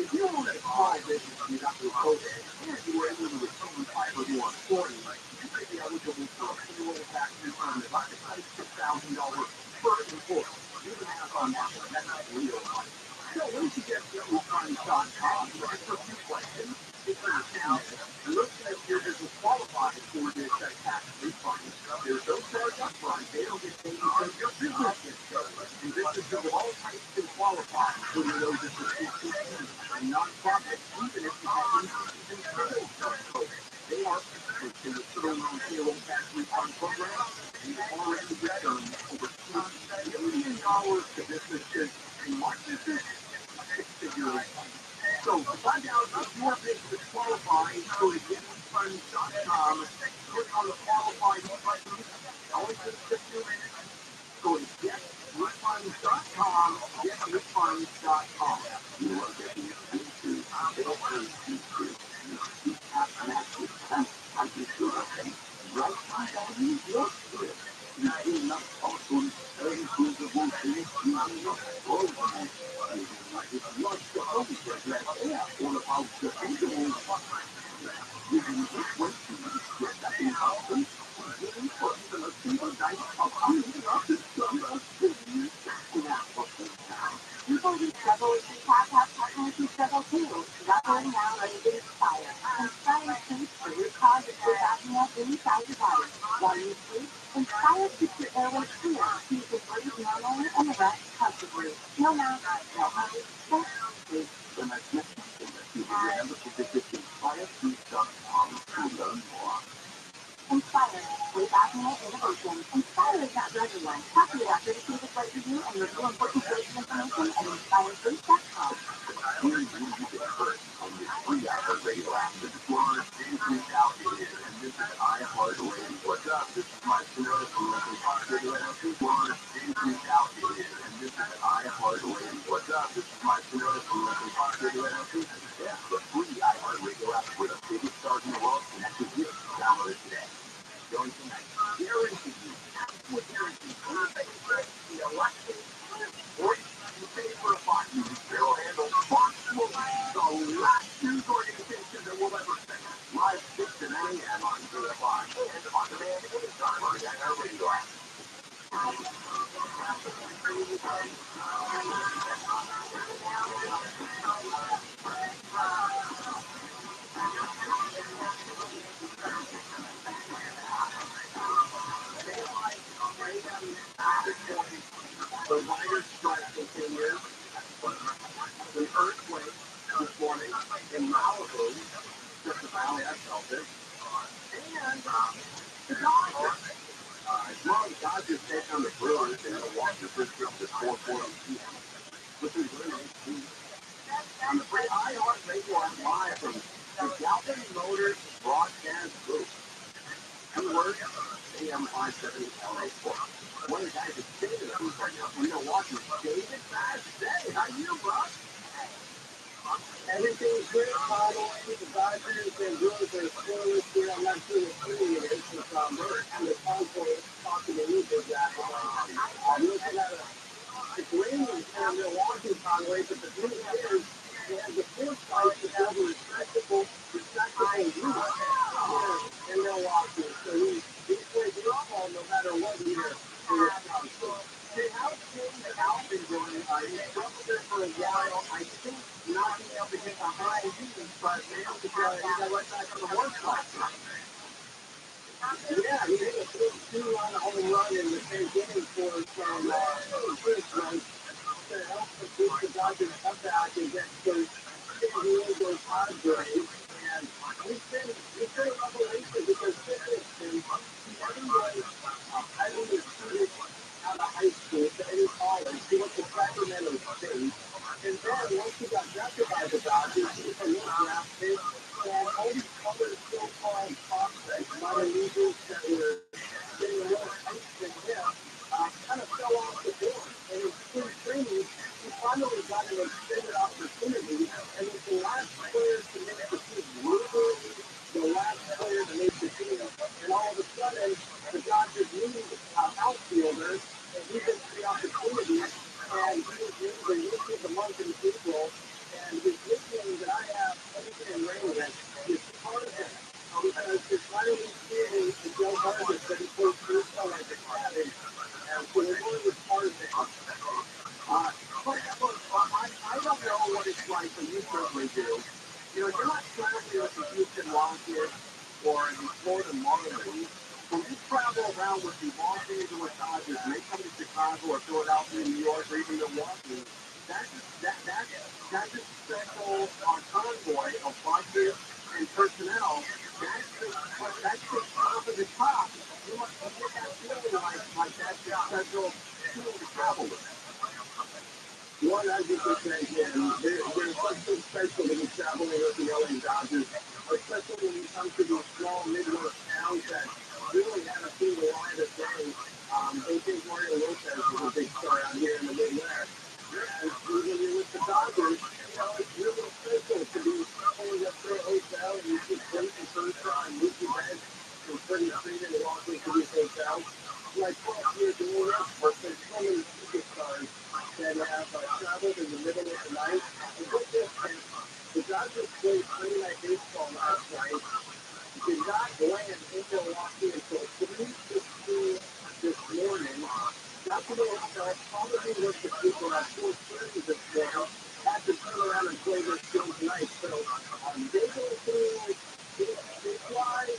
If you own a small business and you got through COVID, and you were able to retain $541.40, you may be eligible for a payroll tax refund of up to $26,000 per employee. You can have on that. That's not real money. So once you get to refunds.com, you answer a few questions. It takes 10 minutes. And look at if your business qualifies for this tax refund. There's no charge up front. They don't get paid until your business gets paid. And businesses of all types can qualify, including those that participate in nonprofits, even if you have increases in sales during COVID. They are eligible to the TRUMAN payroll tax refund program. We've already returned over $2 billion to businesses and marketers, six figures. So to find out if your business qualifies, go to getrefunds.com, click on the qualified button. Always takes a few minutes. Go to getrefunds.com, getrefunds.com. You are getting into People who struggle with this have partners who struggle too. Rapper now ready to inspire. Inspire treats for root cause of sleep apnea inside your body. While you sleep, Inspire keeps your airways clear so you can breathe normally and rest comfortably. No mask, no hurry, just sleep. the magnificent that you will remember to visit InspireFoods.com to learn more. Inspire, sleep apnea innovation. Inspire is not for everyone. Talk to your doctor to see if it's right for you and review important safety information at InspireFoods.com. Here you get first on this 3-hour radio app. Subscribe and reach out here. And this is iHeartRadio. What's up? This is Mike Sonora from Local Popular. Subscribe and reach out here. And this is iHeartRadio. What's up? This is Mike Sonora from Local Popular. Yes, the free iHeartRadio app with the biggest stars in the world connected with you. Download it today. Going tonight. Guaranteed. Absolute guaranteed. The election. Or you pay for a box. Zero handle. Box will be the last news organization that will ever say. Live 6 to 9 a.m. on KFI. And on demand anytime on the iHeartRadio app. The writer's strike continues. An earthquake this morning in Malibu, just the valley I felt it. And the Dodgers. Dodgers take on the Brewers. They're going to walk the first trip to 4:40 p.m. Which is really nice. On the free iHeartRadio app live from the Galvin Motors broadcast booth. Two words, AM 570 LA Sports. One of the guys that's sitting in the booth right now, we're going to watch him. David Bass. Hey, how you, bro? Everything's good, by the way. The Dodgers and Brewers are still this year. I'm not sure what team it is. It's and the convoy talking to you, Big Jack. Looking at it's raining in Milwaukee, Conway, but the thing is, they have the fourth fight to build a respectable group here in Milwaukee. So he plays baseball no matter what here in Wisconsin. Hey, how's King Alvin doing? He's struggled there for a while. I think not being able to get the high heat, but they have to he got right back on the horse last night. Yeah, he hit a big 2-run home run in the same game for some Richmond to help the Dodgers come back and get their San Diego Padres. And he's been a revelation because he never was highly recruited out of high school to any college. He went to Sacramento State. And then once he got drafted by the Dodgers, he was a little draft pick. And all these other so-called prospects, minor leaguers that were getting a little taste in him, kind of fell off the board. And in spring training, he finally got an extended opportunity, and was the last player to make the team. Literally the last player to make the team, and all of a sudden, the Dodgers need outfielders, and he gets the opportunity, and he was named the rookie of the month in April, and his nickname that I have everything ring with is Tarzan, because his minor league team is Joe Hargis, but he plays baseball like a savage, and so we're going with Tarzan. I don't know what it's like, but you certainly do. You know, you're not traveling with the Houston Rockets or the Florida Marlins. When you travel around with the Los Angeles Dodgers and they come to Chicago or Philadelphia, New York, or even Milwaukee, that's a special convoy of buses and personnel. That's the top of the top. You must get that feeling like that's a special team to travel with. 100%, Jim. There's something special when you're traveling with the LA Dodgers, especially when you come to these small Midwest towns that really haven't seen the light of day. They think Mario Lopez is a big star out here in the Midwest. And when you're with the Dodgers, you know, it's really special to be pulling up to a hotel and you just wait in person on Mookie Betts and Freddie Freeman and walk into these hotels. Like 12 years doing this, but there's so many superstars that have traveled in the middle of the night. And with this, the Dodgers played Sunday Night Baseball last night. Did not land in Milwaukee until 3:15 this morning. Got to the hotel, probably went to sleep around 4:30 this morning. Had to turn around and play this game tonight. So they go through, they fly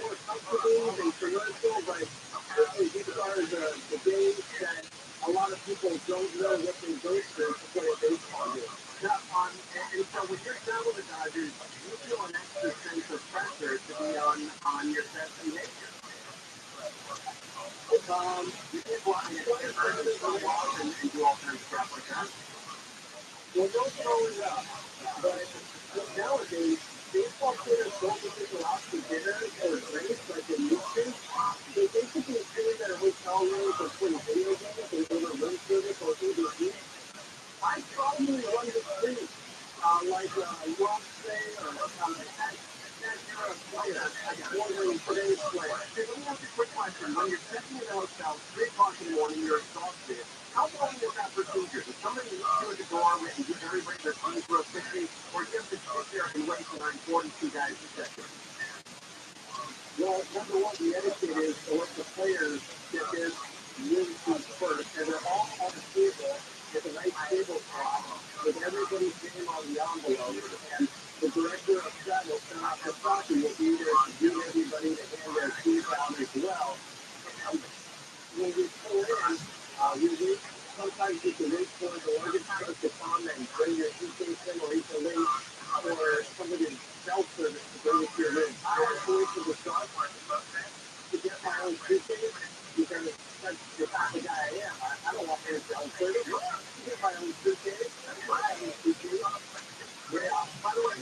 more comfortably than commercial, but certainly these are the days that a lot of people don't know what they go through to play a baseball game. Now, and so when you're down with the Dodgers, you feel an extra sense of pressure to be on your best behavior. You can't go out and get hurt and go off and do all kinds of stuff like that. Well, don't throw it up. But nowadays, baseball players don't get to go out to dinner or drinks like they used to. They basically stay in their hotel rooms or play video games or go to room service or Uber Eats. I probably run the street like Rob say or that era of player, more than today's player. Hey, let me ask you a quick question. When you're sitting in a hotel, 3 o'clock in the morning, you're exhausted. How long is that procedure? Does somebody meet you at the door and give everybody their keys real quickly, or do you have to sit there and wait for 42 guys to check in? Well, number one, the etiquette is to let the players get their room keys first, and they're all on the table with a nice tablecloth with everybody's name on the envelope, and the director of travel, Senator Rabbi, will be there to give everybody to hand their keys out as well. And when we pull in, we wait. Sometimes you can wait for the luggage truck to come and bring your suitcase in, or you can wait for somebody's self-service to bring it to your room. I have to wait for the truck to get my own suitcase because that's the type of guy I am. I don't want any self-service. I get my own suitcase. I have a suitcase. Yeah. By the way,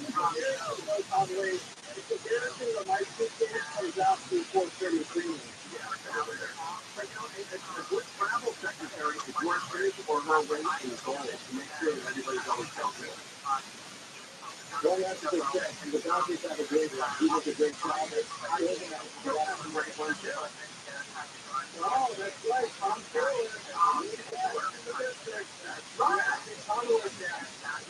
the comparison of my suitcase comes out to 433. But you know, a good travel secretary is your experience or her weight and goal to make sure that everybody's always healthy. Well, that's a good check. And the Dodgers have a great one. He does a great job. I live in a great one, too. Oh, that's right. Tom Taylor. That's right. Tom was that.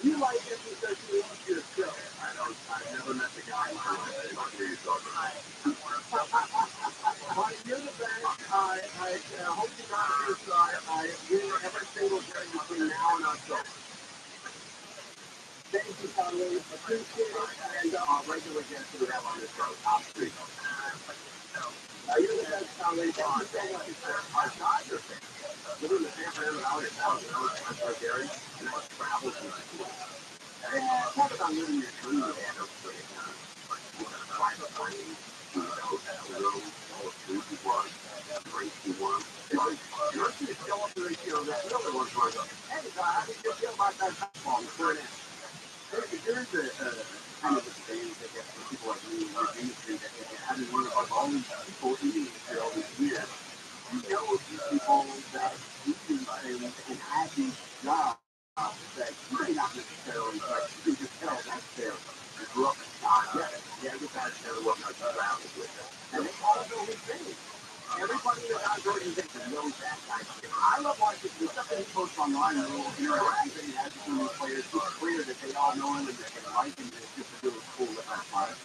You like him because he loves your show. I've never met the guy. I don't hear you talking about it. Well, you're the best. I hope you guys win every single game between now and October. Thank you, Conley. Appreciate it. And regular guest that we have on this show, Top Street. You're the best, Conley. Thank you so much. Our Dodger fan. Living in the San Fernando Valley, I'm Gary. And I travel to talk about living your dream. Private plane, hotel room, all the food you want, drinks you want. You're going to show up to the show. That's another one for us. Hey, how do you feel about that basketball? There's a kind of a saying that for people like me in the industry that I've been one of all these people in the industry all these years. You know these people that do these things and have these jobs. that you may not necessarily, but you can just tell that's there. You grew up in God, yeah, the guys never worked out around with them. And they all know his name. Everybody in God's organization knows that guy. I love watching the stuff that he posts online and the little interactions that he has with some of the players. It's clear that they all know him and that they like him. It's just a really cool little product.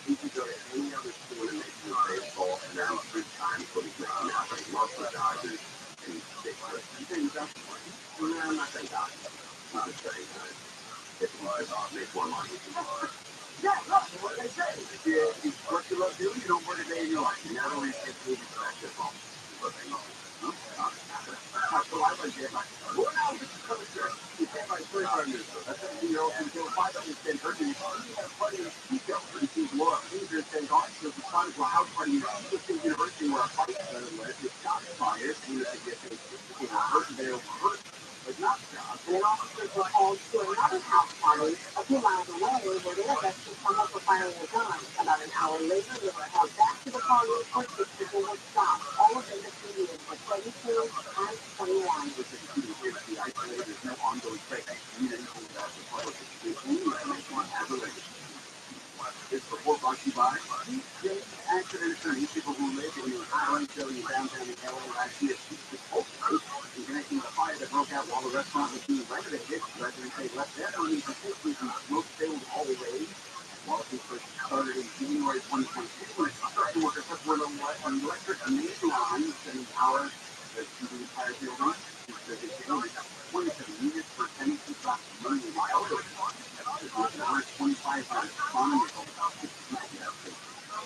He could go to any other school in Major League Baseball and now three times what he's making now. He loves the Dodgers and he's sick with it. You think he's up? No, I'm not saying Dodgers. I'm just saying if he was make more money. Yeah, look, what they say. If you work you love doing, you don't work a day in your life. You never really get paid for that shit home. What they know. So I like that. Well, now this is coming to you can't like 35 years ago. That's 17-year-old who's going to find out he's been hurt. You got a buddy in Chico. He sees Laura Caesar saying, oh, so the son of a house party at Chico State University where a fight started with. His shot fired. He was to get hurt and they overhurt. But not John. And officers were called to another house party a few miles away where they arrested someone for firing a gun. About an hour later, they were held back to the party where 6 people were stopped. All of them detainees were 22 and 21. The isolated, there's no ongoing threat. You need anything about the public. There's only one has a relationship. This report brought to you by James Accident Attorney. People who live in the island building downtown in LA last year. In connection with a fire that broke out while the restaurant was being renovated, residents say left their homes particularly from smoke-filled hallways. Lawsuit first started in January 2022 when construction workers took one of an electric main line sending power to the entire building. The damage 27 units for tenants across the mile. It's 125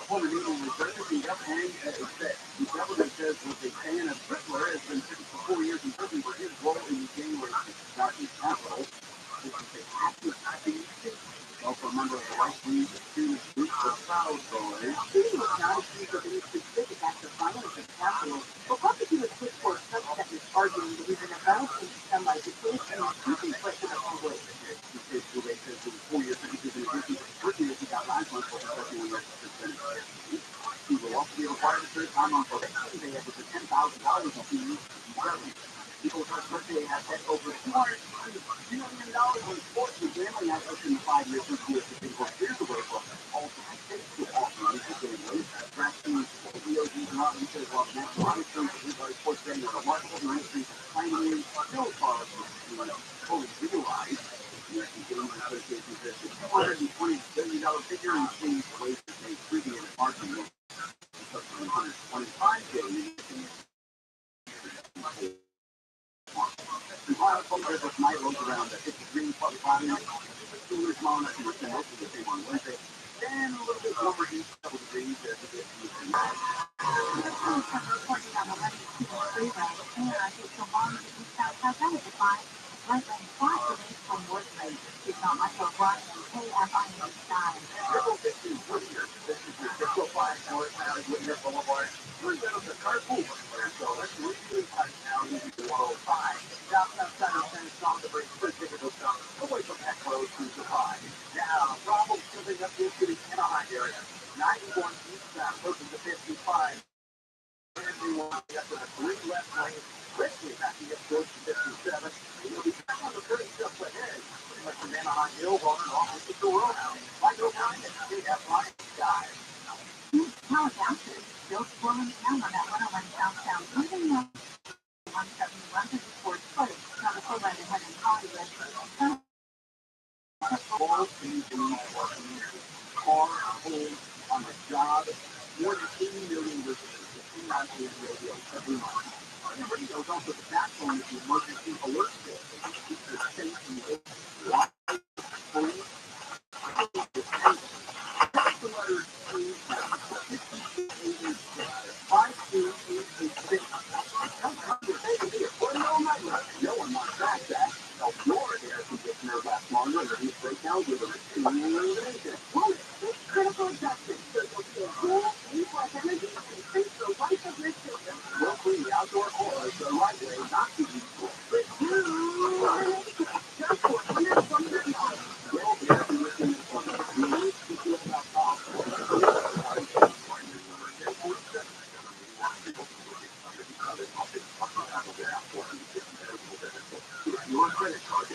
former Navy reservist and the government says what they say in a Brickler has been sentenced for 4 years in prison for his role in the January Nazi capital. This is an active activist, also a member of the right-wing extremist group, the Proud Boys. Shooting was not accused of any specific act of violence at the Capitol, but prosecutors pushed for a suspect is arguing that he's an advanced semi-dictator and increasing pressure on public. They said it was 4 years sentences in addition to the 13 years he got last month for possessing a registered gun. He will also be required to serve time on probation. They have up to $10,000 in fees. People's first birthday has had over $200 million in sports and gambling assets in the 5 years since the Supreme Court cleared the way for all states to offer these gambling. DraftKings, VOGs, and Robin says while the national monitoring for regarding sports betting are remarkable, the industry finally still far from fully legalized. The American Gaming Association says the $220 billion figure includes ways to pay trivia and marketing. $125 billion. The wild focus of night rolls around the 53 plus body. Coolest amount of most of the same on Wednesday. Then a little bit warmer east, couple degrees as we get to the night. It's not like a run and KFI style. Triple 50 Whittier. This is your 605 North Valley Whittier Boulevard. We're going to the carpool. So let's really cut down into the 105. Down outside of San the break for typical stuff. Away from that road to the 5. Now, Bravo slipping up into the Anaheim area. 91 eastbound, closing to 55. Everyone up to the 3 left lane. Quickly backing up towards the 57. You'll be back on the 30 steps ahead. Pretty much from Anaheim Hill, running off with the road. Mike O'Brien, they have Ryan Sky. Now, downstairs, still swirling down on that 101 southbound, moving up 171 to the sports place. Now, the full right ahead in Hollywood. All things working, car, home, on the job, more than 80 million listeners to TRUMAN radio every month. The radio is also the backbone of the emergency alert system. Keeps us safe from the live, police, the letter T, 52886. No one wants that. No Florida air conditioner lasts longer than these breakdowns with a illumination. Critical adjustment. So you'll feel cool, refresh energy, and increase the life of your system. We'll clean the outdoor corners the right way, not to be cool. Just for $129. Well, the air conditioning is on the your credit card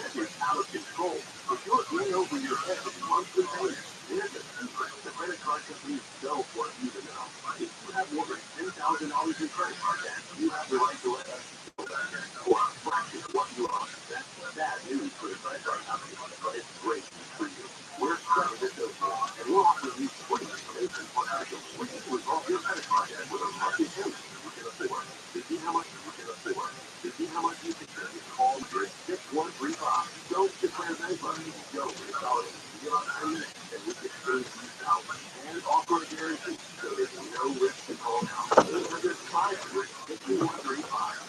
but it's great for you. We're excited to show you, and we'll offer you free information on how to quickly resolve your credit card debt with a monthly payment you can afford. To see how much you can afford, to see how much you can save, call 6135. Don't declare bankruptcy. Go to Solid. Give us 10 minutes, and we can save you thousands and offer a guarantee, so there's no risk to call now. 800-56135.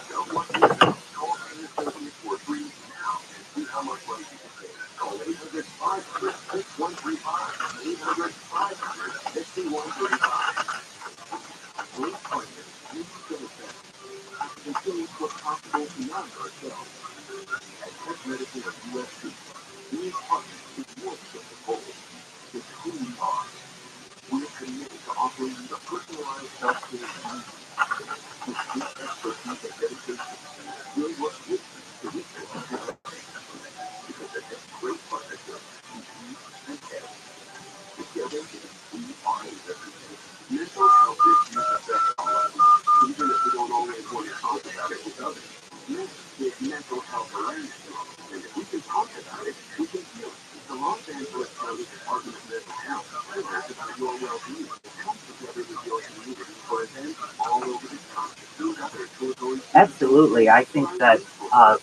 Don't want you to call an associate for free now and see how much money you can save. Call 800-500-6135. 800-500-6135. Great partners, you citizens, can change what's possible beyond ourselves. At Tech Medicine of USC, these partners is more than just a goal. It's who we are. We're committed to offering you the personalized healthcare you need. With deep expertise and dedication, we'll work with you to reach your destination. Because at this great partnership, we and care. Together, we are everything. Mental health issues affect all of us, even if we don't always want to talk about it with others. This is Mental Health Awareness Month, and if we can talk about it, we can heal it. The Los Angeles County Department of Mental Health cares about your well-being and comes together with your community for events all over the country. Absolutely. I think that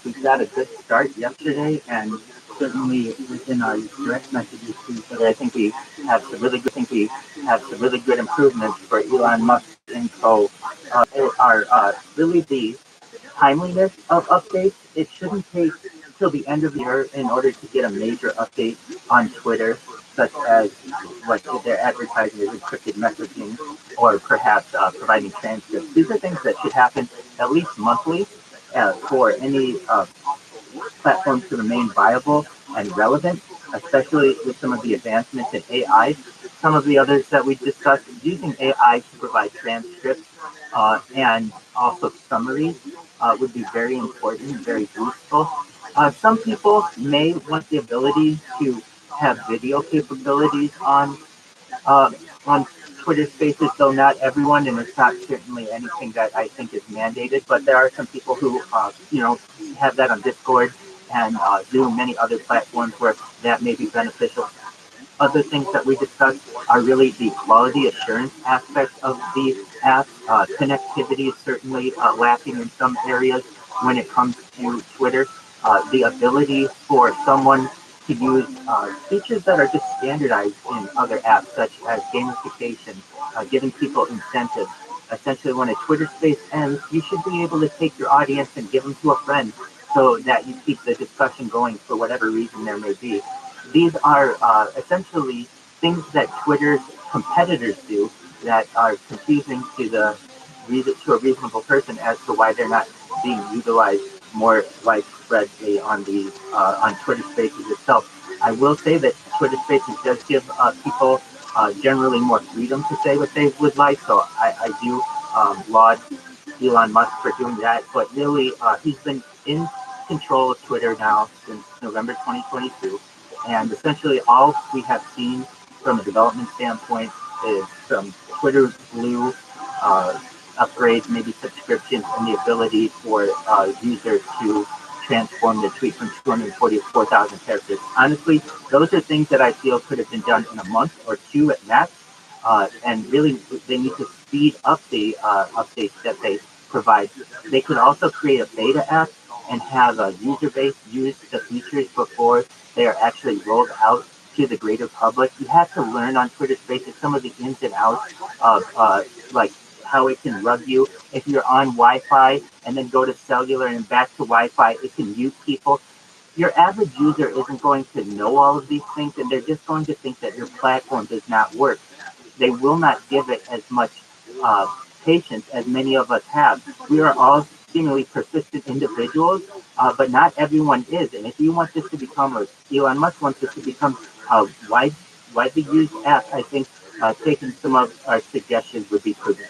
we got a good start yesterday, and certainly within our direct messages to each other, I think we have some really good improvements for Elon Musk's info. Are really the timeliness of updates. It shouldn't take till the end of the year in order to get a major update on Twitter, such as what they're advertising as encrypted messaging, or perhaps providing transcripts. These are things that should happen at least monthly for any platforms to remain viable and relevant, especially with some of the advancements in AI. Some of the others that we discussed, using AI to provide transcripts and also summaries would be very important and very useful. Some people may want the ability to have video capabilities uh, on Twitter Spaces, though not everyone, and it's not certainly anything that I think is mandated. But there are some people who, have that on Discord and Zoom, many other platforms where that may be beneficial. Other things that we discussed are really the quality assurance aspects of the app. Connectivity is certainly lacking in some areas when it comes to Twitter. The ability for someone to use features that are just standardized in other apps, such as gamification, giving people incentives. Essentially, when a Twitter space ends, you should be able to take your audience and give them to a friend so that you keep the discussion going for whatever reason there may be. These are essentially things that Twitter's competitors do that are confusing to to a reasonable person as to why they're not being utilized more widespreadly on Twitter Spaces itself. I will say that Twitter Spaces does give people generally more freedom to say what they would like, so I do laud Elon Musk for doing that. But really, he's been in control of Twitter now since November 2022, and essentially all we have seen from a development standpoint is some Twitter Blue uh, upgrades, maybe subscriptions, and the ability for users to transform the tweet from 244,000 characters. Honestly, those are things that I feel could have been done in a month or two at max. And really, they need to speed up the updates that they provide. They could also create a beta app and have a user base use the features before they are actually rolled out to the greater public. You have to learn on Twitter Spaces some of the ins and outs of like how it can rug you. If you're on Wi-Fi and then go to cellular and back to Wi-Fi, it can mute people. Your average user isn't going to know all of these things, and they're just going to think that your platform does not work. They will not give it as much uh, patience as many of us have. We are all seemingly persistent individuals, but not everyone is. And if you want this to become, or Elon Musk wants this to become a widely used app, I think taking some of our suggestions would be prudent.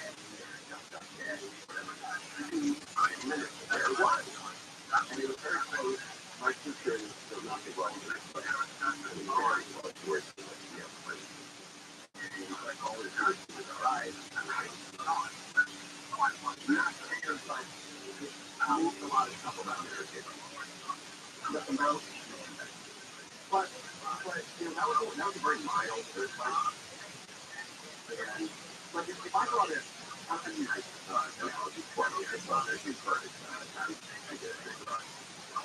My sister is still not the right but a lot of stuff about marriage. about. But that was a very mild search. And but if I brought it, I mean, analogy for me, I thought there's encouraged. I get it.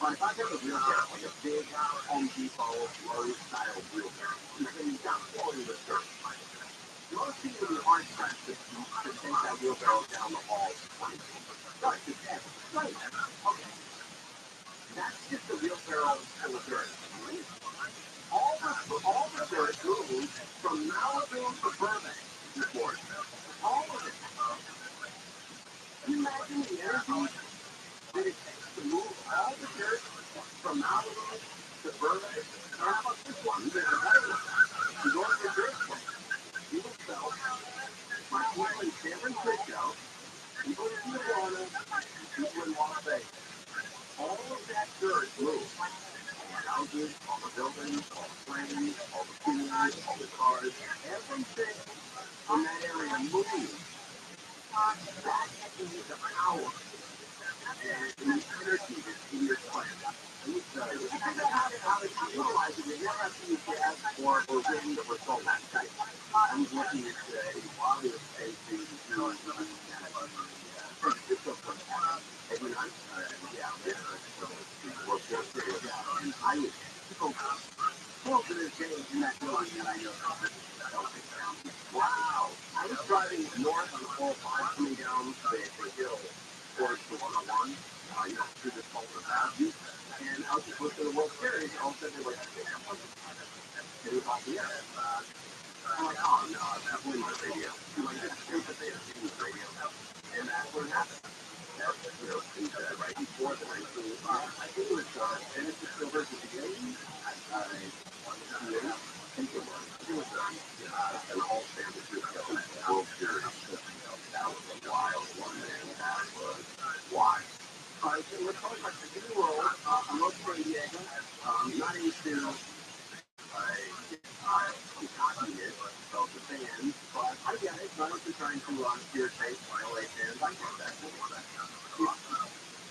But if I have a wheelbarrow, like a big Home Depot Lowe's style wheelbarrow, and you've got quality with dirt, most people would be hard pressed to take that wheelbarrow down the hall. Right, it's heavy. Right. Okay. That's just a wheelbarrow full of dirt. All the dirt moves from Malibu to Burbank before. All of it. Can you imagine the energy that it takes to move all the dirt from Malibu to Burbank? Or how about this one? Even better than that. You go to the dirt place. You will sell my people in San Francisco, people in Tijuana, people in Las Vegas. All of that dirt moves. Houses, all the buildings, all the planes, all the schools, all the cars, everything in that area moves. That is the power and the energy that's in your plant. How to utilize it, you never have to use gas or wind or solar. I was looking at a lot of space Francisco for every night. Yeah, and I was still to this day in that building, and I know wow. I was driving north on the 405 coming down the hill towards the 101, through this culture valley, and I was just listening to the World Series, and all of a sudden they were like, it was off the air. I'm like, oh no, that wasn't the radio. Like, it was the radio. And that's what happened. Right before the 19, I think it was Genesis Silver at the beginning. I think it was an all-star World Series. That was a wild one, man. That was wild. So let's talk about the new world. I'm from San Diego. Not into cockiness of the fans, but I get it. Not into trying to steer tape by LA fans. I get that.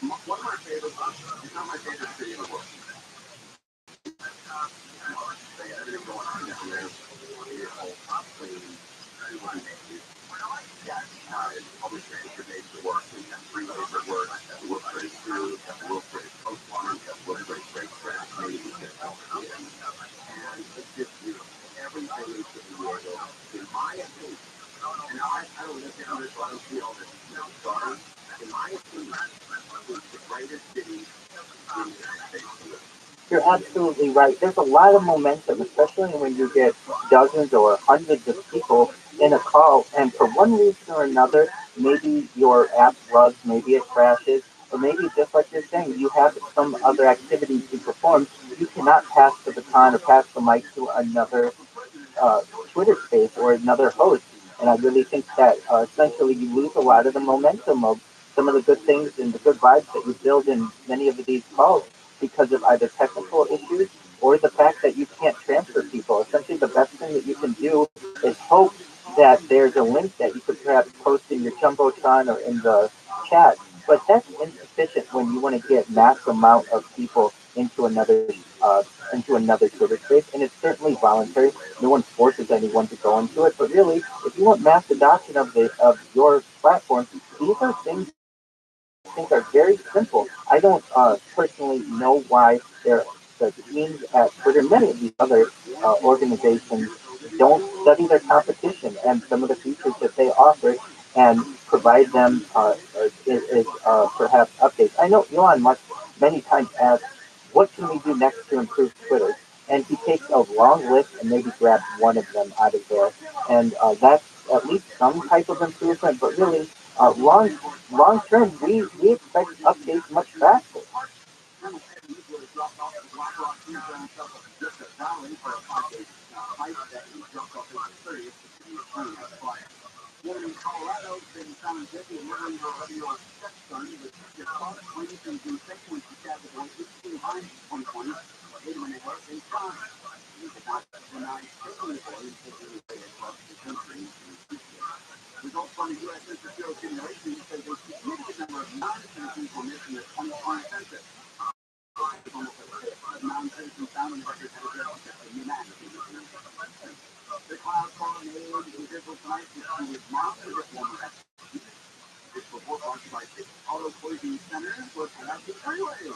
One of my favorites, it's not my favorite city in the world. They got everything going on down there. Beautiful, clean, public transportation to work. We have freeways at work. We work great food. We work great coastline. We work great trash. And it's just beautiful. Everything is beautiful, in my opinion. And I don't live down there, so I don't see all this stars. In my opinion, it's the greatest city in the United States. You're absolutely right. There's a lot of momentum, especially when you get dozens or hundreds of people in a call, and for one reason or another, maybe your app bugs, maybe it crashes, or maybe just like you're saying, you have some other activity to perform. You cannot pass the baton or pass the mic to another uh, Twitter space or another host. And I really think that essentially you lose a lot of the momentum of some of the good things and the good vibes that you build in many of these calls because of either technical issues or the fact that you can't transfer people. Essentially, the best thing that you can do is hope that there's a link that you could perhaps post in your Jumbotron or in the chat. But that's insufficient when you want to get mass amount of people into another Twitter space, and it's certainly voluntary. No one forces anyone to go into it. But really, if you want mass adoption of your platform, these are things that I think are very simple. I don't personally know why the teams at Twitter, many of these other organizations, don't study their competition and some of the features that they offer and provide them perhaps updates. I know Elon Musk many times asks, what can we do next to improve Twitter? And he takes a long list and maybe grabs one of them out of there. And that's at least some type of improvement, but really, long term, we expect updates much faster. One in Colorado, been found dead in murdering her 11-year-old stepson. The father claims he's been sexually stabbed at 18 times in 2020. Later when they were in crime. He did not deny taking the boy and taking his way across the country. Results from the U.S. Census Bureau simulation says a significant number of non-citizens were missing the 2020 census. down and record address of new Mac. The cloud call made individual tonight is monster reformer. This report brought to you by Six Auto Closing Center for Connected Freeways.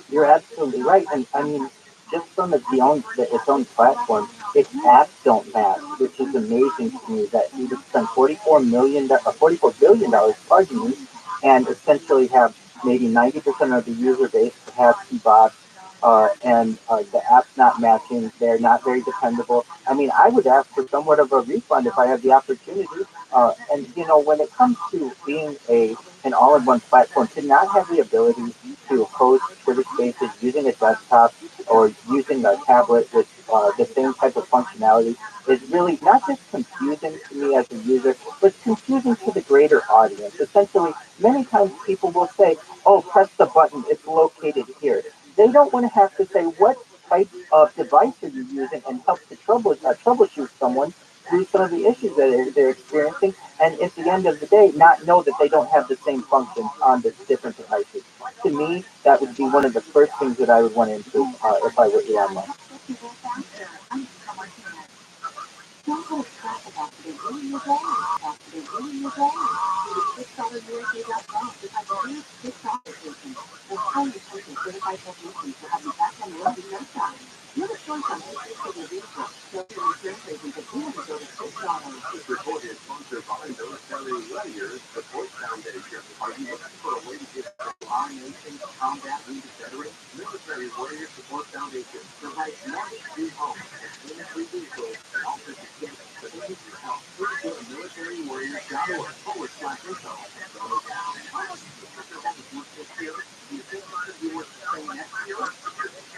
You're absolutely right, and I mean, just from its own platform, its apps don't match, which is amazing to me that you would spend $44 billion, pardon me, and essentially have maybe 90% of the user base perhaps be bots, and the app's not matching. They're not very dependable. I mean, I would ask for somewhat of a refund if I had the opportunity. And when it comes to being an all-in-one platform, to not have the ability to host Twitter Spaces using a desktop or using a tablet with the same type of functionality is really not just confusing to me as a user, but confusing to the greater audience. Essentially, many times people will say, "Oh, press the button; it's located here." They don't want to have to say what type of device are you using and help to troubleshoot someone through some of the issues that they're experiencing, and at the end of the day, not know that they don't have the same functions on the different devices. To me, that would be one of the first things that I would want to improve if I were Elon Musk. Recorded, sponsored by military warriors, the Voice Foundation. Are you looking for a way to give our nation combat wounded veterans? Military Warrior Support Foundation provides money, new homes, and free vehicles, and offers a gift for the future help. Please go to militarywarriors.org/info. Do you think it could be worth staying next year?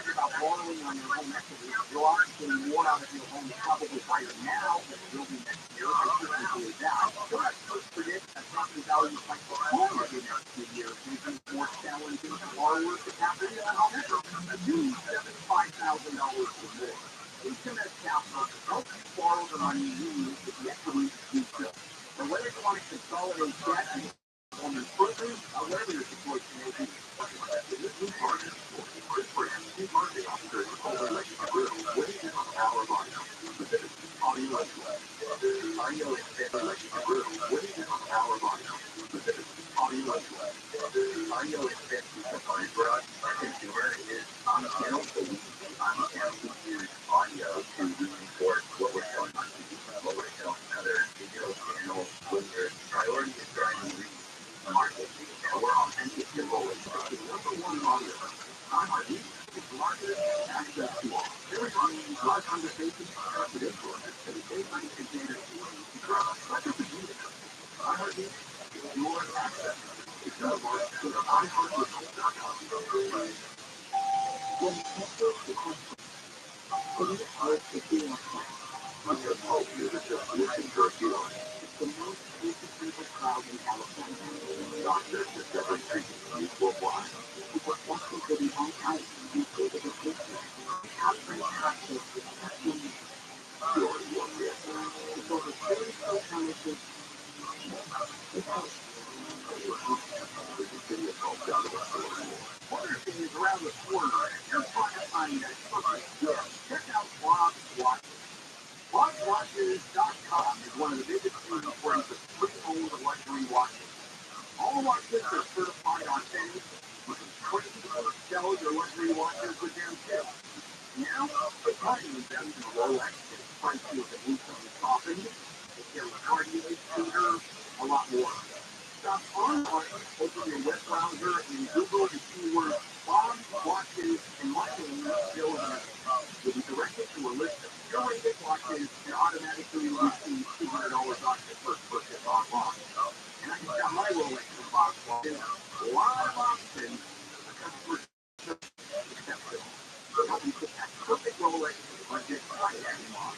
About borrowing on your home equity, you're already getting more out of your home probably higher now than it will be next year. But experts predict that property values might fall over the next few years, making it more challenging for borrowers to tap into a home equity. Do $75,000 or more. HMS Capital helps you borrow the money you need with the equity you do. So whether you want to consolidate debt and home improvement, or whatever your situation may be, new partners for new market officers over like waiting on our body. Audio is audio is waiting on our body. Audio is audio is for us. Consumer is channel, so we use audio to reinforce what we're showing on TV, what we're showing other digital channels when your priority is driving reach market. And we're authentic to what we're talking. Number one audio. On our reach is market access to all. Very large conversations are with influencers. And the same money containers to grow. Not just to do it. On our reach is your access. It's our market. So the iHeartRadio.com. When people become police are taking a class. On your phone, you just listen to a few. It's the most frequent crowd in California. Doctors discovered treatment use worldwide. People asking for the on-time use for the prescription. Outbreak practice in your care. It's over 30 localities. Other things around the corner, you're trying to find that perfect good. Check out ROTHSCHILD. ROTHSCHILD.com is one of the biggest inventories of pre-owned luxury watches. All watches are certified authentic. You can trade or sell your luxury watches with them too. Now, the money invested in Rolex is price feels at least softened. They carry Cartier, Tudor, a lot more. Shop online, open your web browser, and Google the keyword Bob watches and watching still there. You'll be directed to a list of curated watches and automatically receive $200 off your first purchase online. And I just got my Rolex in box watches. A lot of options. The customer exceptional. So help you put that perfect Rolex in the budget I have in mind.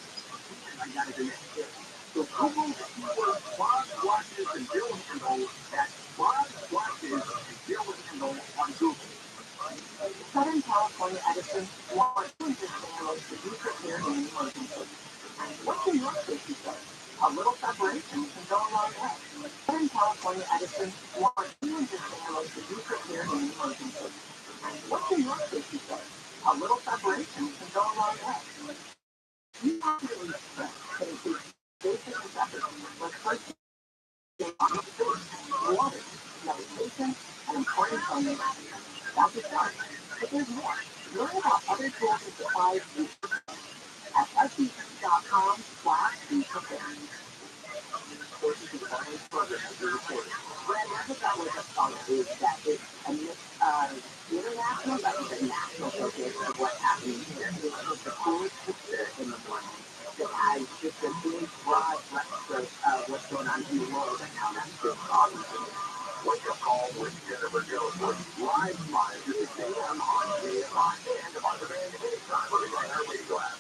And I got it the next day. So Google the keyword Bob watches and bill handle. That's Bob watches and bill handle on Google. Southern California Edison wants to establish the future care in an emergency. What can your safety say? A little separation can go a long way. Southern California Edison wants to establish the future care in an emergency. learn from them. That's a start. But there's more. Learn about other tools and supplies at sbc.com/beprepared. Courses and science programs are recorded. What I love about Wake Up Call is that it's a mix of international but even national focus of what's happening here. It's the coolest picture in the morning that has just a big, broad brushstroke of what's going on in the world right now. That's just awesome to me. Wake Up Call with Jennifer Gillis live 5 to 6 a.m. on KFI and on demand anytime on the Griner Radio app.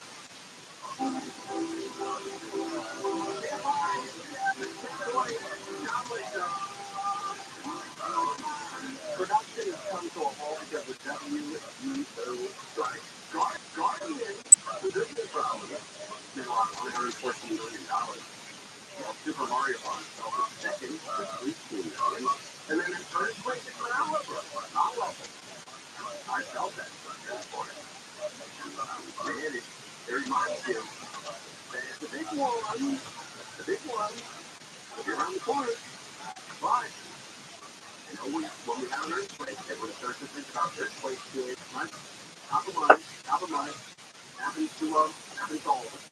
Production has come to a halt because of WUO strike. Guardian, the business problem, spent on $114 million. While Super Mario Bros. Fell to second with $18 million. And then an earthquake in Malibu. Not welcome. I felt that this morning. Man, it reminds you that it's a big one. The big one. If you're around the corner. But when we have an earthquake, everyone starts to think about earthquakes doing right? Top of mind, happens to all of us.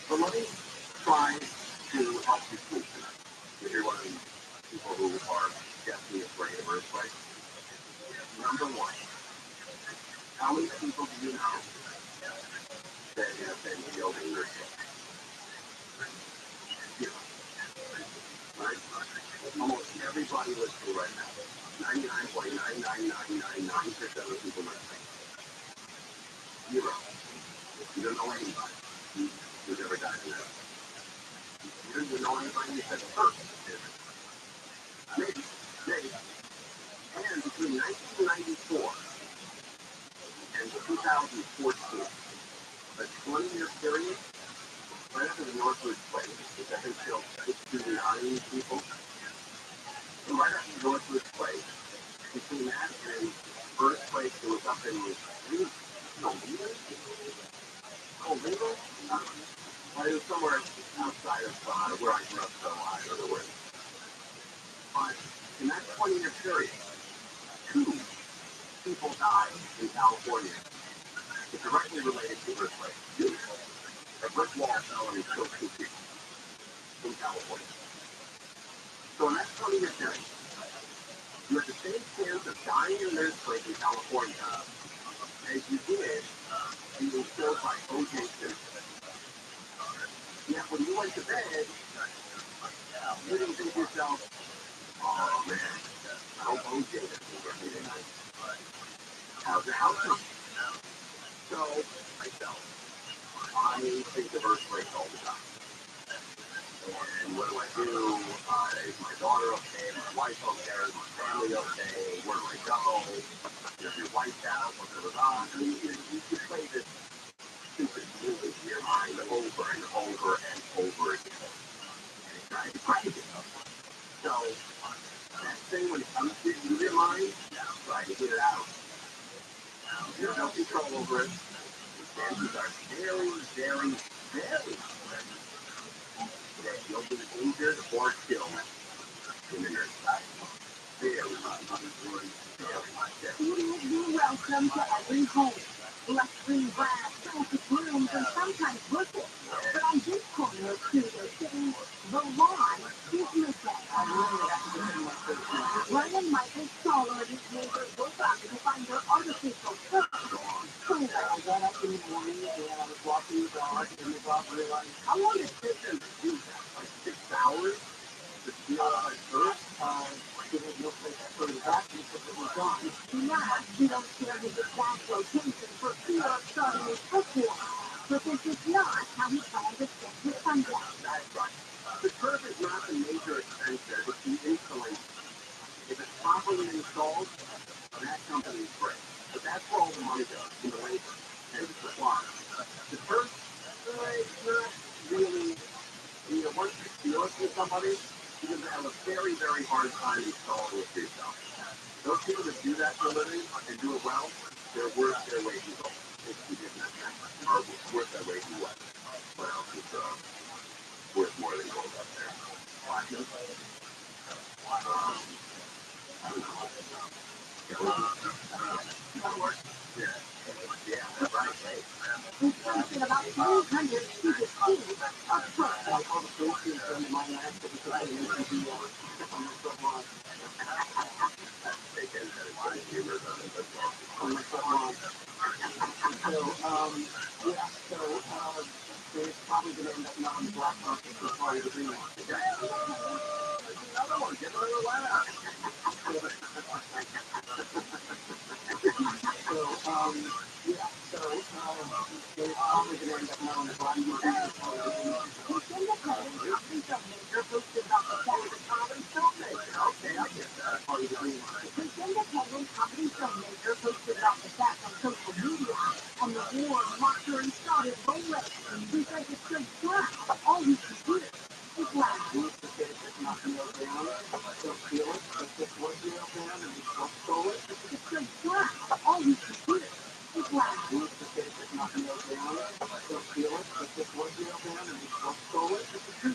But let me try to help you sleep tonight. If you're one of these people who are deathly afraid of earthquakes, number one, how many people do you know that have been killed in earthquakes? Zero. Right? Almost everybody listening right now. 99.99999% of people listening. Zero. You don't know anybody who's ever died in that. You don't even know anybody who's been hurt. Maybe. And between 1994 and 2014, a 20-year period, right after the Northwoods quake, which I think killed 69 people, and right after the Northwoods quake, between that and earthquake that was up in Colville? Well, it was somewhere outside of where I grew up, so I don't know where. But in that 20-year period, 2 people died in California. It's directly related to earthquake. A brick wall fell and killed 2 people in California. So in that 20-year period, you had the same chance of dying in an earthquake in California as you did being killed by O.J. Simpson. Yet when you went to bed, you didn't think to yourself, oh man, I hope O.J. doesn't get me tonight. How's the outcome? So, myself, I think of earthquakes all the time. And what do? Is my daughter okay? My wife okay? Is my family okay? Where do I go? Your wife's out? What's going on? I mean, you play this stupid movie in your mind over and over and over again. And it drives you crazy. So, that thing when it comes to your mind, try to get it out. You have no control over it. The chances are very, very, very that you'll be injured or killed in the next time. Very much. Welcome to every home. Luxury brass, fancy rooms, and sometimes bushes. But on this corner of Studio City, the lawn is missing. Ryan Michael Stoller and his neighbors woke up to find their artificial turf. I got up in the morning and I was walking the dog and the dog realized, how long did it take them to do that? Like 6 hours? To steal my turf? They had no place to put it back because it was gone. Now, we don't share his exact location for fear of starting a turf war. But this is not how he plans to spend his Sunday. That's right. The turf is not the major expense there, it's the installation. If it's properly installed, that company is great. But that's where all the money goes, in the labor and the supply. The turf, it's not really, once you steal it from somebody, you're going to have a very, very hard time installing it yourself. Those people that do that for a living and do it well, they're worth their weight in gold. It's worth their weight in what? What else is worth more than gold up there? Platinum? I don't know. Increasing about 300 cubic feet of Like all the Philistines in my land, that was the on my front lawn. So, yeah, so, there's probably going to end up not on the black market for part of the green one. Another one, get another ladder. So, yeah, so, there's probably going to end up not on the black market for part of the green one. Okay, I get that. Part of the green one. This independent comedy filmmaker posted about the fact on social media and the war Marjorie started rolling. He says it's good crap. All you can do is laugh. Who's the kid that's not going to go down? Don't feel it. If this was nailed down and you still stole it, It's good crap. All you can do is laugh. who's the kid that's not going to go down? Don't